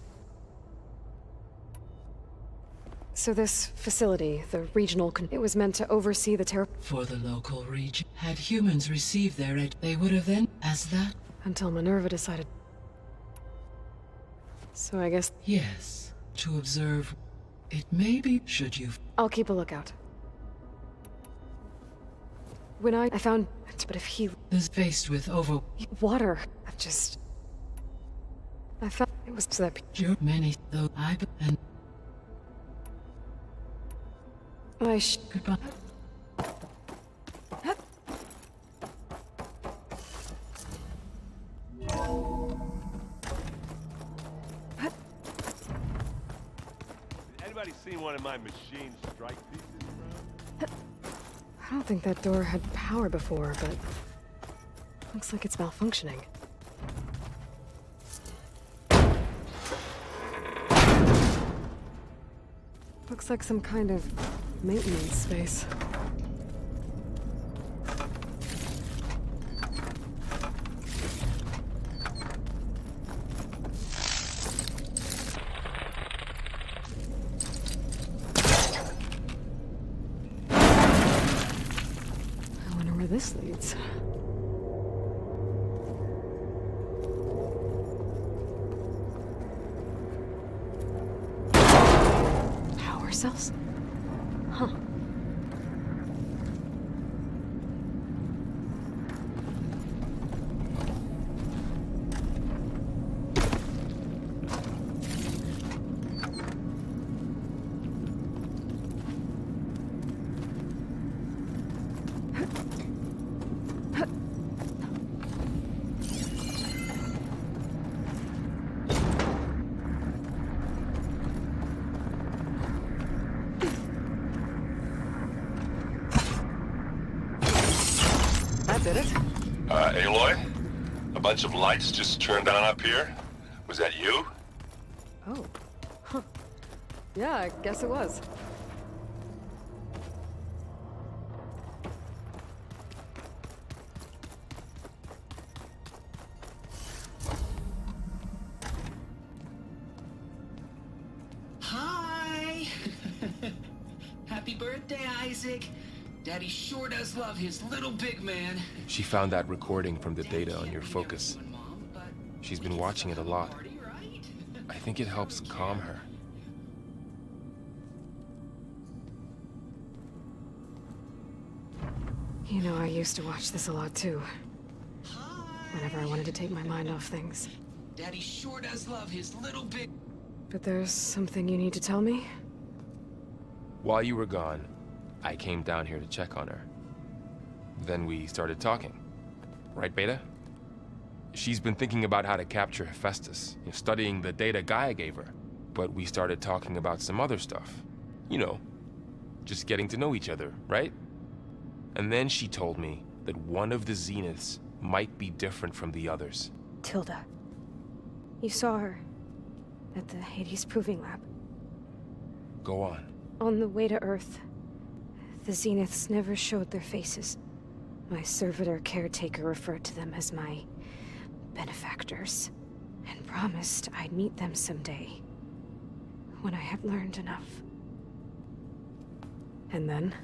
So this facility, the regional it was meant to oversee the For the local region. Had humans received their aid, they would have then, as that... Until Minerva decided... So I guess... Yes, to observe. It may be, should you... I'll keep a lookout. When I found... But if he... is faced with over... Water. I've just... I felt it was so that... Many, though, and... Goodbye. Anybody seen one of my machine strike pieces? I don't think that door had power before, but... Looks like it's malfunctioning. Looks like some kind of maintenance space. I wonder where this leads. Cells? Huh. Did it? Aloy? A bunch of lights just turned on up here? Was that you? Oh. Huh. Yeah, I guess it was. Hi! Happy birthday, Isaac. Daddy sure does love his little big man. She found that recording from the data on your focus. She's been watching it a lot. I think it helps calm her. You know, I used to watch this a lot too. Whenever I wanted to take my mind off things. Daddy sure does love his little big... But there's something you need to tell me? While you were gone, I came down here to check on her. Then we started talking. Right, Beta? She's been thinking about how to capture Hephaestus, studying the data Gaia gave her. But we started talking about some other stuff. You know, just getting to know each other, right? And then she told me that one of the Zeniths might be different from the others. Tilda. You saw her at the Hades Proving Lab. Go on. On the way to Earth, the Zeniths never showed their faces. My servitor caretaker referred to them as my benefactors, and promised I'd meet them someday, when I had learned enough. And then,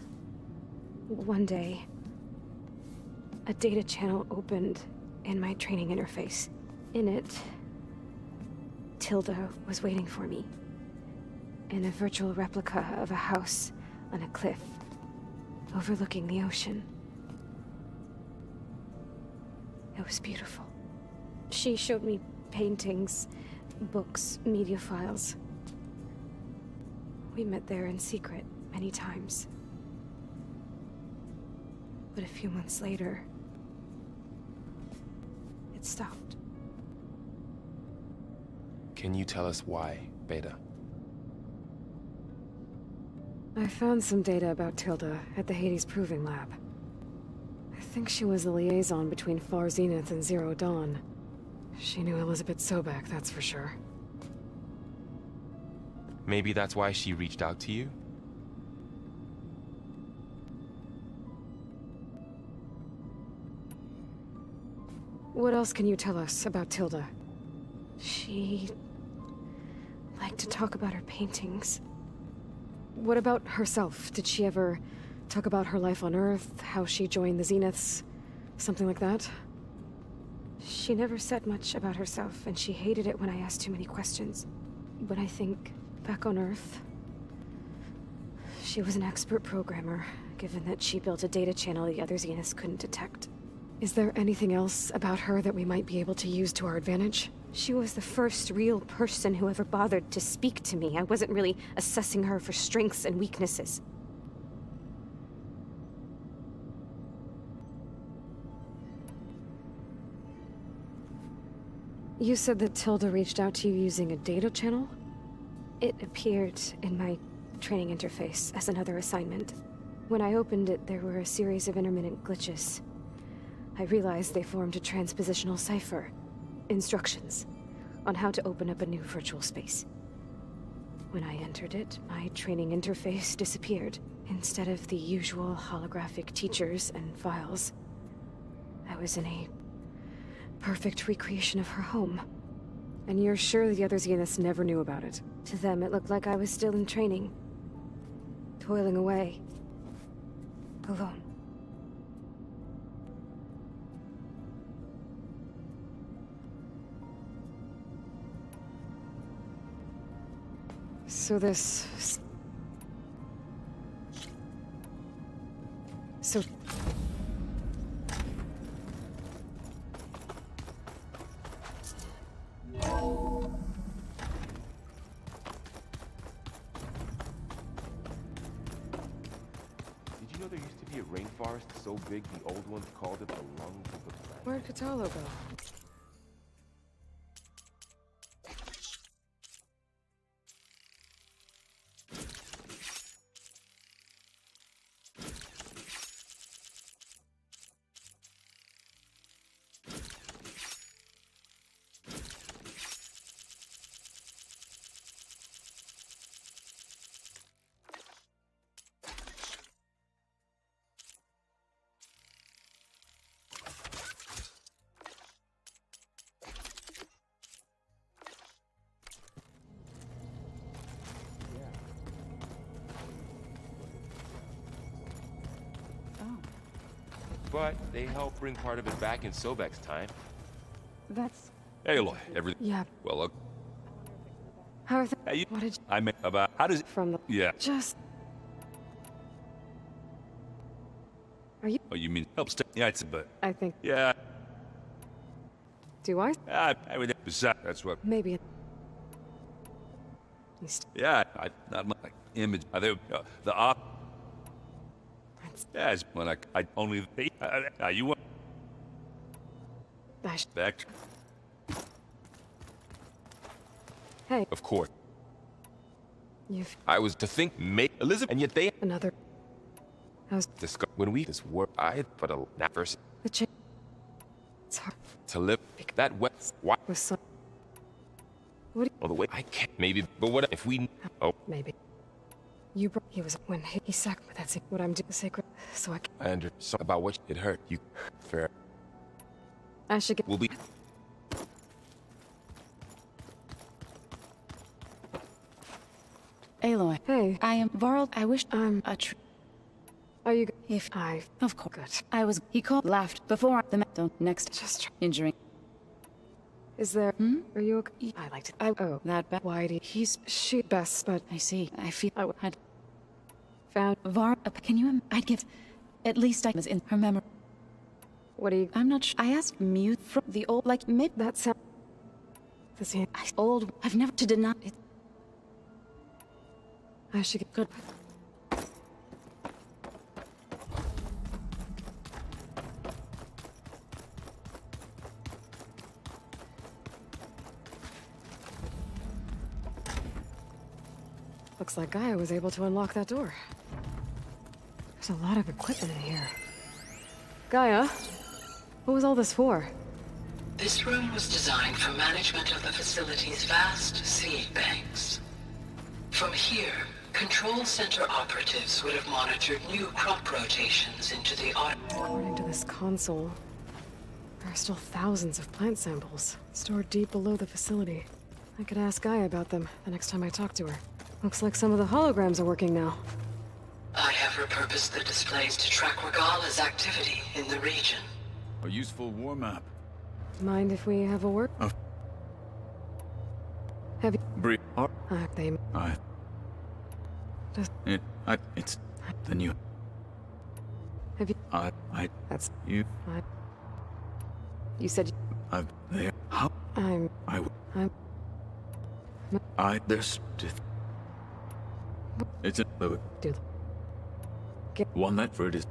one day, a data channel opened in my training interface. In it, Tilda was waiting for me, in a virtual replica of a house on a cliff, overlooking the ocean. It was beautiful. She showed me paintings, books, media files. We met there in secret many times. But a few months later, it stopped. Can you tell us why, Beta? I found some data about Tilda at the Hades Proving Lab. I think she was the liaison between Far Zenith and Zero Dawn. She knew Elizabeth Sobek, that's for sure. Maybe that's why she reached out to you? What else can you tell us about Tilda? She liked to talk about her paintings. What about herself? Did she ever talk about her life on Earth, how she joined the Zeniths, something like that? She never said much about herself, and she hated it when I asked too many questions. But I think, back on Earth, she was an expert programmer, given that she built a data channel the other Zeniths couldn't detect. Is there anything else about her that we might be able to use to our advantage? She was the first real person who ever bothered to speak to me. I wasn't really assessing her for strengths and weaknesses. You said that Tilda reached out to you using a data channel? It appeared in my training interface as another assignment. When I opened it, there were a series of intermittent glitches. I realized they formed a transpositional cipher. Instructions on how to open up a new virtual space. When I entered it, my training interface disappeared. Instead of the usual holographic teachers and files, I was in a perfect recreation of her home. And you're sure the other Zeniths never knew about it? To them, it looked like I was still in training. Toiling away. Alone. So this... So... Did you know there used to be a rainforest so big the old ones called it the lungs of the planet? Where'd Catalo go? But they helped bring part of it back in Sobek's time. That's... Hey, Aloy, everything... Yeah. Well, look... How are things? Hey, What did you... I meant about... How does... From the... Yeah. Just... Are you... Oh, you mean help stay... Yeah, it's... But... I think... Yeah. Do I? I would... Besides, that's what... Maybe... Yeah, not my image. I think the op... Yeah, it's when I only... you want... Back... Hey. Of course. You've... I was to think Elizabeth, and yet they... Another... How's when we this work, I put a nap first the chain? It's hard to live that wet. Why? with some. What? Well, the way I can't. Maybe, but what if we? Oh, Maybe. You brought. He was when he sacked. But that's what I'm doing. Sacred. So I. I understand about what it hurt you. Fair. I should get. Will be. Aloy. Hey. I am Varl. I wish I'm a Are you? If I. Of course. Good. I was. He called. Laughed. Before the don't. Next. Just. Injuring. Is there? Are you okay? I liked it. Oh. That bad. Why did she best? But I see. I feel. I had. Found. Var. Can you? I'd give. At least I was in her memory. What do you? I'm not sure. I asked mute from the old. Like, maybe. That sound. The same. Old. I've never to deny it. I should get. Good. Looks like Gaia was able to unlock that door. There's a lot of equipment in here. Gaia, what was all this for? This room was designed for management of the facility's vast seed banks. From here, Control Center operatives would have monitored new crop rotations into the According to this console, there are still thousands of plant samples stored deep below the facility. I could ask Gaia about them the next time I talk to her. Looks like some of the holograms are working now. I have repurposed the displays to track Regala's activity in the region. A useful war map. Mind if we have a word? Have you... Brief. They... It's the new... Have you... That's... You... You said... There... How... There's... It's a... Dude. One that for it is...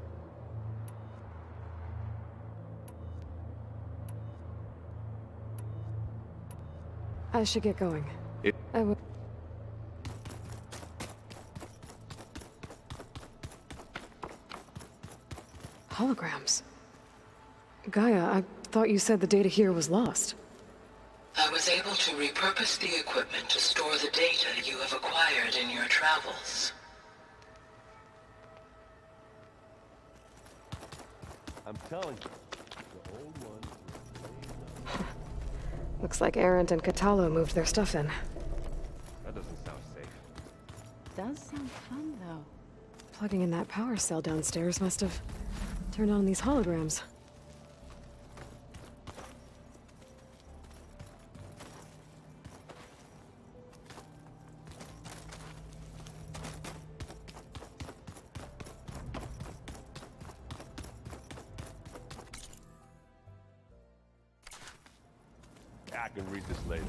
I should get going. I would... Holograms. Gaia, I thought you said the data here was lost. I was able to repurpose the equipment to store the data you have acquired in your travels. I'm telling you, the old one. Looks like Arendt and Catalo moved their stuff in. That doesn't sound safe. Does sound fun, though. Plugging in that power cell downstairs must have turned on these holograms. I can read this later.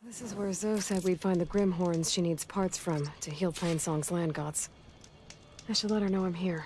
This is where Zoe said we'd find the Grimhorns she needs parts from to heal Plainsong's land gods. I should let her know I'm here.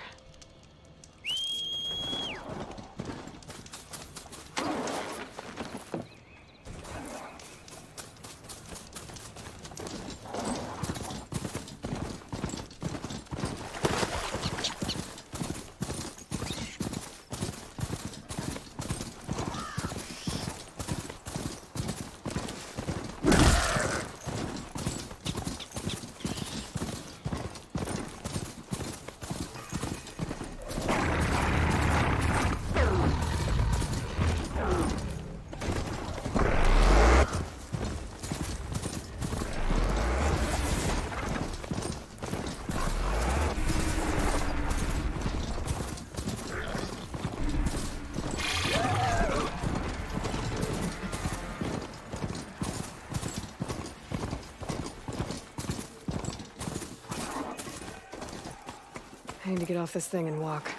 need to get off this thing and walk.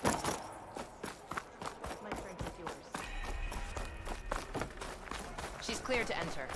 My strength is yours. She's clear to enter.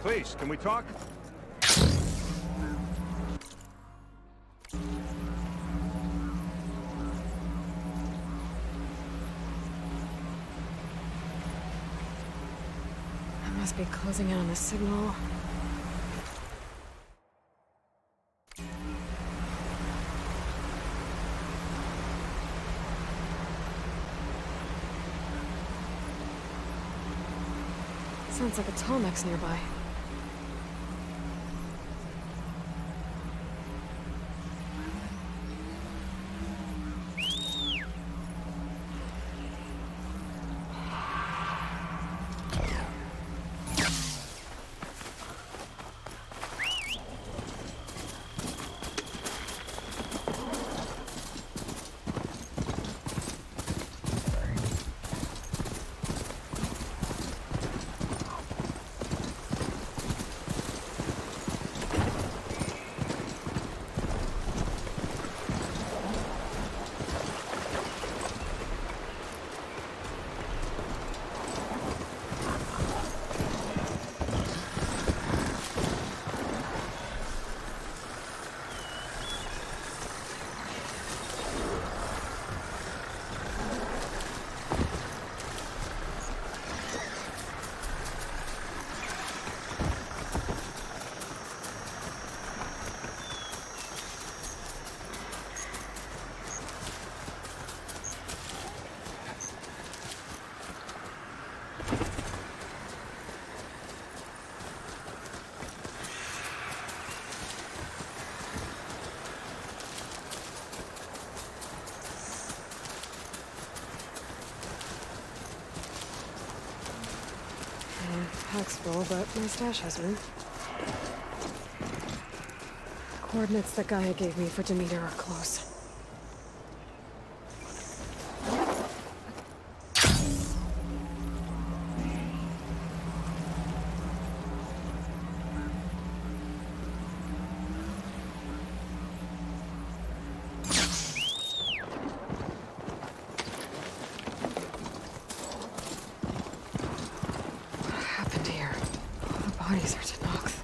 Please, can we talk? I must be closing in on the signal. Sounds like a Tolmec's nearby. Pack's full, but my stash has room. Coordinates that Gaia gave me for Demeter are close. Bodies are Tenakth.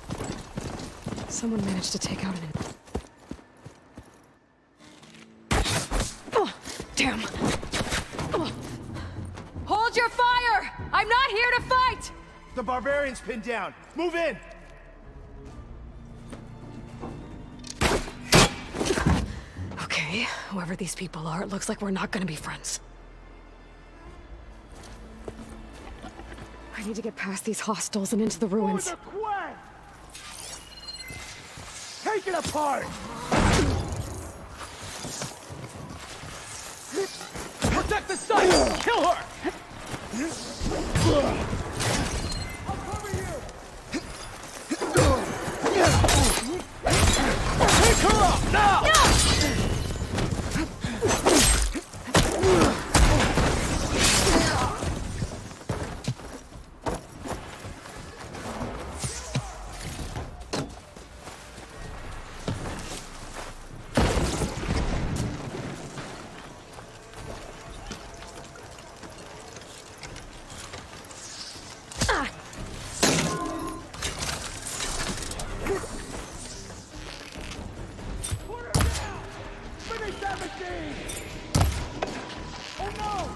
Someone managed to take out an... Oh, damn! Oh. Hold your fire! I'm not here to fight! The barbarian's pinned down. Move in! Okay, whoever these people are, it looks like we're not gonna be friends. I need to get past these hostels and into the ruins. Take it apart! Protect the site! Kill her! I'll cover you! Pick her up, now! No! Oh no!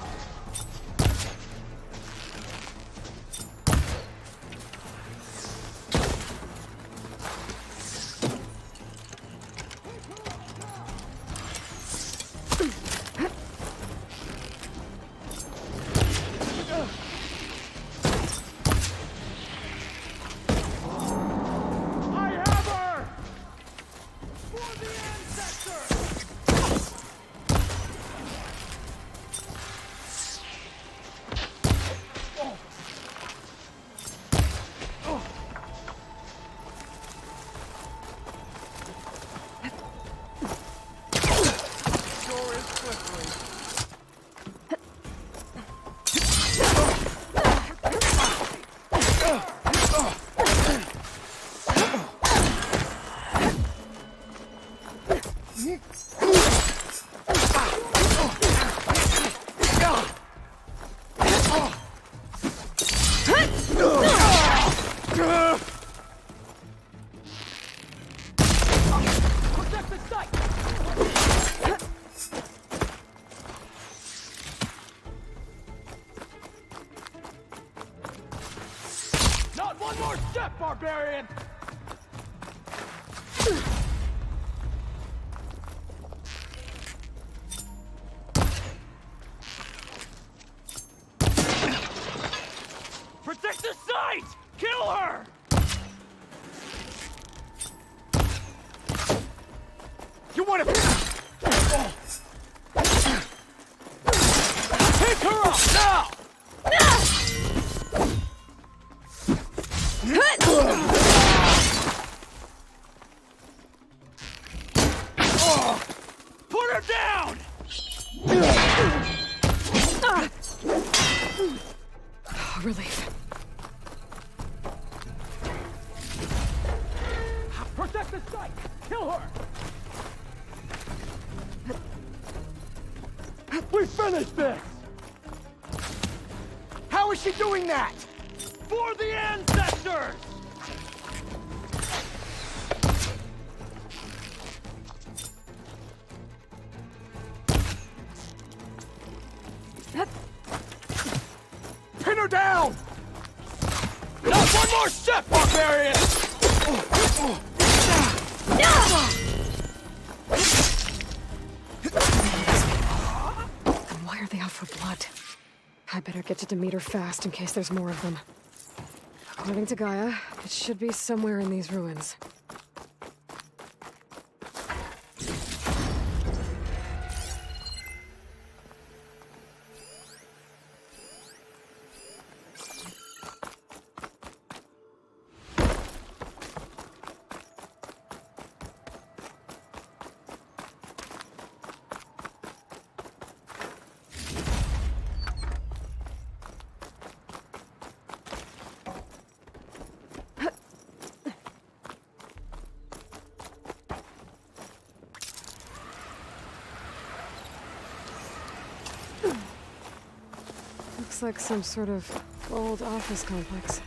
Not one more step, barbarian! Protect the site! Kill her! You want to... Pick her up, now! Put her down! Relief. Protect the site! Kill her! We finished this! How is she doing that? For the ancestors! Pin her down! Not one more step, barbarian! Why are they out for blood? I better get to Demeter fast in case there's more of them. According to Gaia, it should be somewhere in these ruins. Looks like some sort of old office complex.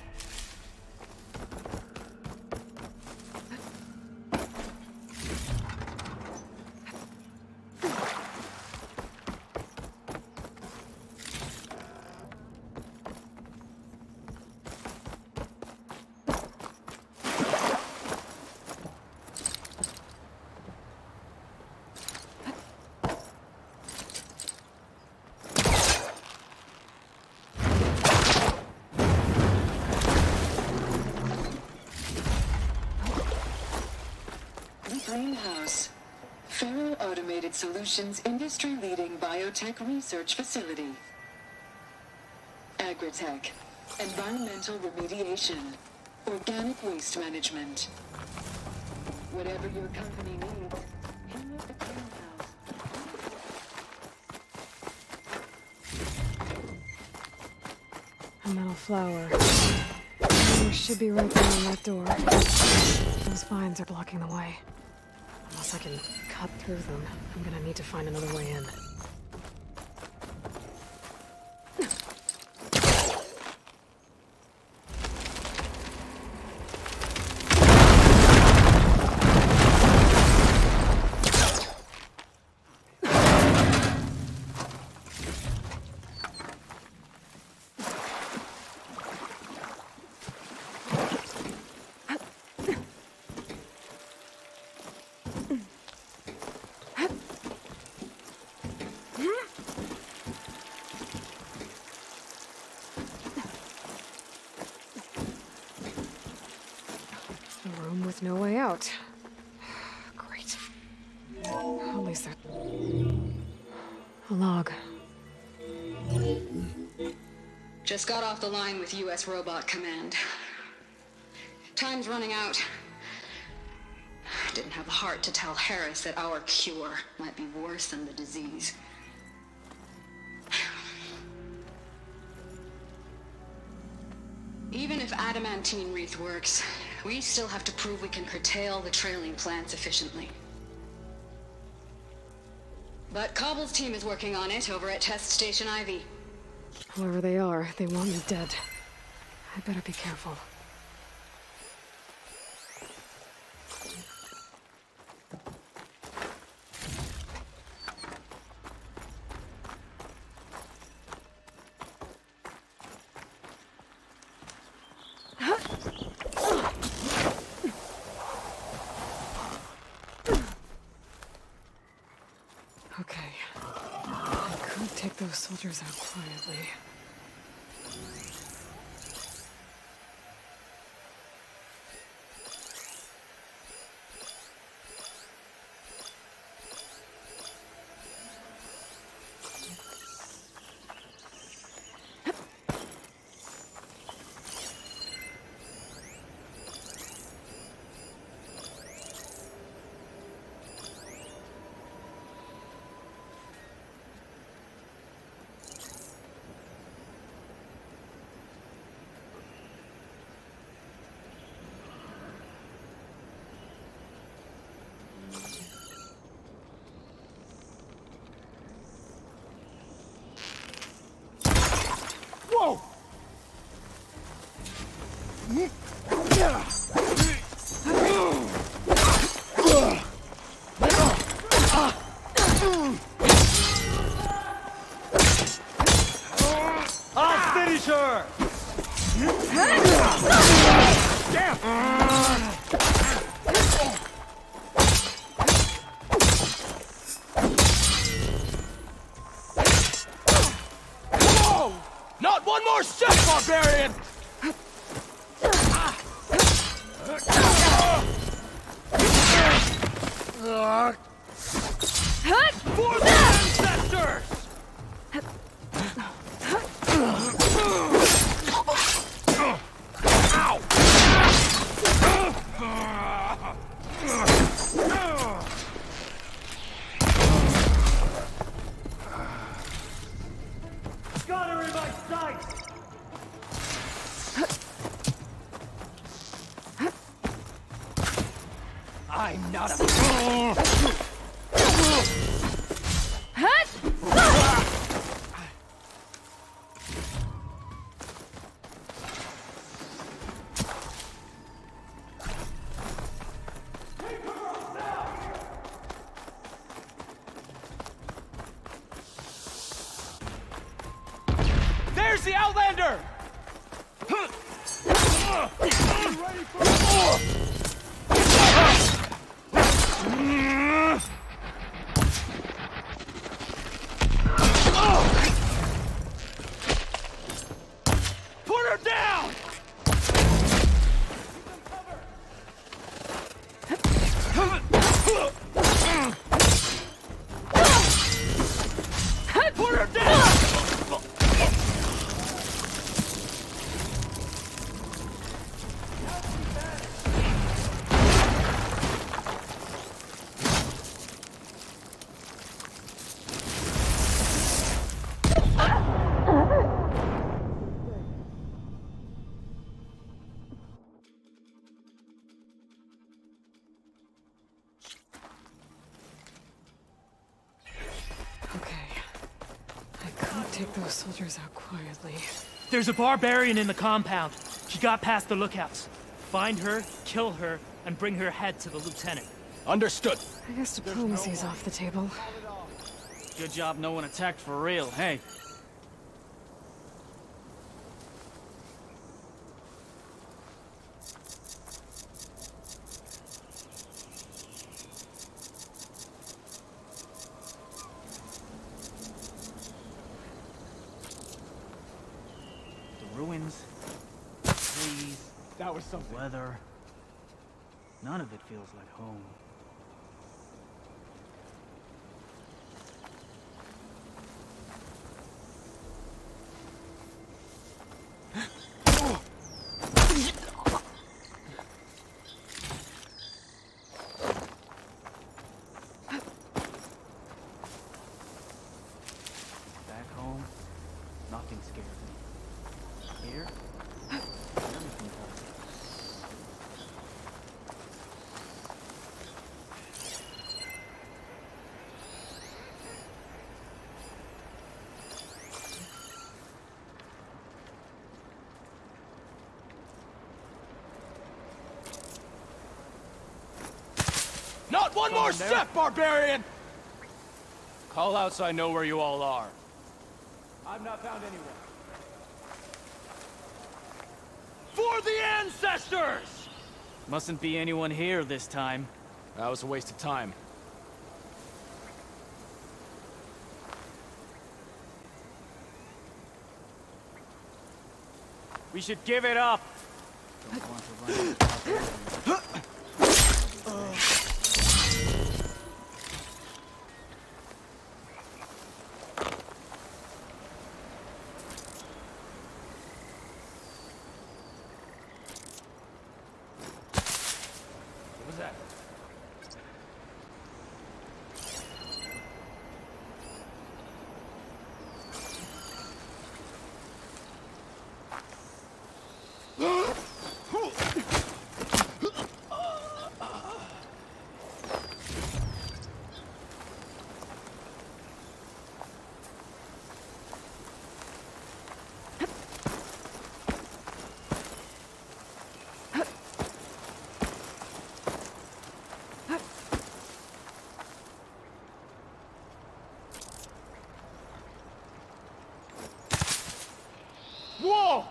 Greenhouse. Faro Automated Solutions industry-leading biotech research facility. Agritech. Environmental remediation. Organic waste management. Whatever your company needs, hang at the greenhouse. A metal flower. We should be right behind that door. Those vines are blocking the way. Unless I can cut through them, I'm gonna need to find another way in. least there. A log. Just got off the line with U.S. Robot Command. Time's running out. Didn't have the heart to tell Harris that our cure might be worse than the disease. Even if adamantine wreath works, we still have to prove we can curtail the trailing plants efficiently. But Cobble's team is working on it over at Test Station Ivy. Whoever they are, they want me dead. I better be careful. Okay. I could take those soldiers out quietly. Whoa! I'll finish her! Whoa! Not one more step, barbarian! For the ancestors! Got her in my sight! I'm not a... There's the Outlander! Ready for put her down! Put her down! Take those soldiers out quietly. There's a barbarian in the compound. She got past the lookouts. Find her, kill her, and bring her head to the lieutenant. Understood. I guess diplomacy's off the table. Good job no one attacked for real, hey? Ruins, trees, that was something. Weather. None of it feels like home. scared me. Here? Everything does. Not one more step, barbarian! Call out so I know where you all are. I've not found anyone. For the ancestors! Mustn't be anyone here this time. That was a waste of time. We should give it up! Don't want to run into barbarians. What was that? Whoa!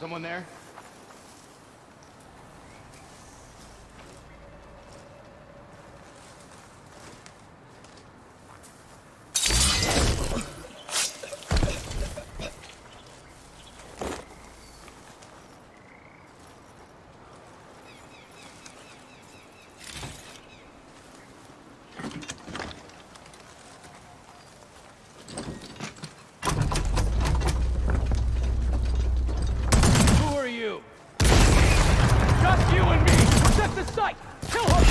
Someone there? Who are you? Just you and me! Protect the site! Kill her!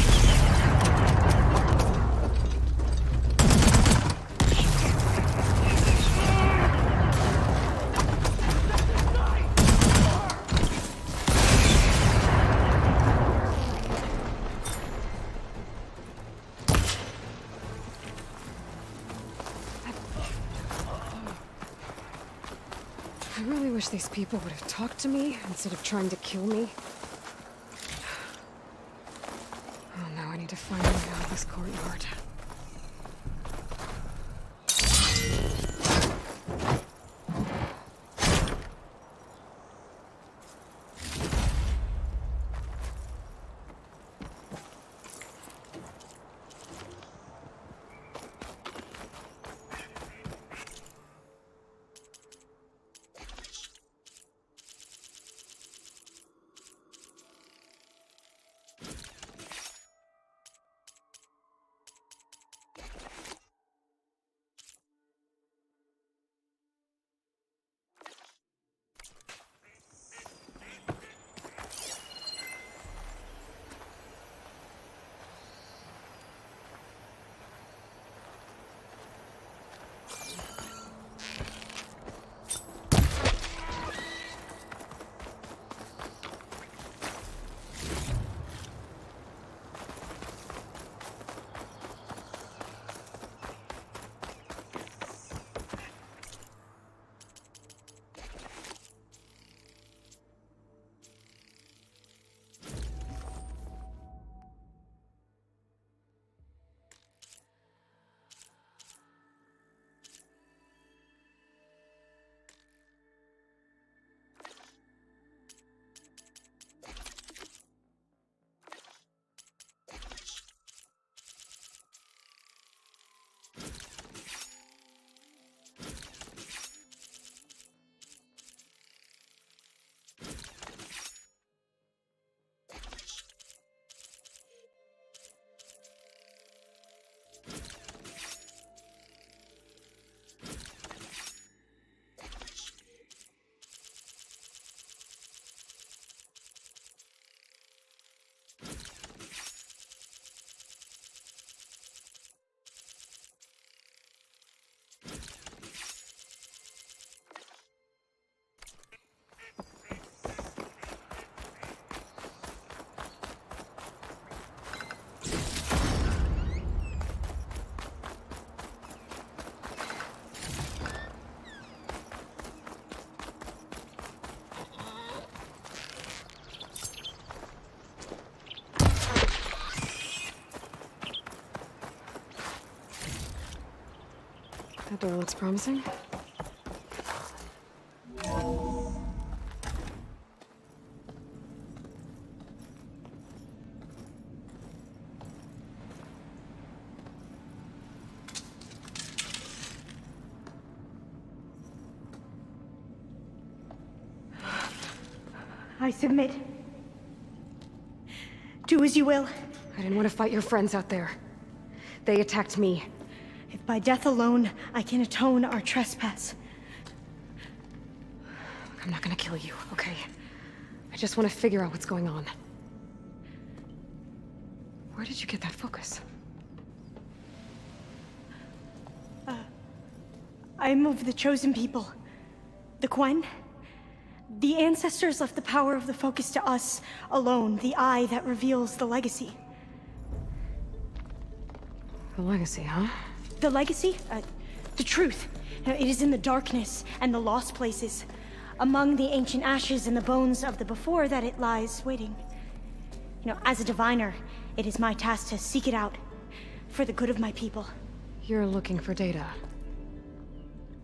I really wish these people would have talked to me instead of trying to kill me. Oh, now I need to find a way out of this courtyard. That looks promising. I submit. Do as you will. I didn't want to fight your friends out there. They attacked me. If by death alone I can atone our trespass. Look, I'm not gonna kill you, okay? I just want to figure out what's going on. Where did you get that focus? I am of the chosen people. The Quen. The ancestors left the power of the focus to us alone, the eye that reveals the legacy. The legacy, huh? The legacy? The truth. It is in the darkness and the lost places, among the ancient ashes and the bones of the before that it lies waiting. You know, as a diviner, it is my task to seek it out, for the good of my people. You're looking for data.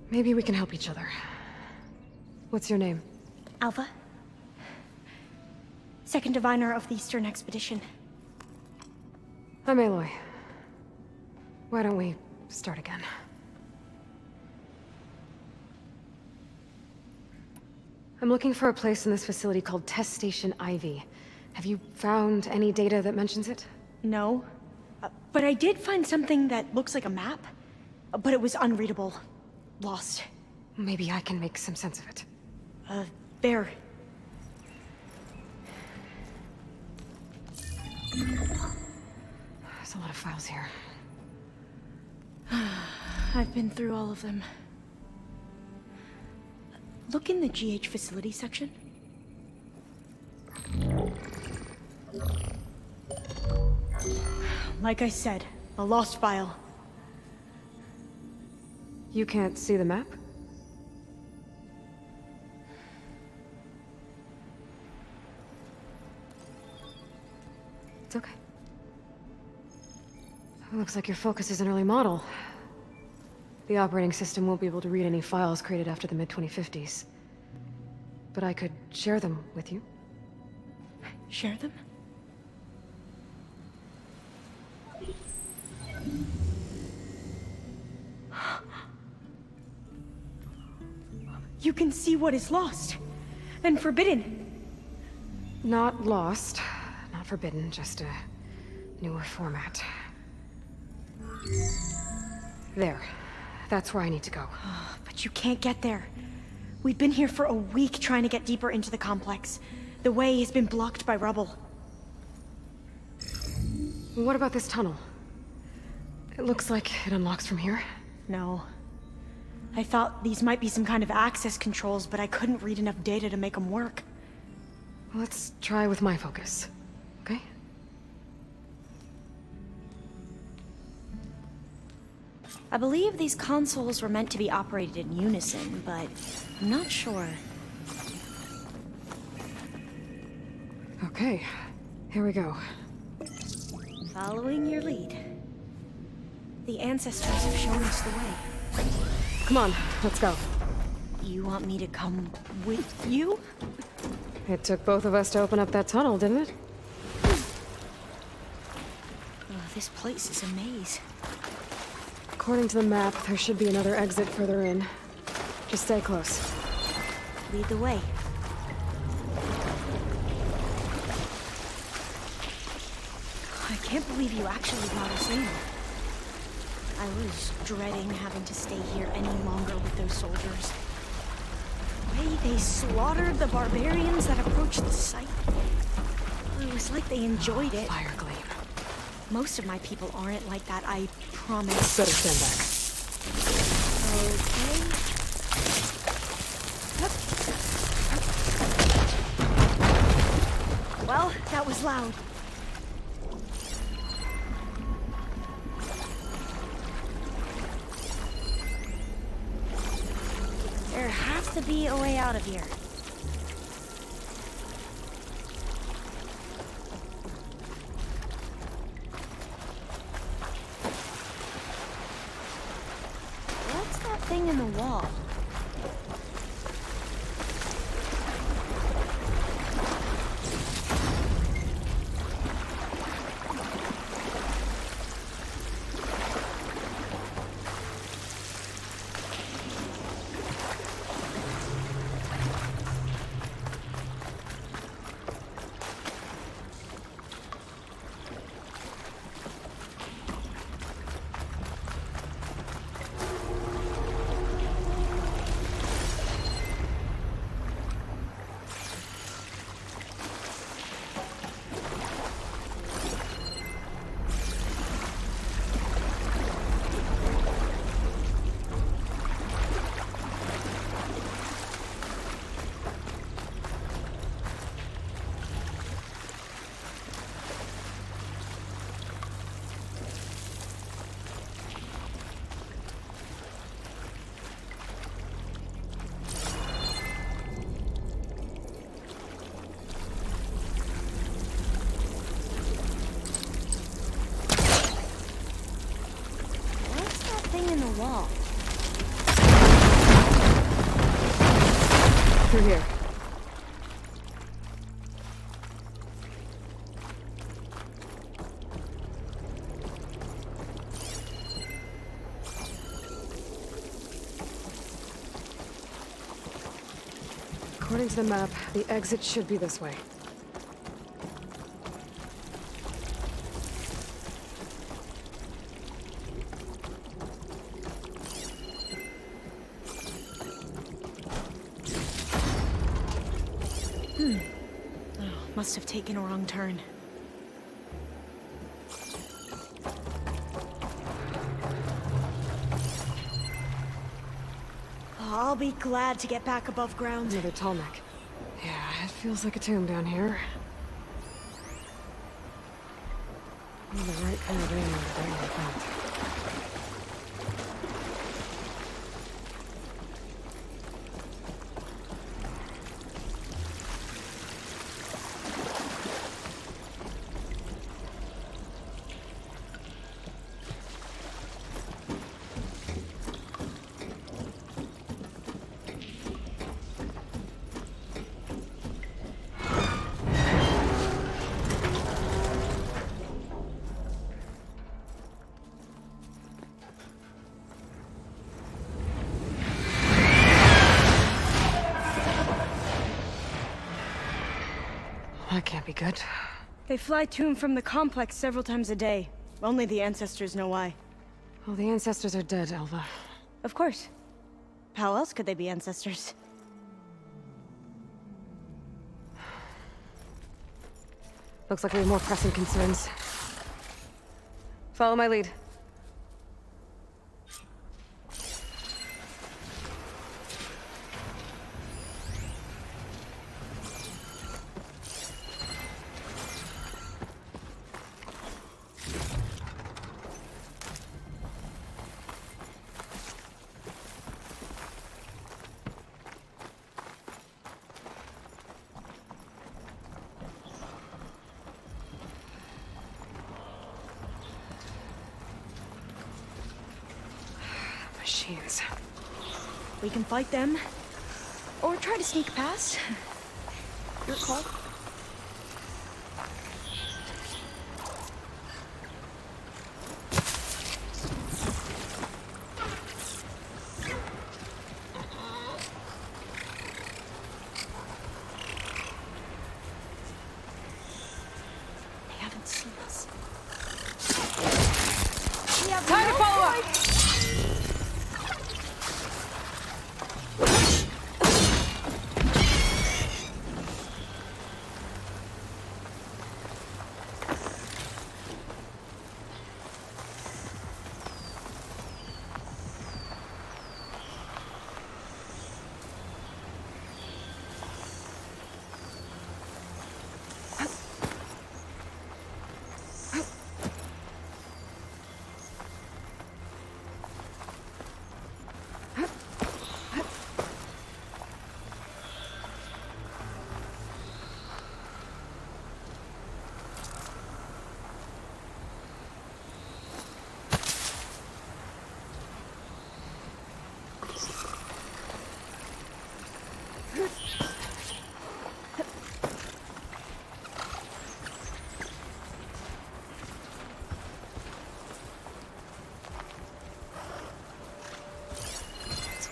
Maybe we can help each other. What's your name? Alpha. Second diviner of the Eastern Expedition. I'm Aloy. Why don't we start again? I'm looking for a place in this facility called Test Station Ivy. Have you found any data that mentions it? No. But I did find something that looks like a map. But it was unreadable. Lost. Maybe I can make some sense of it. There. There's a lot of files here. I've been through all of them. Look in the GH facility section. Like I said, a lost file. You can't see the map? It's okay. It looks like your focus is an early model. The operating system won't be able to read any files created after the mid-2050s. But I could share them with you. Share them? You can see what is lost and forbidden. Not lost, not forbidden, just a newer format. There. That's where I need to go. But you can't get there. We've been here for a week trying to get deeper into the complex. The way has been blocked by rubble. What about this tunnel? It looks like it unlocks from here. No. I thought these might be some kind of access controls, but I couldn't read enough data to make them work. Let's try with my focus, okay? I believe these consoles were meant to be operated in unison, but I'm not sure. Okay, here we go. Following your lead. The ancestors have shown us the way. Come on, let's go. You want me to come with you? It took both of us to open up that tunnel, didn't it? This place is a maze. According to the map, there should be another exit further in. Just stay close. Lead the way. I can't believe you actually brought us in. I was dreading having to stay here any longer with those soldiers. The way they slaughtered the barbarians that approached the site. It was like they enjoyed it. Fire gleam. Most of my people aren't like that, I promise. Better stand back. Okay. Well, that was loud. There has to be a way out of here. What's that According to the map, the exit should be this way. Must have taken a wrong turn. I'll be glad to get back above ground. Another tall neck. Yeah, it feels like a tomb down here. You're the right kind of animal to bring like that. That can't be good. They fly to and from the complex several times a day. Only the ancestors know why. Well, the ancestors are dead, Elva. Of course. How else could they be ancestors? Looks like we have more pressing concerns. Follow my lead. Machines. We can fight them, or try to sneak past. Your call. They haven't seen us. Time to follow up!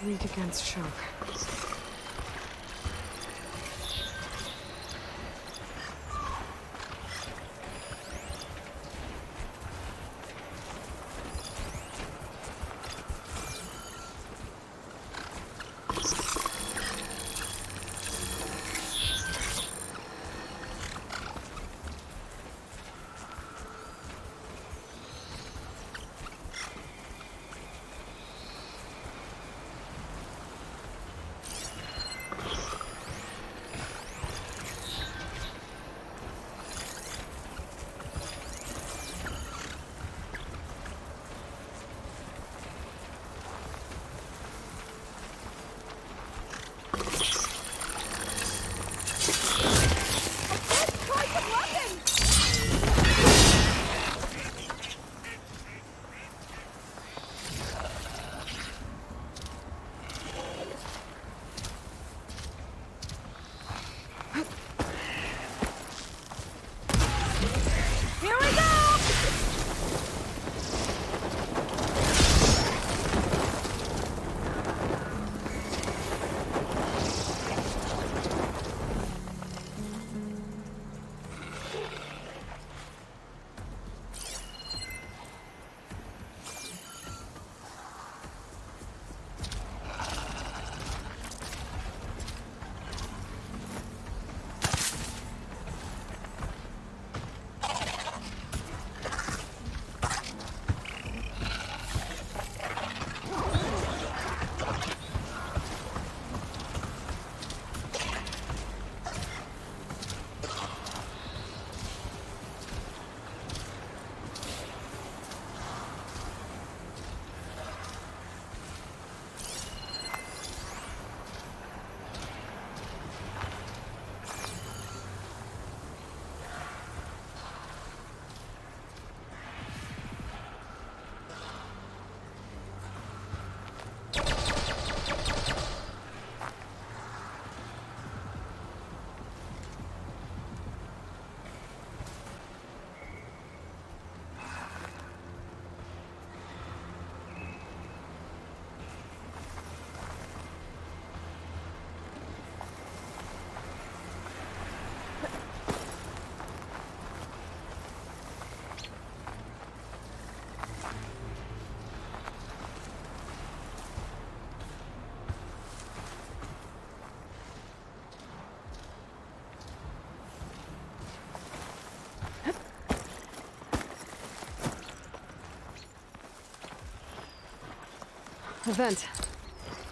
Weak against shock. A vent.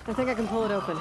I think I can pull it open.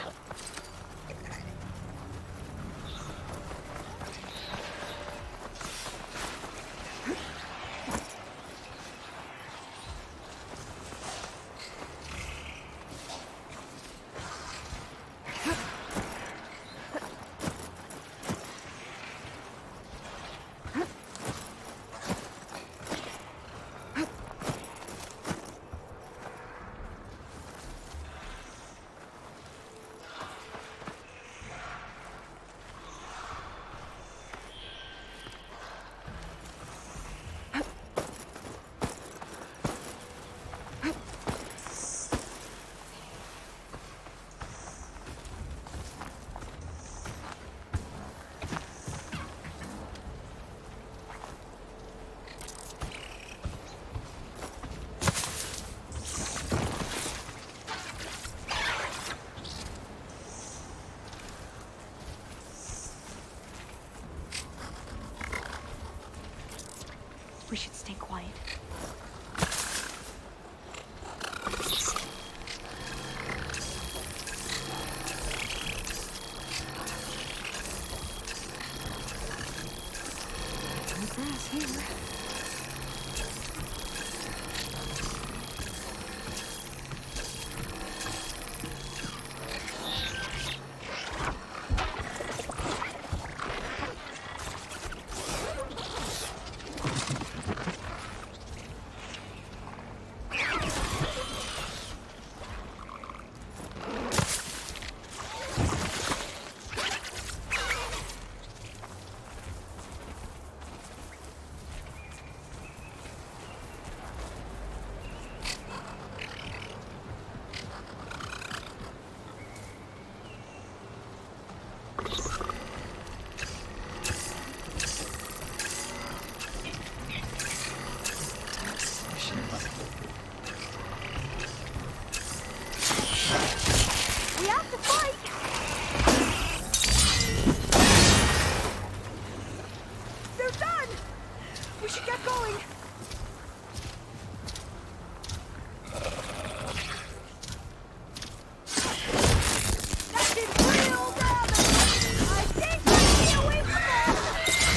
We should stay quiet. No grass here. We have to fight! They're done! We should get going! That did real damage! I think I see a way from there!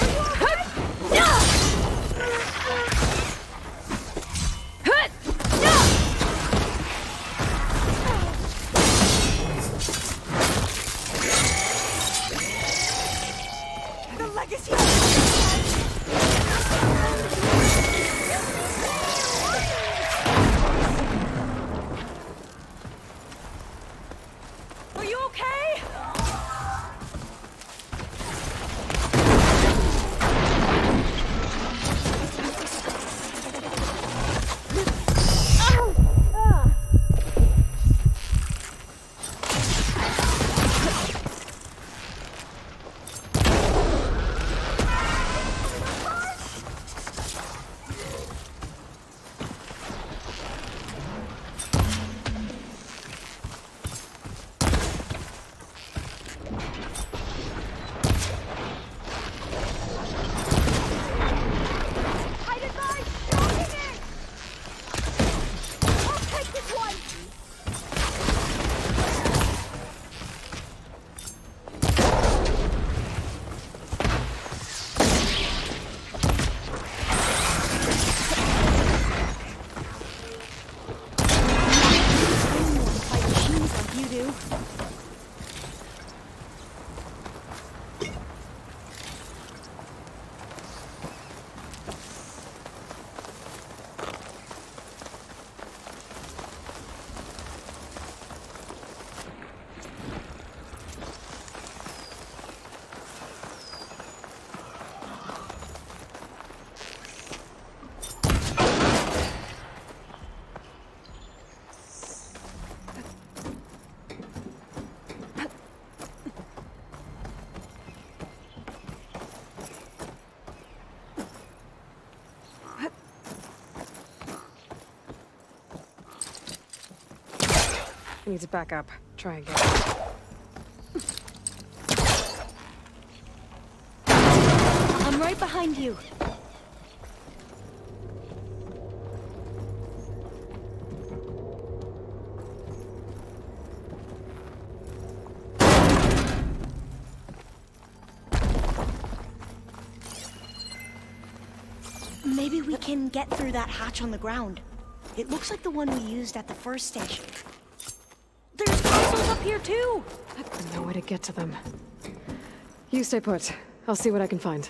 Are you okay? The legacy Are you okay? Hide advice! Shooting it! I'll take this one! Fight machines like you do. He needs to back up. Try again. I'm right behind you. Maybe we can get through that hatch on the ground. It looks like the one we used at the first station. There's consoles up here too! No way to get to them. You stay put. I'll see what I can find.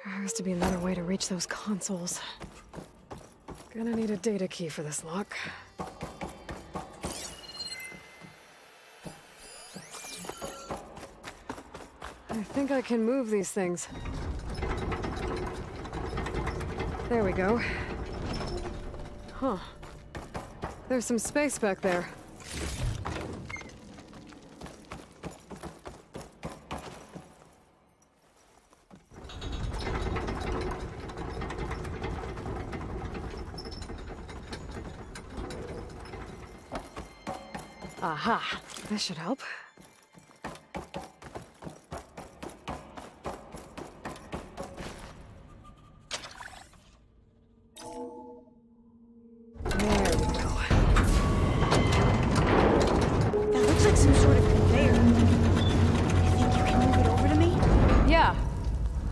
There has to be another way to reach those consoles. Gonna need a data key for this lock. I think I can move these things. There we go. Huh. There's some space back there. Aha! This should help.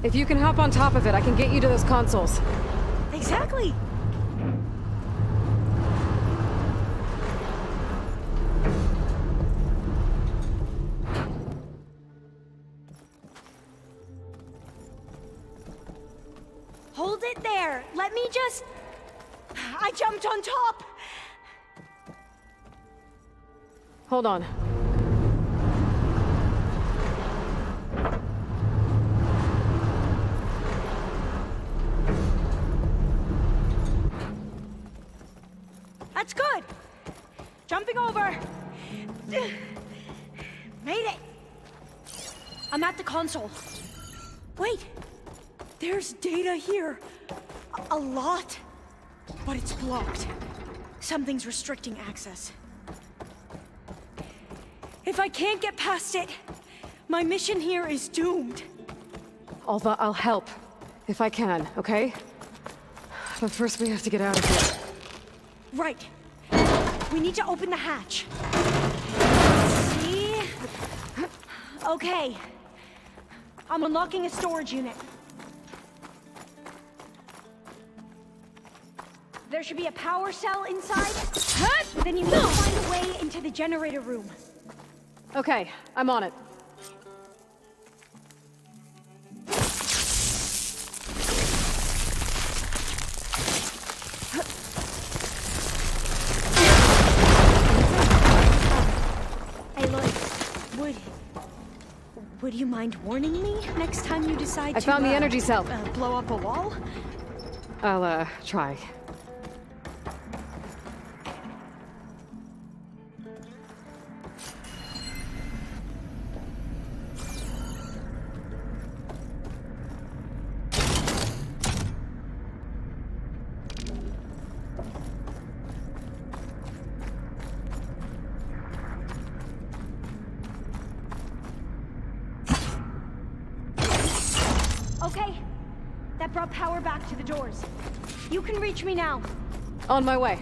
If you can hop on top of it, I can get you to those consoles. Exactly! Hold it there! Let me just... I jumped on top! Hold on. That's good! Jumping over! Made it! I'm at the console. Wait! There's data here. A lot. But it's blocked. Something's restricting access. If I can't get past it, my mission here is doomed. Alva, I'll help. If I can, okay? But first we have to get out of here. Right. We need to open the hatch. See? Okay. I'm unlocking a storage unit. There should be a power cell inside. Then you need to find a way into the generator room. Okay, I'm on it. Would you mind warning me next time you decide I to, found the energy cell. Blow up a wall? I'll, try. Okay, that brought power back to the doors. You can reach me now. On my way.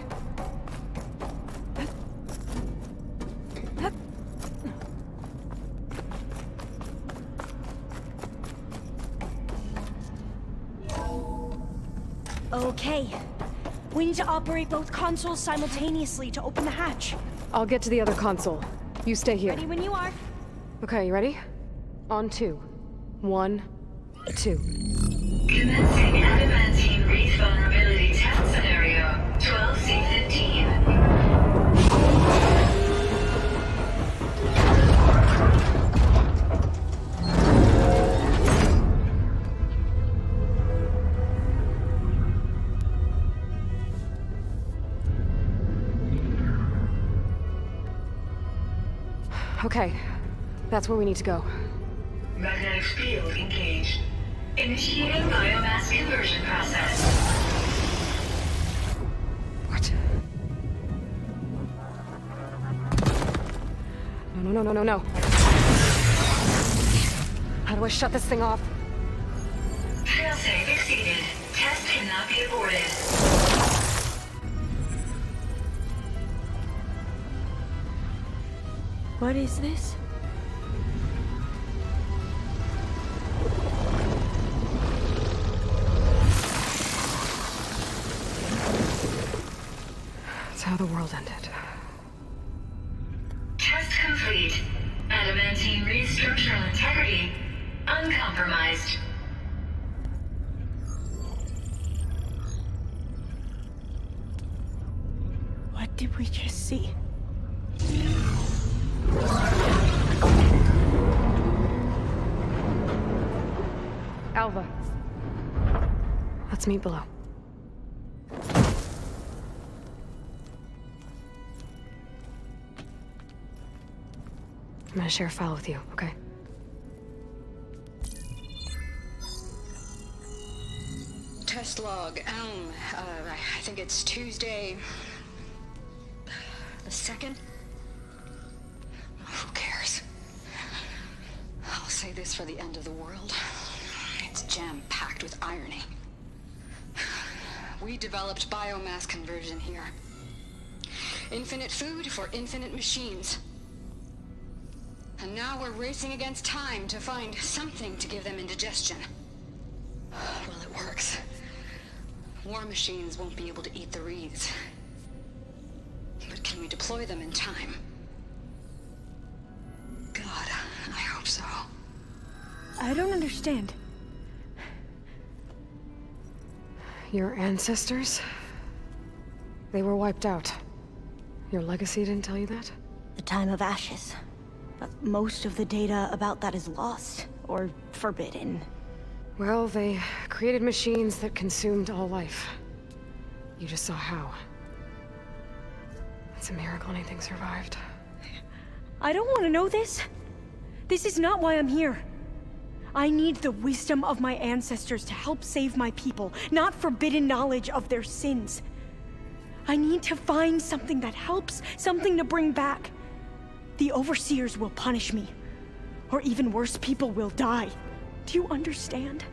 Okay. We need to operate both consoles simultaneously to open the hatch. I'll get to the other console. You stay here. Ready when you are. Okay, you ready? On 2. 1, 2. Commencing adamantine wreath vulnerability test scenario 12C15. Okay, that's where we need to go. Magnetic field engaged. Initiating biomass conversion process. What? No. How do I shut this thing off? Failsafe exceeded. Test cannot be aborted. What is this? That's how the world ended. Test complete. Adamantine reed structural integrity uncompromised. What did we just see? Alva. Let's meet below. I'm gonna share a file with you, okay? Test log, Elm. I think it's Tuesday... the 2nd? Who cares? I'll say this for the end of the world. It's jam-packed with irony. We developed biomass conversion here. Infinite food for infinite machines. And now we're racing against time to find something to give them indigestion. Well, it works. War machines won't be able to eat the reeds. But can we deploy them in time? God, I hope so. I don't understand. Your ancestors? They were wiped out. Your legacy didn't tell you that? The time of ashes. But most of the data about that is lost, or forbidden. Well, they created machines that consumed all life. You just saw how. It's a miracle anything survived. I don't want to know this. This is not why I'm here. I need the wisdom of my ancestors to help save my people, not forbidden knowledge of their sins. I need to find something that helps, something to bring back. The overseers will punish me. Or even worse, people will die. Do you understand?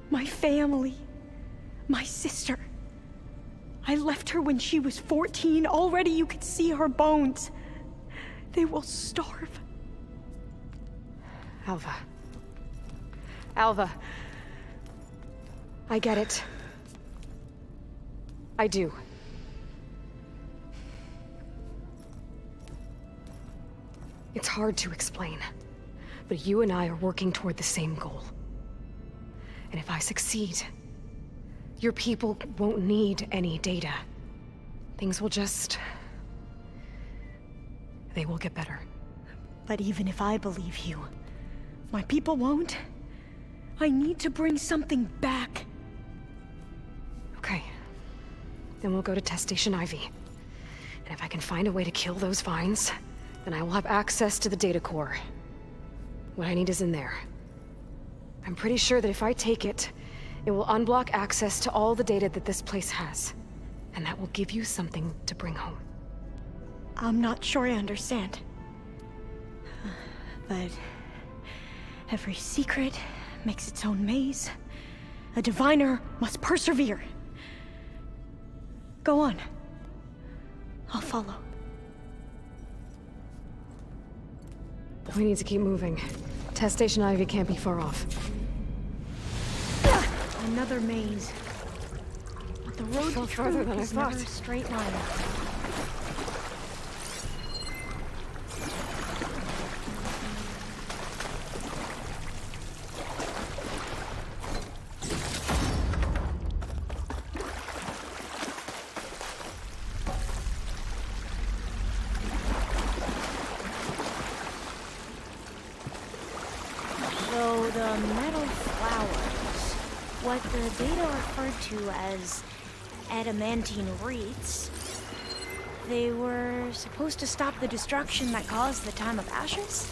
My family. My sister. I left her when she was 14. Already you could see her bones. They will starve. Alva. Alva. I get it. I do. It's hard to explain, but you and I are working toward the same goal. And if I succeed, your people won't need any data. Things will just... they will get better. But even if I believe you, my people won't. I need to bring something back. Okay. Then we'll go to Test Station Ivy. And if I can find a way to kill those vines, then I will have access to the data core. What I need is in there. I'm pretty sure that if I take it, it will unblock access to all the data that this place has. And that will give you something to bring home. I'm not sure I understand. But every secret makes its own maze. A diviner must persevere. Go on. I'll follow. We need to keep moving. Test Station Ivy can't be far off. Another maze. But the road to farther than I is never thought. a straight line. So the metal flowers, what the data referred to as adamantine wreaths, they were supposed to stop the destruction that caused the time of ashes?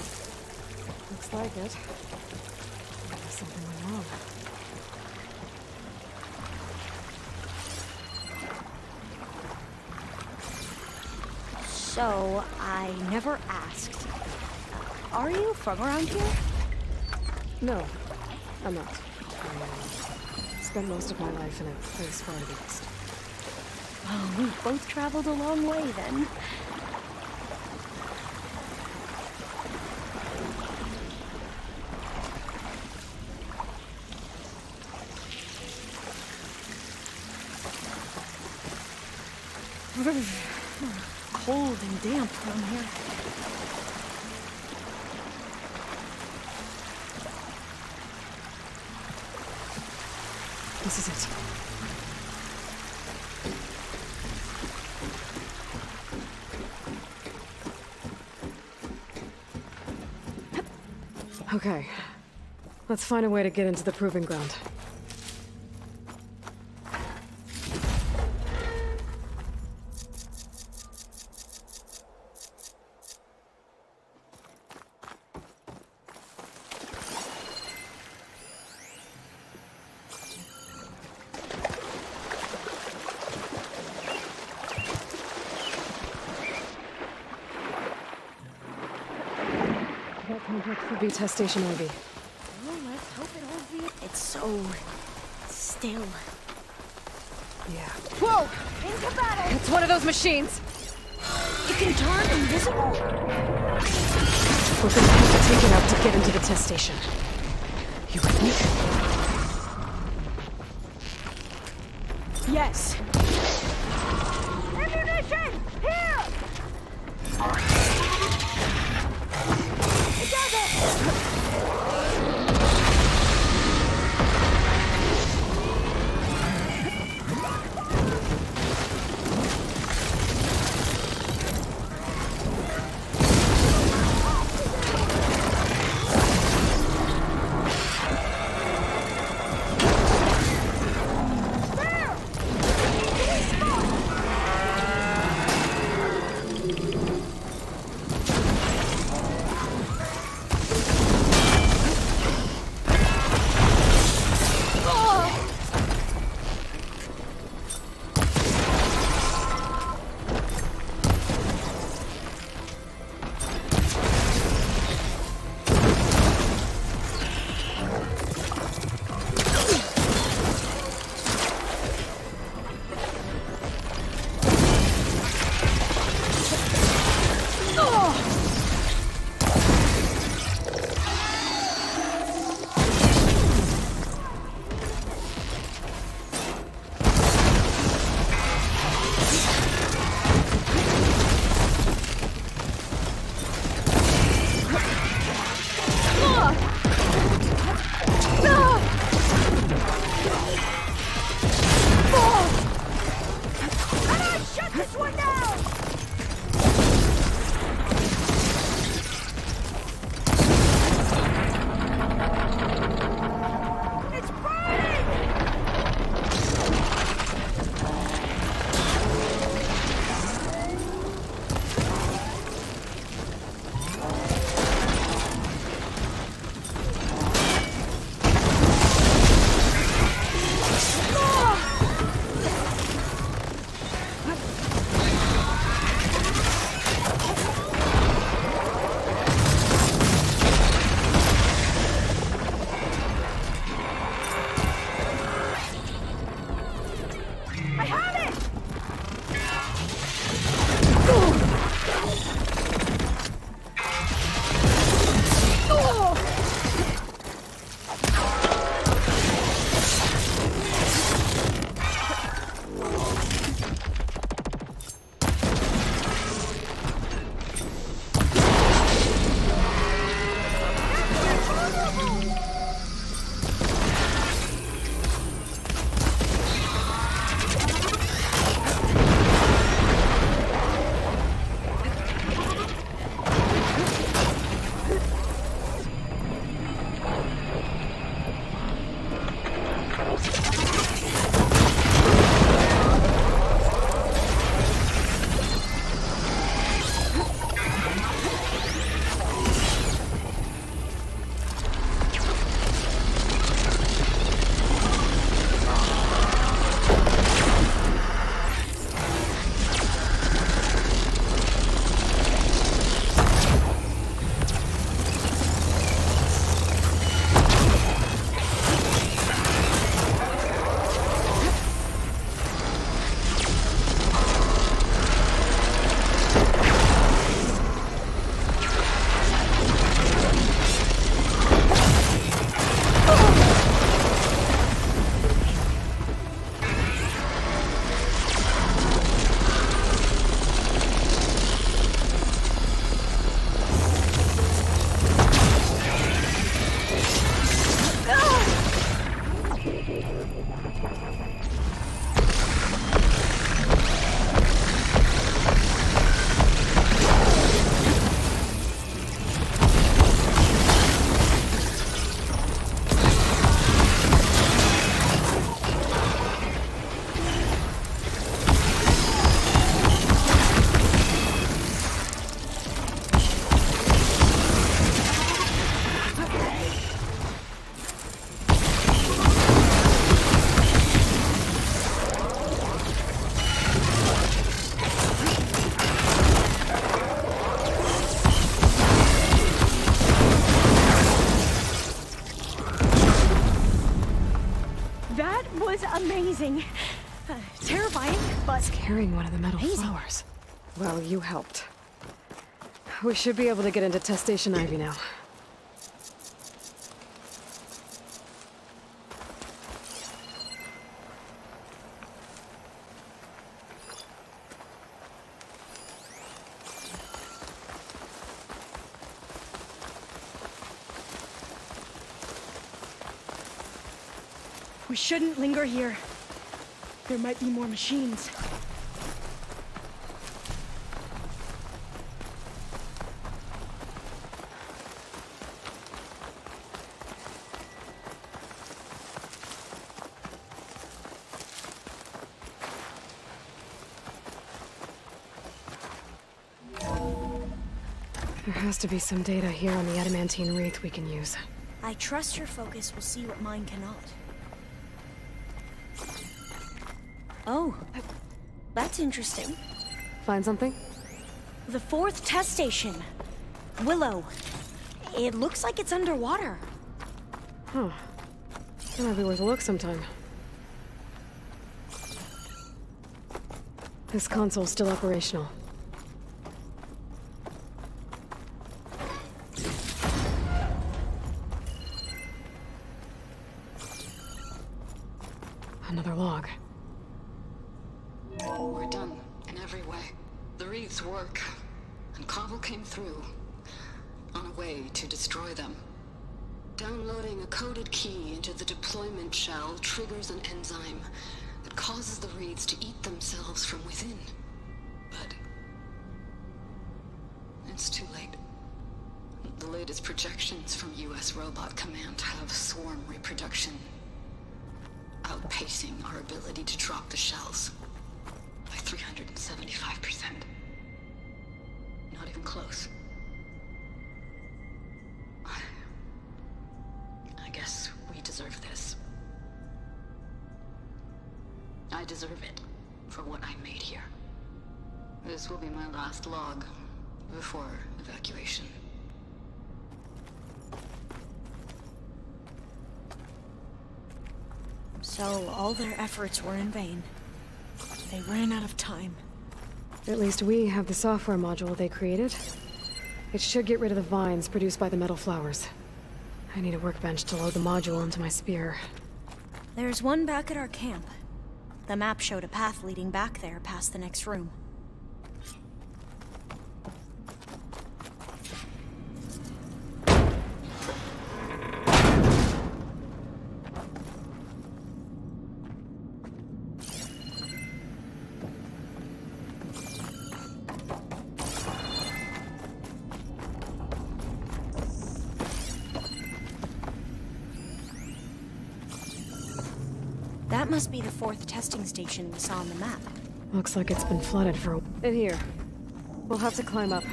Looks like it. Maybe something went wrong. So, I never asked. Are you from around here? No, I'm not. I spent most of my life in a place far east. Well, we've both traveled a long way then. Cold and damp around here. This is it. Okay. Let's find a way to get into the proving ground. That complex would be test station Ivy. Oh, let's hope it all be. It's so still. Yeah. Whoa! Into battle! It's one of those machines! It can turn invisible? We're gonna have to take it out to get into the test station. You with me? Yes. Ammunition! Here! It does it! amazing. Terrifying, but... It's carrying one of the metal amazing. flowers. Well, you helped. We should be able to get into Test Station Ivy now. We shouldn't linger here. There might be more machines. There has to be some data here on the adamantine wreath we can use. I trust your focus will see what mine cannot. Oh, that's interesting. Find something? The 4th test station. Willow. It looks like it's underwater. Huh. That might be worth a look sometime. This console's still operational. Another log. We're done, in every way. The wreaths work, and Cobble came through, on a way to destroy them. Downloading a coded key into the deployment shell triggers an enzyme that causes the wreaths to eat themselves from within. But it's too late. The latest projections from US Robot Command have swarm reproduction outpacing our ability to drop the shells by 375%. Not even close. I guess we deserve this. I deserve it for what I made here. This will be my last log before evacuation. So all their efforts were in vain. They ran out of time. At least we have the software module they created. It should get rid of the vines produced by the metal flowers. I need a workbench to load the module into my spear. There's one back at our camp. The map showed a path leading back there past the next room. That must be the 4th testing station we saw on the map. Looks like it's been flooded for a... In here. We'll have to climb up.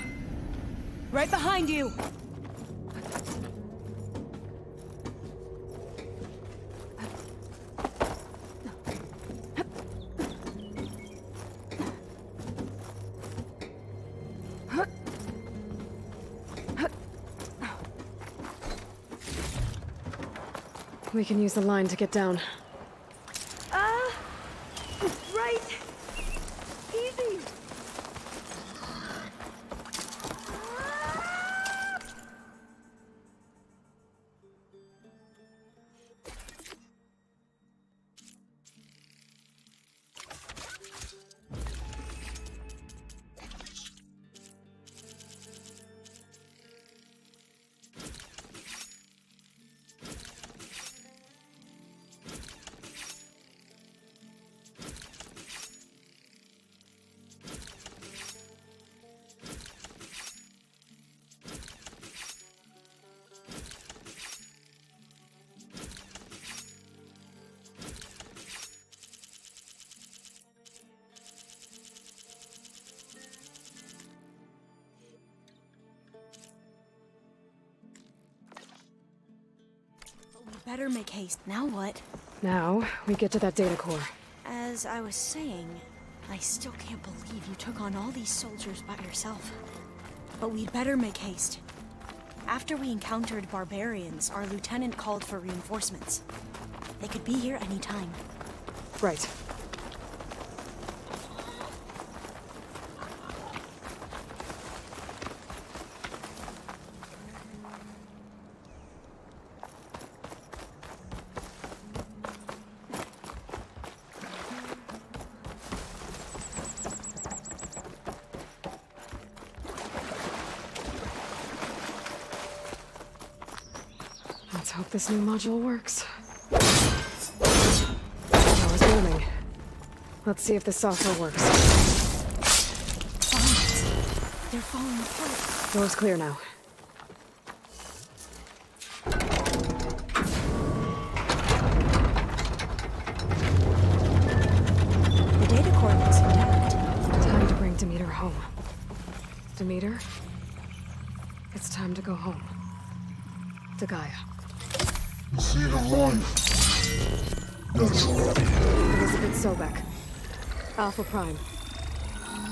Right behind you! We can use the line to get down. Right! Easy! Better make haste. Now what? Now, we get to that data core. As I was saying, I still can't believe you took on all these soldiers by yourself. But we'd better make haste. After we encountered barbarians, our lieutenant called for reinforcements. They could be here any time. Right. Let's hope this new module works. Power's booming. Let's see if the software works. They're falling apart. Door's clear now. The data core looks intact. Time to bring Demeter home. Demeter, it's time to go home. To Gaia. See the light. That's right. Elizabeth Sobek. Alpha Prime.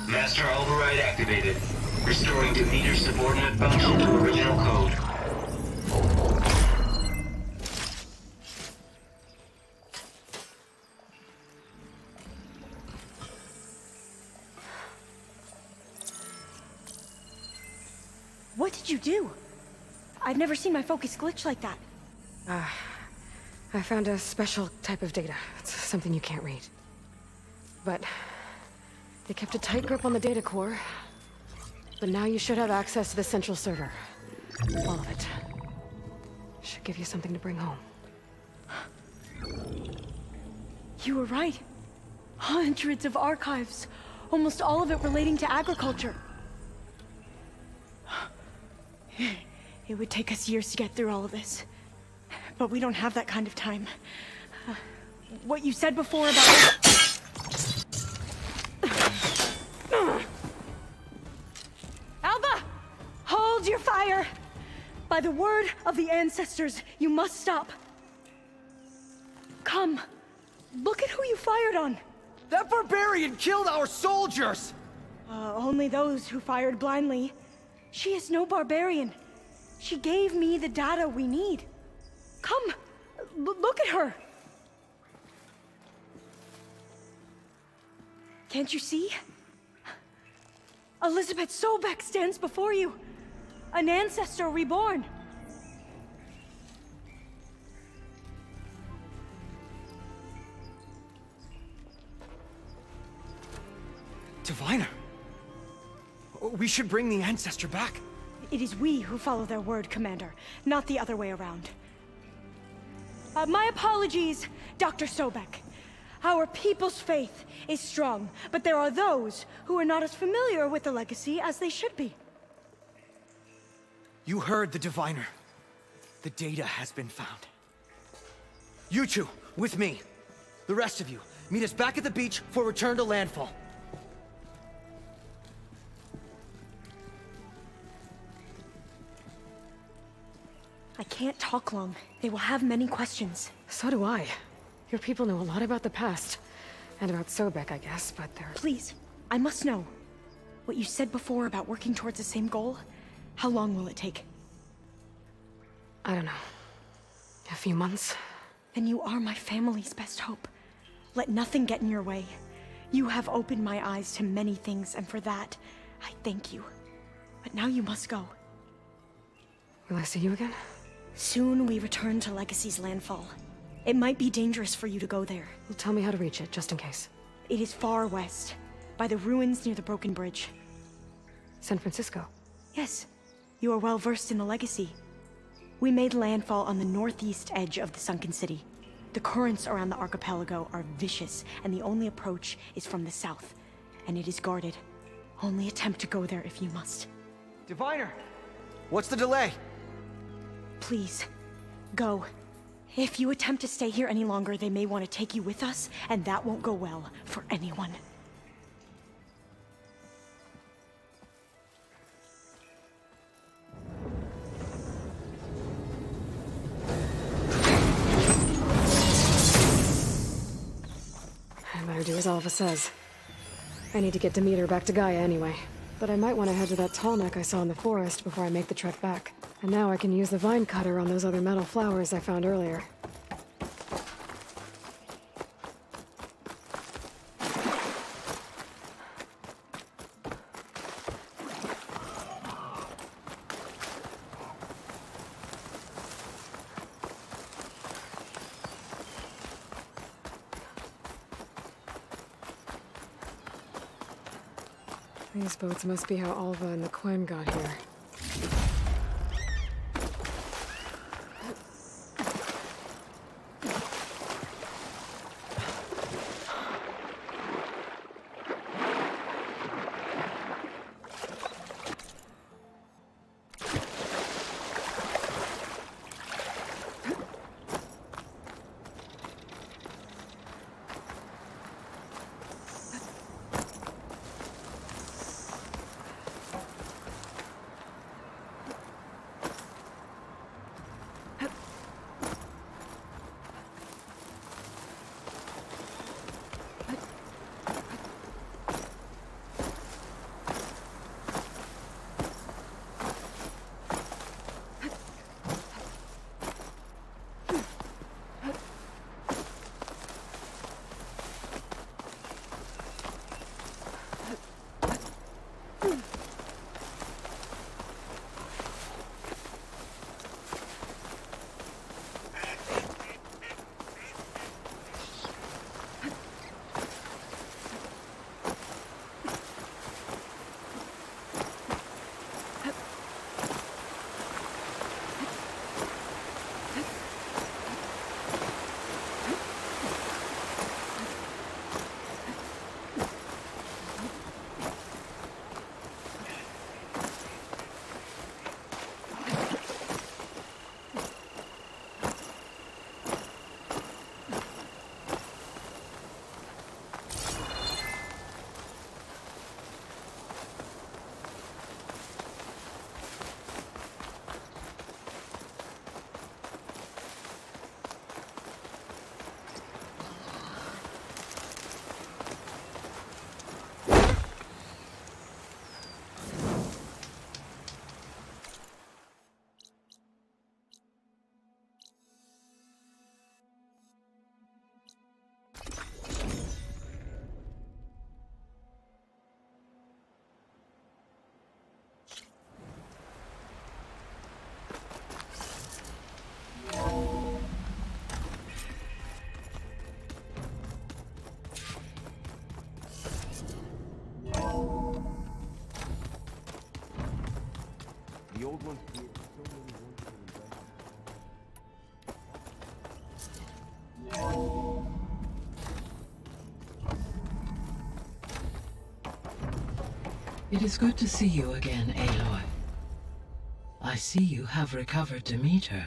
Master override activated. Restoring Demeter's subordinate function to original code. What did you do? I've never seen my focus glitch like that. I found a special type of data. It's something you can't read. But they kept a tight grip on the data core. But now you should have access to the central server. All of it. Should give you something to bring home. You were right. Hundreds of archives. Almost all of it relating to agriculture. It would take us years to get through all of this. But we don't have that kind of time. What you said before about... Alba! Hold your fire! By the word of the ancestors, you must stop. Come. Look at who you fired on. That barbarian killed our soldiers! Only those who fired blindly. She is no barbarian. She gave me the data we need. Come, look at her. Can't you see? Elizabeth Sobek stands before you. An ancestor reborn. Diviner. We should bring the ancestor back. It is we who follow their word, Commander, not the other way around. My apologies, Dr. Sobek. Our people's faith is strong, but there are those who are not as familiar with the legacy as they should be. You heard the diviner. The data has been found. You two, with me. The rest of you, meet us back at the beach for return to landfall. I can't talk long. They will have many questions. So do I. Your people know a lot about the past. And about Sobek, I guess, but they're... Please, I must know. What you said before about working towards the same goal, how long will it take? I don't know. A few months? Then you are my family's best hope. Let nothing get in your way. You have opened my eyes to many things, and for that, I thank you. But now you must go. Will I see you again? Soon we return to Legacy's landfall. It might be dangerous for you to go there. Well, tell me how to reach it, just in case. It is far west, by the ruins near the broken bridge. San Francisco? Yes. You are well versed in the Legacy. We made landfall on the northeast edge of the sunken city. The currents around the archipelago are vicious, and the only approach is from the south. And it is guarded. Only attempt to go there if you must. Diviner! What's the delay? Please, go. If you attempt to stay here any longer, they may want to take you with us, and that won't go well for anyone. I better do as Alpha says. I need to get Demeter back to Gaia anyway. But I might want to head to that tall neck I saw in the forest before I make the trek back. And now I can use the vine cutter on those other metal flowers I found earlier. These boats must be how Alva and the Quen got here. The old ones created so many wonderful inventions. It is good to see you again, Aloy. I see you have recovered Demeter.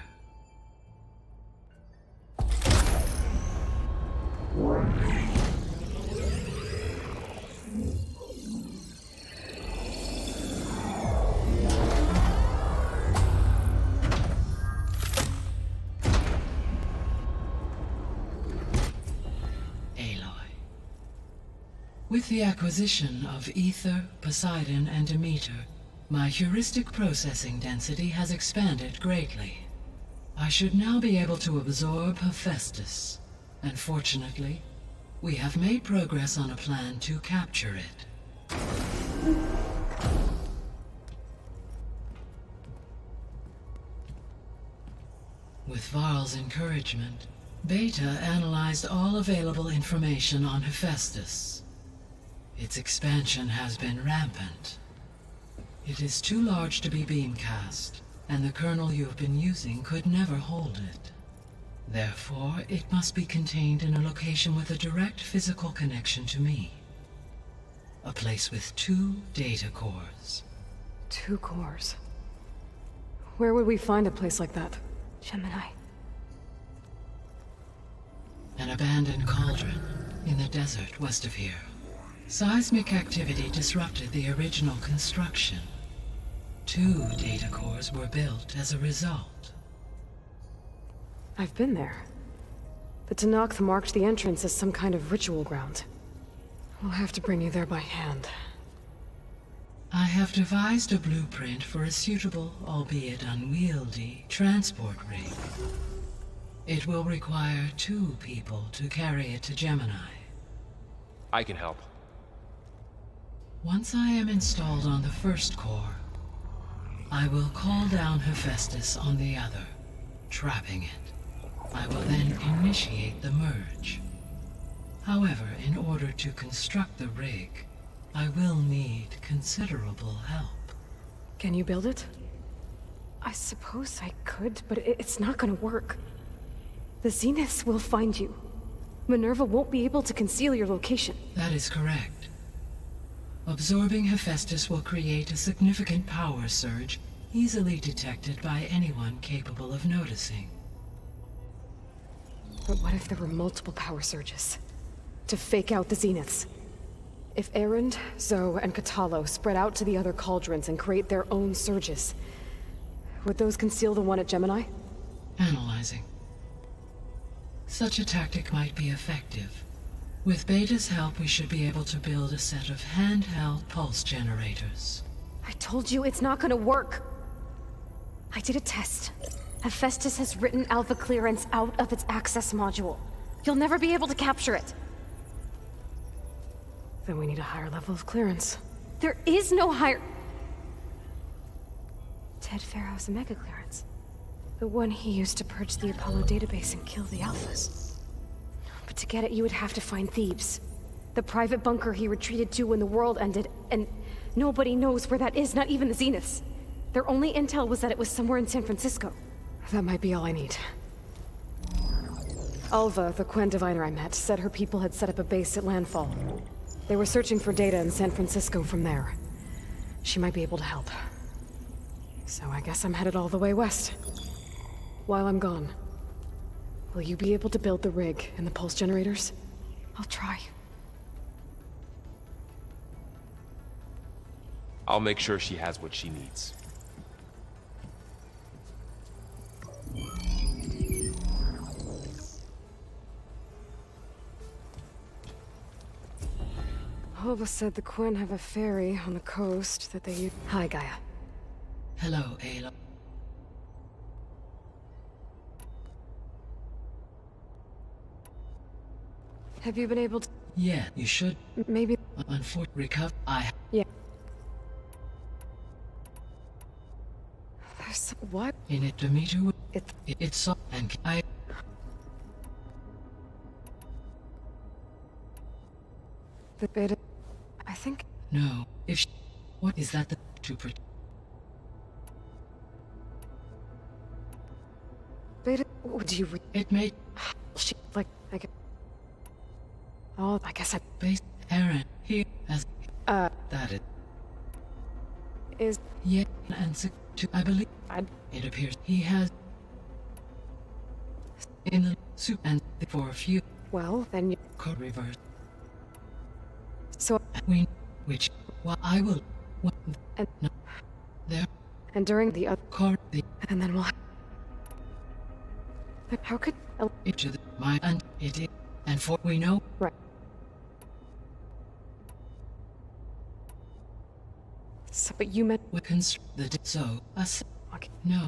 With the acquisition of Ether, Poseidon, and Demeter, my heuristic processing density has expanded greatly. I should now be able to absorb Hephaestus, and fortunately, we have made progress on a plan to capture it. With Varl's encouragement, Beta analyzed all available information on Hephaestus. Its expansion has been rampant. It is too large to be beamcast, and the kernel you have been using could never hold it. Therefore, it must be contained in a location with a direct physical connection to me. A place with 2 data cores. 2 cores? Where would we find a place like that? Gemini. An abandoned cauldron in the desert west of here. Seismic activity disrupted the original construction. 2 data cores were built as a result. I've been there. The Tenakth marked the entrance as some kind of ritual ground. We'll have to bring you there by hand. I have devised a blueprint for a suitable, albeit unwieldy, transport rig. It will require 2 people to carry it to Gemini. I can help. Once I am installed on the first core, I will call down Hephaestus on the other, trapping it. I will then initiate the merge. However, in order to construct the rig, I will need considerable help. Can you build it? I suppose I could, but it's not gonna work. The Zeniths will find you. Minerva won't be able to conceal your location. That is correct. Absorbing Hephaestus will create a significant power surge, easily detected by anyone capable of noticing. But what if there were multiple power surges? To fake out the Zeniths? If Erend, Zoe, and Katalo spread out to the other cauldrons and create their own surges, would those conceal the one at Gemini? Analyzing. Such a tactic might be effective. With Beta's help, we should be able to build a set of handheld pulse generators. I told you it's not gonna work! I did a test. Hephaestus has written Alpha clearance out of its access module. You'll never be able to capture it. Then we need a higher level of clearance. There is no higher... Ted Pharaoh's Omega clearance. The one he used to purge the Apollo database and kill the Alphas. But to get it, you would have to find Thebes. The private bunker he retreated to when the world ended, and nobody knows where that is, not even the Zeniths. Their only intel was that it was somewhere in San Francisco. That might be all I need. Alva, the Quen diviner I met, said her people had set up a base at landfall. They were searching for data in San Francisco from there. She might be able to help. So I guess I'm headed all the way west. While I'm gone, will you be able to build the rig and the pulse generators? I'll try. I'll make sure she has what she needs. Alva said the Quen have a ferry on the coast that they use. Hi, Gaia. Hello, Ayla. Have you been able to... Yeah, you should. Maybe... Unfortunately, recover. Yeah. There's... What? In it, Demeter... It's so... And I... The beta... I think... No. If she... What is that the... To... Beta... Would you... It may... She... Like... I guess... Oh, I guess I... Base... Aaron... Here... As... That it... Is... Yeah... And... To... I believe... It appears he has... In the... Soup and... For a few... Well, then you... Could reverse... So... We... Which... Well, I will... What... And... No... There... And during the other... Car... The... And then we'll... How could... Each of the... My... And... It is... And for... We know... Right. So, but you meant... We construct the... So... Us... Okay. No.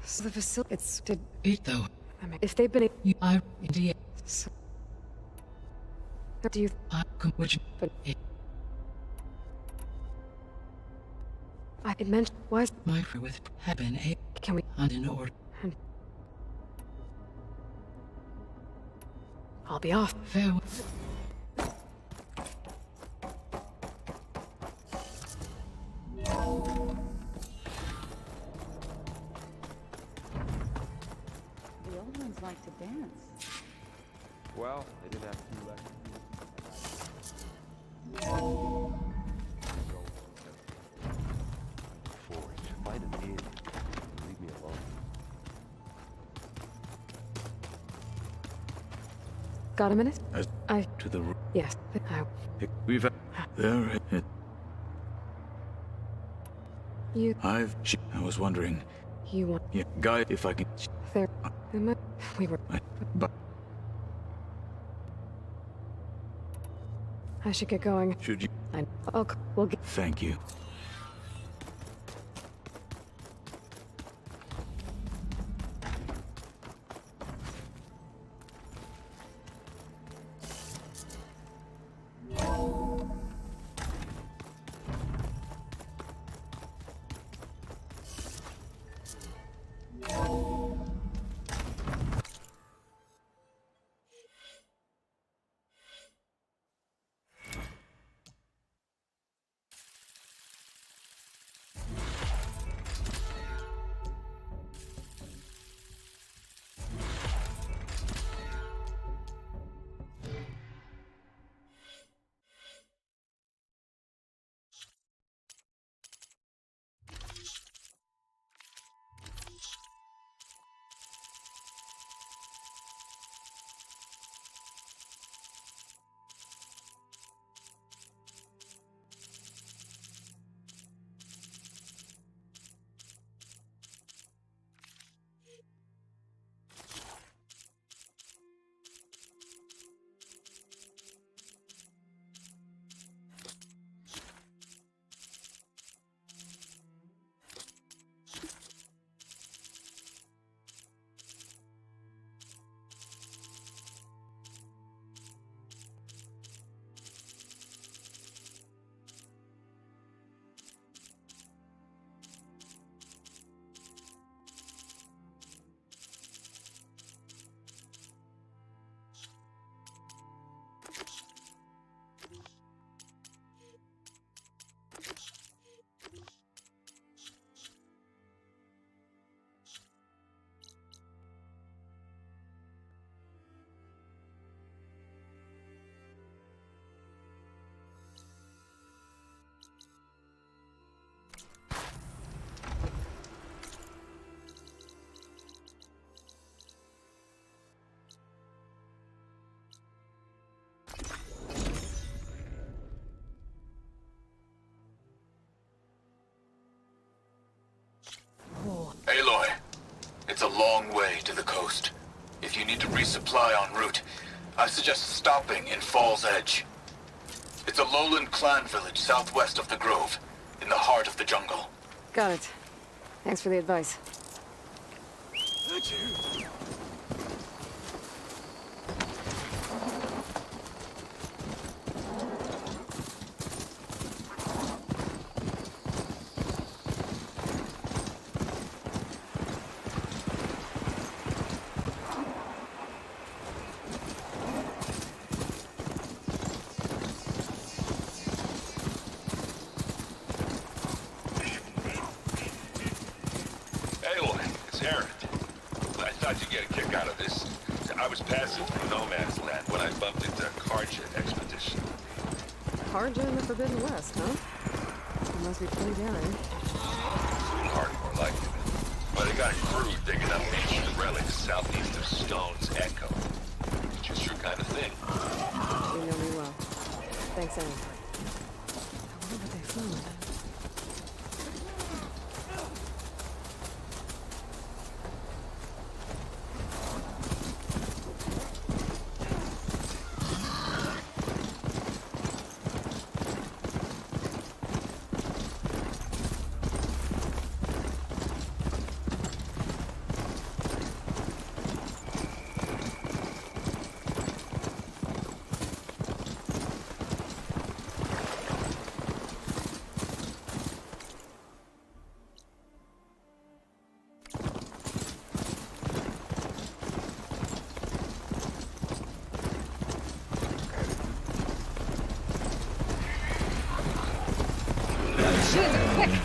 So the facility... It's... Did... It though... I mean, if they've been... You... I... Indeed... So... Do you... Which... But... It... It meant... Why is... My... With... Have been a... Can we... And in order... I'll be off. Farewell. The old ones like to dance. Well, they didn't have to let Find an inn. Leave me alone. Got a minute? To the... Yes. We've... There... You... I was wondering... You want... Yeah, Guy, if I can... There... We were... But... I should get going. Should you... We'll get... Thank you. It's a long way to the coast. If you need to resupply en route, I suggest stopping in Fall's Edge. It's a lowland clan village southwest of the Grove, in the heart of the jungle. Got it. Thanks for the advice. I was passing through no man's land when I bumped into a Carja expedition. Carja in the Forbidden West, huh? It must be pretty daring. Hardcore like it. But they got a crew digging up ancient relics southeast of Stone's Echo. Just your kind of thing. You know me well. Thanks anyway. I wonder what they found. Quick!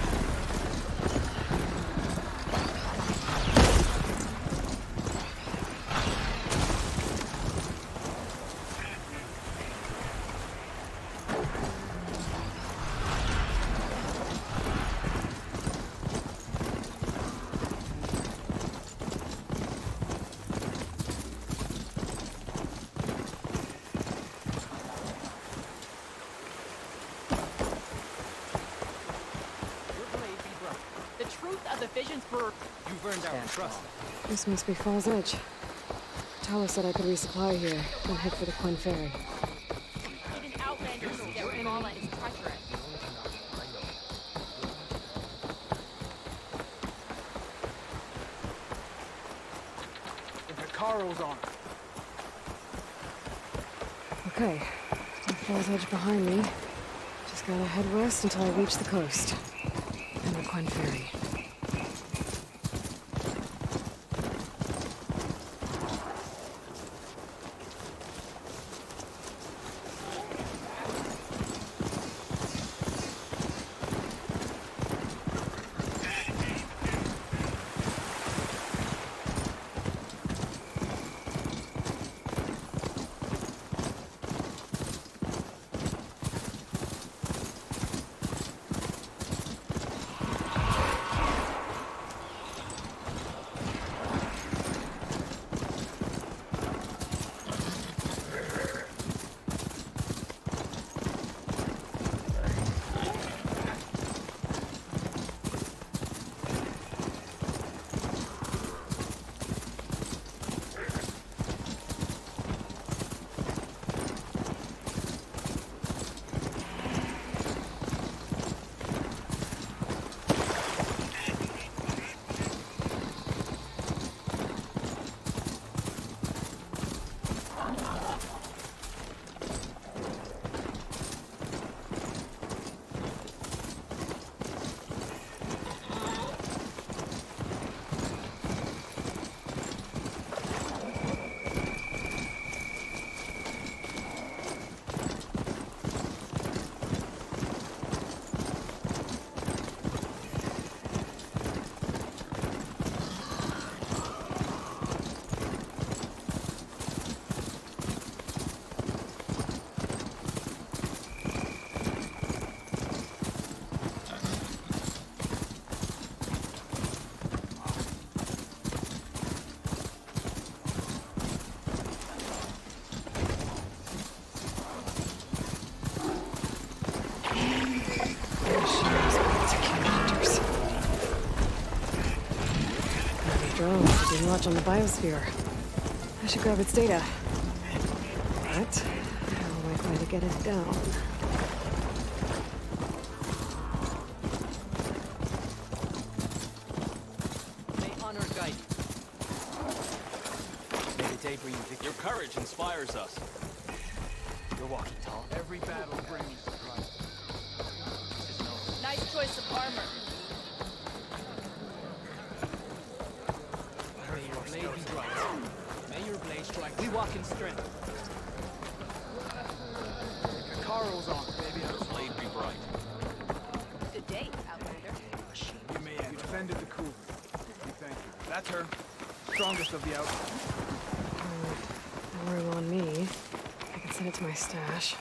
This must be Fall's Edge. Tala said I could resupply here, then head for the Quinn Ferry. Even outlanders see that Ravala is treacherous. The Hikaru's on. Okay, so Fall's Edge behind me. Just gotta head west until I reach the coast. And the Quinn Ferry. Keeping watch on the biosphere. I should grab its data. But how am I going to get it down? May honor guide you. May the day bring you victory. Your courage inspires us. You're walking tall. Every battle brings surprise. Nice choice of armor. May your blade be bright. May your blade strike. We walk in strength. Your car rolls on. Baby, your blade be bright. Good day, Outlander. You may have defended the coup. We thank you. That's her. Strongest of the outlaws. No room on me. I can send it to my stash.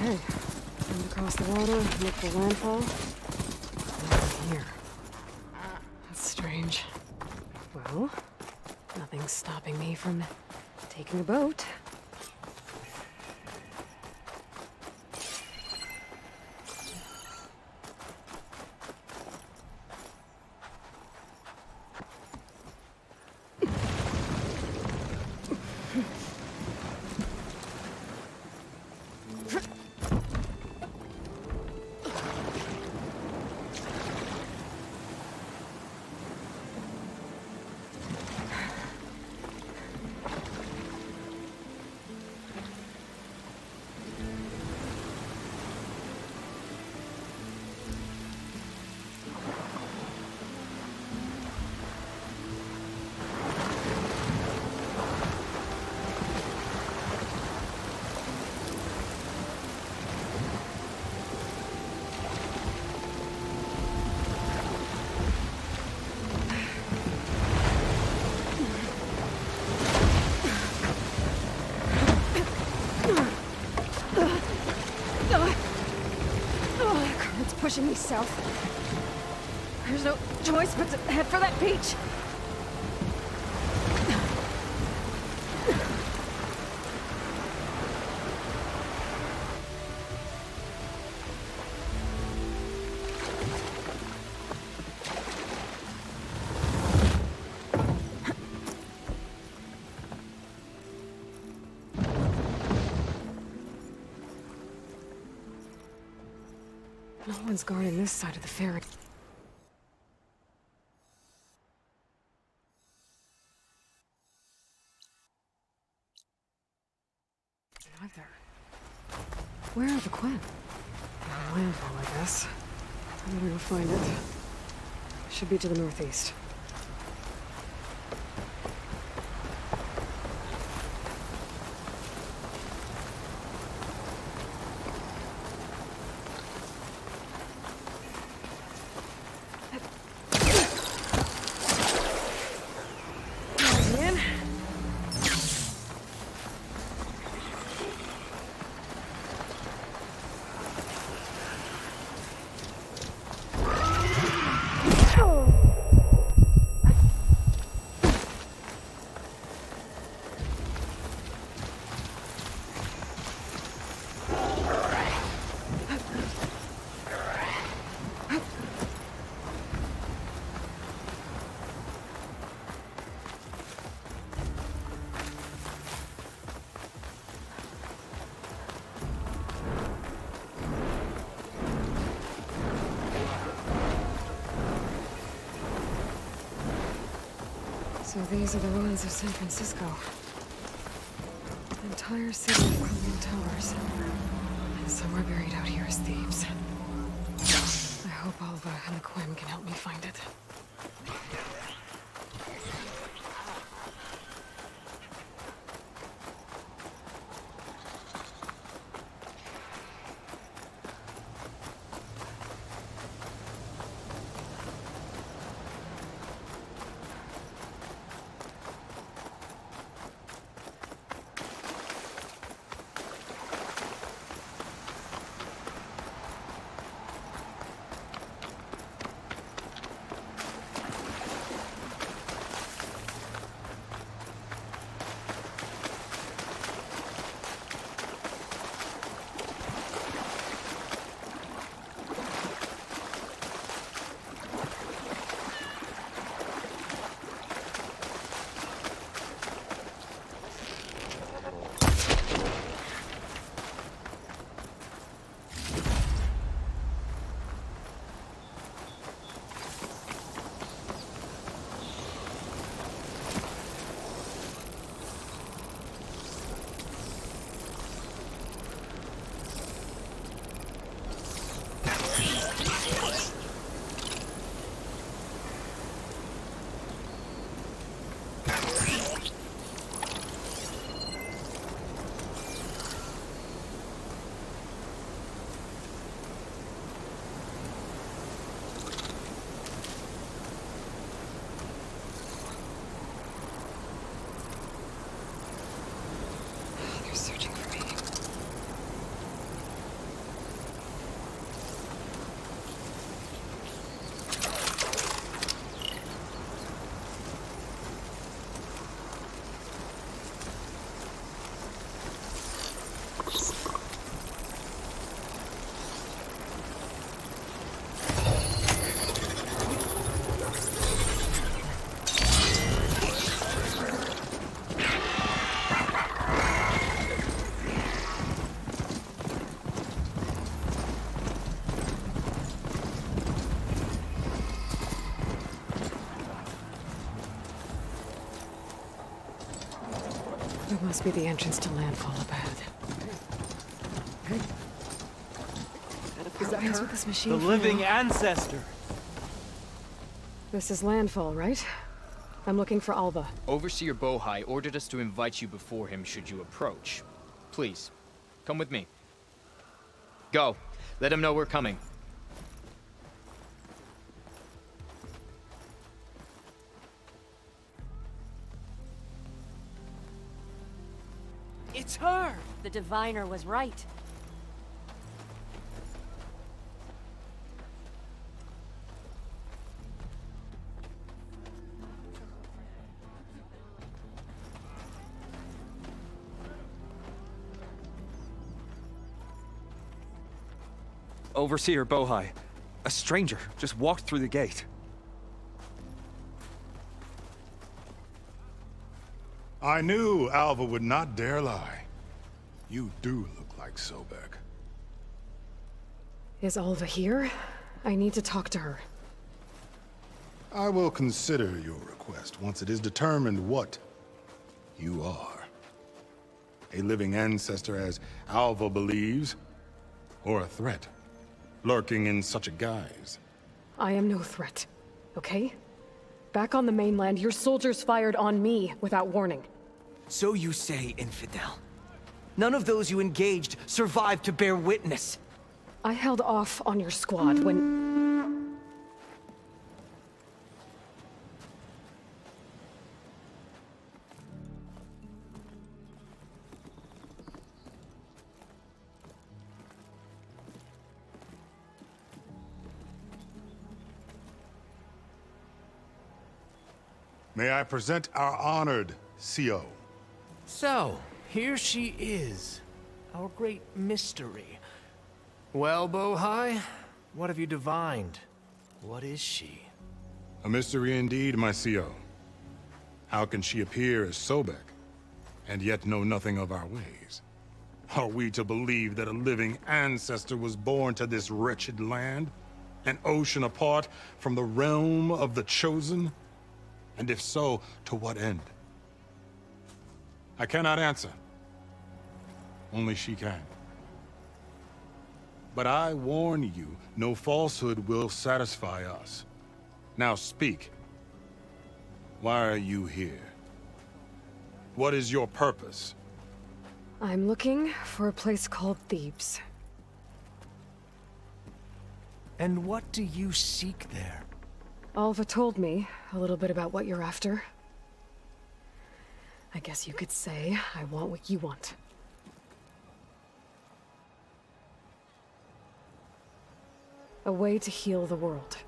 Okay, time to cross the water, look for landfall. And here. That's strange. Well, nothing's stopping me from taking a boat. Pushing me south. There's no choice but to head for that beach. No one's guarding this side of the ferry. Not there. Where are the Quinn? Landfall, I guess. I'm gonna go find it. Should be to the northeast. So these are the ruins of San Francisco. An entire city of crumbling towers. And somewhere buried out here is Thebes. I hope Alva and the Quim can help me find it. It must be the entrance to landfall up ahead. Is that her? With this machine The for living now. ancestor. This is landfall, right? I'm looking for Alva. Overseer Bohai ordered us to invite you before him should you approach. Please, come with me. Go. Let him know we're coming. It's her! The diviner was right. Overseer Bohai. A stranger just walked through the gate. I knew Alva would not dare lie. You do look like Sobek. Is Alva here? I need to talk to her. I will consider your request once it is determined what you are. A living ancestor, as Alva believes, or a threat, lurking in such a guise. I am no threat, okay? Back on the mainland, your soldiers fired on me without warning. So you say, infidel. None of those you engaged survived to bear witness. I held off on your squad when... May I present our honored CO? So, here she is. Our great mystery. Well, Bohai, what have you divined? What is she? A mystery indeed, my CO. How can she appear as Sobek, and yet know nothing of our ways? Are we to believe that a living ancestor was born to this wretched land? An ocean apart from the realm of the Chosen? And if so, to what end? I cannot answer. Only she can. But I warn you, no falsehood will satisfy us. Now speak. Why are you here? What is your purpose? I'm looking for a place called Thebes. And what do you seek there? Alva told me a little bit about what you're after. I guess you could say I want what you want. A way to heal the world.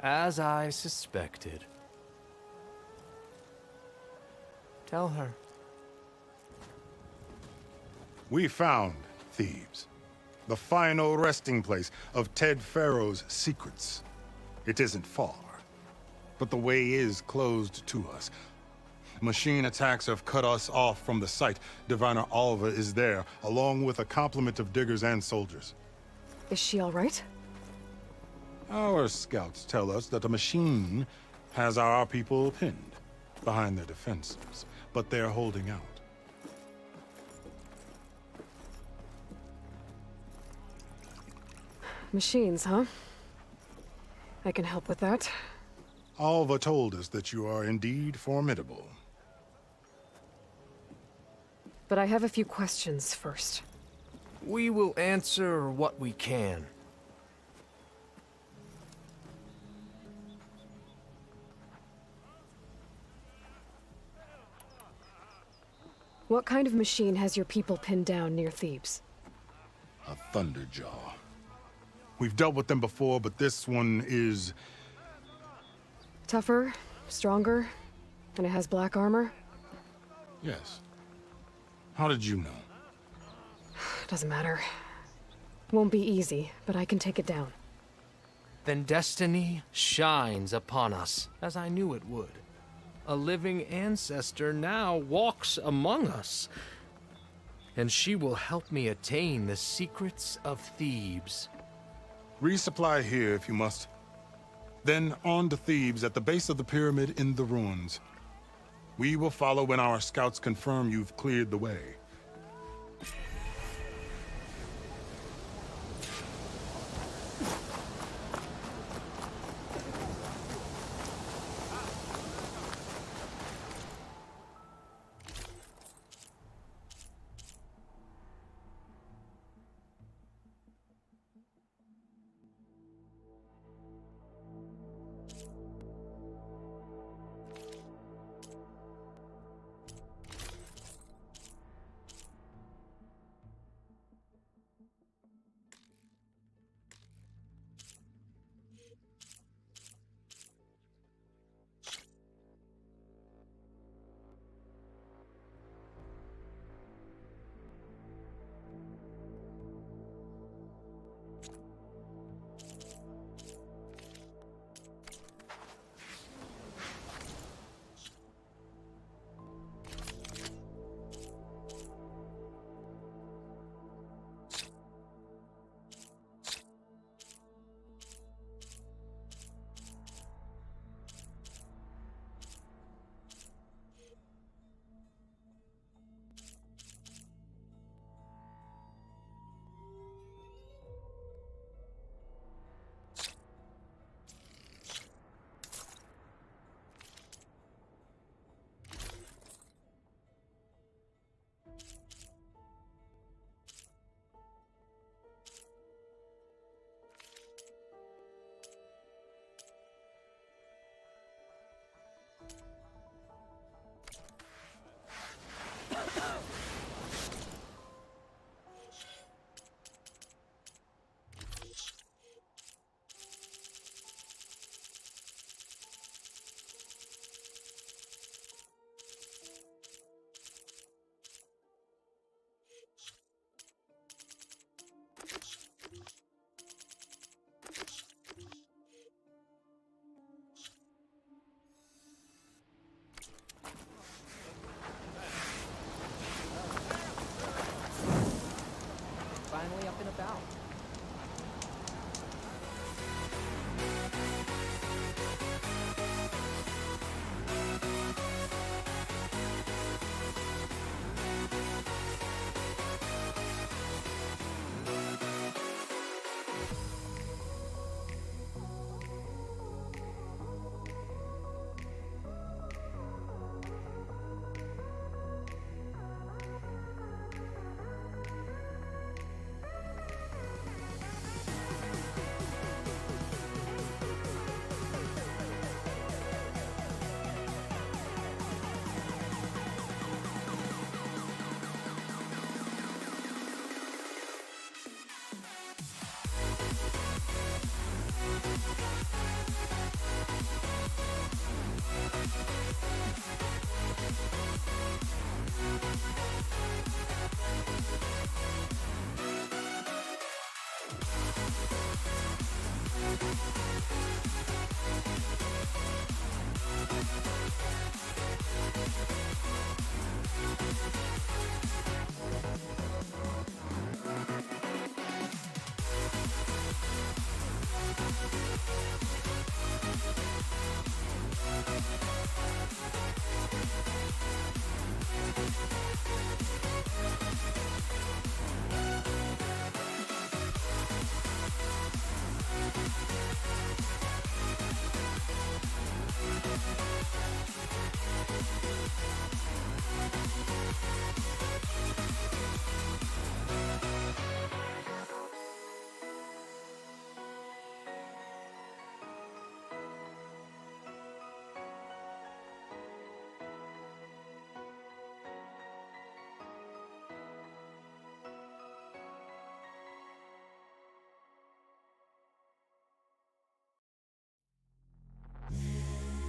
As I suspected. Tell her. We found Thebes, the final resting place of Ted Pharaoh's secrets. It isn't far, but the way is closed to us. Machine attacks have cut us off from the site. Diviner Alva is there, along with a complement of diggers and soldiers. Is she all right? Our scouts tell us that a machine has our people pinned behind their defenses, but they're holding out. Machines, huh? I can help with that. Alva told us that you are indeed formidable. But I have a few questions first. We will answer what we can. What kind of machine has your people pinned down near Thebes? A Thunderjaw. We've dealt with them before, but this one is... Tougher, stronger, and it has black armor? Yes. How did you know? Doesn't matter. Won't be easy, but I can take it down. Then destiny shines upon us, as I knew it would. A living ancestor now walks among us. And she will help me attain the secrets of Thebes. Resupply here if you must. Then on to Thebes at the base of the pyramid in the ruins. We will follow when our scouts confirm you've cleared the way. Finally up and about.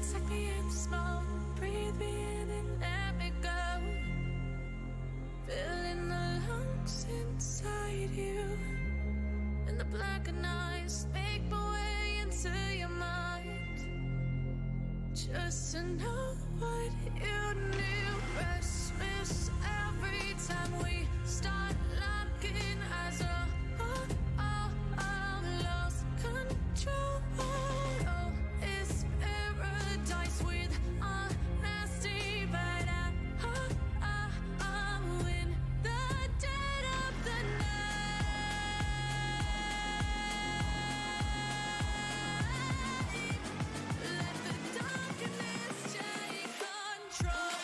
Suck me in the smoke, breathe me in and let me go. Filling the lungs inside you. And the blackened eyes make my way into your mind. Just to know what you knew. Restless every time we start locking eyes. Lost control. It's paradise with honesty, but I'm in the dead of the night. Let the darkness take control.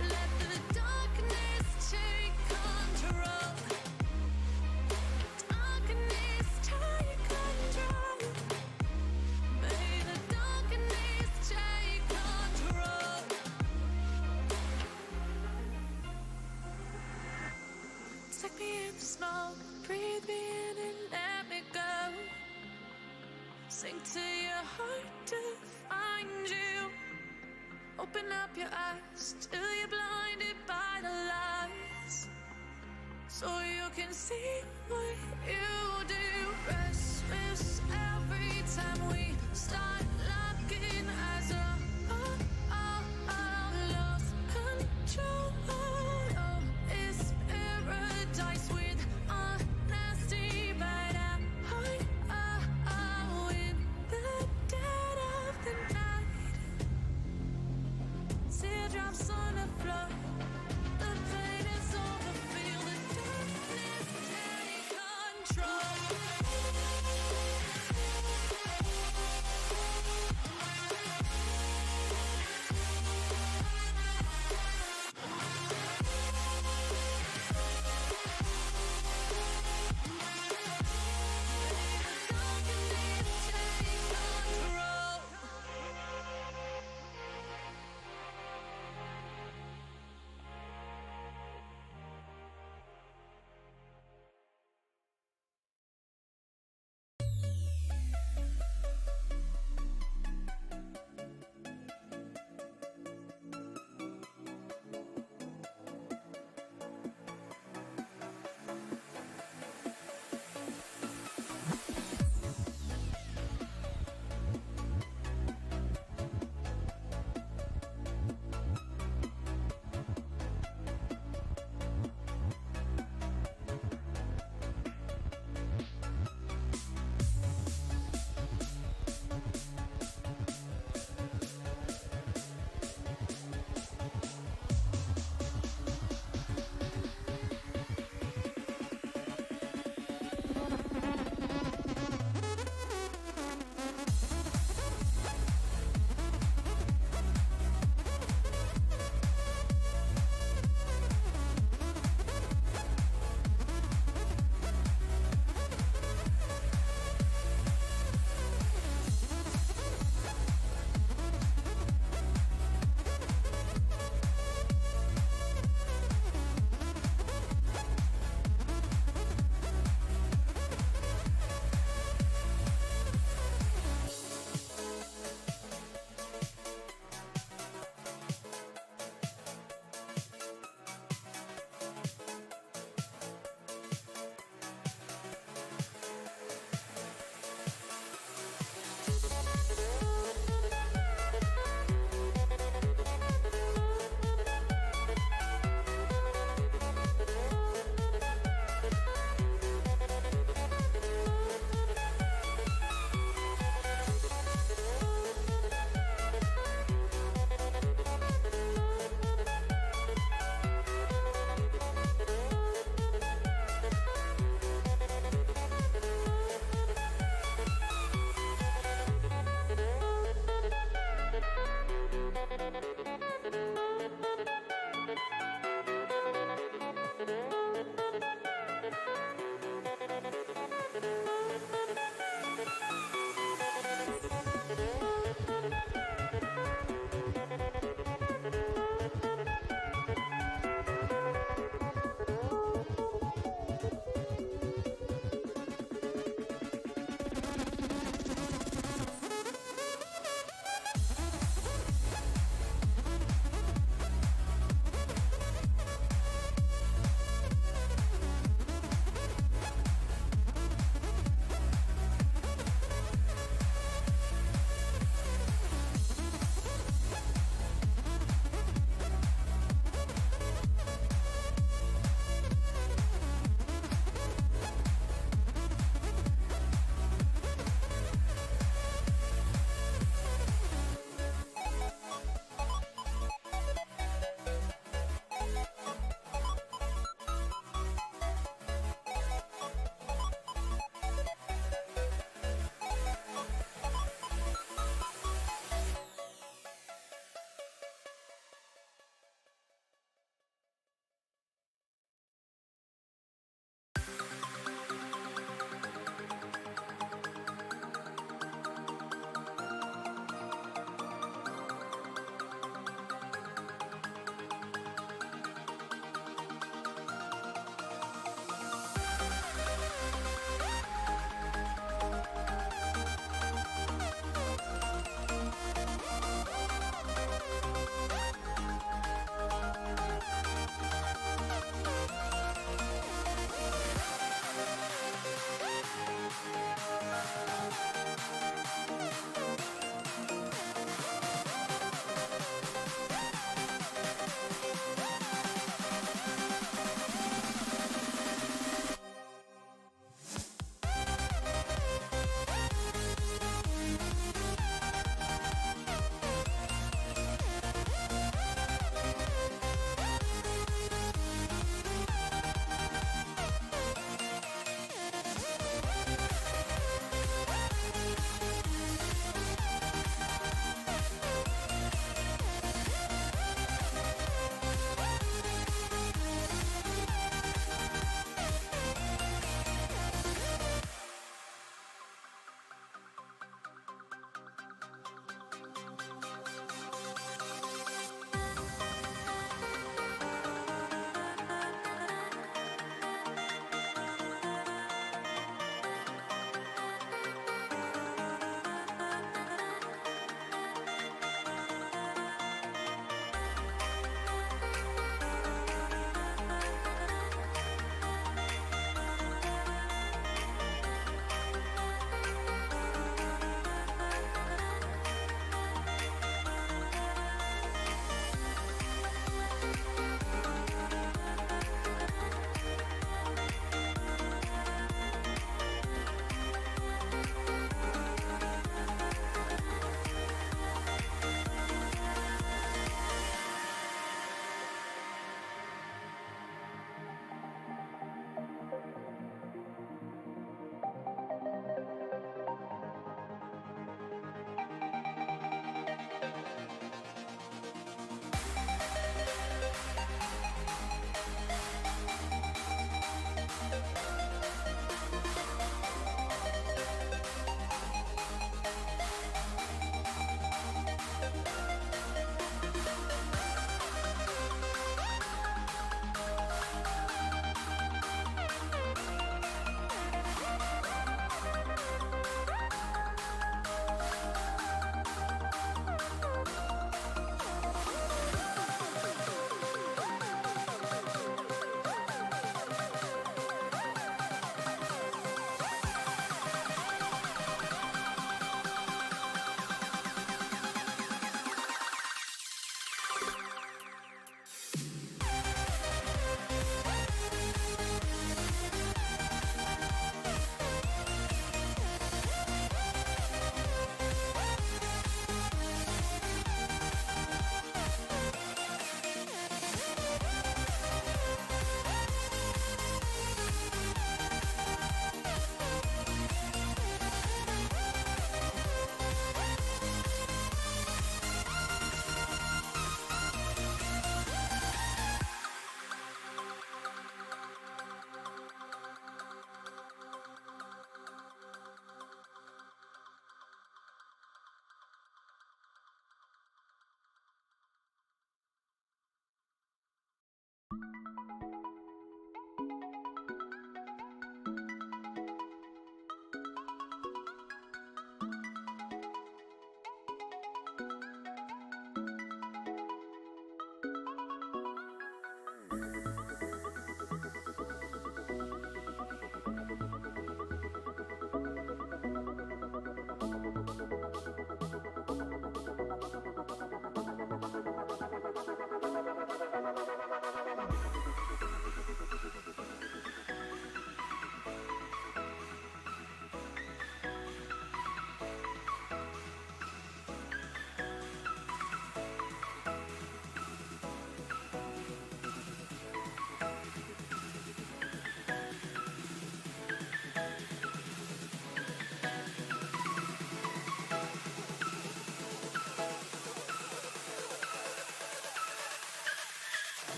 Let the darkness take control. Darkness take control. May the darkness take control. Suck me in the smoke, breathe me in and let me go. Sink to your heart to find you. Open up your eyes till you're blinded by the lies, so you can see what you do. Restless every time we start locking eyes. Lost control. It's paradise with honesty, but I'm in the dead of the night. Teardrops on the floor. The pain is over. Feel the darkness take control.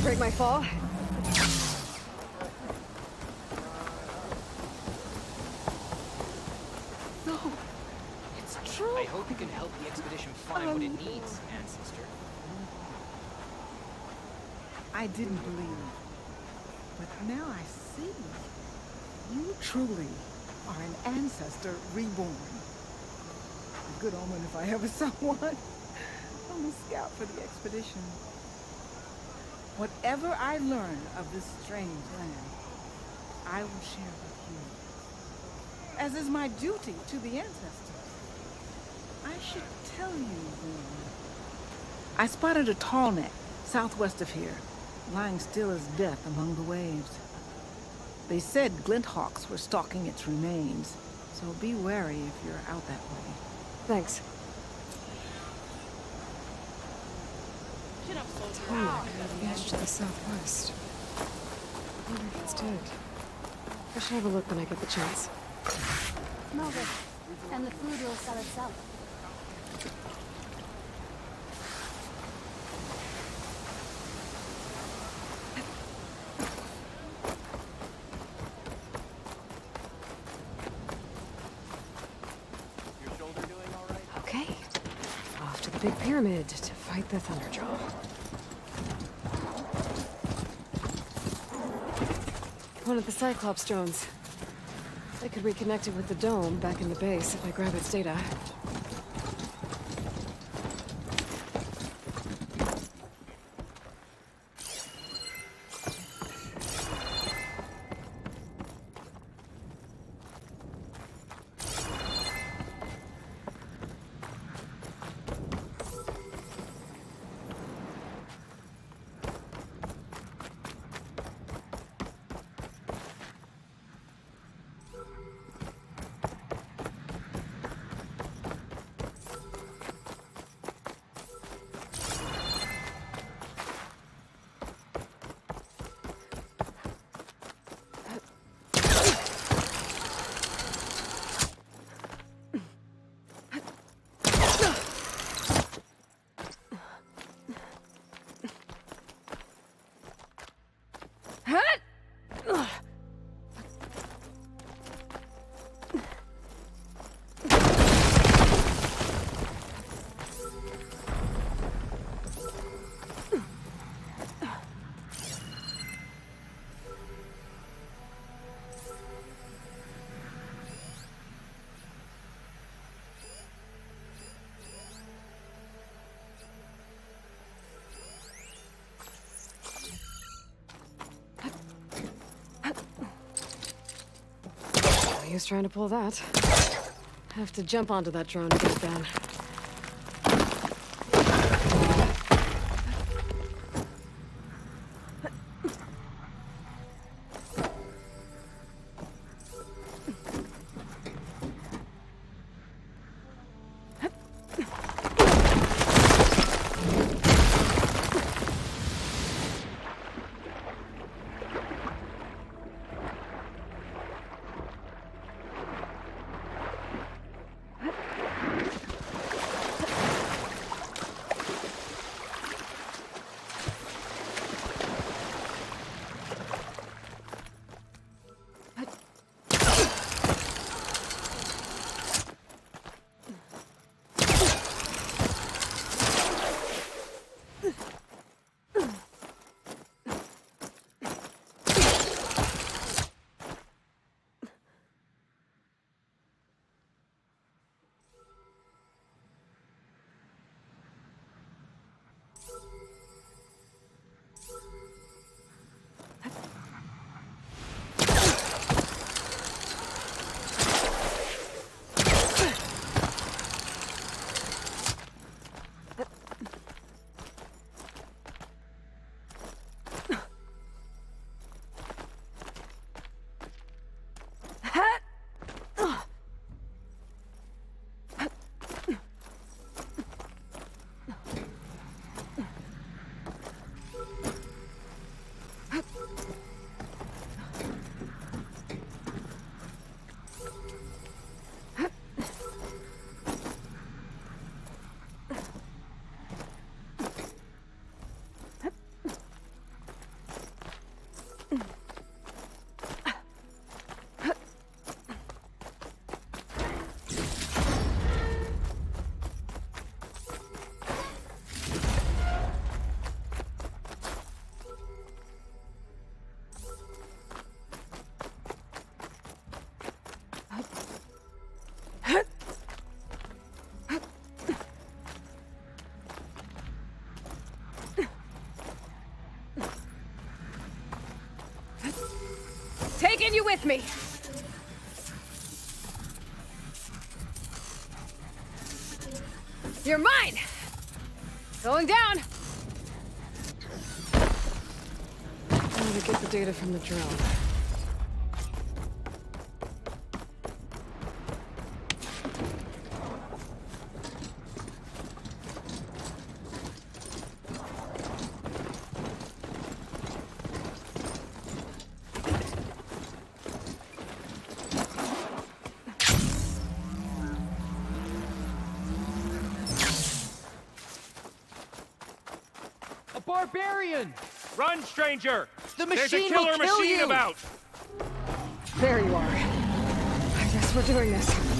celebrate my fall. No, it's true. I hope you can help the expedition find what it needs, ancestor. I didn't believe, but now I see. You truly are an ancestor reborn. A good omen if I ever saw one. I'm a scout for the expedition. Whatever I learn of this strange land, I will share with you. As is my duty to the ancestors. I should tell you then. I spotted a tall neck southwest of here, lying still as death among the waves. They said glinthawks were stalking its remains, so be wary if you're out that way. Thanks. Tarmac at the edge to the southwest. I wonder if it's dead. I should have a look when I get the chance. Smell this, and the food will sell itself. Okay. Off to the big pyramid to fight the Thunderjaw. One of the Cyclops drones. I could reconnect it with the dome back in the base if I grab its data. He was trying to pull that. Have to jump onto that drone to get it down. you with me. You're mine! Going down! I'm gonna get the data from the drone. Barbarian! Run, stranger! The There's a machine killer will kill machine you! about! There you are. I guess we're doing this.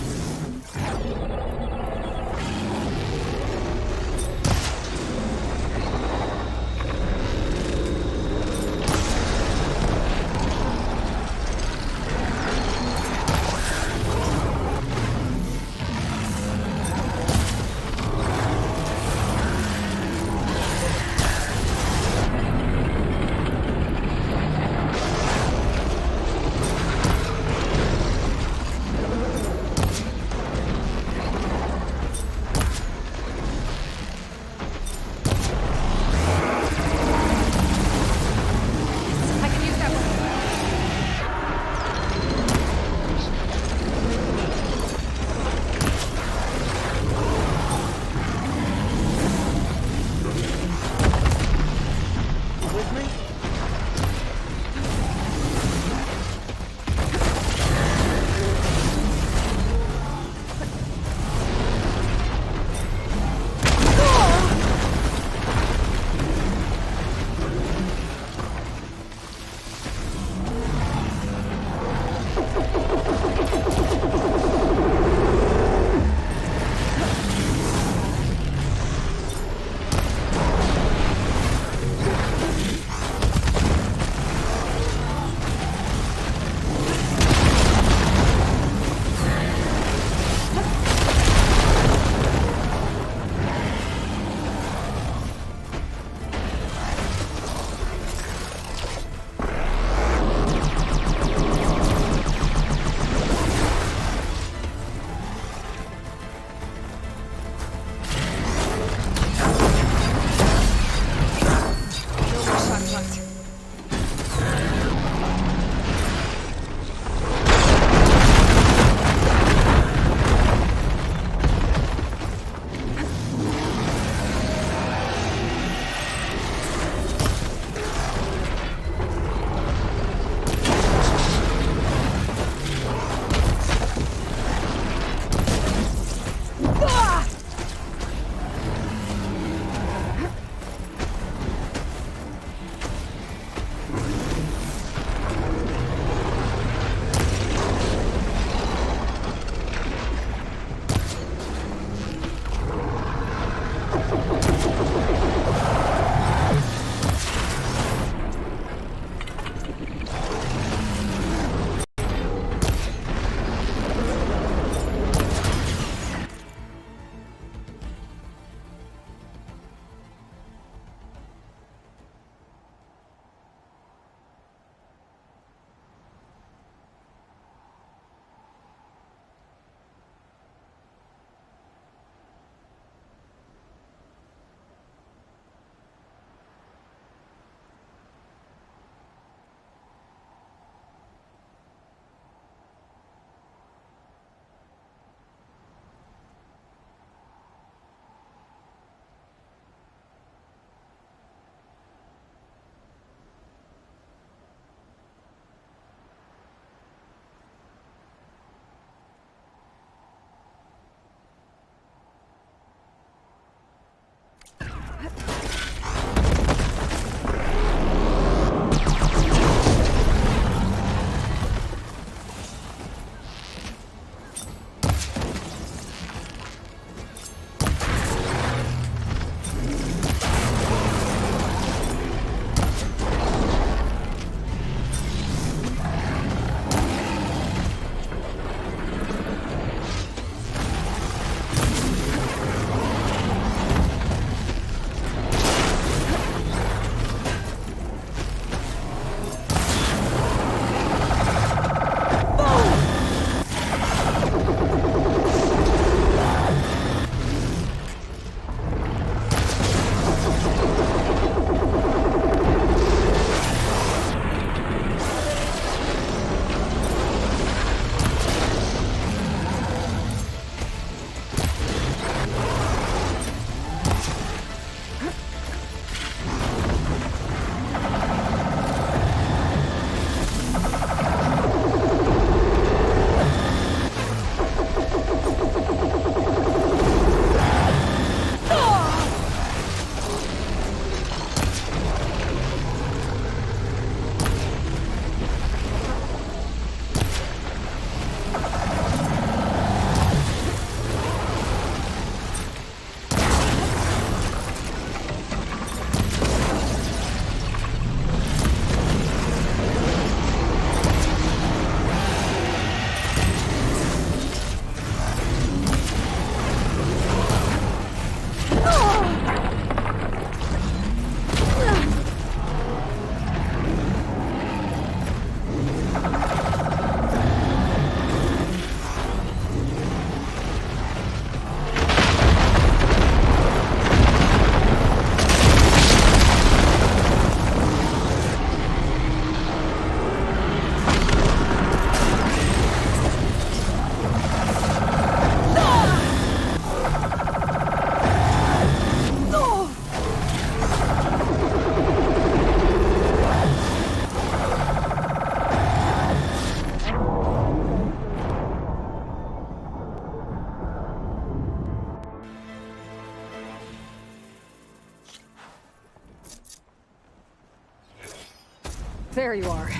There you are.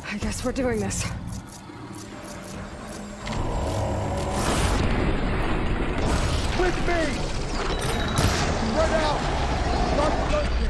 I guess we're doing this. With me! Spread out! Start searching!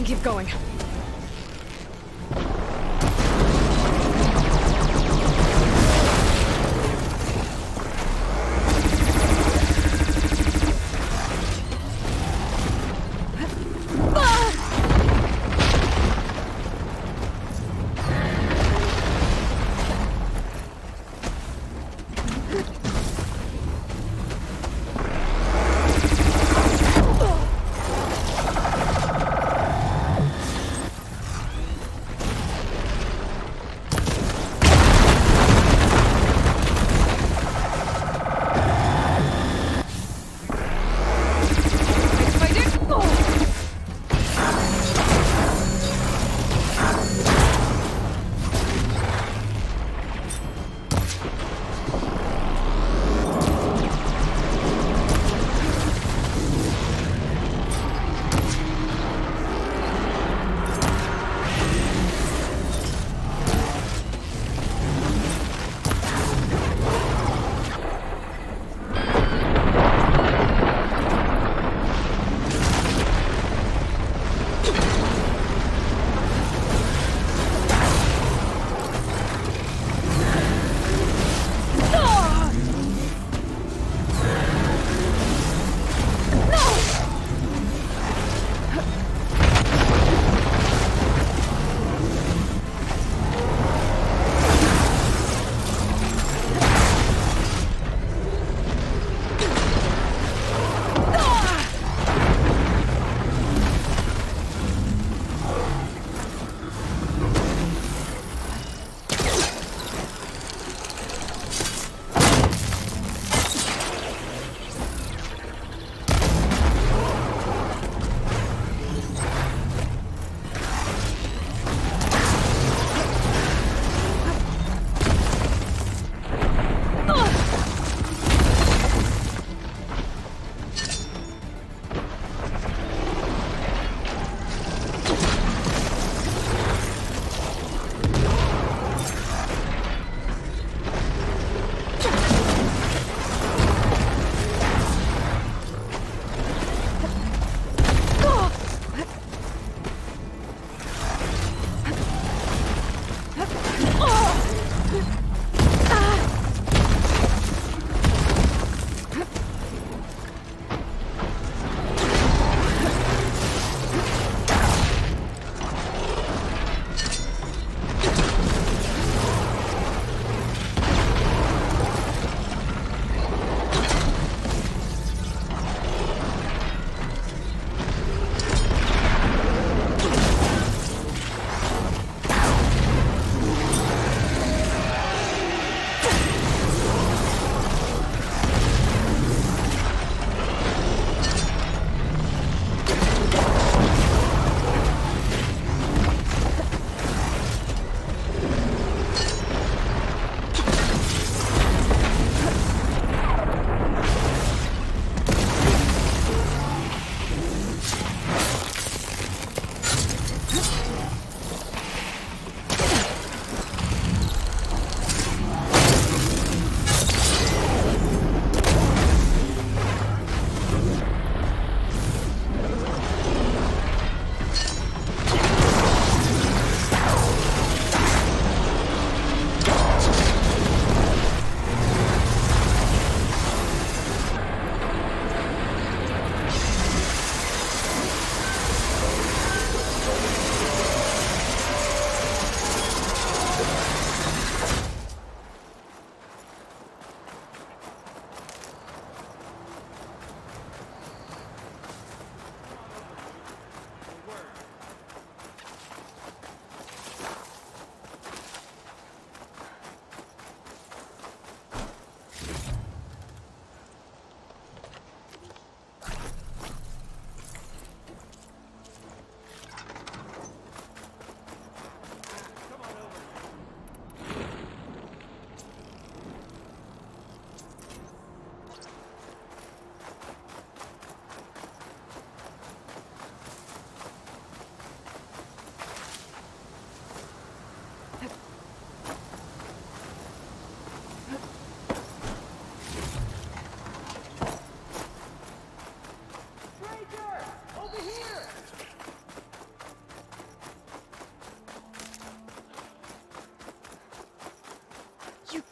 Keep going.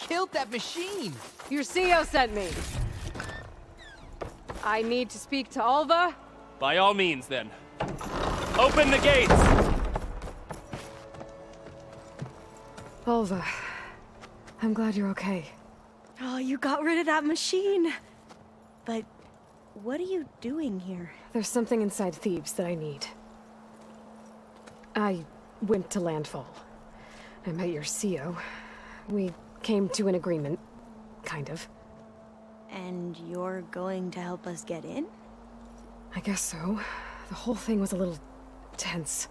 killed that machine! Your CO sent me. I need to speak to Alva. By all means, then. Open the gates! Alva, I'm glad you're okay. Oh, you got rid of that machine. But what are you doing here? There's something inside Thebes that I need. I went to landfall. I met your CO. We came to an agreement, kind of. And you're going to help us get in? I guess so. The whole thing was a little tense.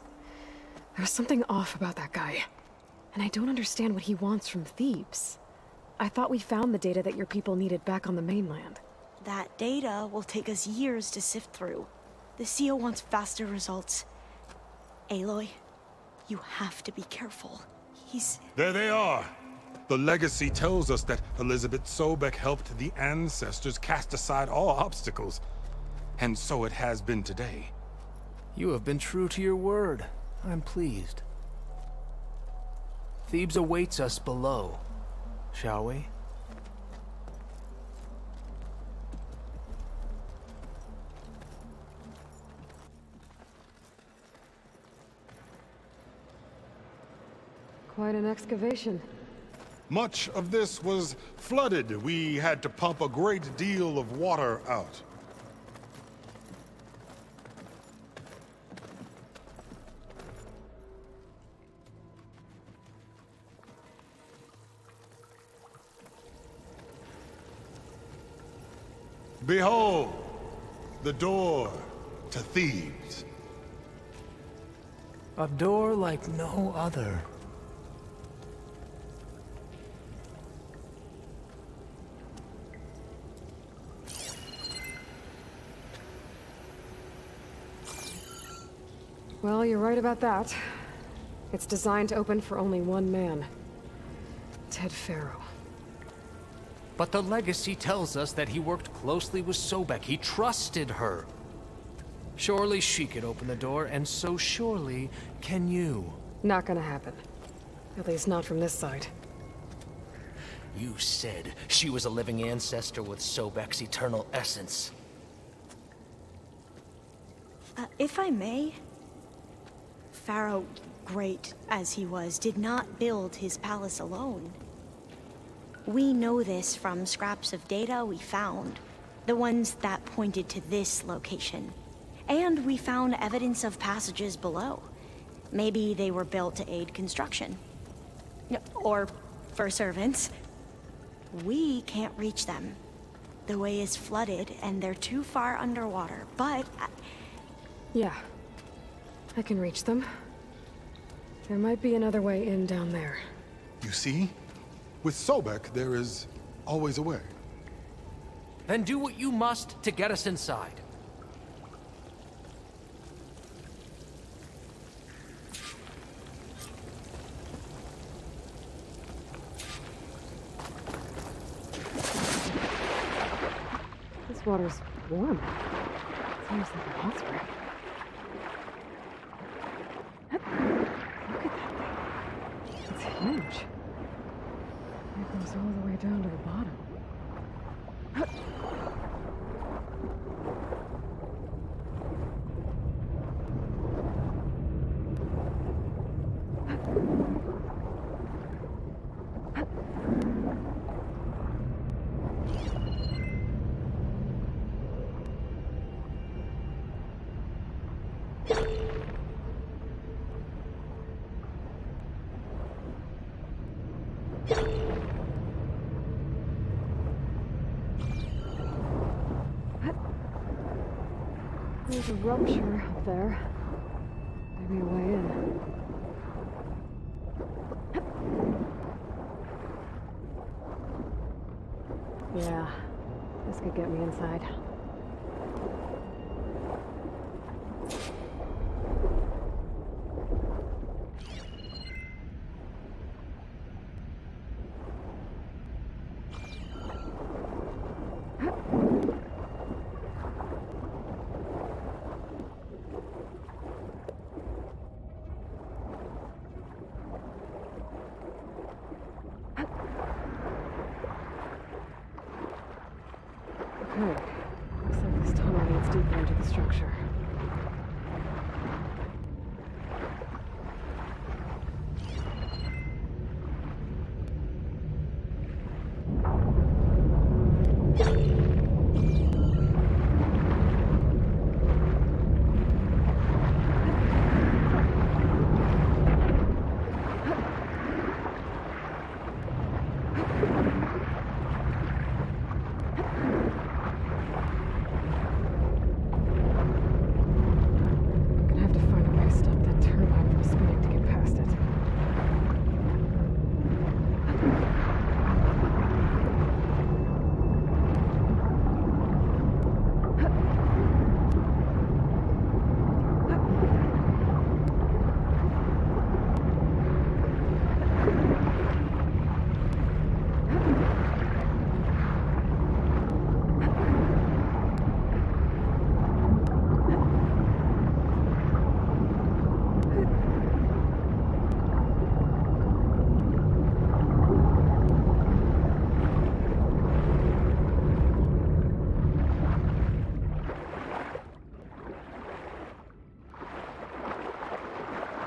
There was something off about that guy. And I don't understand what he wants from Thebes. I thought we found the data that your people needed back on the mainland. That data will take us years to sift through. The CO wants faster results. Aloy, you have to be careful. There they are! The legacy tells us that Elizabeth Sobek helped the ancestors cast aside all obstacles. And so it has been today. You have been true to your word. I'm pleased. Thebes awaits us below. Shall we? Quite an excavation. Much of this was flooded. We had to pump a great deal of water out. Behold, the door to Thebes. A door like no other. Well, you're right about that. It's designed to open for only one man. Ted Faro. But the legacy tells us that he worked closely with Sobek. He trusted her. Surely she could open the door, and so surely can you. Not gonna happen. At least not from this side. You said she was a living ancestor with Sobek's eternal essence. If I may, Pharaoh, great as he was, did not build his palace alone. We know this from scraps of data we found, the ones that pointed to this location. And we found evidence of passages below. Maybe they were built to aid construction. Or for servants. We can't reach them. The way is flooded and they're too far underwater, but... Yeah. I can reach them. There might be another way in down there. You see? With Sobek, there is always a way. Then do what you must to get us inside. This water's warm. Seems like a hot spring. Look at that thing. It's huge. It goes all the way down to the bottom. There's a rupture up there. Maybe a way in. Yeah, this could get me inside. structure.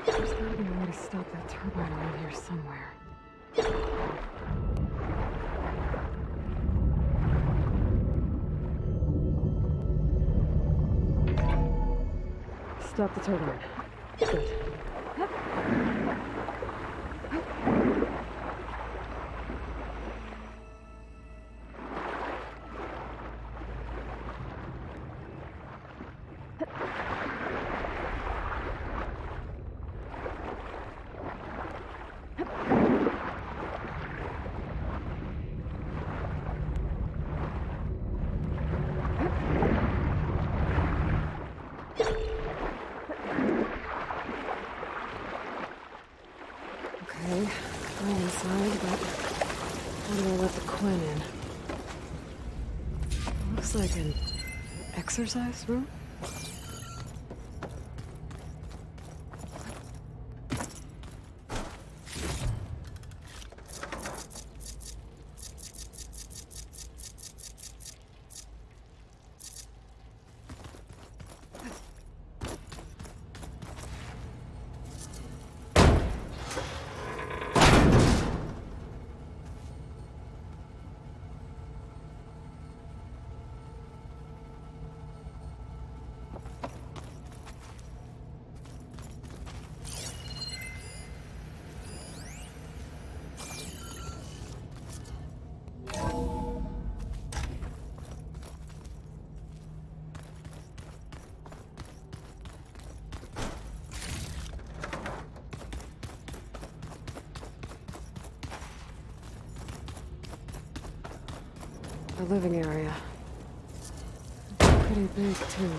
There's gotta be a way to stop that turbine around here somewhere. Stop the turbine. Good. Okay, I'm inside, but how do I let the Quinn in? Looks like an exercise room? The living area. Pretty big, too.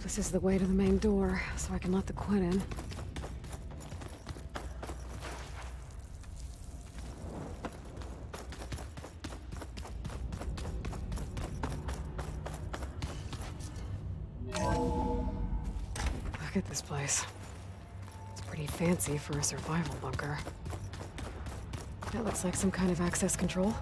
This is the way to the main door, so I can let the Quinn in. Look at this place. It's pretty fancy for a survival bunker. That looks like some kind of access control.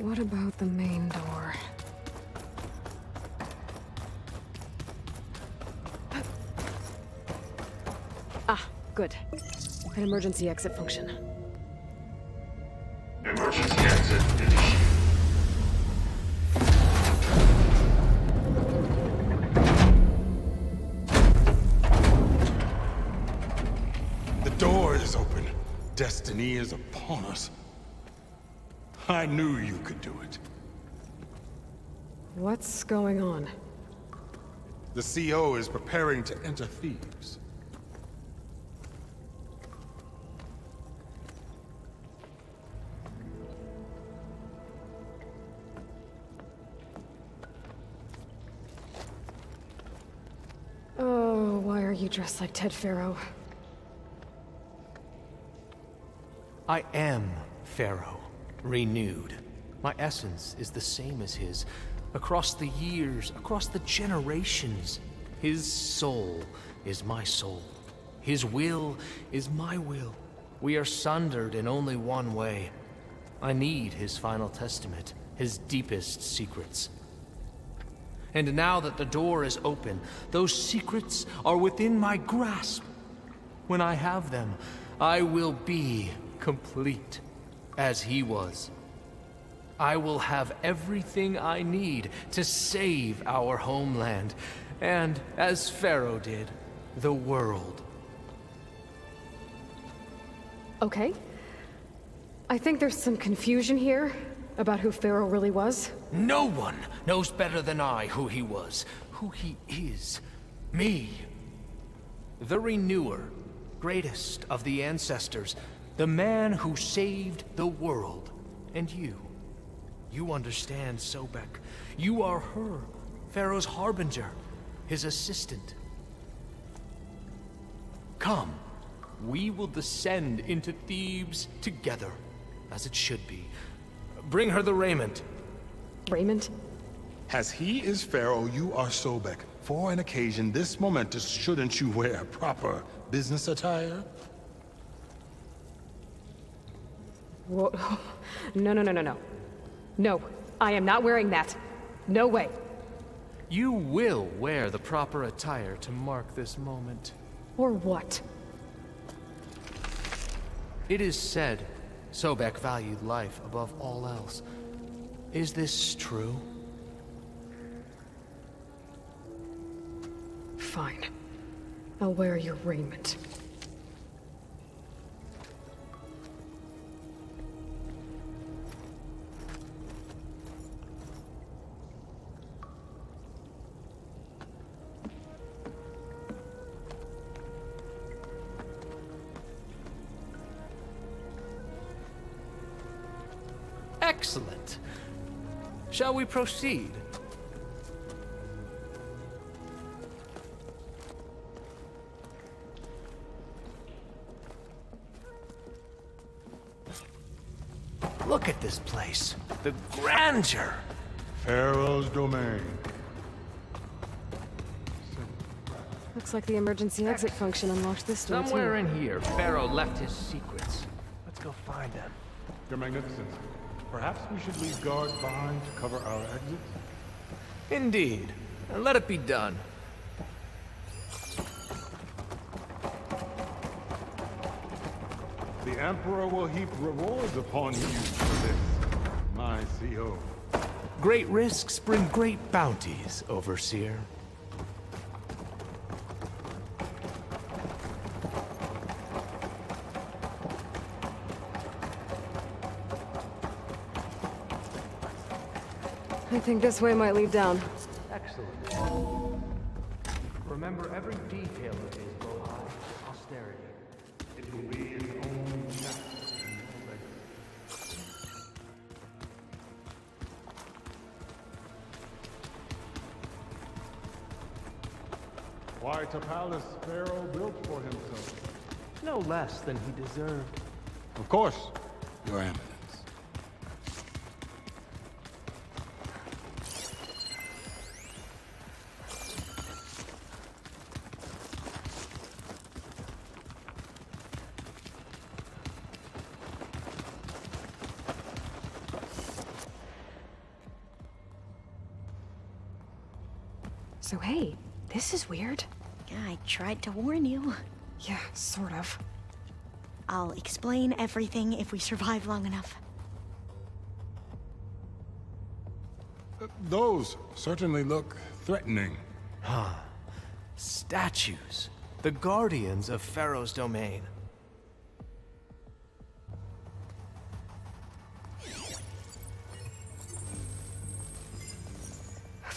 what about the main door? Ah, good. An emergency exit function. Emergency exit initiated. The door is open. Destiny is upon us. I knew you could do it. What's going on? The CO is preparing to enter Thebes. Oh, why are you dressed like Ted Pharaoh? I am Pharaoh, renewed. My essence is the same as his. Across the years, across the generations, his soul is my soul. His will is my will. We are sundered in only one way. I need his final testament, his deepest secrets. And now that the door is open, those secrets are within my grasp. When I have them, I will be complete, as he was. I will have everything I need to save our homeland, and, as Pharaoh did, the world. Okay. I think there's some confusion here about who Pharaoh really was. No one knows better than I who he was, who he is. Me. The Renewer, greatest of the ancestors, the man who saved the world. And you. You understand, Sobek. You are her, Pharaoh's harbinger, his assistant. Come, we will descend into Thebes together, as it should be. Bring her the raiment. Raiment? As he is Pharaoh, you are Sobek. For an occasion this momentous, shouldn't you wear proper business attire? Whoa. No, no, no, no, no. No, I am not wearing that. No way. You will wear the proper attire to mark this moment. Or what? It is said Sobek valued life above all else. Is this true? Fine. I'll wear your raiment. Excellent. Shall we proceed? Look at this place. The grandeur. Pharaoh's domain. Looks like the emergency exit function unlocked this door, Somewhere in here, Pharaoh left his secrets. Let's go find them. Your Magnificence, perhaps we should leave guards behind to cover our exits? Indeed. And let it be done. The Emperor will heap rewards upon you for this, my CO. Great risks bring great bounties, Overseer. I think this way might lead down. Excellent. Remember every detail of his Bohai posterity. It will be his own chapter in your legacy. Quite a palace Pharaoh built for himself. No less than he deserved. Of course, Your Eminence. So hey, this is weird. Yeah, I tried to warn you. Yeah, sort of. I'll explain everything if we survive long enough. Those certainly look threatening. Huh. Statues. The guardians of Pharaoh's domain.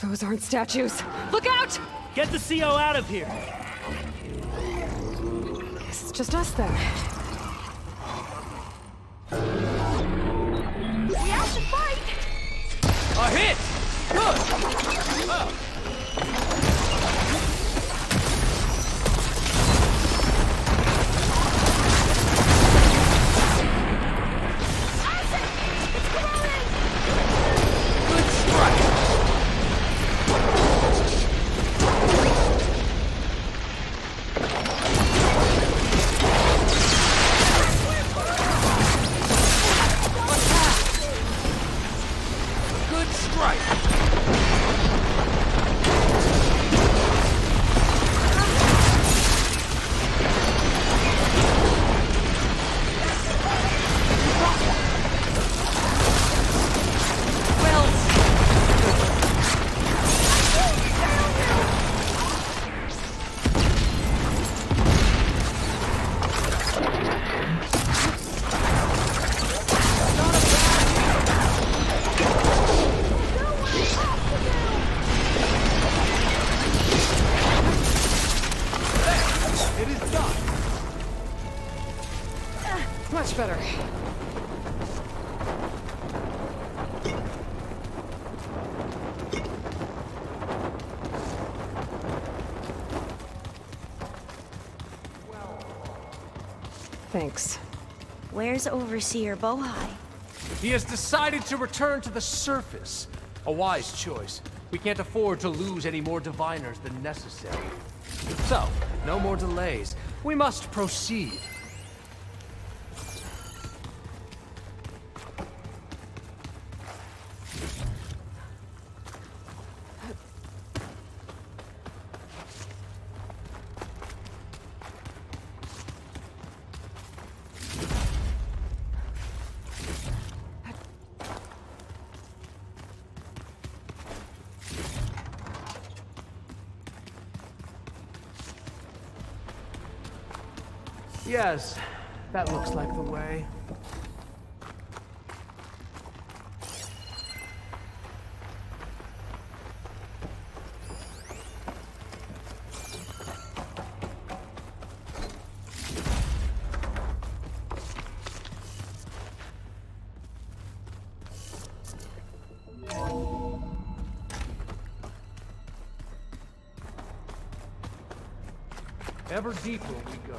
Those aren't statues. Look out! Get the CO out of here! Guess it's just us then. We have to fight! A hit! Good! Oh. Much better. Thanks. Where's Overseer Bohai? He has decided to return to the surface. A wise choice. We can't afford to lose any more diviners than necessary. So, no more delays. We must proceed. Yes, that looks like the way. Ever deeper we go.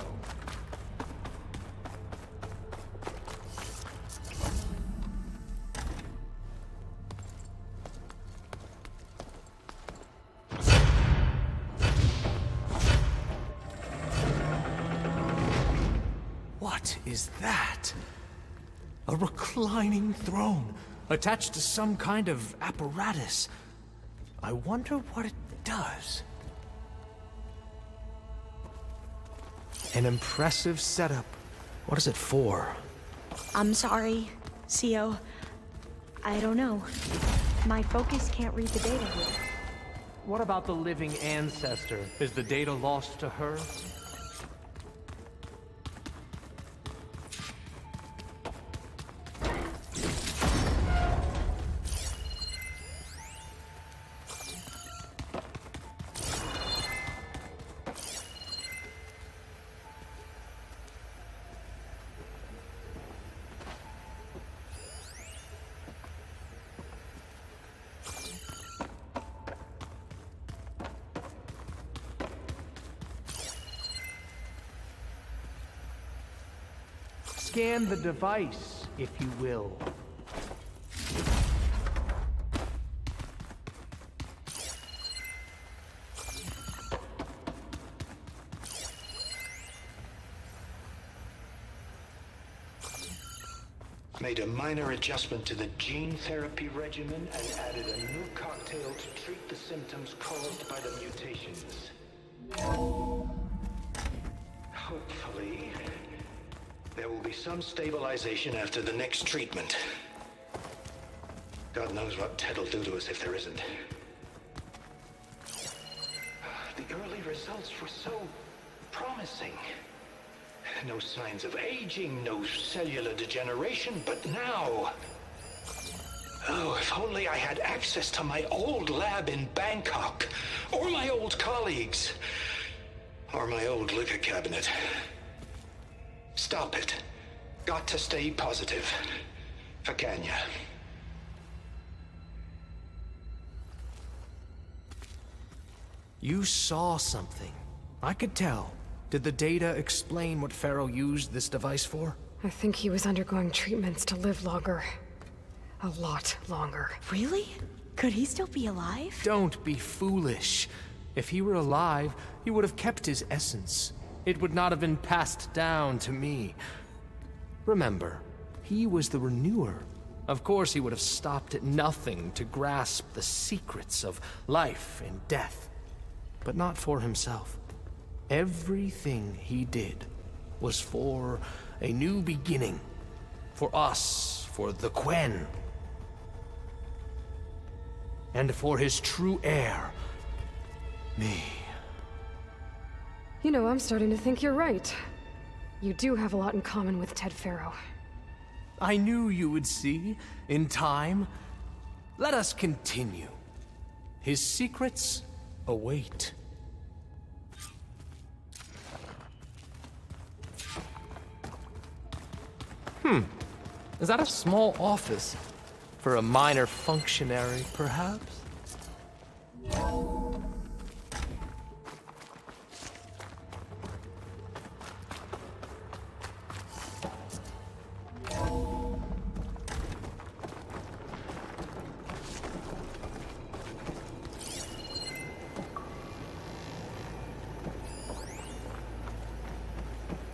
What is that? A reclining throne, attached to some kind of apparatus. I wonder what it does. An impressive setup. What is it for? I'm sorry, CO. I don't know. My focus can't read the data here. What about the living ancestor? Is the data lost to her? Scan the device, if you will. Made a minor adjustment to the gene therapy regimen and added a new cocktail to treat the symptoms caused by the mutations. Hopefully, there will be some stabilization after the next treatment. God knows what Ted will do to us if there isn't. The early results were so promising. No signs of aging, no cellular degeneration, but now... Oh, if only I had access to my old lab in Bangkok, or my old colleagues, or my old liquor cabinet. Stop it. Got to stay positive. For Kenya. You saw something. I could tell. Did the data explain what Pharaoh used this device for? I think he was undergoing treatments to live longer. A lot longer. Really? Could he still be alive? Don't be foolish. If he were alive, he would have kept his essence. It would not have been passed down to me. Remember, he was the renewer. Of course he would have stopped at nothing to grasp the secrets of life and death. But not for himself. Everything he did was for a new beginning. For us, for the Quen. And for his true heir, me. You know, I'm starting to think you're right. You do have a lot in common with Ted Pharaoh. I knew you would see, in time. Let us continue. His secrets await. Is that a small office? For a minor functionary, perhaps?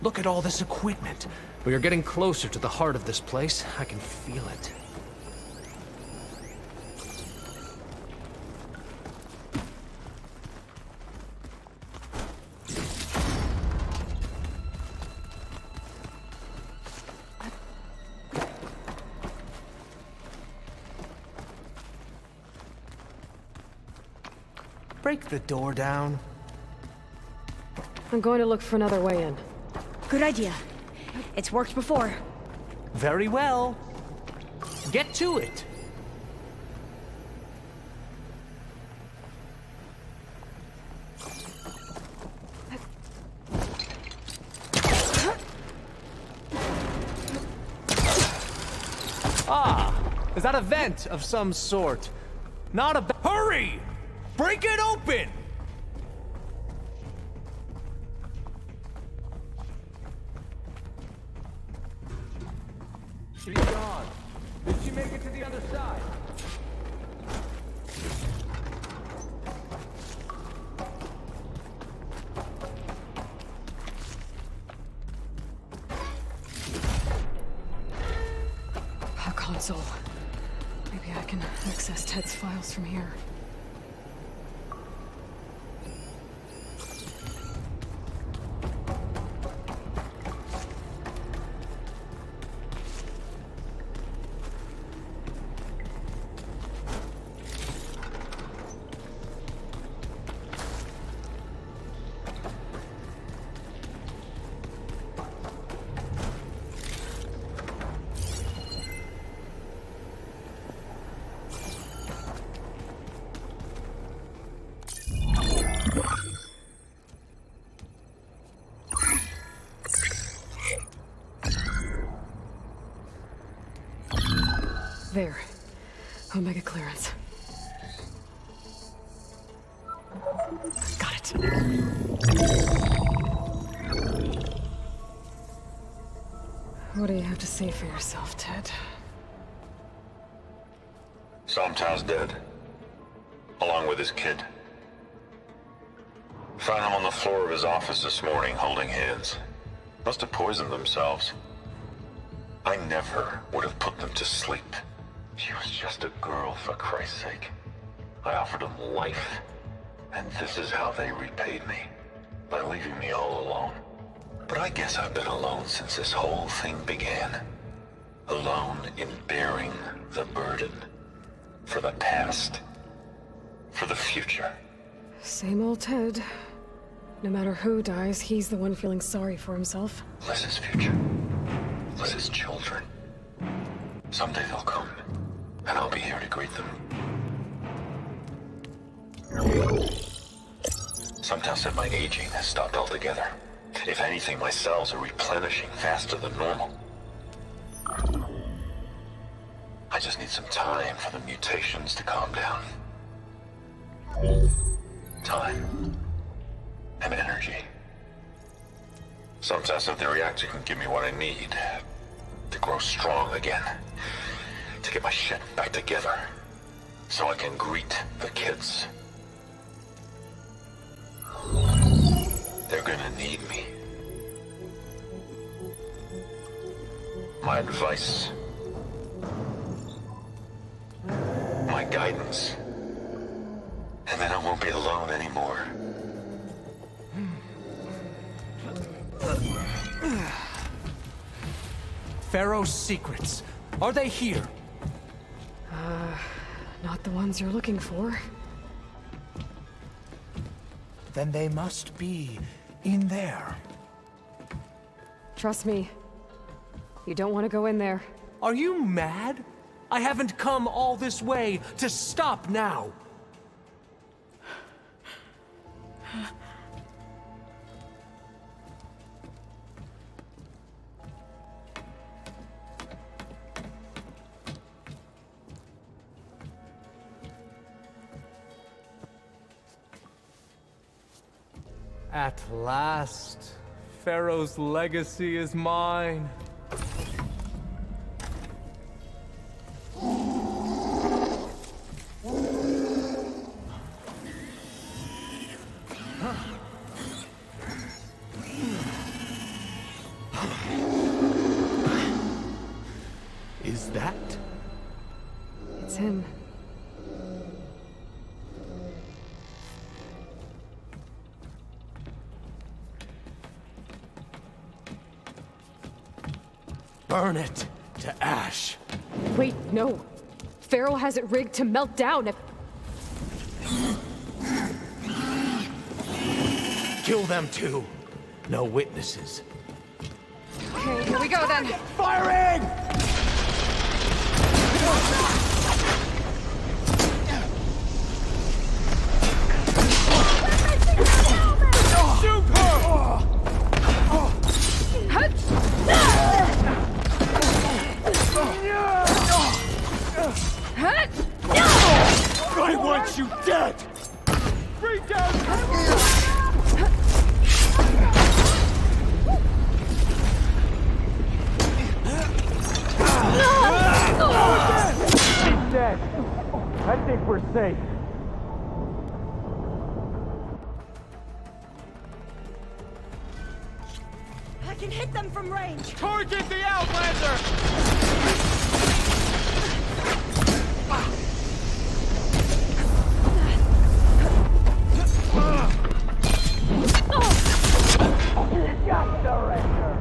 Look at all this equipment. We are getting closer to the heart of this place. I can feel it. Break the door down. I'm going to look for another way in. Good idea. It's worked before. Very well. Get to it. Ah, is that a vent of some sort? Not a... Hurry! Break it open! She's gone. Did she make it to the other side? A console. Maybe I can access Ted's files from here. There. Omega clearance. Got it. What do you have to say for yourself, Ted? Somtow's dead. Along with his kid. Found him on the floor of his office this morning, holding hands. Must have poisoned themselves. I never would have put them to sleep. She was just a girl, for Christ's sake. I offered them life, and this is how they repaid me, by leaving me all alone. But I guess I've been alone since this whole thing began. Alone in bearing the burden. For the past. For the future. Same old Ted. No matter who dies, he's the one feeling sorry for himself. Liz's future. Liz's children. Someday they'll come, and I'll be here to greet them. Some tell said my aging has stopped altogether. If anything, my cells are replenishing faster than normal. I just need some time for the mutations to calm down. Time. And energy. Some test that the reactor can give me what I need to grow strong again. To get my shit back together. So I can greet the kids. They're gonna need me. My advice. My guidance. And then I won't be alone anymore. Pharaoh's secrets. Are they here? Not the ones you're looking for. Then they must be in there. Trust me. You don't want to go in there. Are you mad? I haven't come all this way to stop now. At last, Pharaoh's legacy is mine. Is that? It's him. Burn it to ash. Wait, no. Pharaoh has it rigged to melt down if... Kill them too. No witnesses. Okay, here we go then. Firing! Shoot her! I want you dead! Bring down! He's dead. I think we're safe. I can hit them from range. Target the Outlander! Just surrender!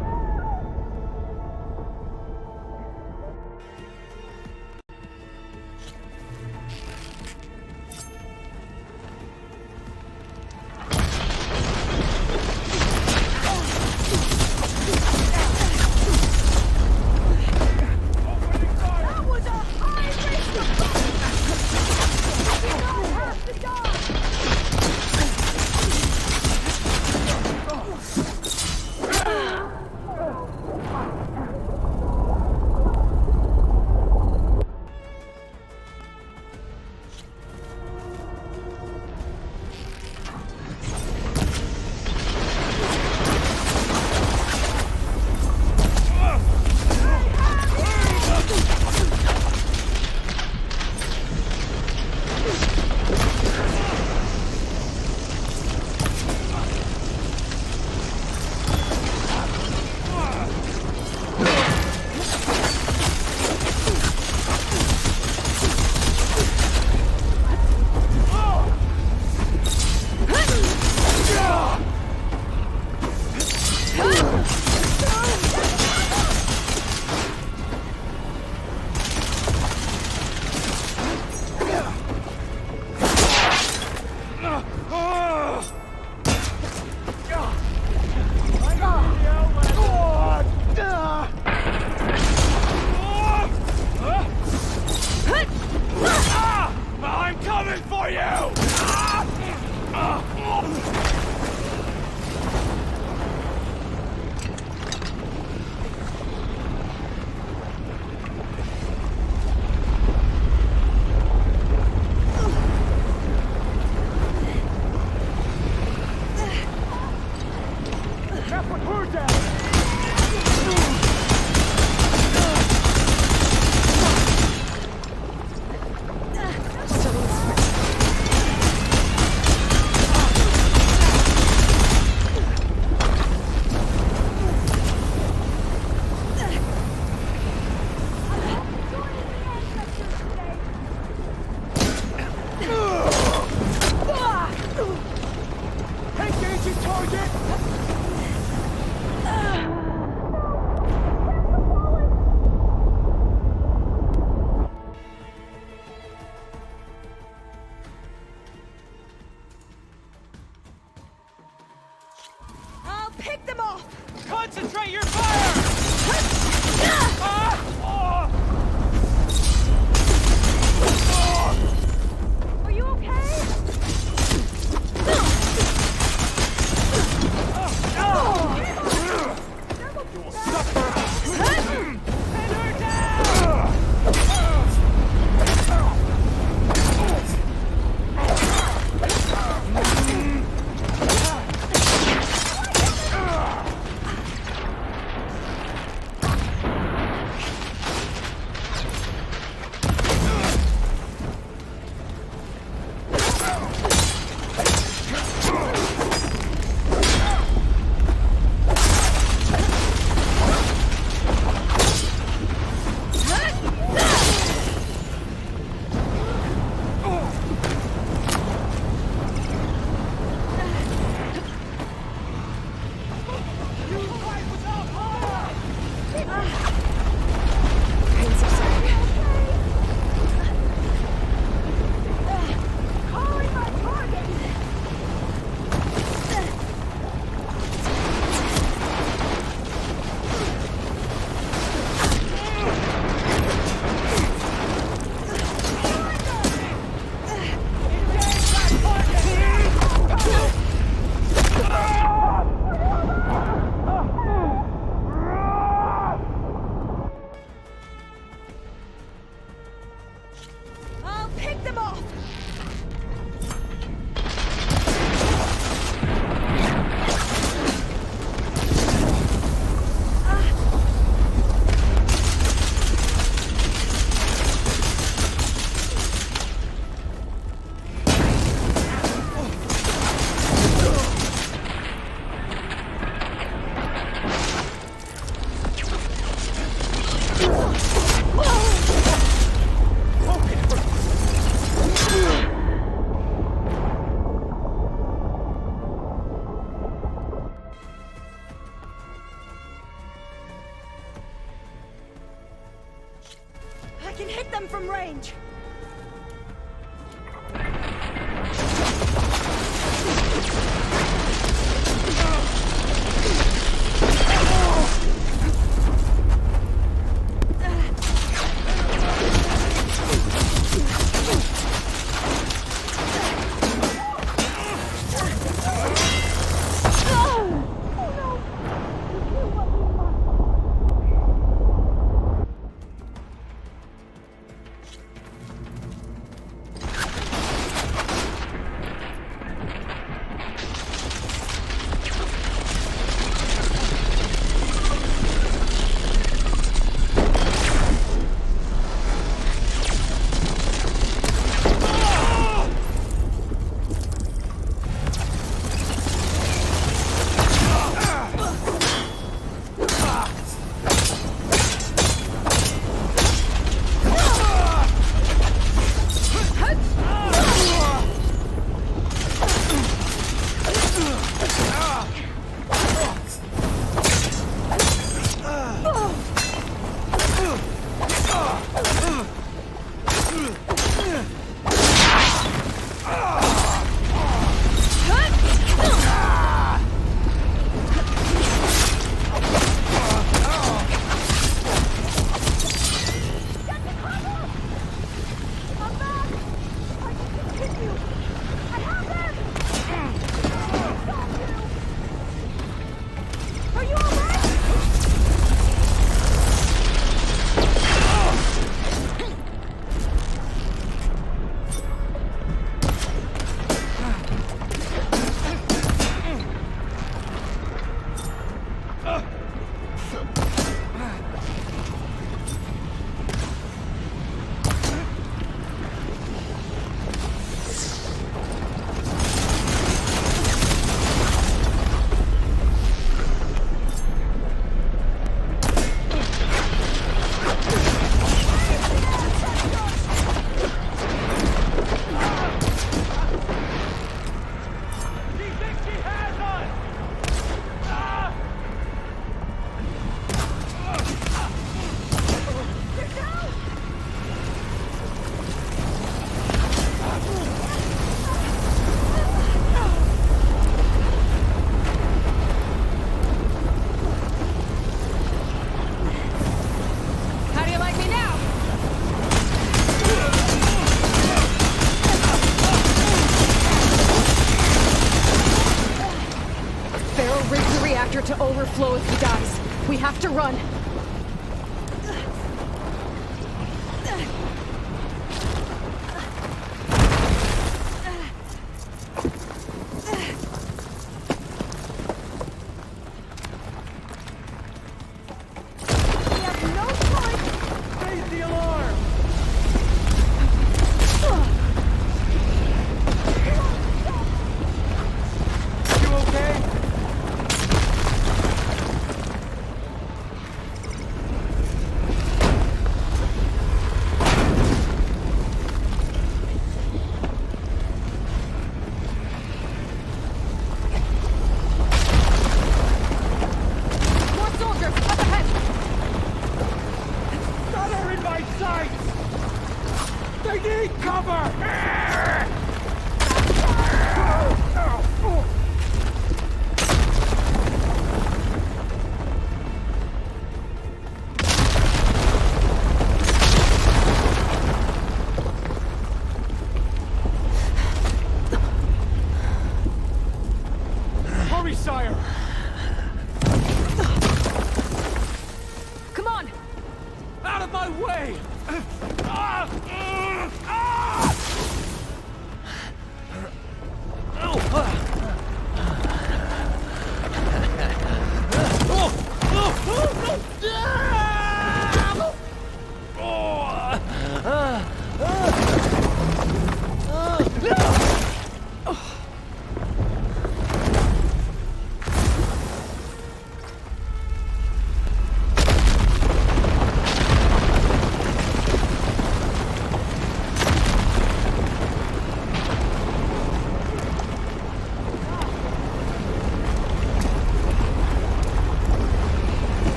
can hit them from range. To overflow if he dies. We have to run.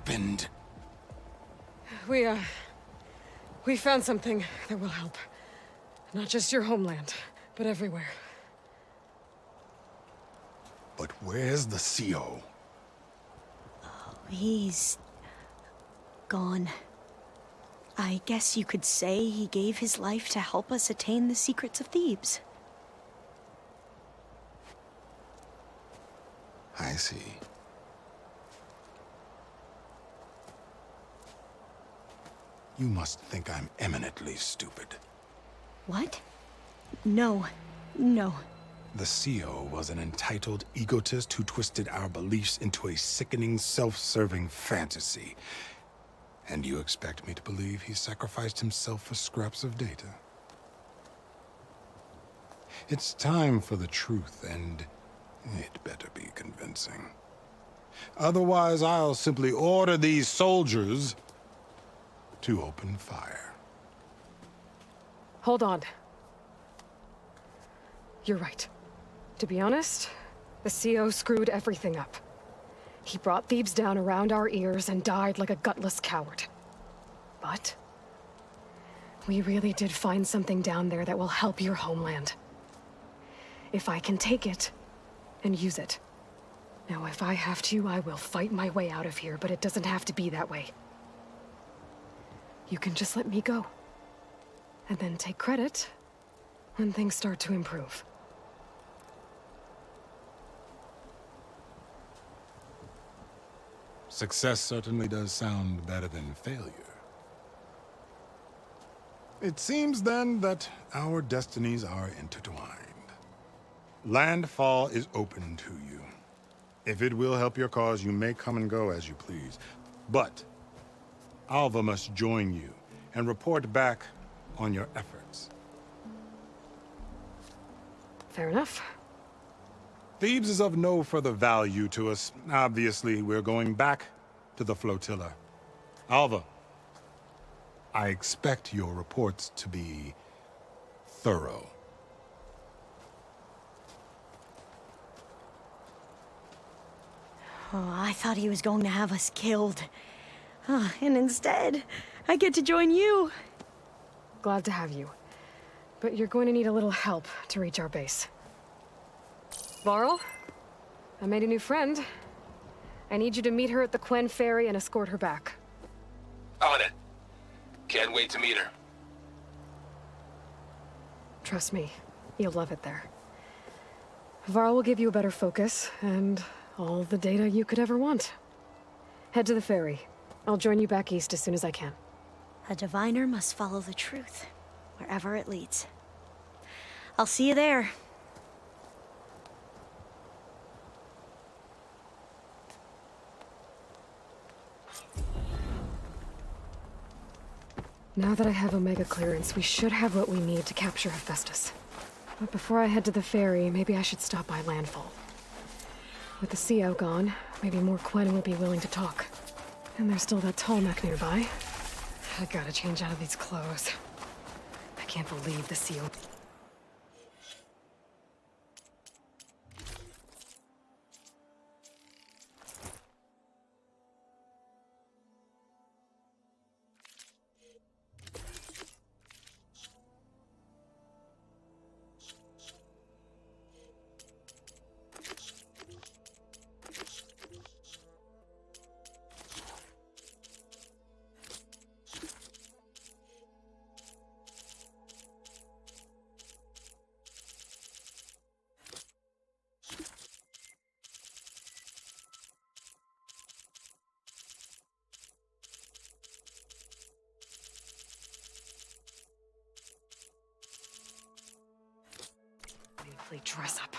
happened? We found something that will help. Not just your homeland, but everywhere. But where's the CO? He's gone. I guess you could say he gave his life to help us attain the secrets of Thebes. I see. You must think I'm eminently stupid. What? No. No. The CO was an entitled egotist who twisted our beliefs into a sickening, self-serving fantasy. And you expect me to believe he sacrificed himself for scraps of data? It's time for the truth, and it better be convincing. Otherwise, I'll simply order these soldiers to open fire. Hold on. You're right. To be honest, the CO screwed everything up. He brought Thebes down around our ears and died like a gutless coward. But we really did find something down there that will help your homeland. If I can take it and use it. Now, if I have to, I will fight my way out of here, but it doesn't have to be that way. You can just let me go. And then take credit when things start to improve. Success certainly does sound better than failure. It seems then that our destinies are intertwined. Landfall is open to you. If it will help your cause, you may come and go as you please. But Alva must join you and report back on your efforts. Fair enough. Thebes is of no further value to us. Obviously, we're going back to the flotilla. Alva, I expect your reports to be thorough. Oh, I thought he was going to have us killed. And instead, I get to join you. Glad to have you. But you're going to need a little help to reach our base. Varl, I made a new friend. I need you to meet her at the Quen Ferry and escort her back. On it. Can't wait to meet her. Trust me, you'll love it there. Varl will give you a better focus, and all the data you could ever want. Head to the ferry. I'll join you back east as soon as I can. A diviner must follow the truth, wherever it leads. I'll see you there. Now that I have Omega clearance, we should have what we need to capture Hephaestus. But before I head to the ferry, maybe I should stop by Landfall. With the CO gone, maybe more Quen will be willing to talk. And there's still that tall mech nearby. I gotta change out of these clothes. I can't believe the CO... Dress up.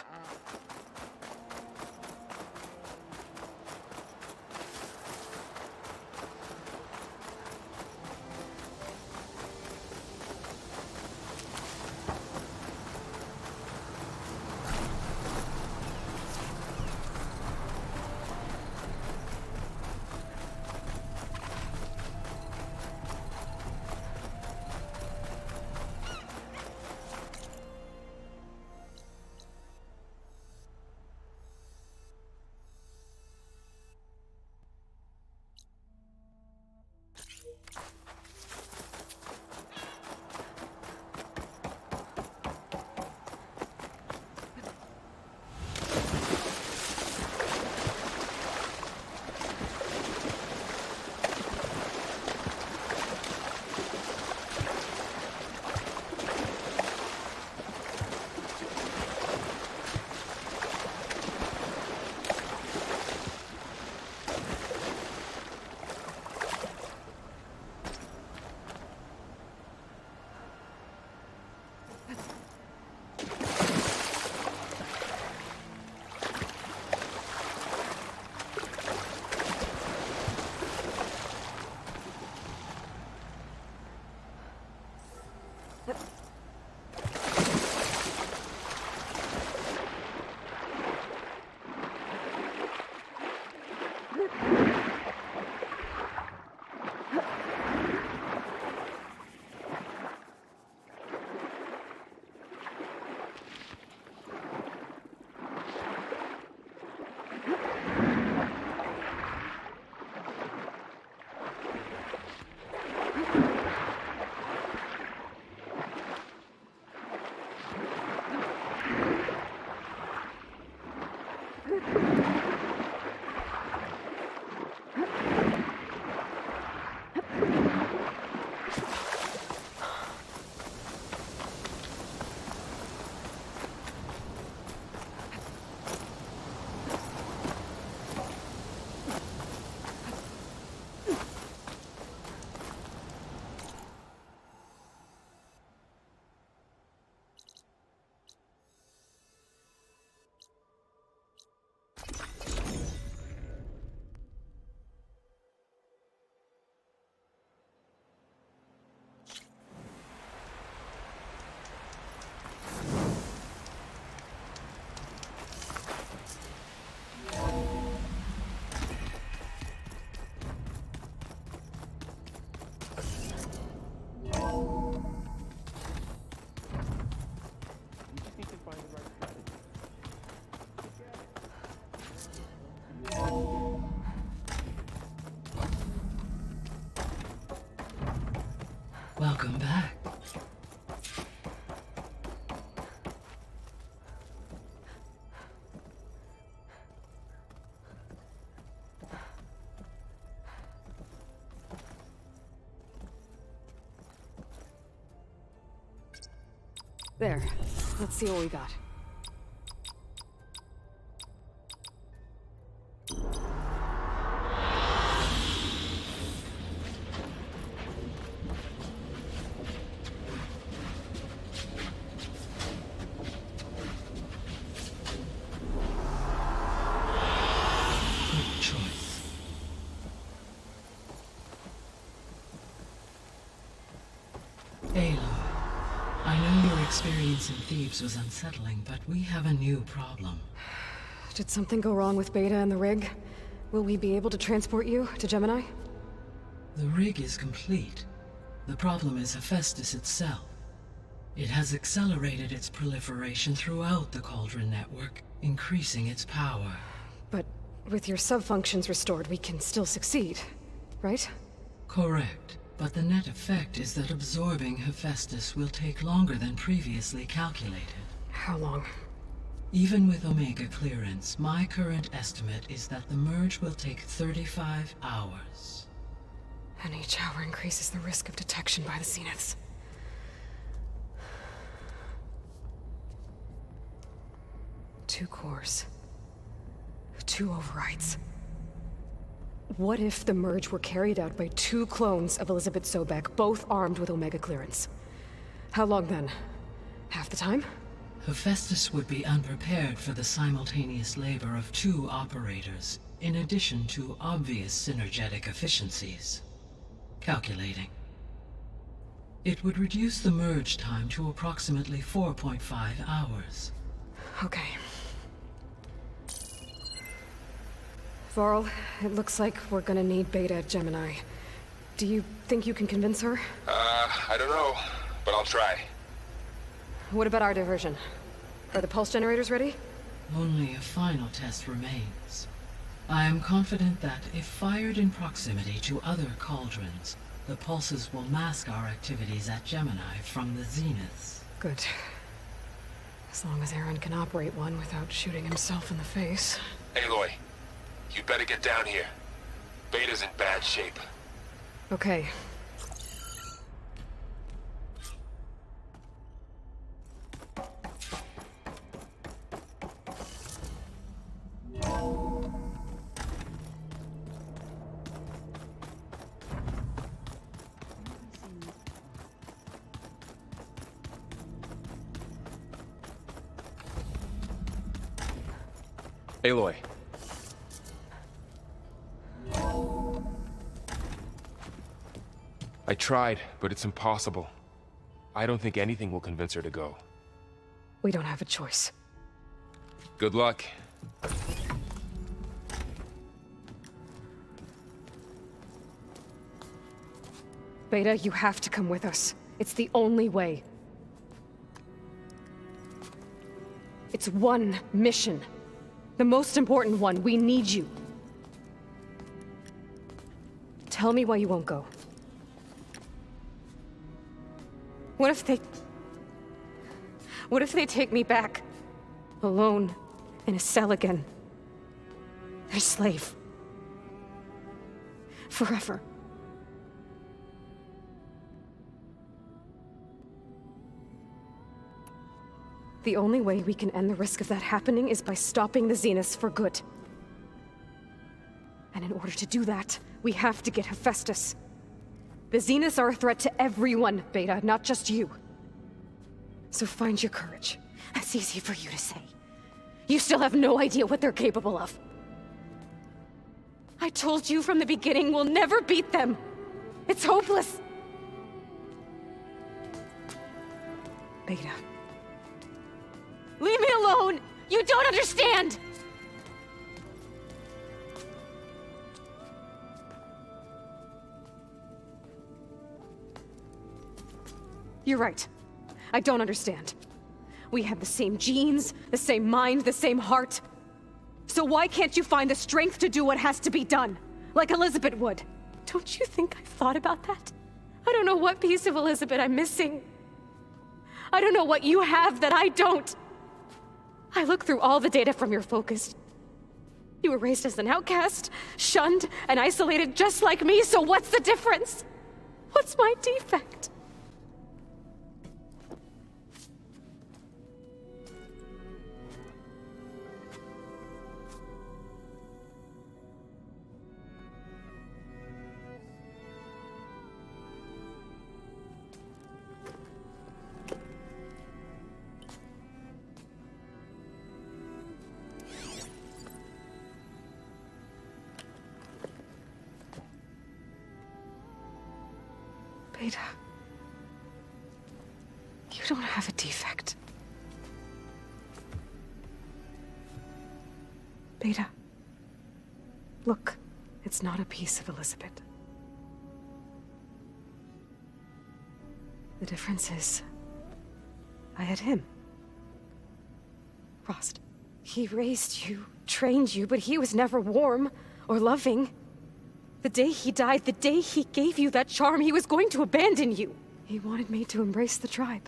Welcome back. There. Let's see what we got. Good choice. Aloy, I know your experience in Thebes was unsettling, but we have a new problem. Did something go wrong with Beta and the rig? Will we be able to transport you to Gemini? The rig is complete. The problem is Hephaestus itself. It has accelerated its proliferation throughout the Cauldron network, increasing its power. But with your sub-functions restored, we can still succeed, right? Correct. But the net effect is that absorbing Hephaestus will take longer than previously calculated. How long? Even with Omega clearance, my current estimate is that the merge will take 35 hours. And each hour increases the risk of detection by the Zeniths. Two cores. Two overrides. What if the merge were carried out by two clones of Elizabeth Sobek, both armed with Omega clearance? How long then? Half the time? Hephaestus would be unprepared for the simultaneous labor of two operators, in addition to obvious synergetic efficiencies. Calculating. It would reduce the merge time to approximately 4.5 hours. Okay. Varl, it looks like we're gonna need Beta at Gemini. Do you think you can convince her? I don't know, but I'll try. What about our diversion? Are the pulse generators ready? Only a final test remains. I am confident that if fired in proximity to other cauldrons, the pulses will mask our activities at Gemini from the Zeniths. Good. As long as Aaron can operate one without shooting himself in the face. Aloy, you better get down here. Beta's in bad shape. Okay. Aloy. I tried, but it's impossible. I don't think anything will convince her to go. We don't have a choice. Good luck. Beta, you have to come with us. It's the only way. It's one mission. The most important one. We need you. Tell me why you won't go. What if they take me back? Alone, in a cell again. Their slave. Forever. The only way we can end the risk of that happening is by stopping the Zeniths for good. And in order to do that, we have to get Hephaestus. The Zeniths are a threat to everyone, Beta, not just you. So find your courage. That's easy for you to say. You still have no idea what they're capable of. I told you from the beginning, we'll never beat them. It's hopeless. Beta. Leave me alone! You don't understand! You're right. I don't understand. We have the same genes, the same mind, the same heart. So why can't you find the strength to do what has to be done? Like Elizabeth would. Don't you think I've thought about that? I don't know what piece of Elizabeth I'm missing. I don't know what you have that I don't. I look through all the data from your focus. You were raised as an outcast, shunned, and isolated just like me, so what's the difference? What's my defect? Beta, you don't have a defect. Beta, look, it's not a piece of Elizabeth. The difference is, I had him. Rost. He raised you, trained you, but he was never warm or loving. The day he died, the day he gave you that charm, he was going to abandon you. He wanted me to embrace the tribe.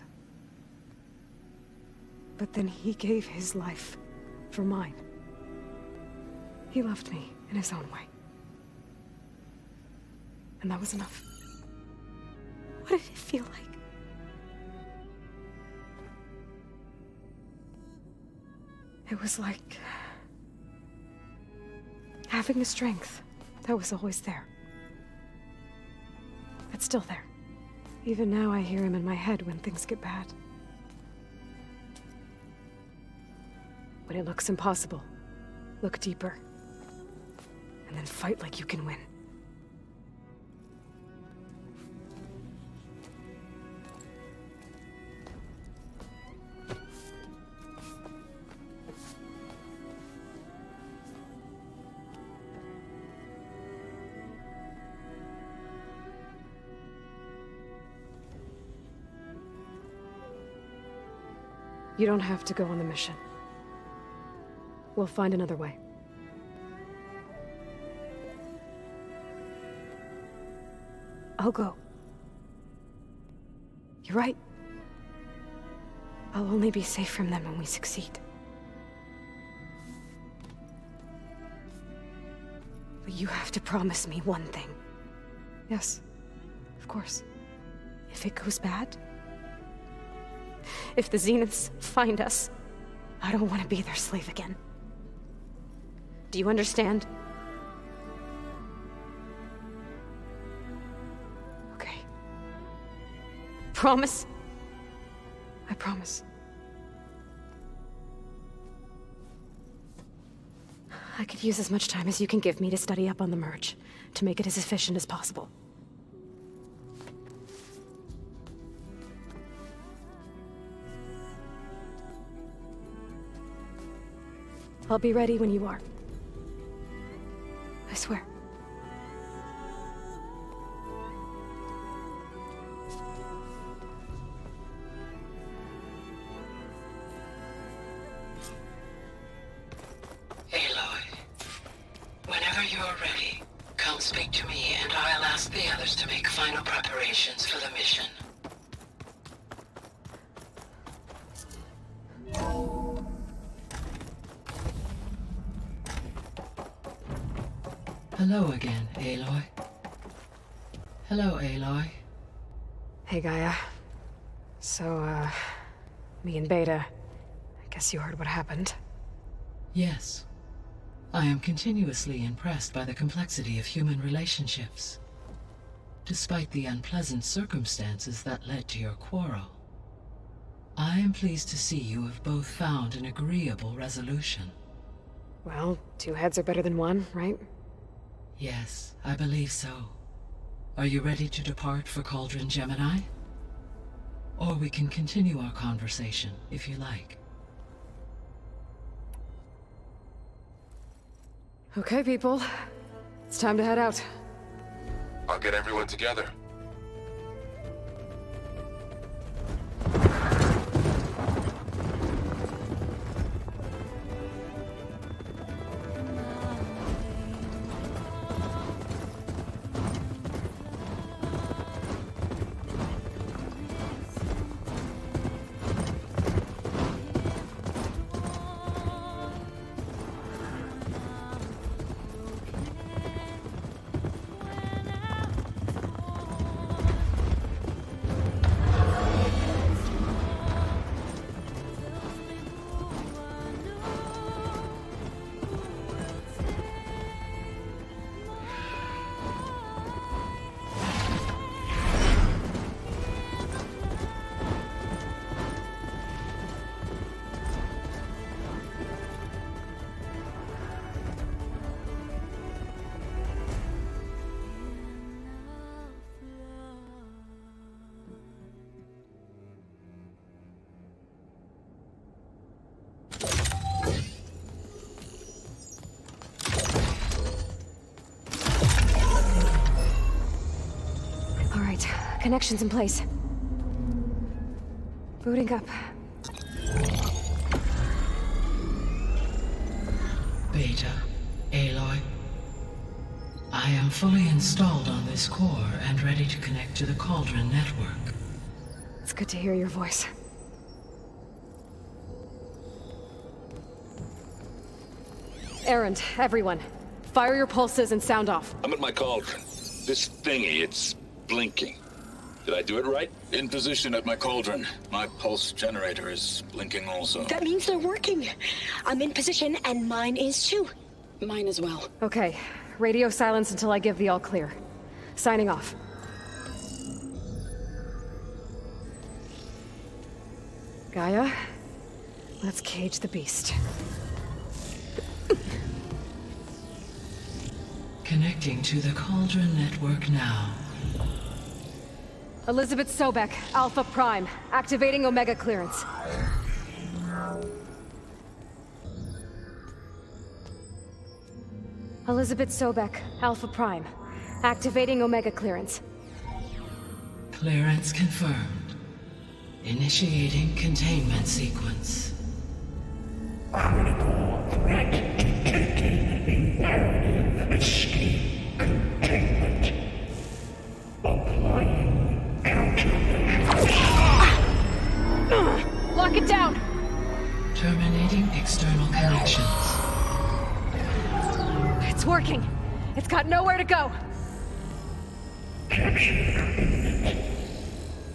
But then he gave his life for mine. He loved me in his own way. And that was enough. What did it feel like? It was like having the strength that was always there. It's still there. Even now I hear him in my head when things get bad. When it looks impossible, look deeper. And then fight like you can win. You don't have to go on the mission. We'll find another way. I'll go. You're right. I'll only be safe from them when we succeed. But you have to promise me one thing. Yes, of course. If it goes bad, if the Zeniths find us, I don't want to be their slave again. Do you understand? Okay. Promise? I promise. I could use as much time as you can give me to study up on the merge, to make it as efficient as possible. I'll be ready when you are. I swear. Aloy, whenever you're ready, come speak to me and I'll ask the others to make final preparations for the mission. Hello again, Aloy. Hello, Aloy. Hey, Gaia. So, me and Beta, I guess you heard what happened. Yes. I am continuously impressed by the complexity of human relationships. Despite the unpleasant circumstances that led to your quarrel, I am pleased to see you have both found an agreeable resolution. Well, two heads are better than one, right? Yes, I believe so. Are you ready to depart for Cauldron Gemini? Or we can continue our conversation, if you like. Okay, people. It's time to head out. I'll get everyone together. Great. Connection's in place. Booting up. Beta, Aloy. I am fully installed on this core and ready to connect to the Cauldron network. It's good to hear your voice. Errand, everyone. Fire your pulses and sound off. I'm at my cauldron. This thingy, it's blinking. Did I do it right? In position at my cauldron. My pulse generator is blinking also. That means they're working. I'm in position, and mine is too. Mine as well. Okay. Radio silence until I give the all clear. Signing off. Gaia, let's cage the beast. Connecting to the Cauldron network now. Elizabeth Sobek, Alpha Prime, activating Omega clearance. Elizabeth Sobek, Alpha Prime, activating Omega clearance. Clearance confirmed. Initiating containment sequence. Critical threat detected. Imperative escape containment. Applying countermeasures. Lock it down! Terminating external connections. It's working. It's got nowhere to go. Capture complete.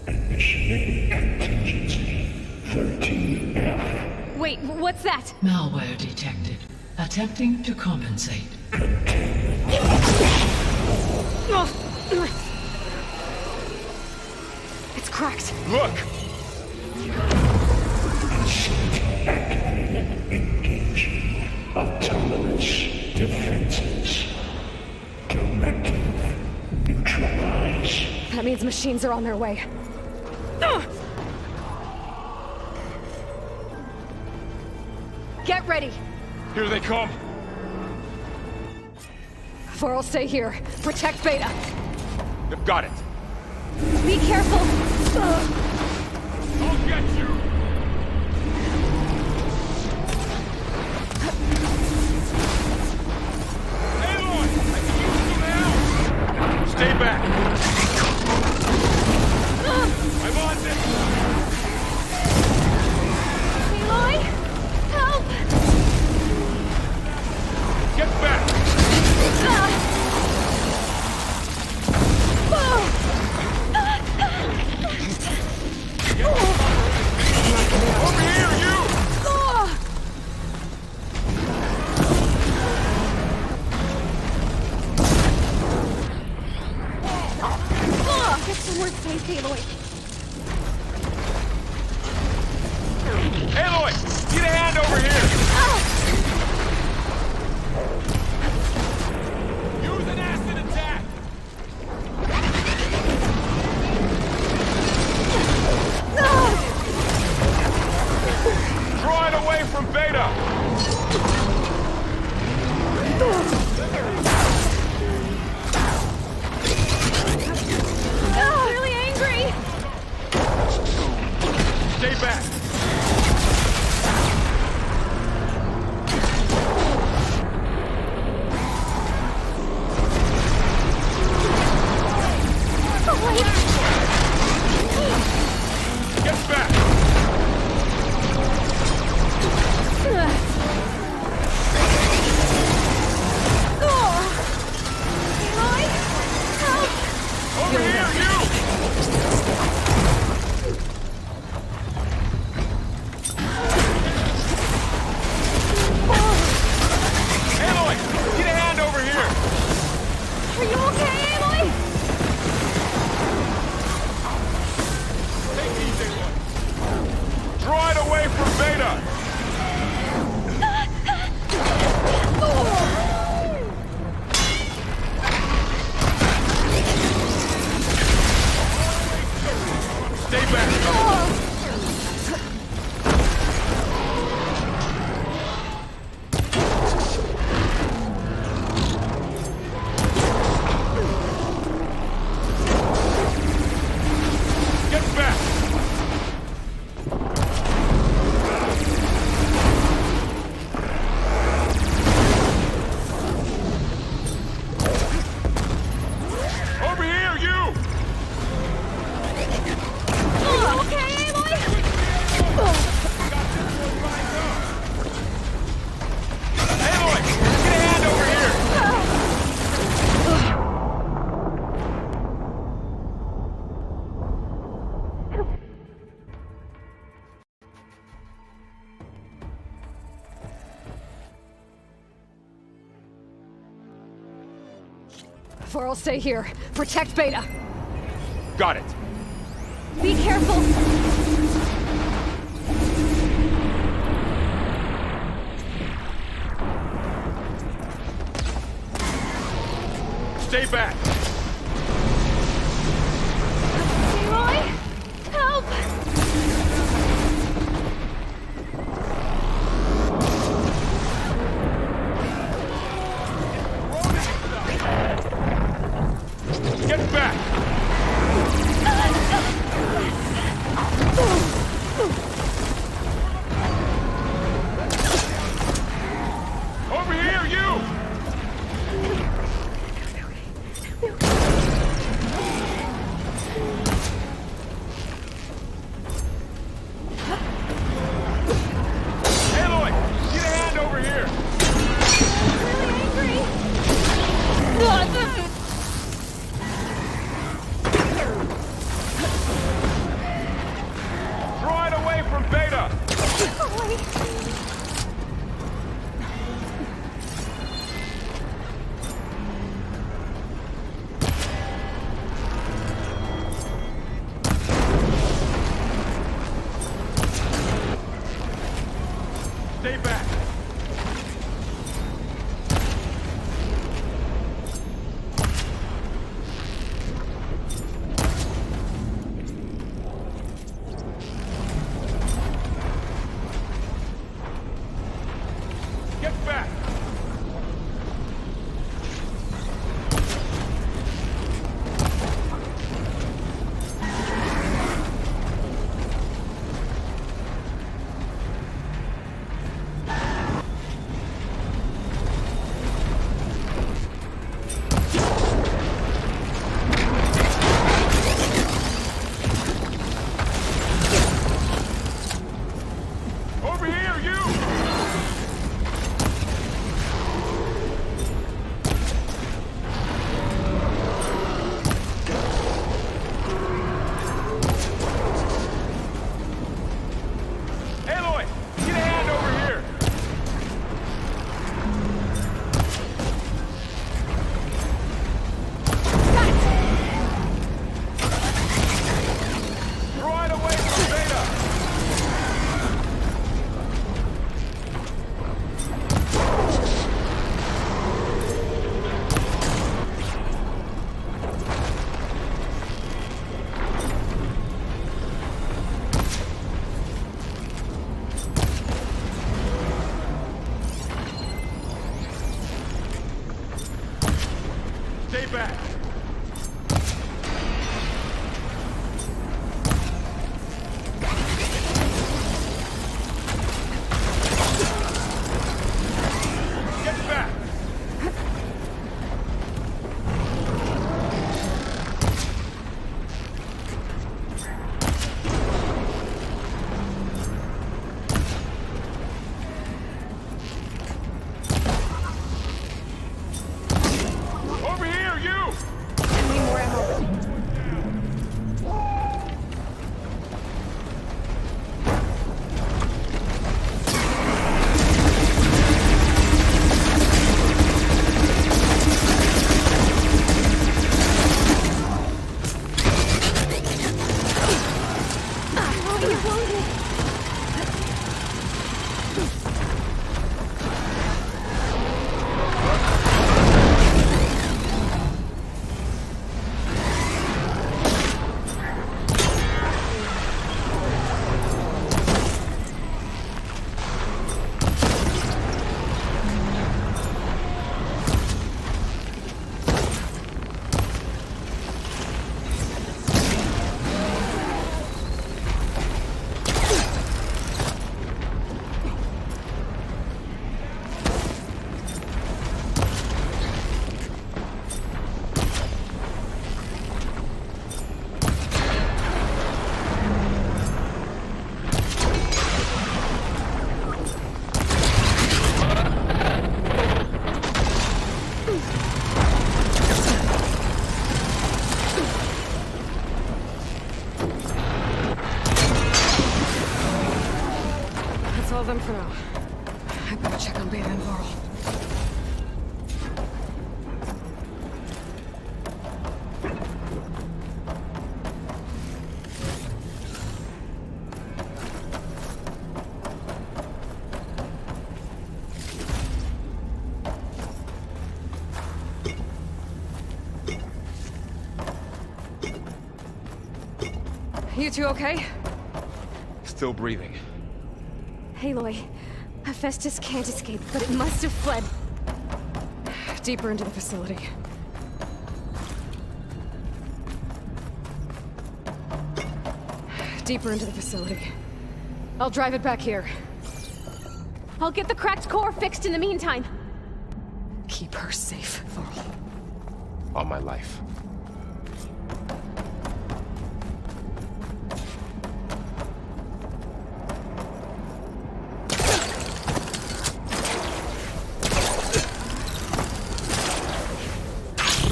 Initiating contingency 13F. Wait, what's that? Malware detected. Attempting to compensate. It's cracked. Look! Engaging autonomous defenses. Directive neutralize. That means machines are on their way. Get ready! Here they come! Vor'll stay here. Protect Beta. You've got it. Be careful! I'll get you! Aloy! I can use some help! Stay back! I'm on this! Aloy! Help! Get back! Over here, you! Get somewhere safe, Aloy. Aloy! Get a hand over here! Use an acid attack! Draw it away from Beta! Really angry! Stay back! Alpha, I'll stay here. Protect Beta. Got it. Be careful! Stay back! Roy! Help! Get back! Over here, you! Aloy, get a hand over here! Draw it away from Beta! Stay back! Get back! Over here, you! Aloy, get a hand over here! Draw it away from Beta! Stay back! Get back! Over here, you! Need more ammo. That's all of them for now. I better check on Beta and Varl. You two okay? Still breathing. Aloy, Hephaestus can't escape, but it must have fled. Deeper into the facility. Deeper into the facility. I'll drive it back here. I'll get the cracked core fixed in the meantime. Keep her safe, Varl. On my life.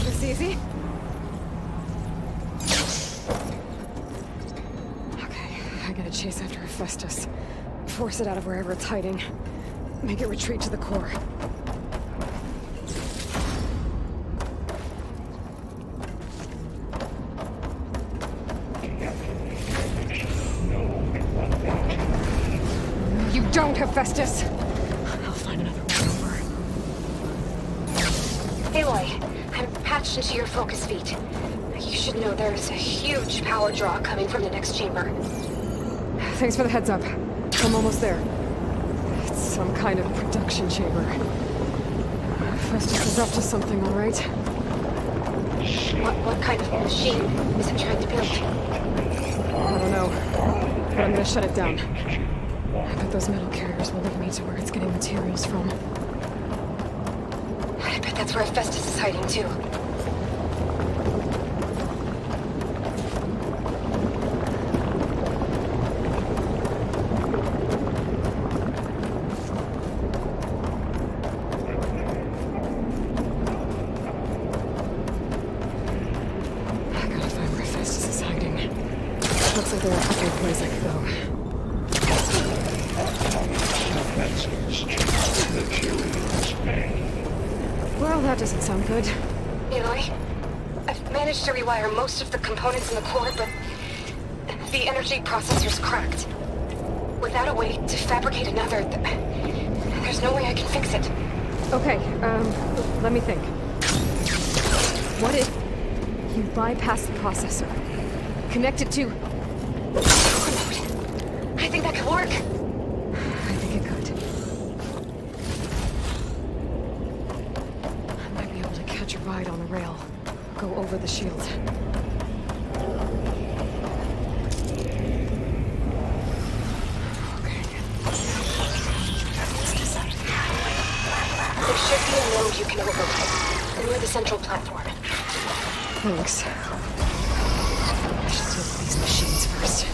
This easy? Okay, I gotta chase after Hephaestus. Force it out of wherever it's hiding. Make it retreat to the core. You don't, Hephaestus! I'll find another way over. Aloy, I'm patched into your focus feed. You should know there's a huge power draw coming from the next chamber. Thanks for the heads up. I'm almost there. It's some kind of production chamber. Hephaestus is up to something, all right? What kind of machine is it trying to build? I don't know, but I'm gonna shut it down. I bet those metal carriers will lead me to where it's getting materials from. I bet that's where Hephaestus is hiding too. I gotta find where Hephaestus is hiding. Looks like there are a couple of places I could go. Well, that doesn't sound good. Aloy, I've managed to rewire most of the components in the core, but the energy processor's cracked. Without a way to fabricate another, there's no way I can fix it. Okay, let me think. What if you bypass the processor? Connect it to... I think that could work. I think it could. I might be able to catch a ride on the rail. Go over the shield. There should be a node you can override, near the central platform. Thanks. I should deal with these machines first.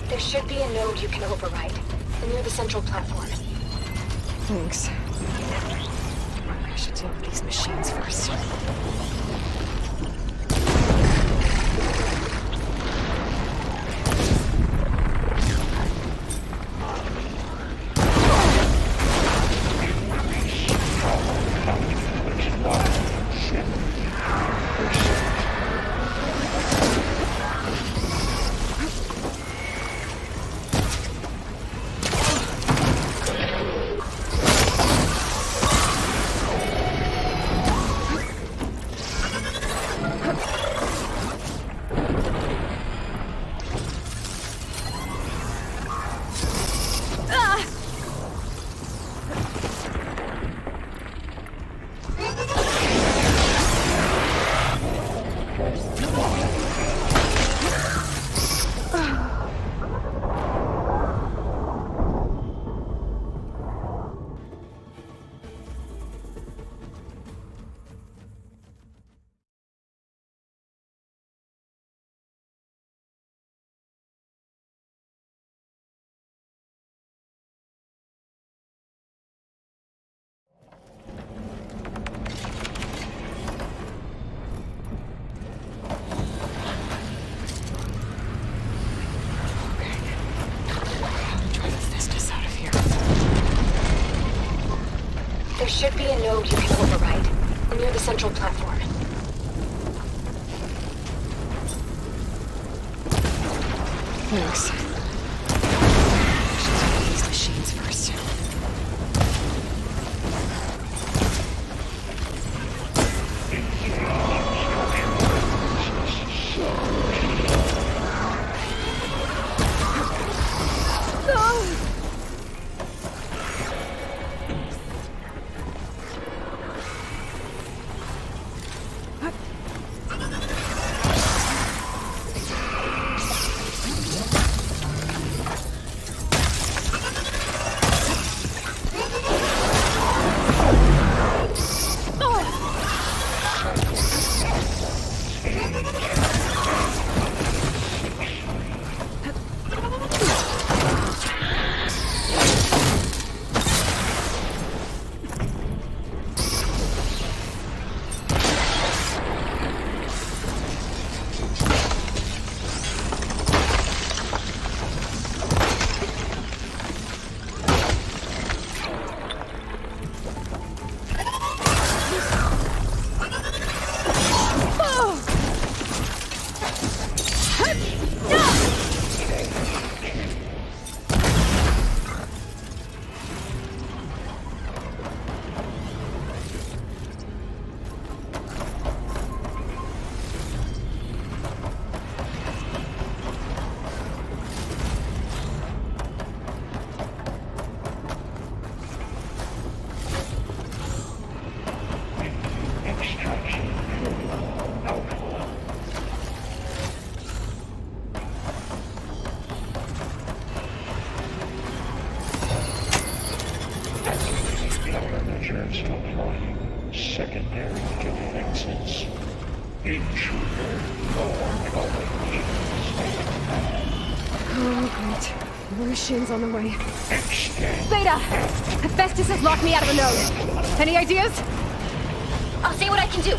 There should be a node you can override, near the central platform. Thanks. I should deal with these machines first. There should be a node you can override, near the central platform. Thanks. I should deal with these machines first. Secondary defenses. Intruder Oh, great. More machines on the way. Beta! Hephaestus has locked me out of a node. Any ideas? I'll see what I can do.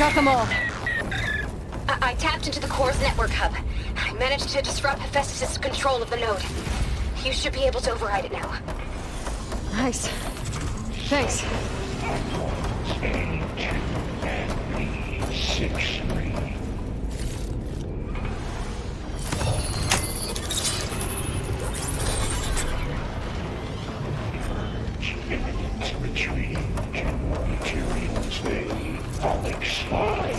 Got them all. I tapped into the core's network hub. I managed to disrupt Hephaestus' control of the node. You should be able to override it now. Nice. Thanks. 6-3. Retreating to materials they Alex spy.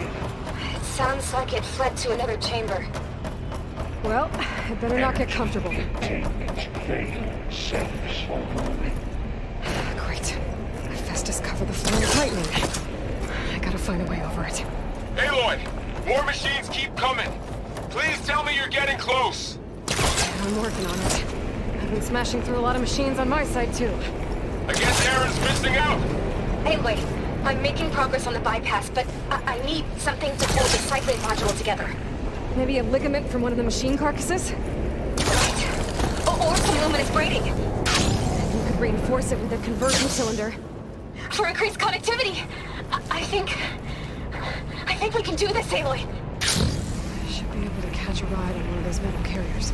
It sounds like it fled to another chamber. Well, I better not get comfortable. Great. Hephaestus covered the floor with lightning. I gotta find a way over it. Aloy! More machines keep coming! Please tell me you're getting close! I'm working on it. I've been smashing through a lot of machines on my side, too. I guess Aaron's missing out! Anyway, I'm making progress on the bypass, but I need something to hold the cycling module together. Maybe a ligament from one of the machine carcasses? Right. Or some luminous braiding. You could reinforce it with a conversion cylinder. For increased connectivity! I think we can do this, Aloy. I should be able to catch a ride on one of those metal carriers.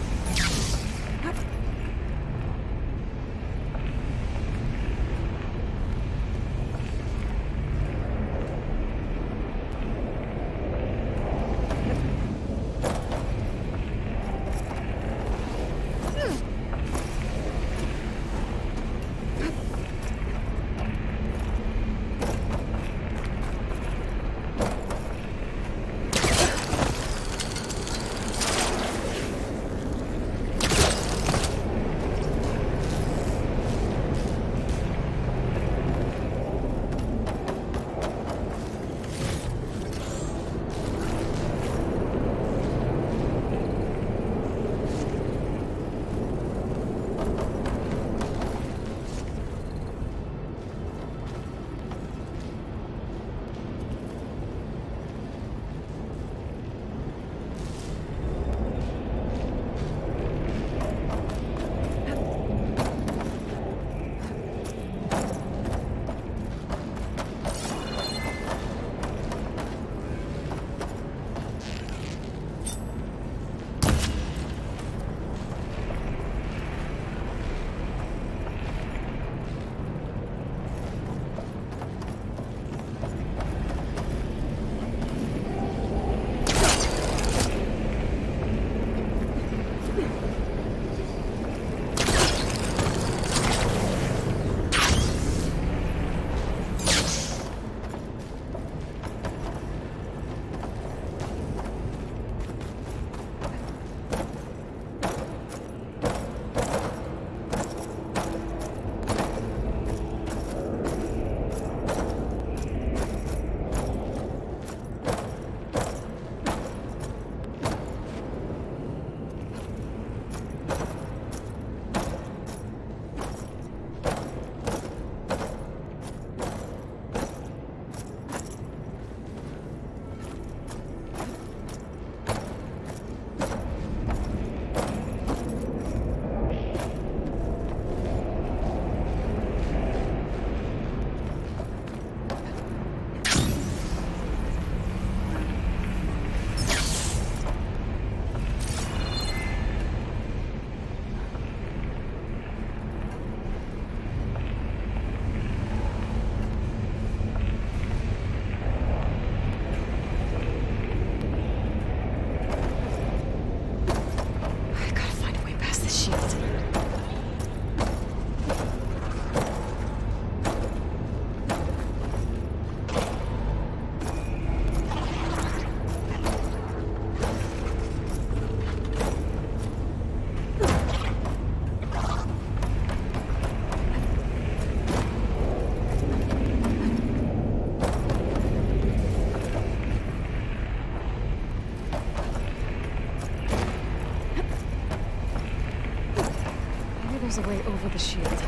There's a way over the shield.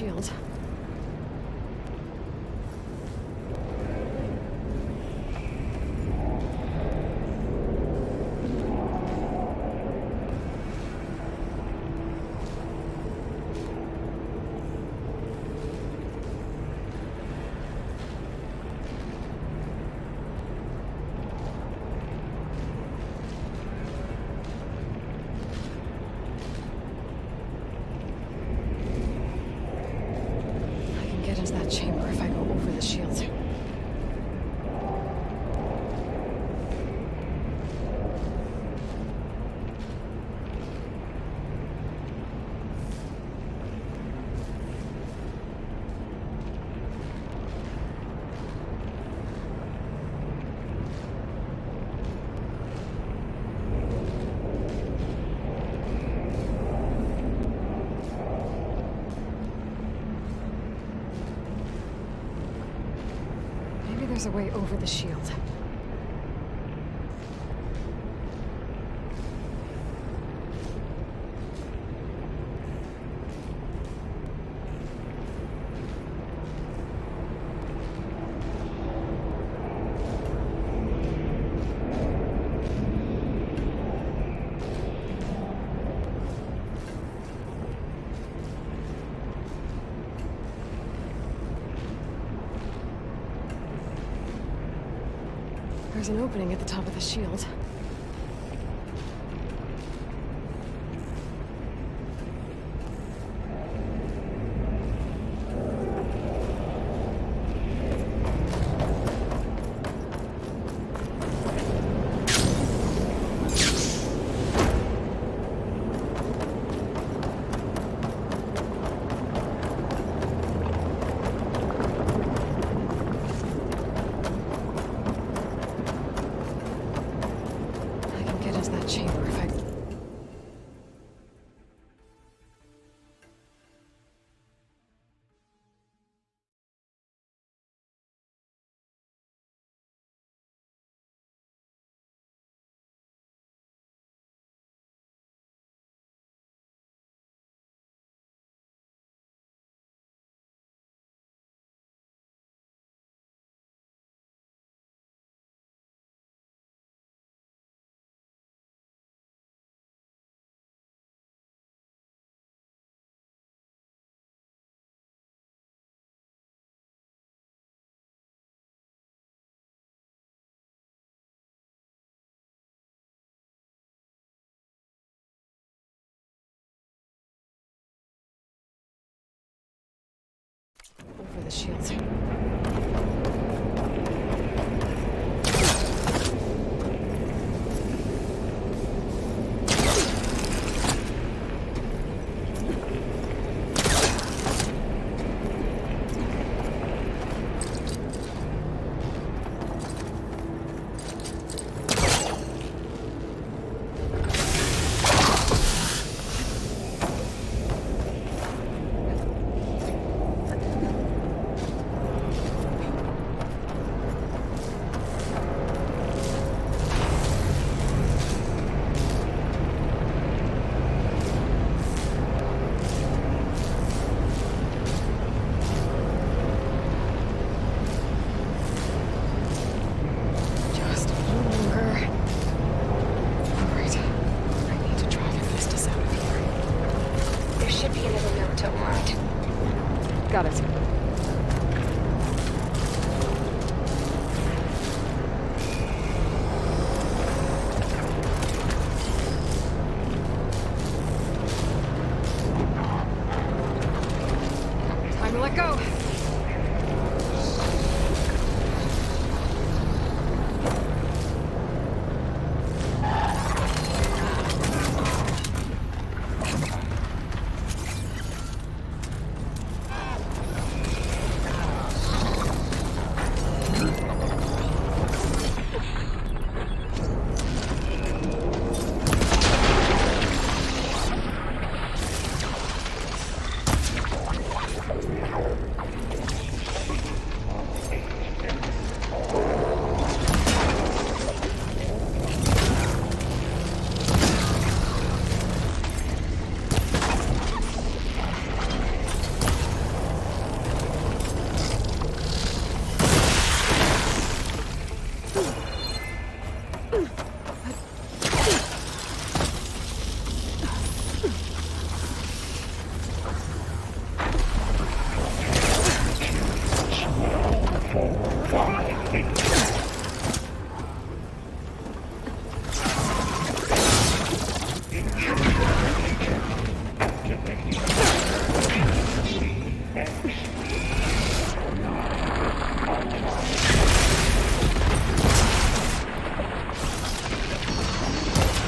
shield. Get into that chamber if I go over the shield. There's a way over the shield. There's an opening at the top of the shield. Chamber if I... over the shield.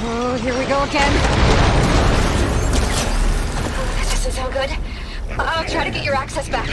Oh, here we go again. That doesn't sound good. I'll try to get your access back.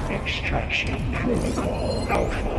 Extraction protocol Alpha.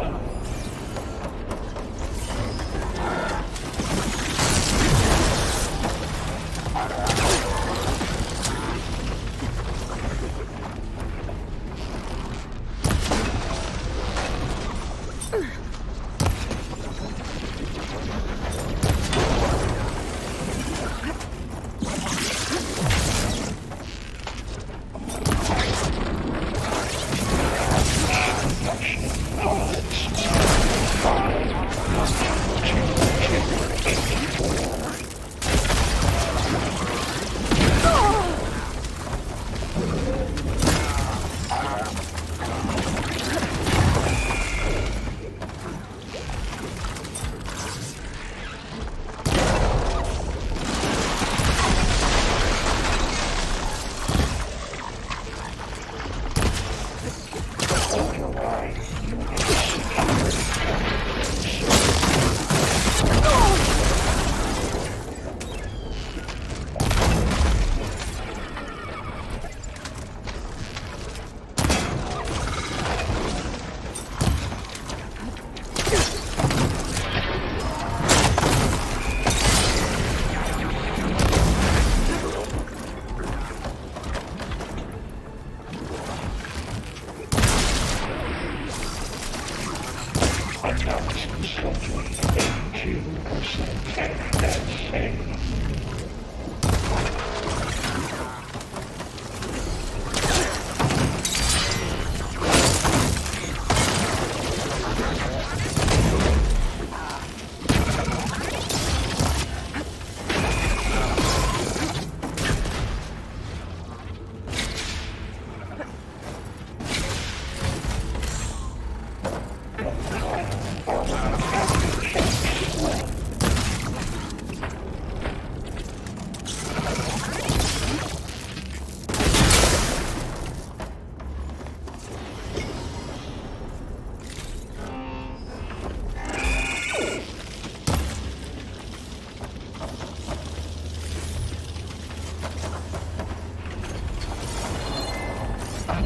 Time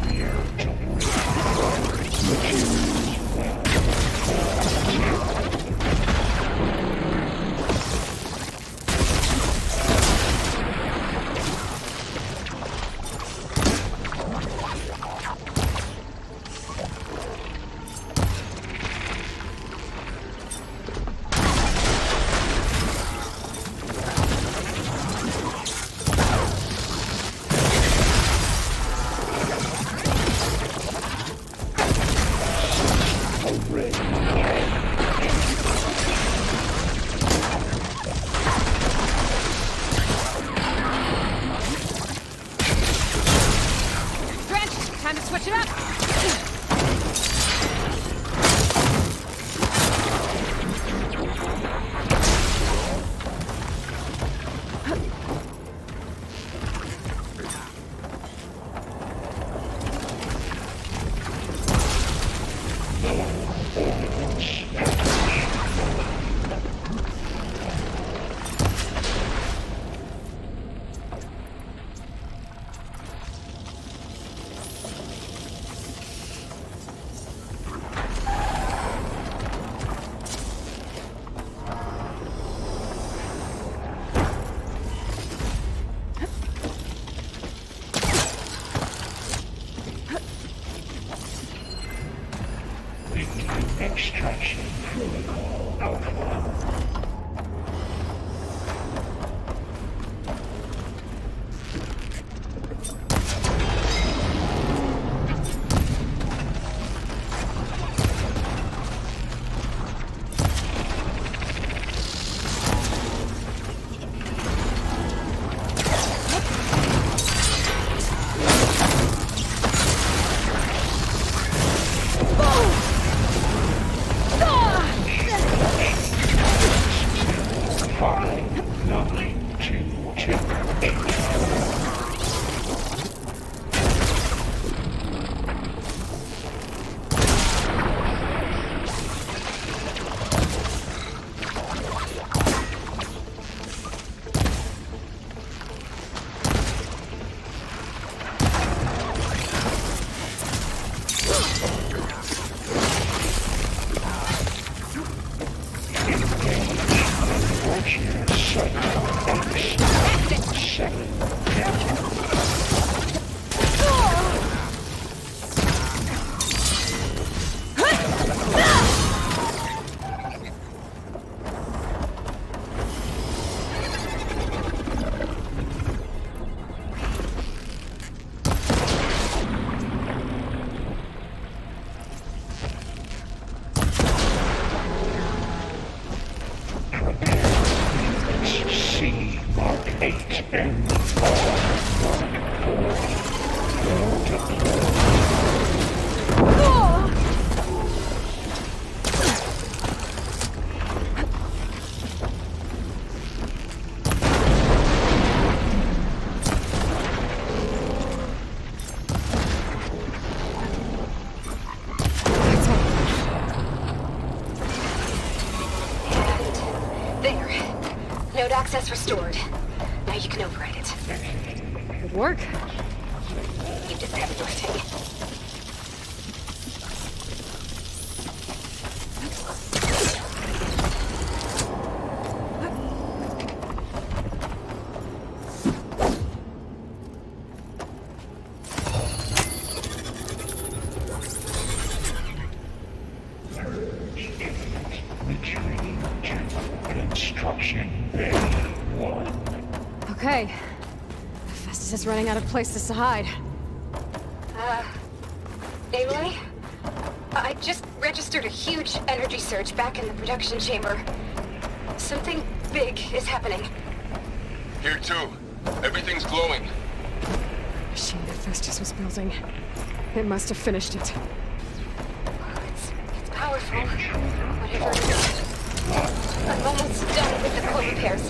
to switch it up! Extraction protocol Alpha. Node access restored. Now you can override it. Good work. You did the heavy lifting. Okay. Festus is running out of places to hide. Aloy? I just registered a huge energy surge back in the production chamber. Something big is happening. Here too. Everything's glowing. The machine that Festus was building. It must have finished it. It's powerful. Whatever it is. I'm almost done with the core repairs.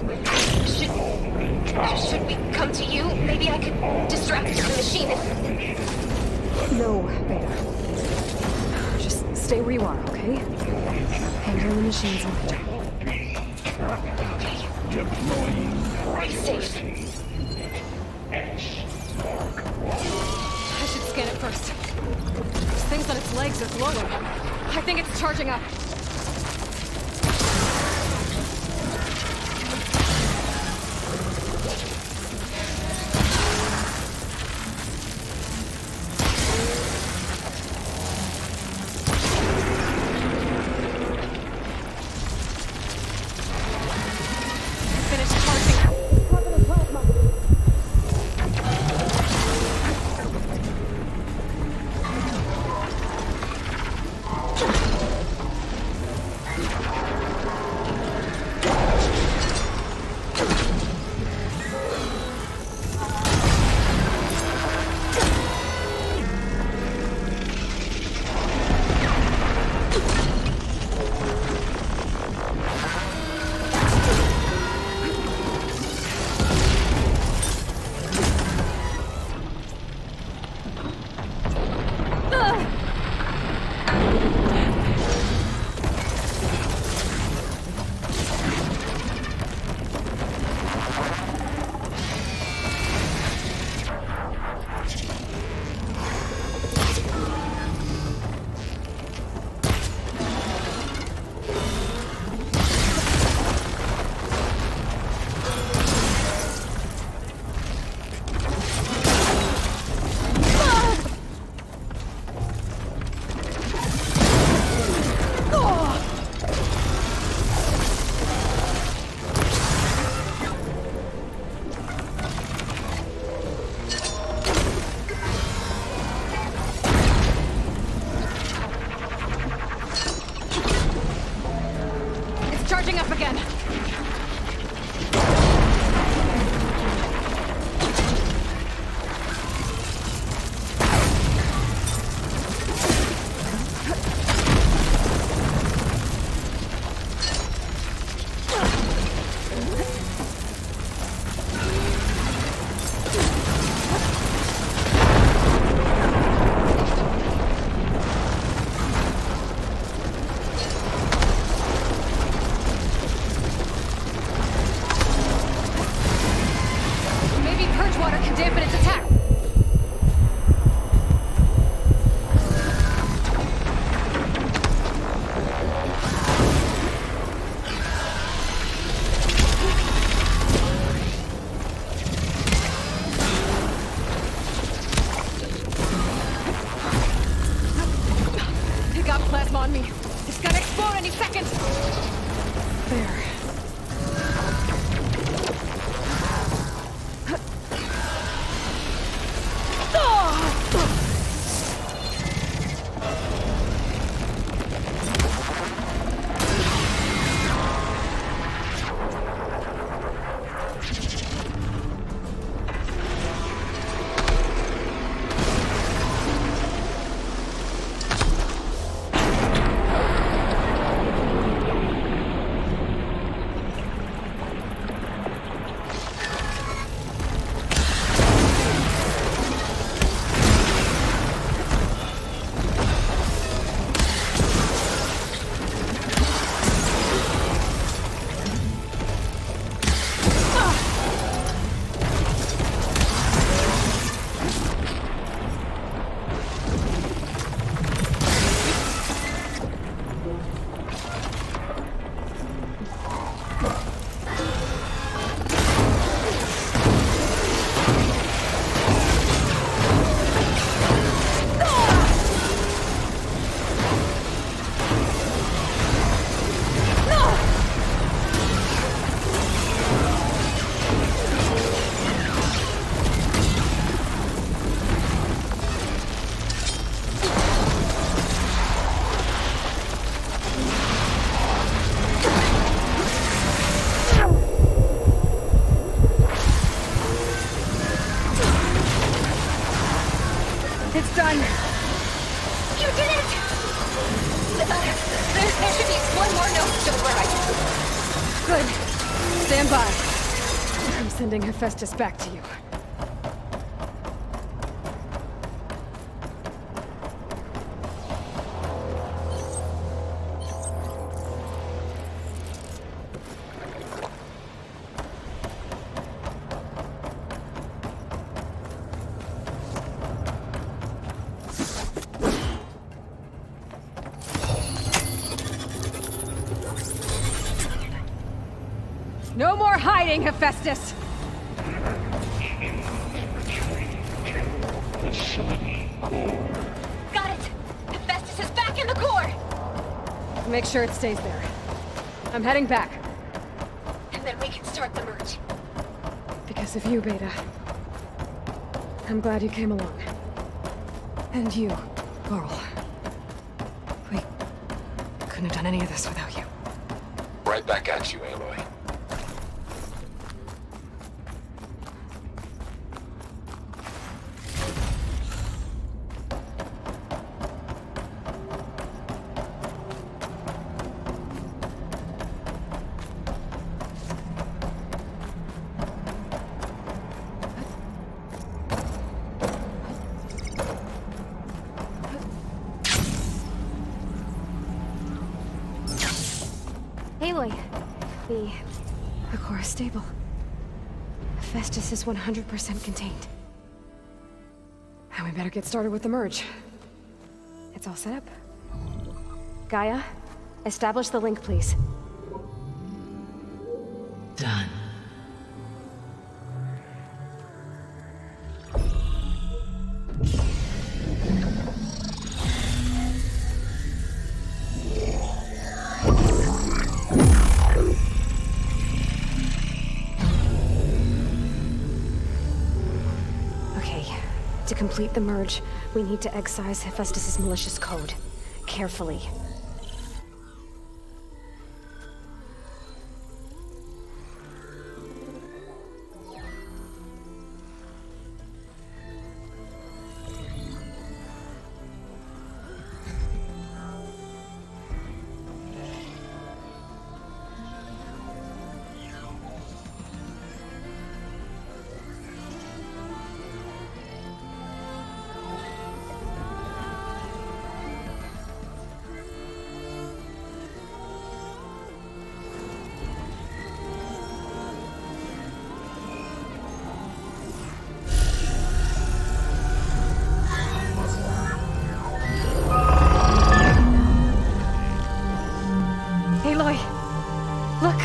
Should we come to you? Maybe I could distract the machine. No, Beta. Just stay where you are, okay? Handle the machines later. Okay. Be safe. I should scan it first. Its legs are glowing. I think it's charging up. Charging up again. On me. It's gonna explode any second! There. It's done. You did it! There should be one more note to the right. Good. Stand by. I'm sending Hephaestus back to you. hiding, Hephaestus? Got it! Hephaestus is back in the core! Make sure it stays there. I'm heading back. And then we can start the merge. Because of you, Beta. I'm glad you came along. And you, Laurel. We couldn't have done any of this without you. Right back at you, Aloy. Aloy, the core is stable. Hephaestus is 100% contained. And we better get started with the merge. It's all set up. Gaia, establish the link, please. Done. To complete the merge, we need to excise Hephaestus' malicious code. Carefully. Aloy, look!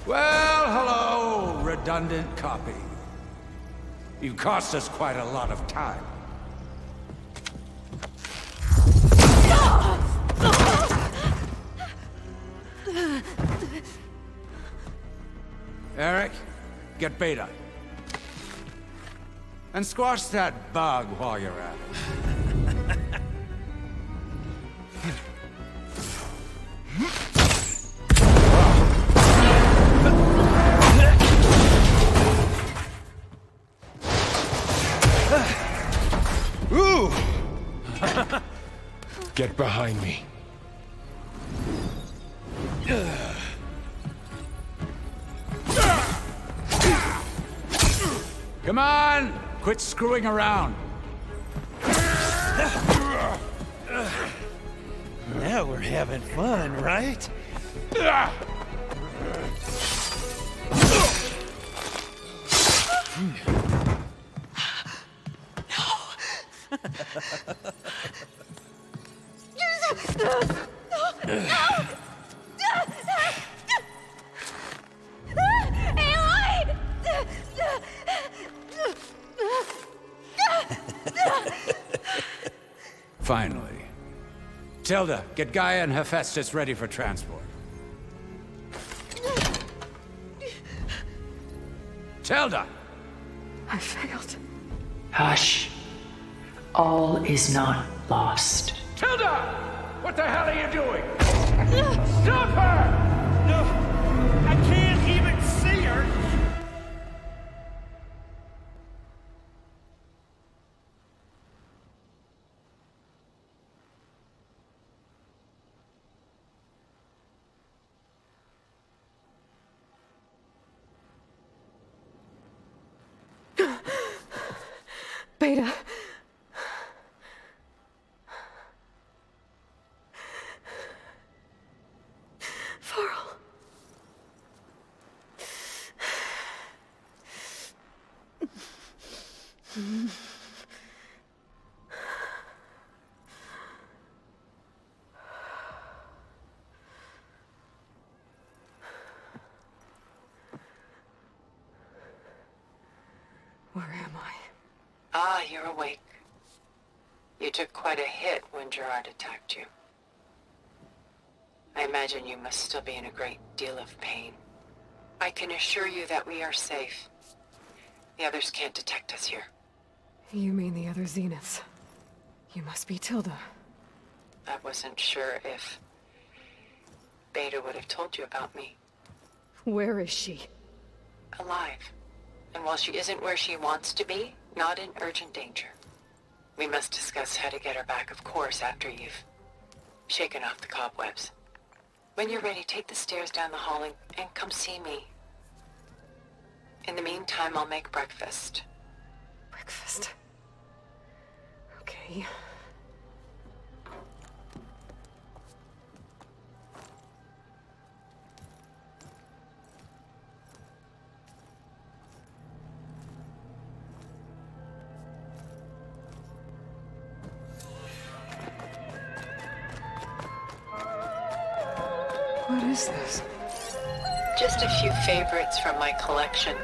Well, hello, redundant copy. You've cost us quite a lot of time. Eric, get Beta. And squash that bug while you're at it. Ooh! Get behind me. Come on! Quit screwing around. Now we're having fun, right? Finally. Tilda, get Gaia and Hephaestus ready for transport. Tilda! I failed. Hush. All is not lost. Tilda! What the hell are you doing? Stop her! No, I can't even see her. Beta. Farrell. Where am I? Ah, you're awake. You took quite a hit when Gerard attacked you. I imagine you must still be in a great deal of pain. I can assure you that we are safe. The others can't detect us here. You mean the other Zeniths? You must be Tilda. I wasn't sure if Beta would have told you about me. Where is she? Alive. And while she isn't where she wants to be, not in urgent danger. We must discuss how to get her back, of course, after you've shaken off the cobwebs. When you're ready, take the stairs down the hall and come see me. In the meantime, I'll make breakfast. Breakfast? Okay. What is this? Just a few favorites from my collection.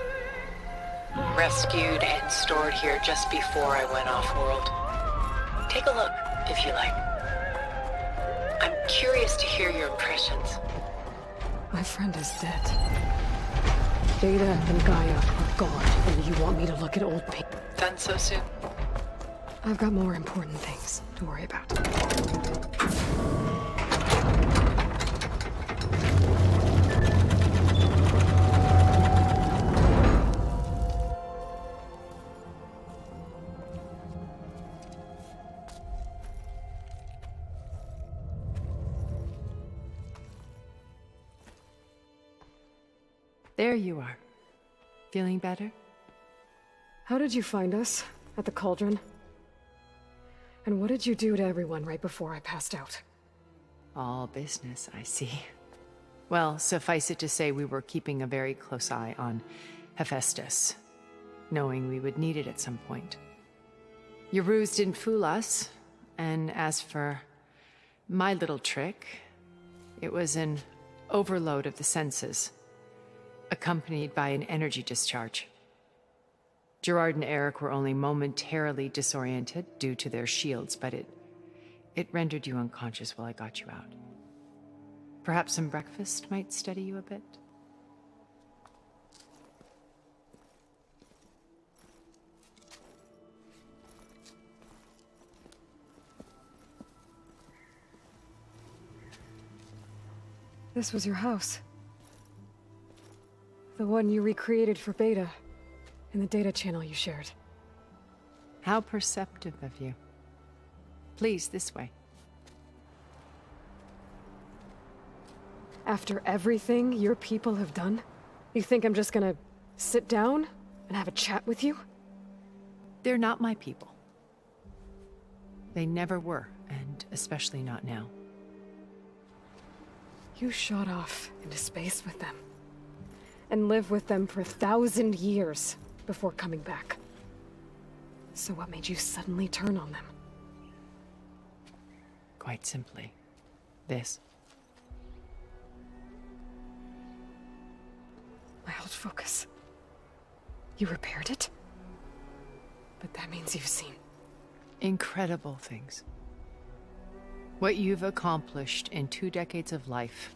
Rescued and stored here just before I went off-world. Take a look, if you like. I'm curious to hear your impressions. My friend is dead. Beta and Gaia are gone, and you want me to look at old paint? Done so soon? I've got more important things to worry about. There you are. Feeling better? How did you find us? At the cauldron? And what did you do to everyone right before I passed out? All business, I see. Well, suffice it to say we were keeping a very close eye on Hephaestus, knowing we would need it at some point. Your ruse didn't fool us, and as for my little trick, it was an overload of the senses, accompanied by an energy discharge. Gerard and Eric were only momentarily disoriented due to their shields, but it rendered you unconscious while I got you out. Perhaps some breakfast might steady you a bit? This was your house. The one you recreated for Beta, in the data channel you shared. How perceptive of you. Please, this way. After everything your people have done, you think I'm just gonna sit down and have a chat with you? They're not my people. They never were, and especially not now. You shot off into space with them, and lived with them for 1,000 years before coming back. So what made you suddenly turn on them? Quite simply, this. My old focus. You repaired it? But that means you've seen incredible things. What you've accomplished in 2 decades of life.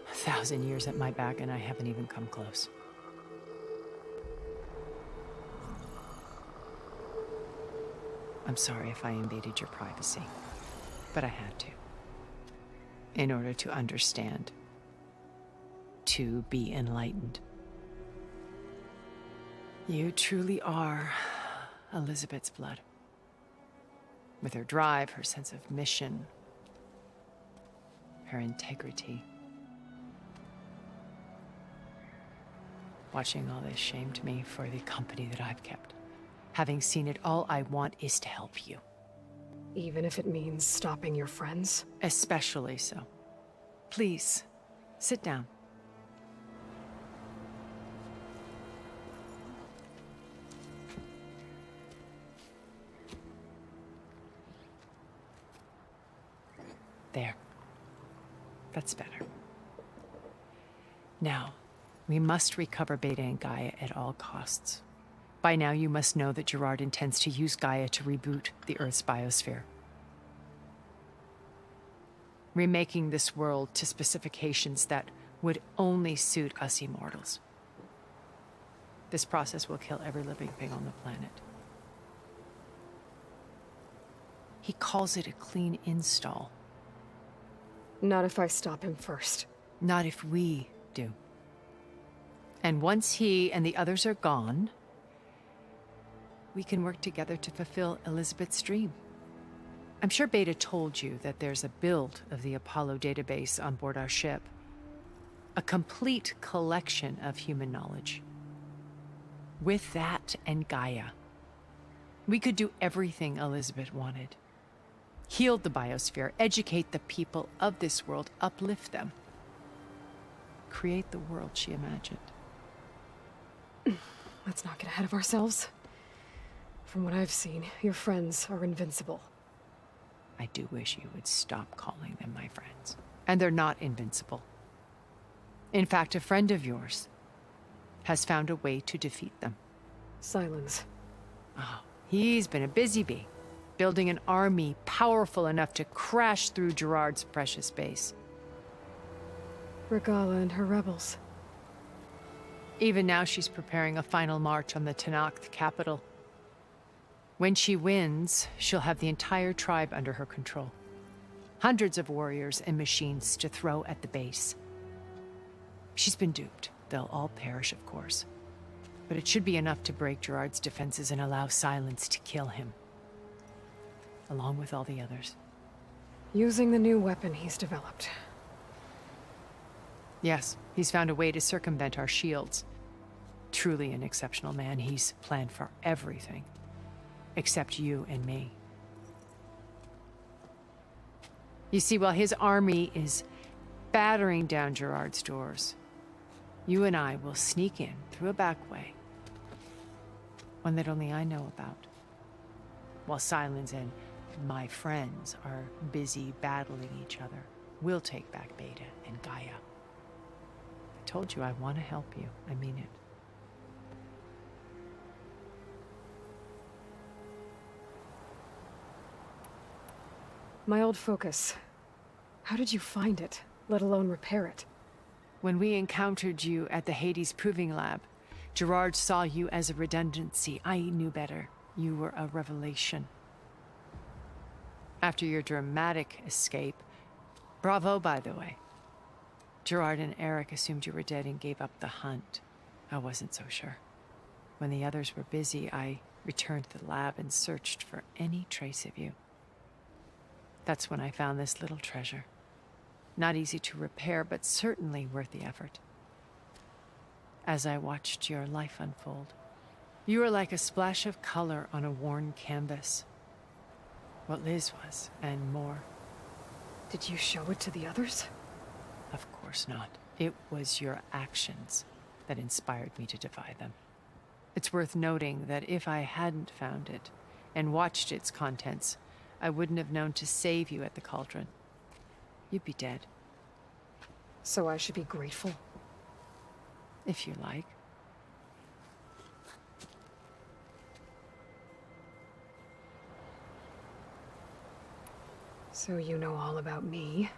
A 1,000 years at my back, and I haven't even come close. I'm sorry if I invaded your privacy, but I had to. In order to understand. To be enlightened. You truly are Elizabeth's blood. With her drive, her sense of mission, her integrity. Watching all this shamed me for the company that I've kept. Having seen it, all I want is to help you. Even if it means stopping your friends? Especially so. Please, sit down. There. That's better. Now, we must recover Beta and Gaia at all costs. By now, you must know that Gerard intends to use Gaia to reboot the Earth's biosphere. Remaking this world to specifications that would only suit us immortals. This process will kill every living thing on the planet. He calls it a clean install. Not if I stop him first. Not if we do. And once he and the others are gone, we can work together to fulfill Elizabeth's dream. I'm sure Beta told you that there's a build of the Apollo database on board our ship. A complete collection of human knowledge. With that and Gaia, we could do everything Elizabeth wanted. Heal the biosphere, educate the people of this world, uplift them. Create the world she imagined. Let's not get ahead of ourselves. From what I've seen, your friends are invincible. I do wish you would stop calling them my friends. And they're not invincible. In fact, a friend of yours has found a way to defeat them. Silence. Oh, he's been a busy bee, building an army powerful enough to crash through Gerard's precious base. Regala and her rebels. Even now, she's preparing a final march on the Tenakth capital. When she wins, she'll have the entire tribe under her control. Hundreds of warriors and machines to throw at the base. She's been duped. They'll all perish, of course. But it should be enough to break Gerard's defenses and allow Silence to kill him. Along with all the others. Using the new weapon he's developed. Yes, he's found a way to circumvent our shields. Truly an exceptional man. He's planned for everything. Except you and me. You see, while his army is battering down Gerard's doors, you and I will sneak in through a back way. One that only I know about. While Silence and my friends are busy battling each other, we'll take back Beta and Gaia. I told you I want to help you. I mean it. My old focus. How did you find it, let alone repair it? When we encountered you at the Hades Proving Lab, Gerard saw you as a redundancy. I knew better. You were a revelation. After your dramatic escape, bravo, by the way. Gerard and Eric assumed you were dead and gave up the hunt. I wasn't so sure. When the others were busy, I returned to the lab and searched for any trace of you. That's when I found this little treasure. Not easy to repair, but certainly worth the effort. As I watched your life unfold, you were like a splash of color on a worn canvas. What Liz was, and more. Did you show it to the others? Of course not. It was your actions that inspired me to defy them. It's worth noting that if I hadn't found it and watched its contents, I wouldn't have known to save you at the cauldron. You'd be dead. So I should be grateful? If you like. So you know all about me.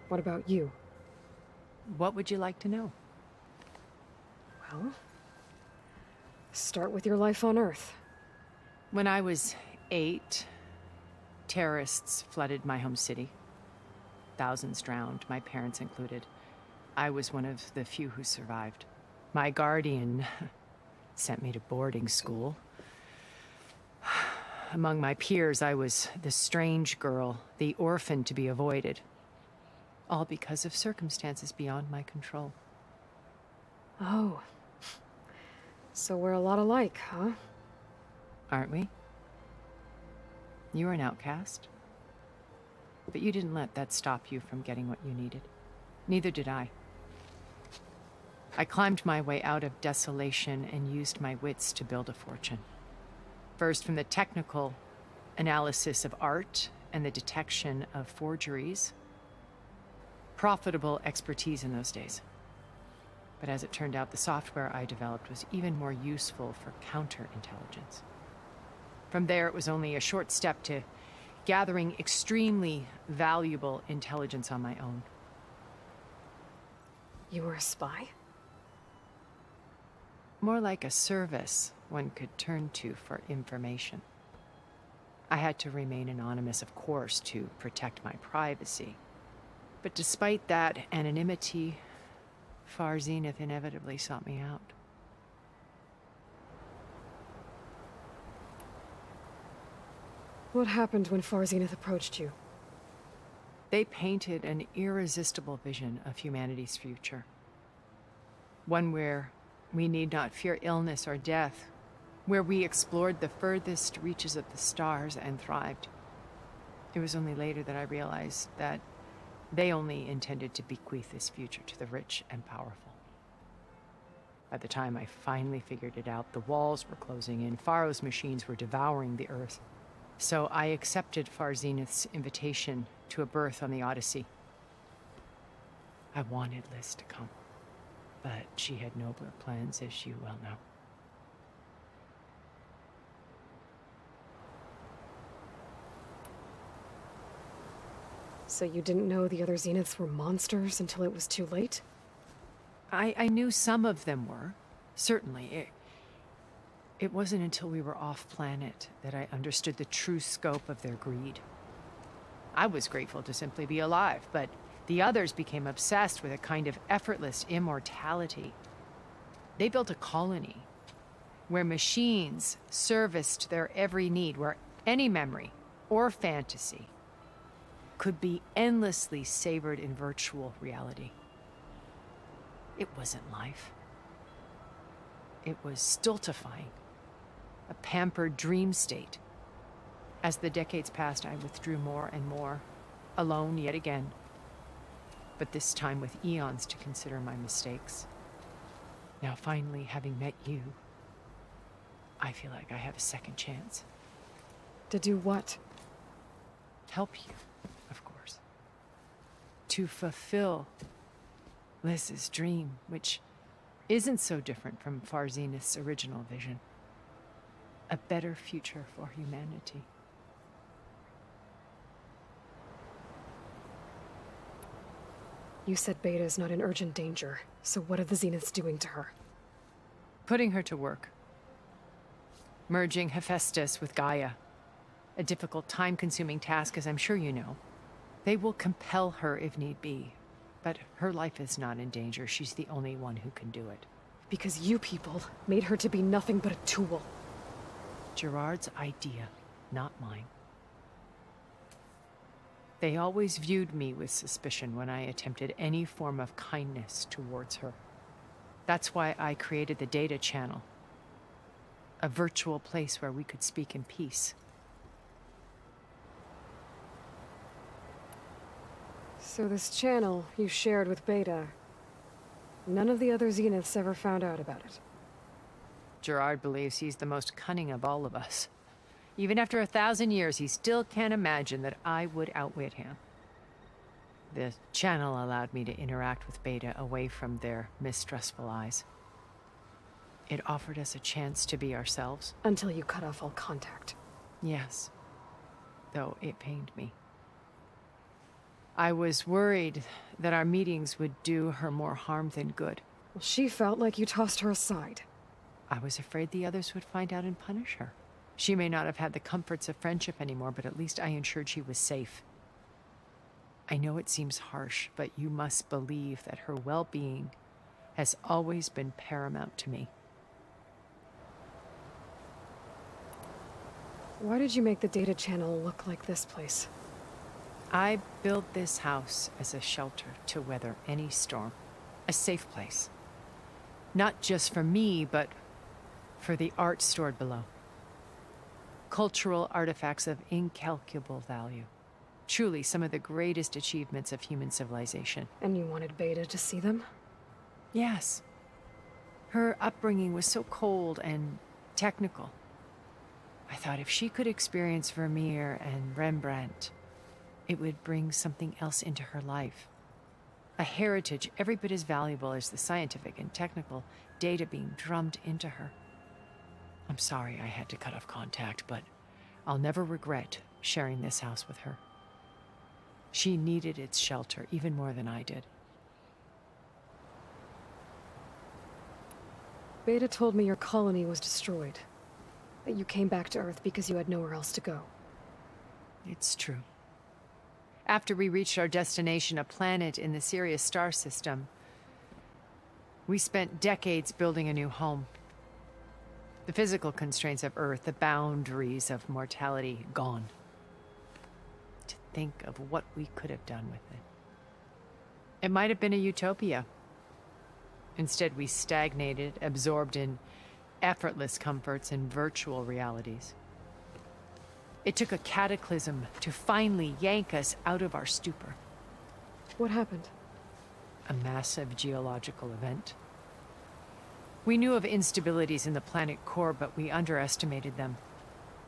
What about you? What would you like to know? Well, start with your life on Earth. When I was 8, terrorists flooded my home city. Thousands drowned, my parents included. I was one of the few who survived. My guardian sent me to boarding school. Among my peers, I was the strange girl, the orphan to be avoided. All because of circumstances beyond my control. Oh. So we're a lot alike, huh? Aren't we? You were an outcast. But you didn't let that stop you from getting what you needed. Neither did I. I climbed my way out of desolation and used my wits to build a fortune. First, from the technical analysis of art and the detection of forgeries. Profitable expertise in those days. But as it turned out, the software I developed was even more useful for counterintelligence. From there, it was only a short step to gathering extremely valuable intelligence on my own. You were a spy? More like a service one could turn to for information. I had to remain anonymous, of course, to protect my privacy. But despite that anonymity, Far Zenith inevitably sought me out. What happened when Far Zenith approached you? They painted an irresistible vision of humanity's future. One where we need not fear illness or death, where we explored the furthest reaches of the stars and thrived. It was only later that I realized that they only intended to bequeath this future to the rich and powerful. By the time I finally figured it out, the walls were closing in, Pharaoh's machines were devouring the earth. So I accepted Far Zenith's invitation to a berth on the Odyssey. I wanted Liz to come, but she had nobler plans, as you well know. So you didn't know the other Zeniths were monsters until it was too late? I knew some of them were, certainly. It wasn't until we were off-planet that I understood the true scope of their greed. I was grateful to simply be alive, but the others became obsessed with a kind of effortless immortality. They built a colony where machines serviced their every need, where any memory or fantasy could be endlessly savored in virtual reality. It wasn't life. It was stultifying, a pampered dream state. As the decades passed, I withdrew more and more, alone yet again, but this time with eons to consider my mistakes. Now finally, having met you, I feel like I have a second chance. To do what? Help you, of course. To fulfill Liz's dream, which isn't so different from Far Zenith's original vision. A better future for humanity. You said Beta is not in urgent danger, so what are the Zeniths doing to her? Putting her to work. Merging Hephaestus with Gaia. A difficult, time-consuming task, as I'm sure you know. They will compel her if need be, but her life is not in danger. She's the only one who can do it. Because you people made her to be nothing but a tool. Gerard's idea, not mine. They always viewed me with suspicion when I attempted any form of kindness towards her. That's why I created the data channel. A virtual place where we could speak in peace. So this channel you shared with Beta, none of the other Zeniths ever found out about it? Gerard believes he's the most cunning of all of us. Even after 1,000 years, he still can't imagine that I would outwit him. The channel allowed me to interact with Beta away from their mistrustful eyes. It offered us a chance to be ourselves. Until you cut off all contact. Yes. Though it pained me. I was worried that our meetings would do her more harm than good. Well, she felt like you tossed her aside. I was afraid the others would find out and punish her. She may not have had the comforts of friendship anymore, but at least I ensured she was safe. I know it seems harsh, but you must believe that her well-being has always been paramount to me. Why did you make the data channel look like this place? I built this house as a shelter to weather any storm. A safe place. Not just for me, but for the art stored below. Cultural artifacts of incalculable value. Truly some of the greatest achievements of human civilization. And you wanted Beta to see them? Yes. Her upbringing was so cold and technical. I thought if she could experience Vermeer and Rembrandt, it would bring something else into her life. A heritage every bit as valuable as the scientific and technical data being drummed into her. I'm sorry I had to cut off contact, but I'll never regret sharing this house with her. She needed its shelter even more than I did. Beta told me your colony was destroyed. That you came back to Earth because you had nowhere else to go. It's true. After we reached our destination, a planet in the Sirius star system, we spent decades building a new home. The physical constraints of Earth, the boundaries of mortality, gone. To think of what we could have done with it. It might have been a utopia. Instead, we stagnated, absorbed in effortless comforts and virtual realities. It took a cataclysm to finally yank us out of our stupor. What happened? A massive geological event. We knew of instabilities in the planet core, but we underestimated them.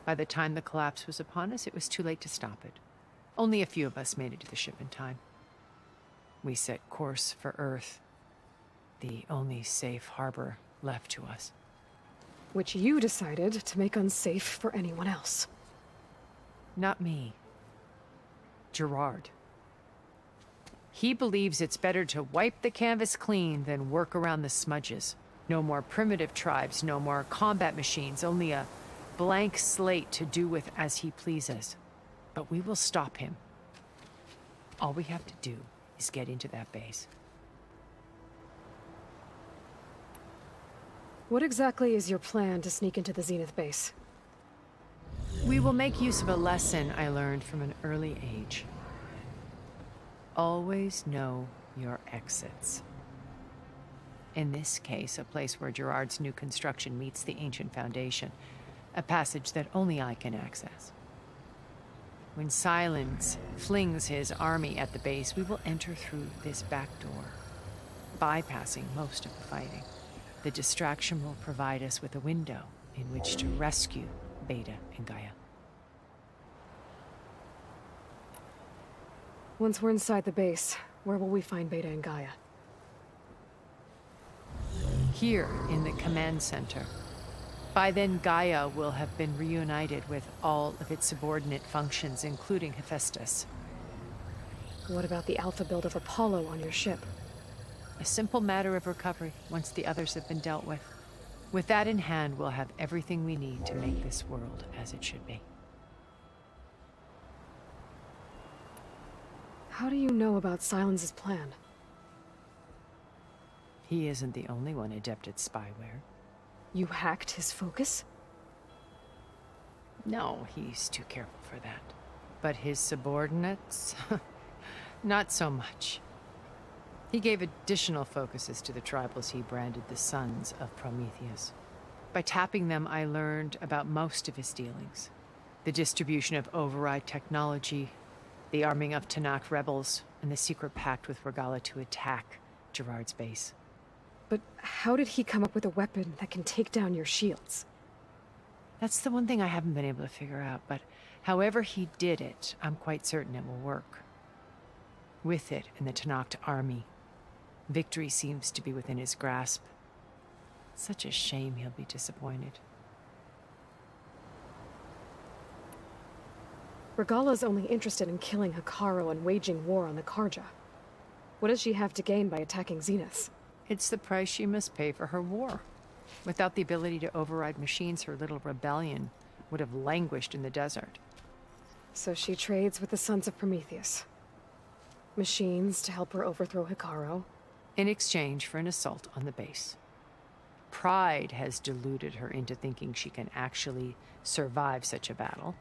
By the time the collapse was upon us, it was too late to stop it. Only a few of us made it to the ship in time. We set course for Earth, the only safe harbor left to us. Which you decided to make unsafe for anyone else. Not me. Gerard. He believes it's better to wipe the canvas clean than work around the smudges. No more primitive tribes, no more combat machines, only a blank slate to do with as he pleases. But we will stop him. All we have to do is get into that base. What exactly is your plan to sneak into the Zenith base? We will make use of a lesson I learned from an early age. Always know your exits. In this case, a place where Gerard's new construction meets the ancient foundation, a passage that only I can access. When Silence flings his army at the base, we will enter through this back door, bypassing most of the fighting. The distraction will provide us with a window in which to rescue Beta and Gaia. Once we're inside the base, where will we find Beta and Gaia? Here in the command center. By then, Gaia will have been reunited with all of its subordinate functions, including Hephaestus. What about the alpha build of Apollo on your ship? A simple matter of recovery once the others have been dealt with. With that in hand, we'll have everything we need to make this world as it should be. How do you know about Silence's plan? He isn't the only one adept at spyware. You hacked his focus? No, he's too careful for that. But his subordinates? Not so much. He gave additional focuses to the tribals he branded the Sons of Prometheus. By tapping them, I learned about most of his dealings. The distribution of override technology, the arming of Tanakh rebels, and the secret pact with Regala to attack Gerard's base. But how did he come up with a weapon that can take down your shields? That's the one thing I haven't been able to figure out, but however he did it, I'm quite certain it will work. With it and the Tanakh army, victory seems to be within his grasp. Such a shame he'll be disappointed. Regala's only interested in killing Hekarro and waging war on the Karja. What does she have to gain by attacking Zenith? It's the price she must pay for her war. Without the ability to override machines, her little rebellion would have languished in the desert. So she trades with the Sons of Prometheus. Machines to help her overthrow Hekarro. In exchange for an assault on the base. Pride has deluded her into thinking she can actually survive such a battle.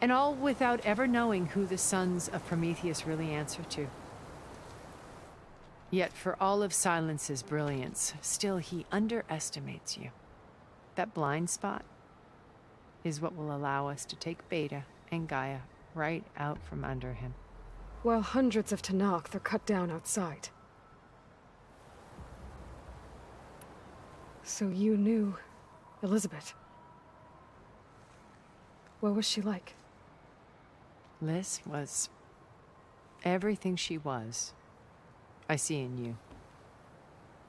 And all without ever knowing who the Sons of Prometheus really answer to. Yet for all of Silence's brilliance, still he underestimates you. That blind spot is what will allow us to take Beta and Gaia right out from under him. While hundreds of Tenakth are cut down outside. So you knew Elizabeth. What was she like? Liz was everything she was. I see in you.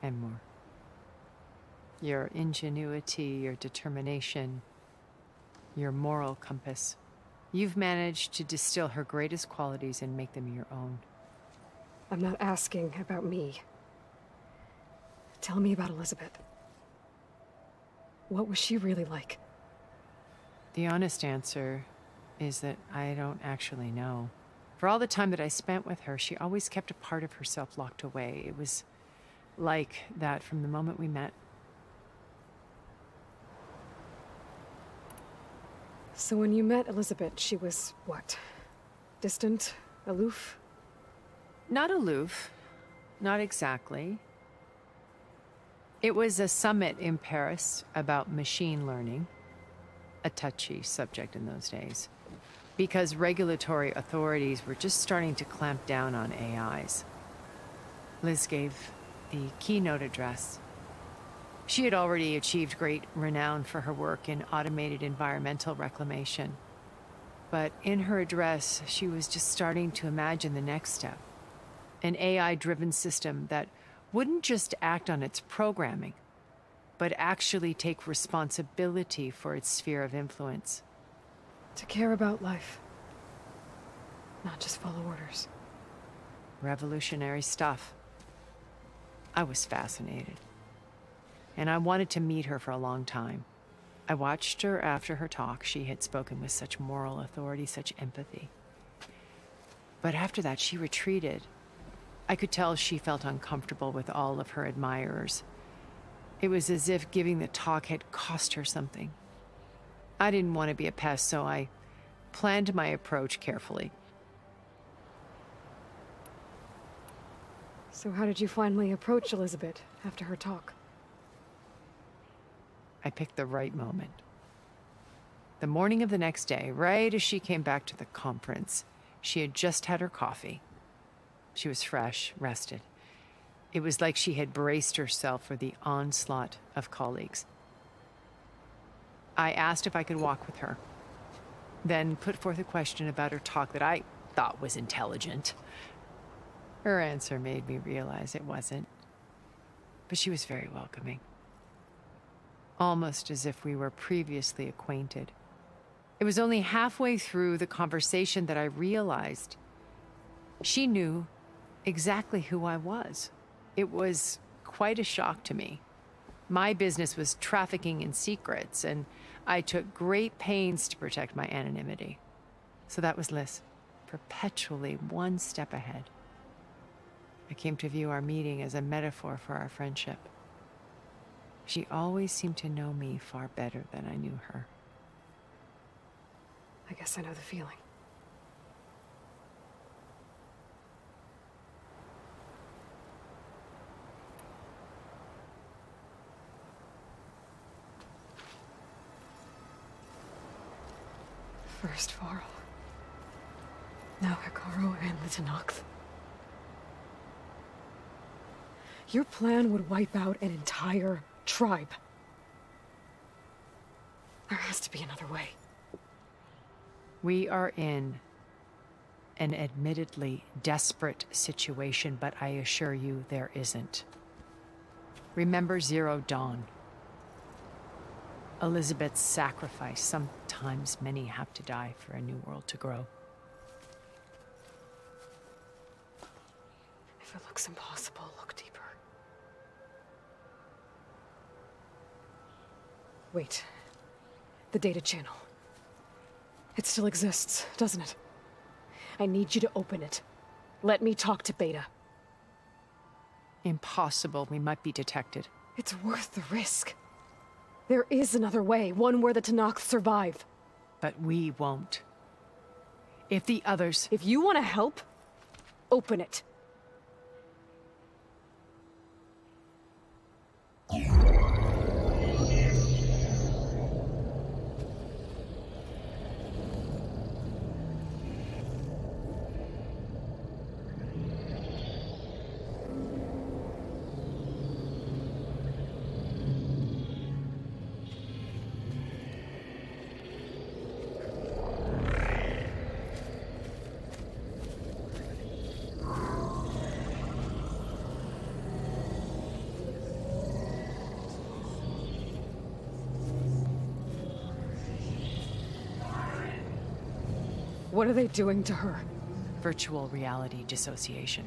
And more. Your ingenuity, your determination, your moral compass. You've managed to distill her greatest qualities and make them your own. I'm not asking about me. Tell me about Elizabeth. What was she really like? The honest answer is that I don't actually know. For all the time that I spent with her, she always kept a part of herself locked away. It was like that from the moment we met. So when you met Elizabeth, she was what? Distant? Aloof? Not aloof. Not exactly. It was a summit in Paris about machine learning. A touchy subject in those days. Because regulatory authorities were just starting to clamp down on AIs. Liz gave the keynote address. She had already achieved great renown for her work in automated environmental reclamation. But in her address, she was just starting to imagine the next step. An AI-driven system that wouldn't just act on its programming, but actually take responsibility for its sphere of influence. To care about life. Not just follow orders. Revolutionary stuff. I was fascinated. And I wanted to meet her for a long time. I watched her after her talk. She had spoken with such moral authority, such empathy. But after that, she retreated. I could tell she felt uncomfortable with all of her admirers. It was as if giving the talk had cost her something. I didn't want to be a pest, so I planned my approach carefully. So how did you finally approach Elizabeth after her talk? I picked the right moment. The morning of the next day, right as she came back to the conference, she had just had her coffee. She was fresh, rested. It was like she had braced herself for the onslaught of colleagues. I asked if I could walk with her, then put forth a question about her talk that I thought was intelligent. Her answer made me realize it wasn't, but she was very welcoming. Almost as if we were previously acquainted. It was only halfway through the conversation that I realized she knew exactly who I was. It was quite a shock to me. My business was trafficking in secrets, and I took great pains to protect my anonymity. So that was Liz, perpetually one step ahead. I came to view our meeting as a metaphor for our friendship. She always seemed to know me far better than I knew her. I guess I know the feeling. First Varl. Now Hikaru and the Tenakth. Your plan would wipe out an entire tribe. There has to be another way. We are in an admittedly desperate situation, but I assure you there isn't. Remember Zero Dawn. Elizabeth's sacrifice. Sometimes many have to die for a new world to grow. If it looks impossible, look deeper. Wait. The data channel. It still exists, doesn't it? I need you to open it. Let me talk to Beta. Impossible. We might be detected. It's worth the risk. There is another way, one where the Tenakth survive. But we won't. If the others... If you want to help, open it. What are they doing to her? Virtual reality dissociation.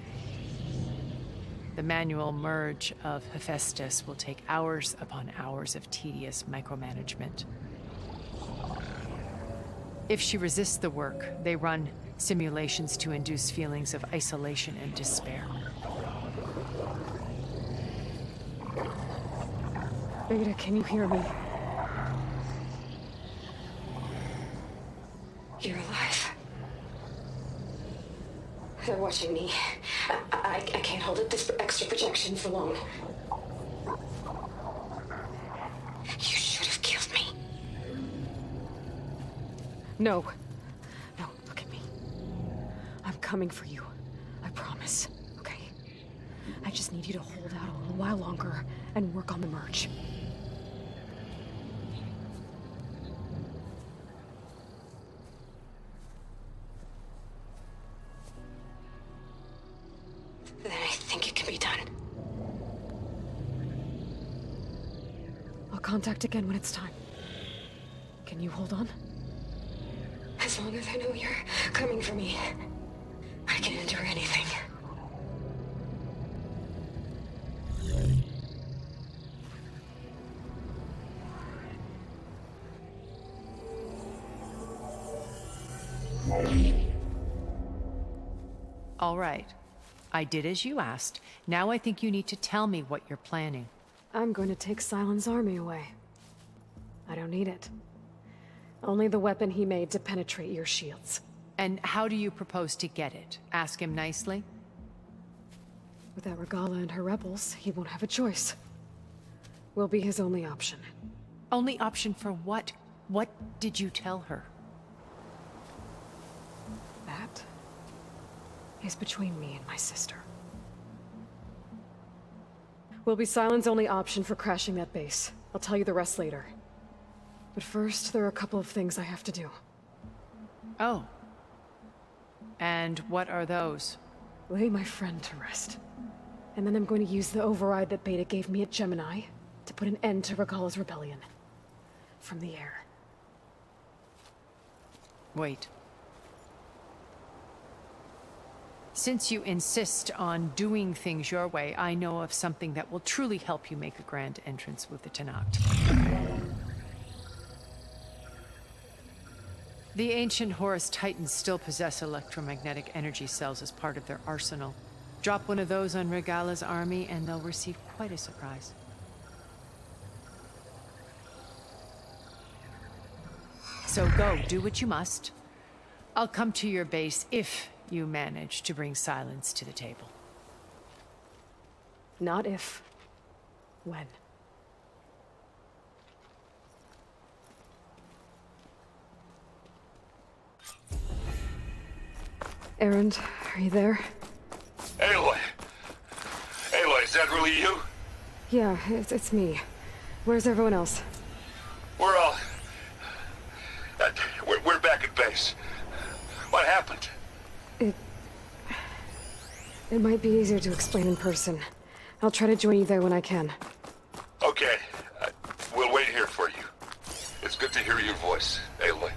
The manual merge of Hephaestus will take hours upon hours of tedious micromanagement. If she resists the work, they run simulations to induce feelings of isolation and despair. Beta, can you hear me? You're alive. They're watching me. I can't hold up this extra projection for long. You should have killed me. No. No, look at me. I'm coming for you. I promise, okay? I just need you to hold out a little while longer and work on the merge. Then I think it can be done. I'll contact again when it's time. Can you hold on? As long as I know you're coming for me, I can endure anything. All right. I did as you asked. Now I think you need to tell me what you're planning. I'm going to take Sylens' army away. I don't need it. Only the weapon he made to penetrate your shields. And how do you propose to get it? Ask him nicely? Without Regala and her rebels, he won't have a choice. We'll be his only option. Only option for what? What did you tell her? That is between me and my sister. Will be Sylens' only option for crashing that base. I'll tell you the rest later. But first, there are a couple of things I have to do. Oh. And what are those? Lay my friend to rest. And then I'm going to use the override that Beta gave me at Gemini to put an end to Regala's rebellion. From the air. Wait. Since you insist on doing things your way, I know of something that will truly help you make a grand entrance with the Tenakth. The ancient Horus Titans still possess electromagnetic energy cells as part of their arsenal. Drop one of those on Regala's army and they'll receive quite a surprise. So go, do what you must. I'll come to your base if you manage to bring Sylens to the table. Not if. When. Erend, are you there? Aloy! Aloy, is that really you? Yeah, it's me. Where's everyone else? We're all... we're back at base. What happened? It might be easier to explain in person. I'll try to join you there when I can. Okay. We'll wait here for you. It's good to hear your voice, Aloy.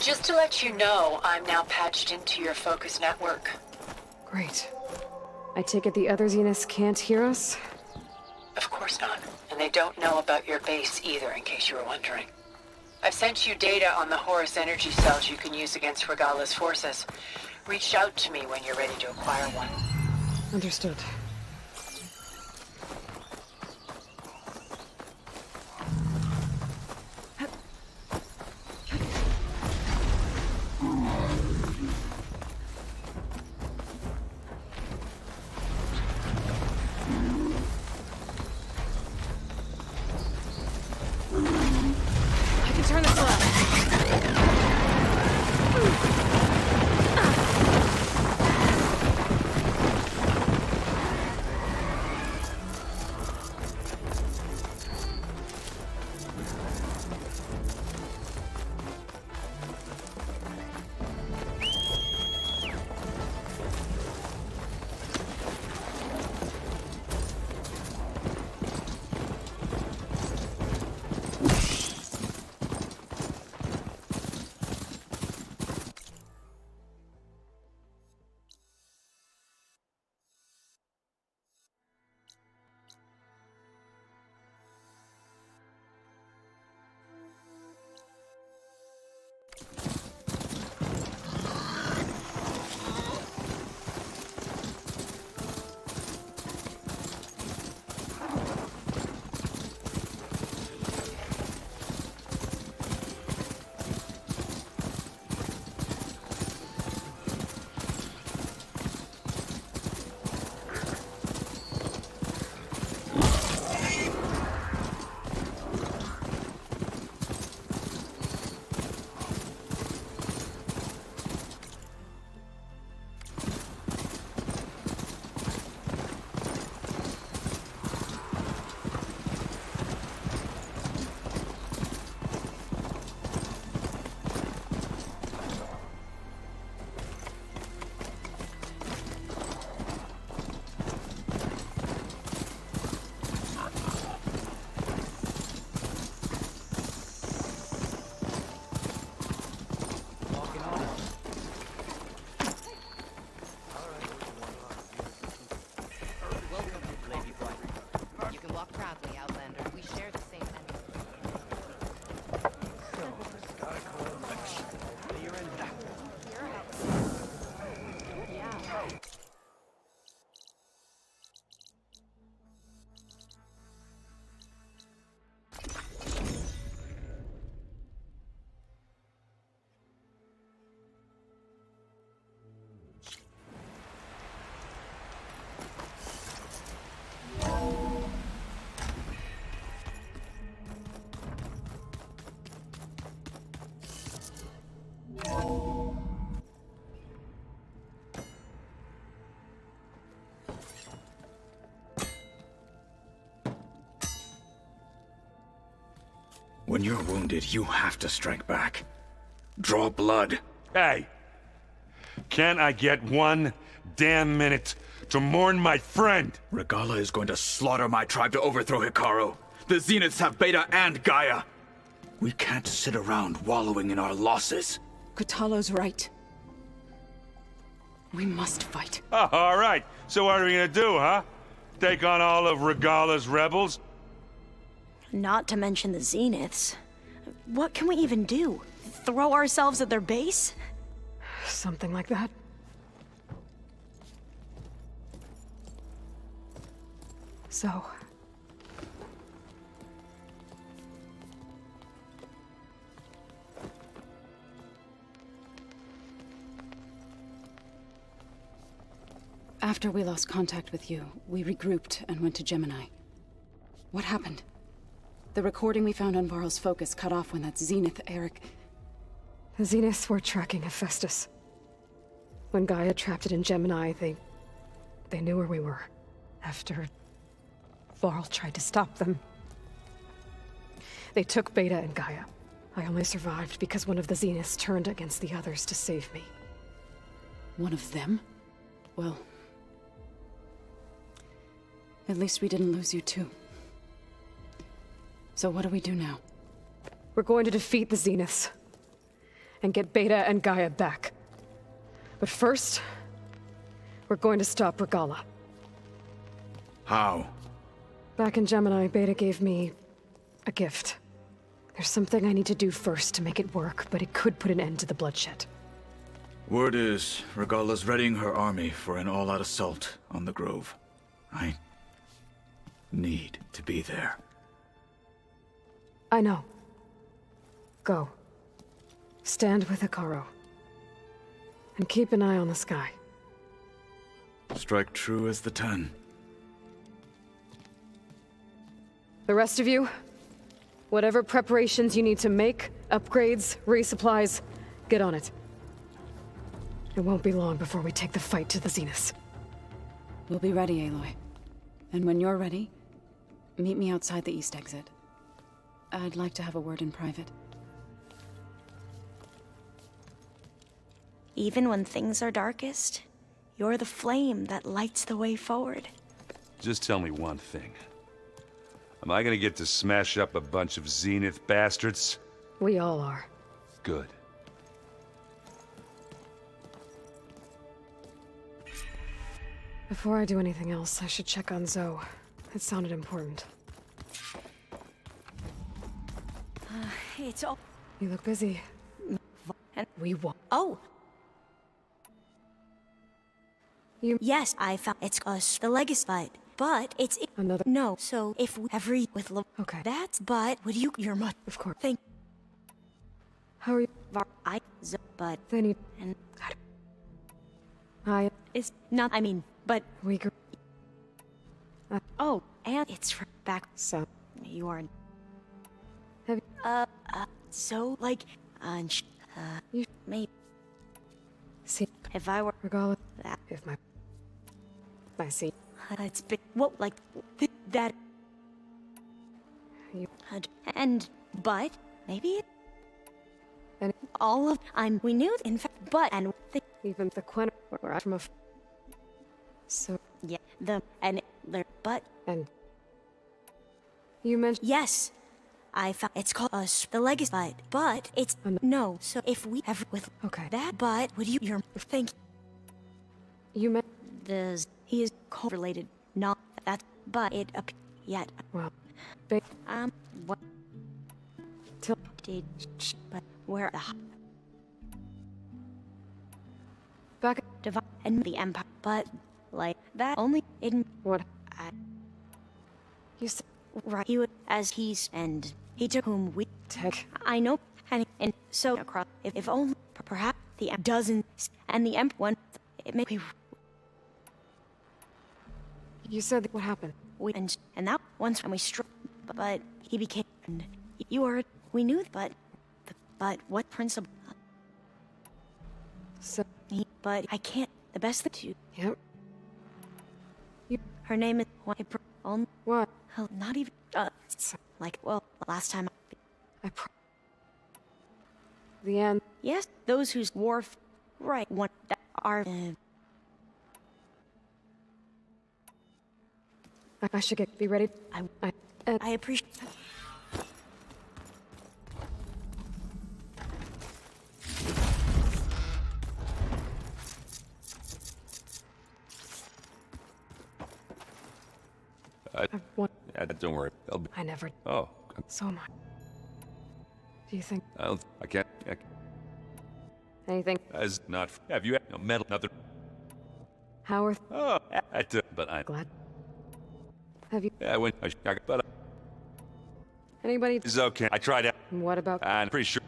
Just to let you know, I'm now patched into your focus network. Great. I take it the other Zeniths can't hear us? Of course not. And they don't know about your base either, in case you were wondering. I've sent you data on the Horus energy cells you can use against Regala's forces. Reach out to me when you're ready to acquire one. Understood. When you're wounded, you have to strike back. Draw blood. Hey! Can't I get one damn minute to mourn my friend? Regala is going to slaughter my tribe to overthrow Hikaru. The Zeniths have Beta and Gaia. We can't sit around wallowing in our losses. Kotallo's right. We must fight. Oh, all right. So what are we gonna do, huh? Take on all of Regala's rebels? Not to mention the Zeniths. What can we even do? Throw ourselves at their base? Something like that. So... After we lost contact with you, we regrouped and went to Gemini. What happened? The recording we found on Varl's focus cut off when that Zenith Eric... The Zeniths were tracking Hephaestus. When Gaia trapped it in Gemini, they knew where we were. After Varl tried to stop them. They took Beta and Gaia. I only survived because one of the Zeniths turned against the others to save me. One of them? Well... at least we didn't lose you too. So what do we do now? We're going to defeat the Zeniths. And get Beta and Gaia back. But first, we're going to stop Regala. How? Back in Gemini, Beta gave me a gift. There's something I need to do first to make it work, but it could put an end to the bloodshed. Word is, Regala's readying her army for an all-out assault on the Grove. I need to be there. I know. Go. Stand with Hikaru. And keep an eye on the sky. Strike true as the 10. The rest of you, whatever preparations you need to make, upgrades, resupplies, get on it. It won't be long before we take the fight to the Zeniths. We'll be ready, Aloy. And when you're ready, meet me outside the east exit. I'd like to have a word in private. Even when things are darkest, you're the flame that lights the way forward. Just tell me one thing. Am I gonna get to smash up a bunch of Zenith bastards? We all are. Good. Before I do anything else, I should check on Zoe. It sounded important. It's all... You look busy. And we won. Oh! You... Yes, I found it's us, the legacy fight. But it's... Another... No, so if we every... with Okay. That's... But would you... You're much... Of course. Thank... How are you? But... They need... And... I... It's not... I mean... But... We... Oh, and it's from back... So... You are... Have so, like... You... Maybe... See... If I were... Regala... That... If my seat... It's been... What, like... That... You... And... But... Maybe it... And... All of... We knew... In fact... But... And... Even the Quen... Were from a... So... Yeah. The... And... But... And... You mentioned... Yes! I found... It's called us... The legacy fight. But... It's... No. So if we ever... With... Okay. That... But... Would you... You're... Thank you. meant... He is correlated. Not... That... But... It... Yet... Well... What... Till... Did... But... Where... Back... Divine... And the Empire... But... Like... That... Only... In... What? You said... Right. He would... As he's... And... He took whom we... Tech... I know... And so... Across... If only... Perhaps... The doesn't... And the one... It may be... You said... What happened? And that... Once when we struck... But... He became... And... You are... We knew... But... But... What principle... So... But... I can't... The best thing to... Yep. Her name is... What? Not even... Like... Well... Last time... The end. Yes, those whose wharf right one that are. I should be ready. I appreciate. Don't worry. I never. Oh. So much. Do you think? I can't. Anything? As not. Have you no metal? Nothing. Howard? Oh, but I'm glad. Have you? Yeah, when but Anybody? it's okay. I tried it. What about? I'm pretty sure.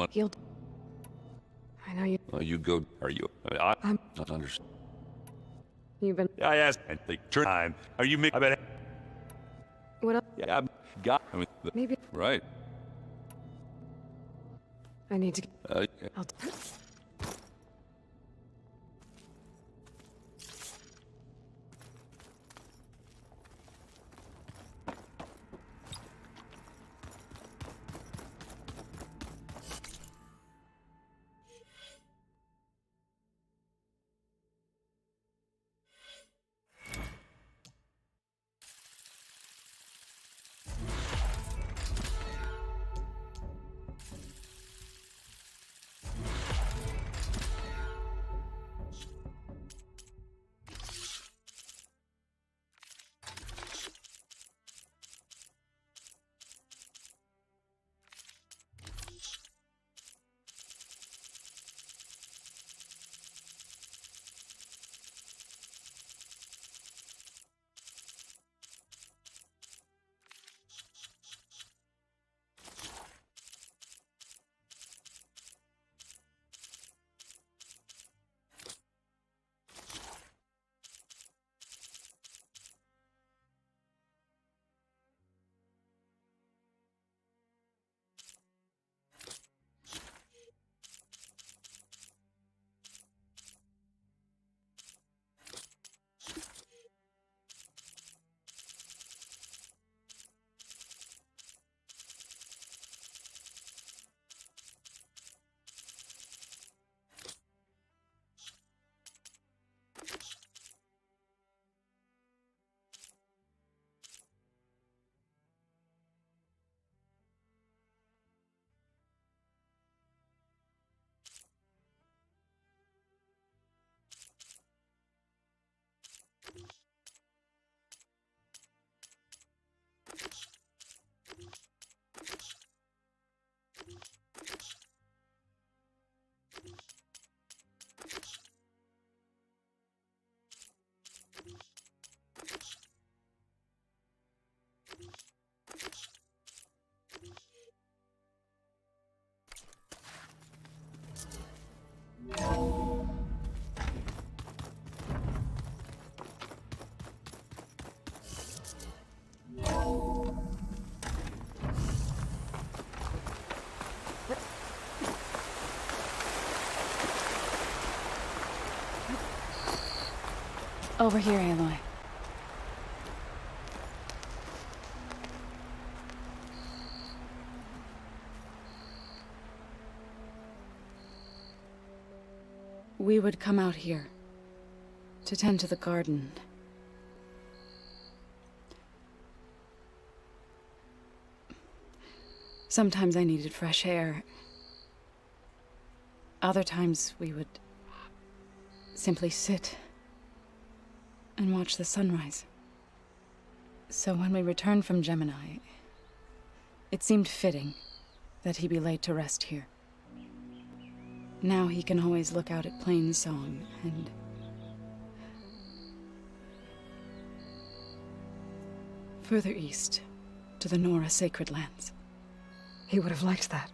Healed. I know you. Oh, you go. Are you? I'm not understand. You've been. I asked. And the time. Are you me? I bet. What else? Yeah, I'm got. Maybe. Right. I need to. Yeah. I'll. Over here, Aloy. We would come out here to tend to the garden. Sometimes I needed fresh air. Other times we would simply sit and watch the sunrise. So when we returned from Gemini, it seemed fitting that he be laid to rest here. Now he can always look out at Plainsong and... further east, to the Nora Sacred Lands. He would have liked that.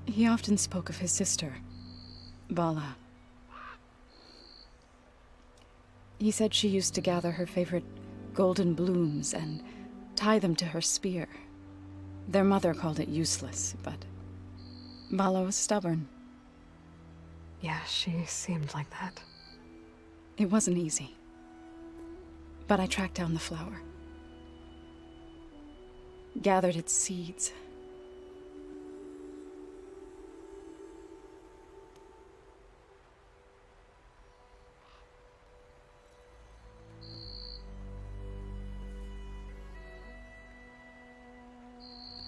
He often spoke of his sister, Vala. He said she used to gather her favorite golden blooms and tie them to her spear. Their mother called it useless, but Vala was stubborn. Yeah, she seemed like that. It wasn't easy. But I tracked down the flower. gathered its seeds.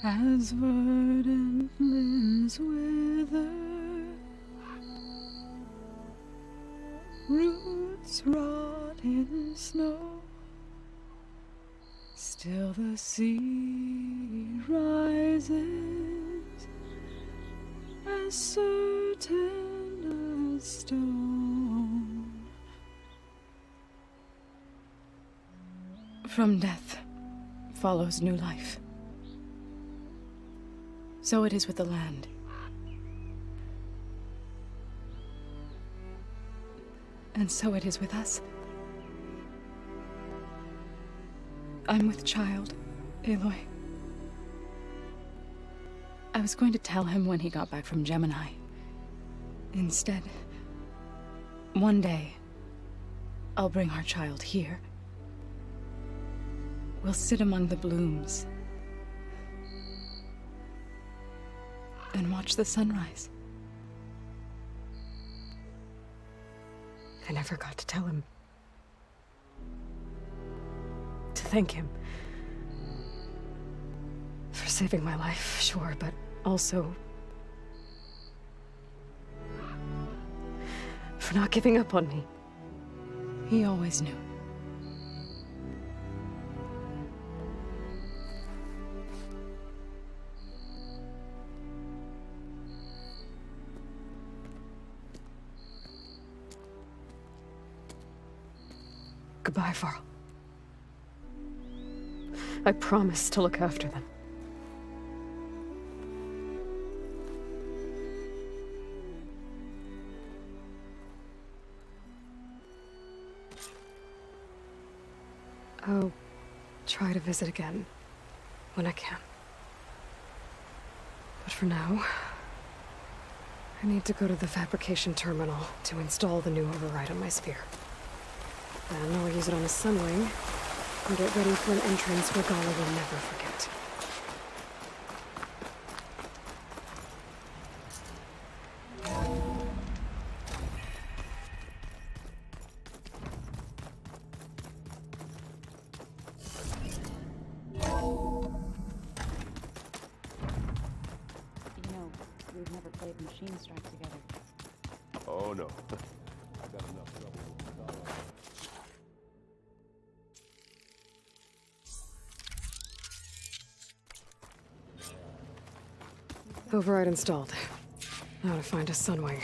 As verdant limbs wither, roots rot in snow, still the seed rises, as certain as stone. From death follows new life. So it is with the land. And so it is with us. I'm with child, Aloy. I was going to tell him when he got back from Gemini. Instead, one day, I'll bring our child here. We'll sit among the blooms and watch the sunrise. I never got to tell him. To thank him. For saving my life, sure, but also for not giving up on me. He always knew. Goodbye, Varl. I promise to look after them. I'll try to visit again when I can. But for now, I need to go to the fabrication terminal to install the new override on my sphere. Then I'll use it on the Sunwing and get ready for an entrance where Gala will never forget. You know, we've never played Machine Strike together. Oh no. I got enough trouble with Override installed. Now to find a Sunwing.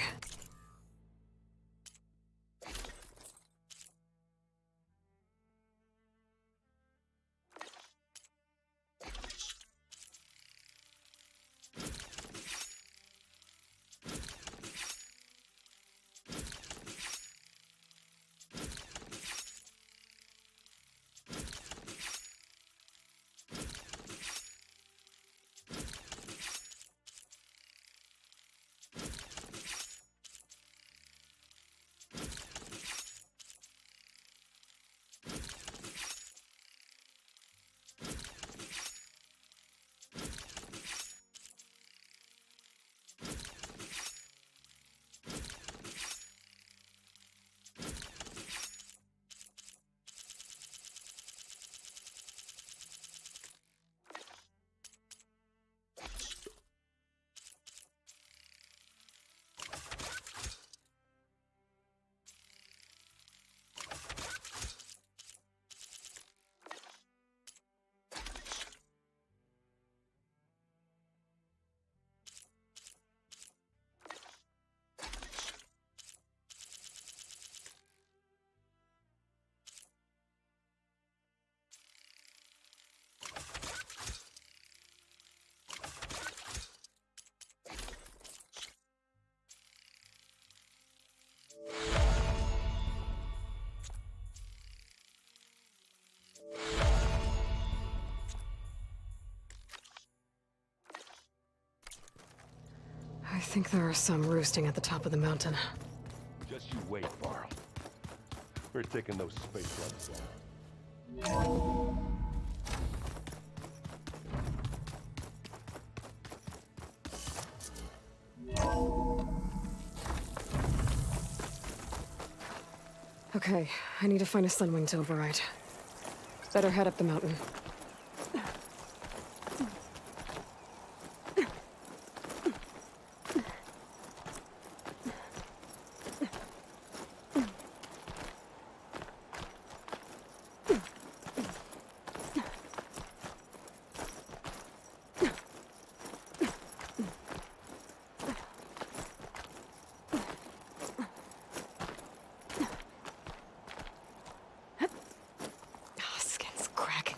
I think there are some roosting at the top of the mountain. Just you wait, Varl. We're taking those space flights down. Okay, I need to find a sunwing to override. Better head up the mountain.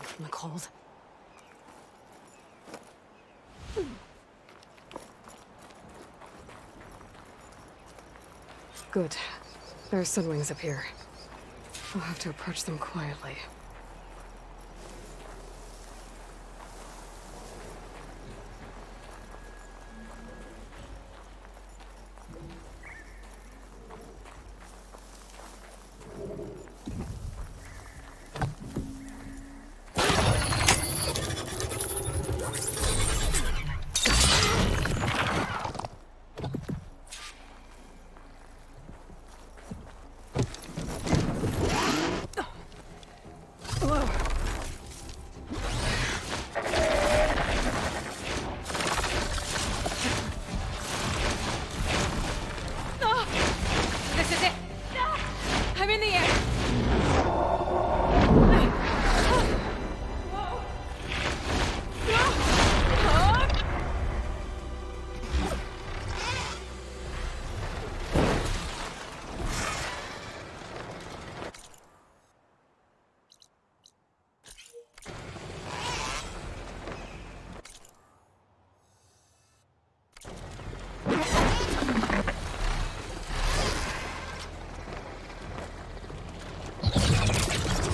From the cold. Good. There are sunwings up here. I'll have to approach them quietly.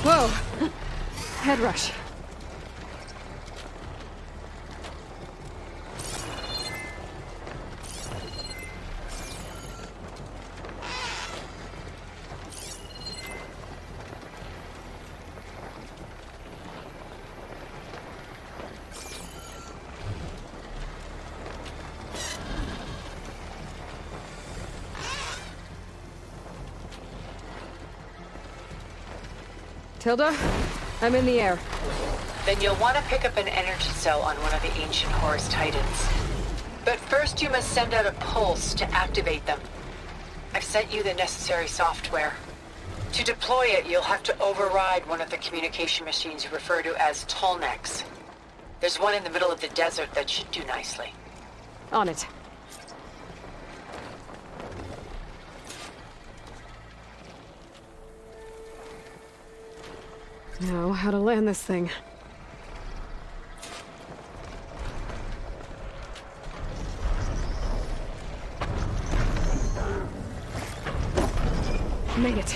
Whoa! Head rush. Tilda, I'm in the air. Then you'll want to pick up an energy cell on one of the ancient Horus Titans. But first you must send out a pulse to activate them. I've sent you the necessary software. To deploy it, you'll have to override one of the communication machines you refer to as Tolnecs. There's one in the middle of the desert that should do nicely. On it. Now, how to land this thing. Made it.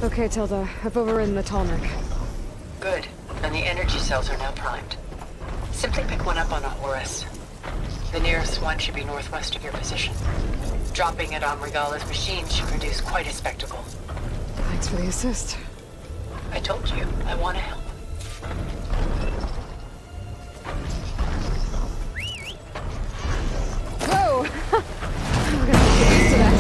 Okay, Tilda. I've overridden the Tolnec. Good. And the energy cells are now primed. Simply pick one up on a Horus. The nearest one should be northwest of your position. Dropping it on Regala's machine should produce quite a spectacle. Thanks for the assist. I told you, I want to help. Whoa! I'm gonna have to get used to that.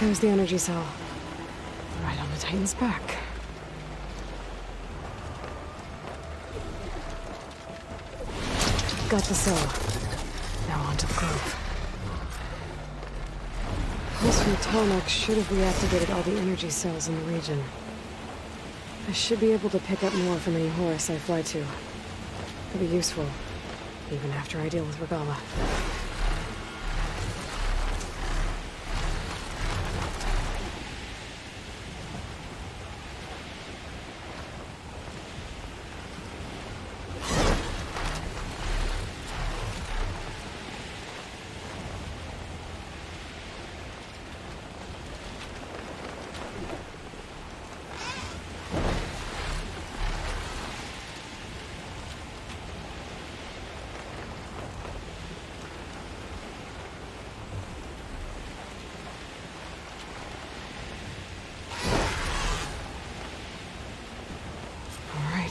There's the energy cell. Right on the Titan's back. Got the cell. Now onto the Grove. Pulse from Tarmac should have reactivated all the energy cells in the region. I should be able to pick up more from any Horus I fly to. Could be useful, even after I deal with Regala.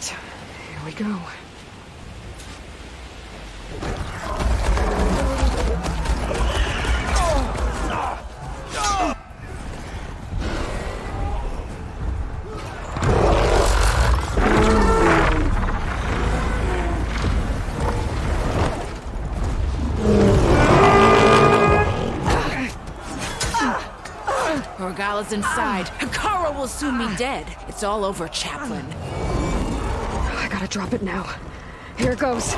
Here we go. Regala's inside. Hikara will soon be dead. It's all over, Chaplain. I gotta drop it now. Here it goes.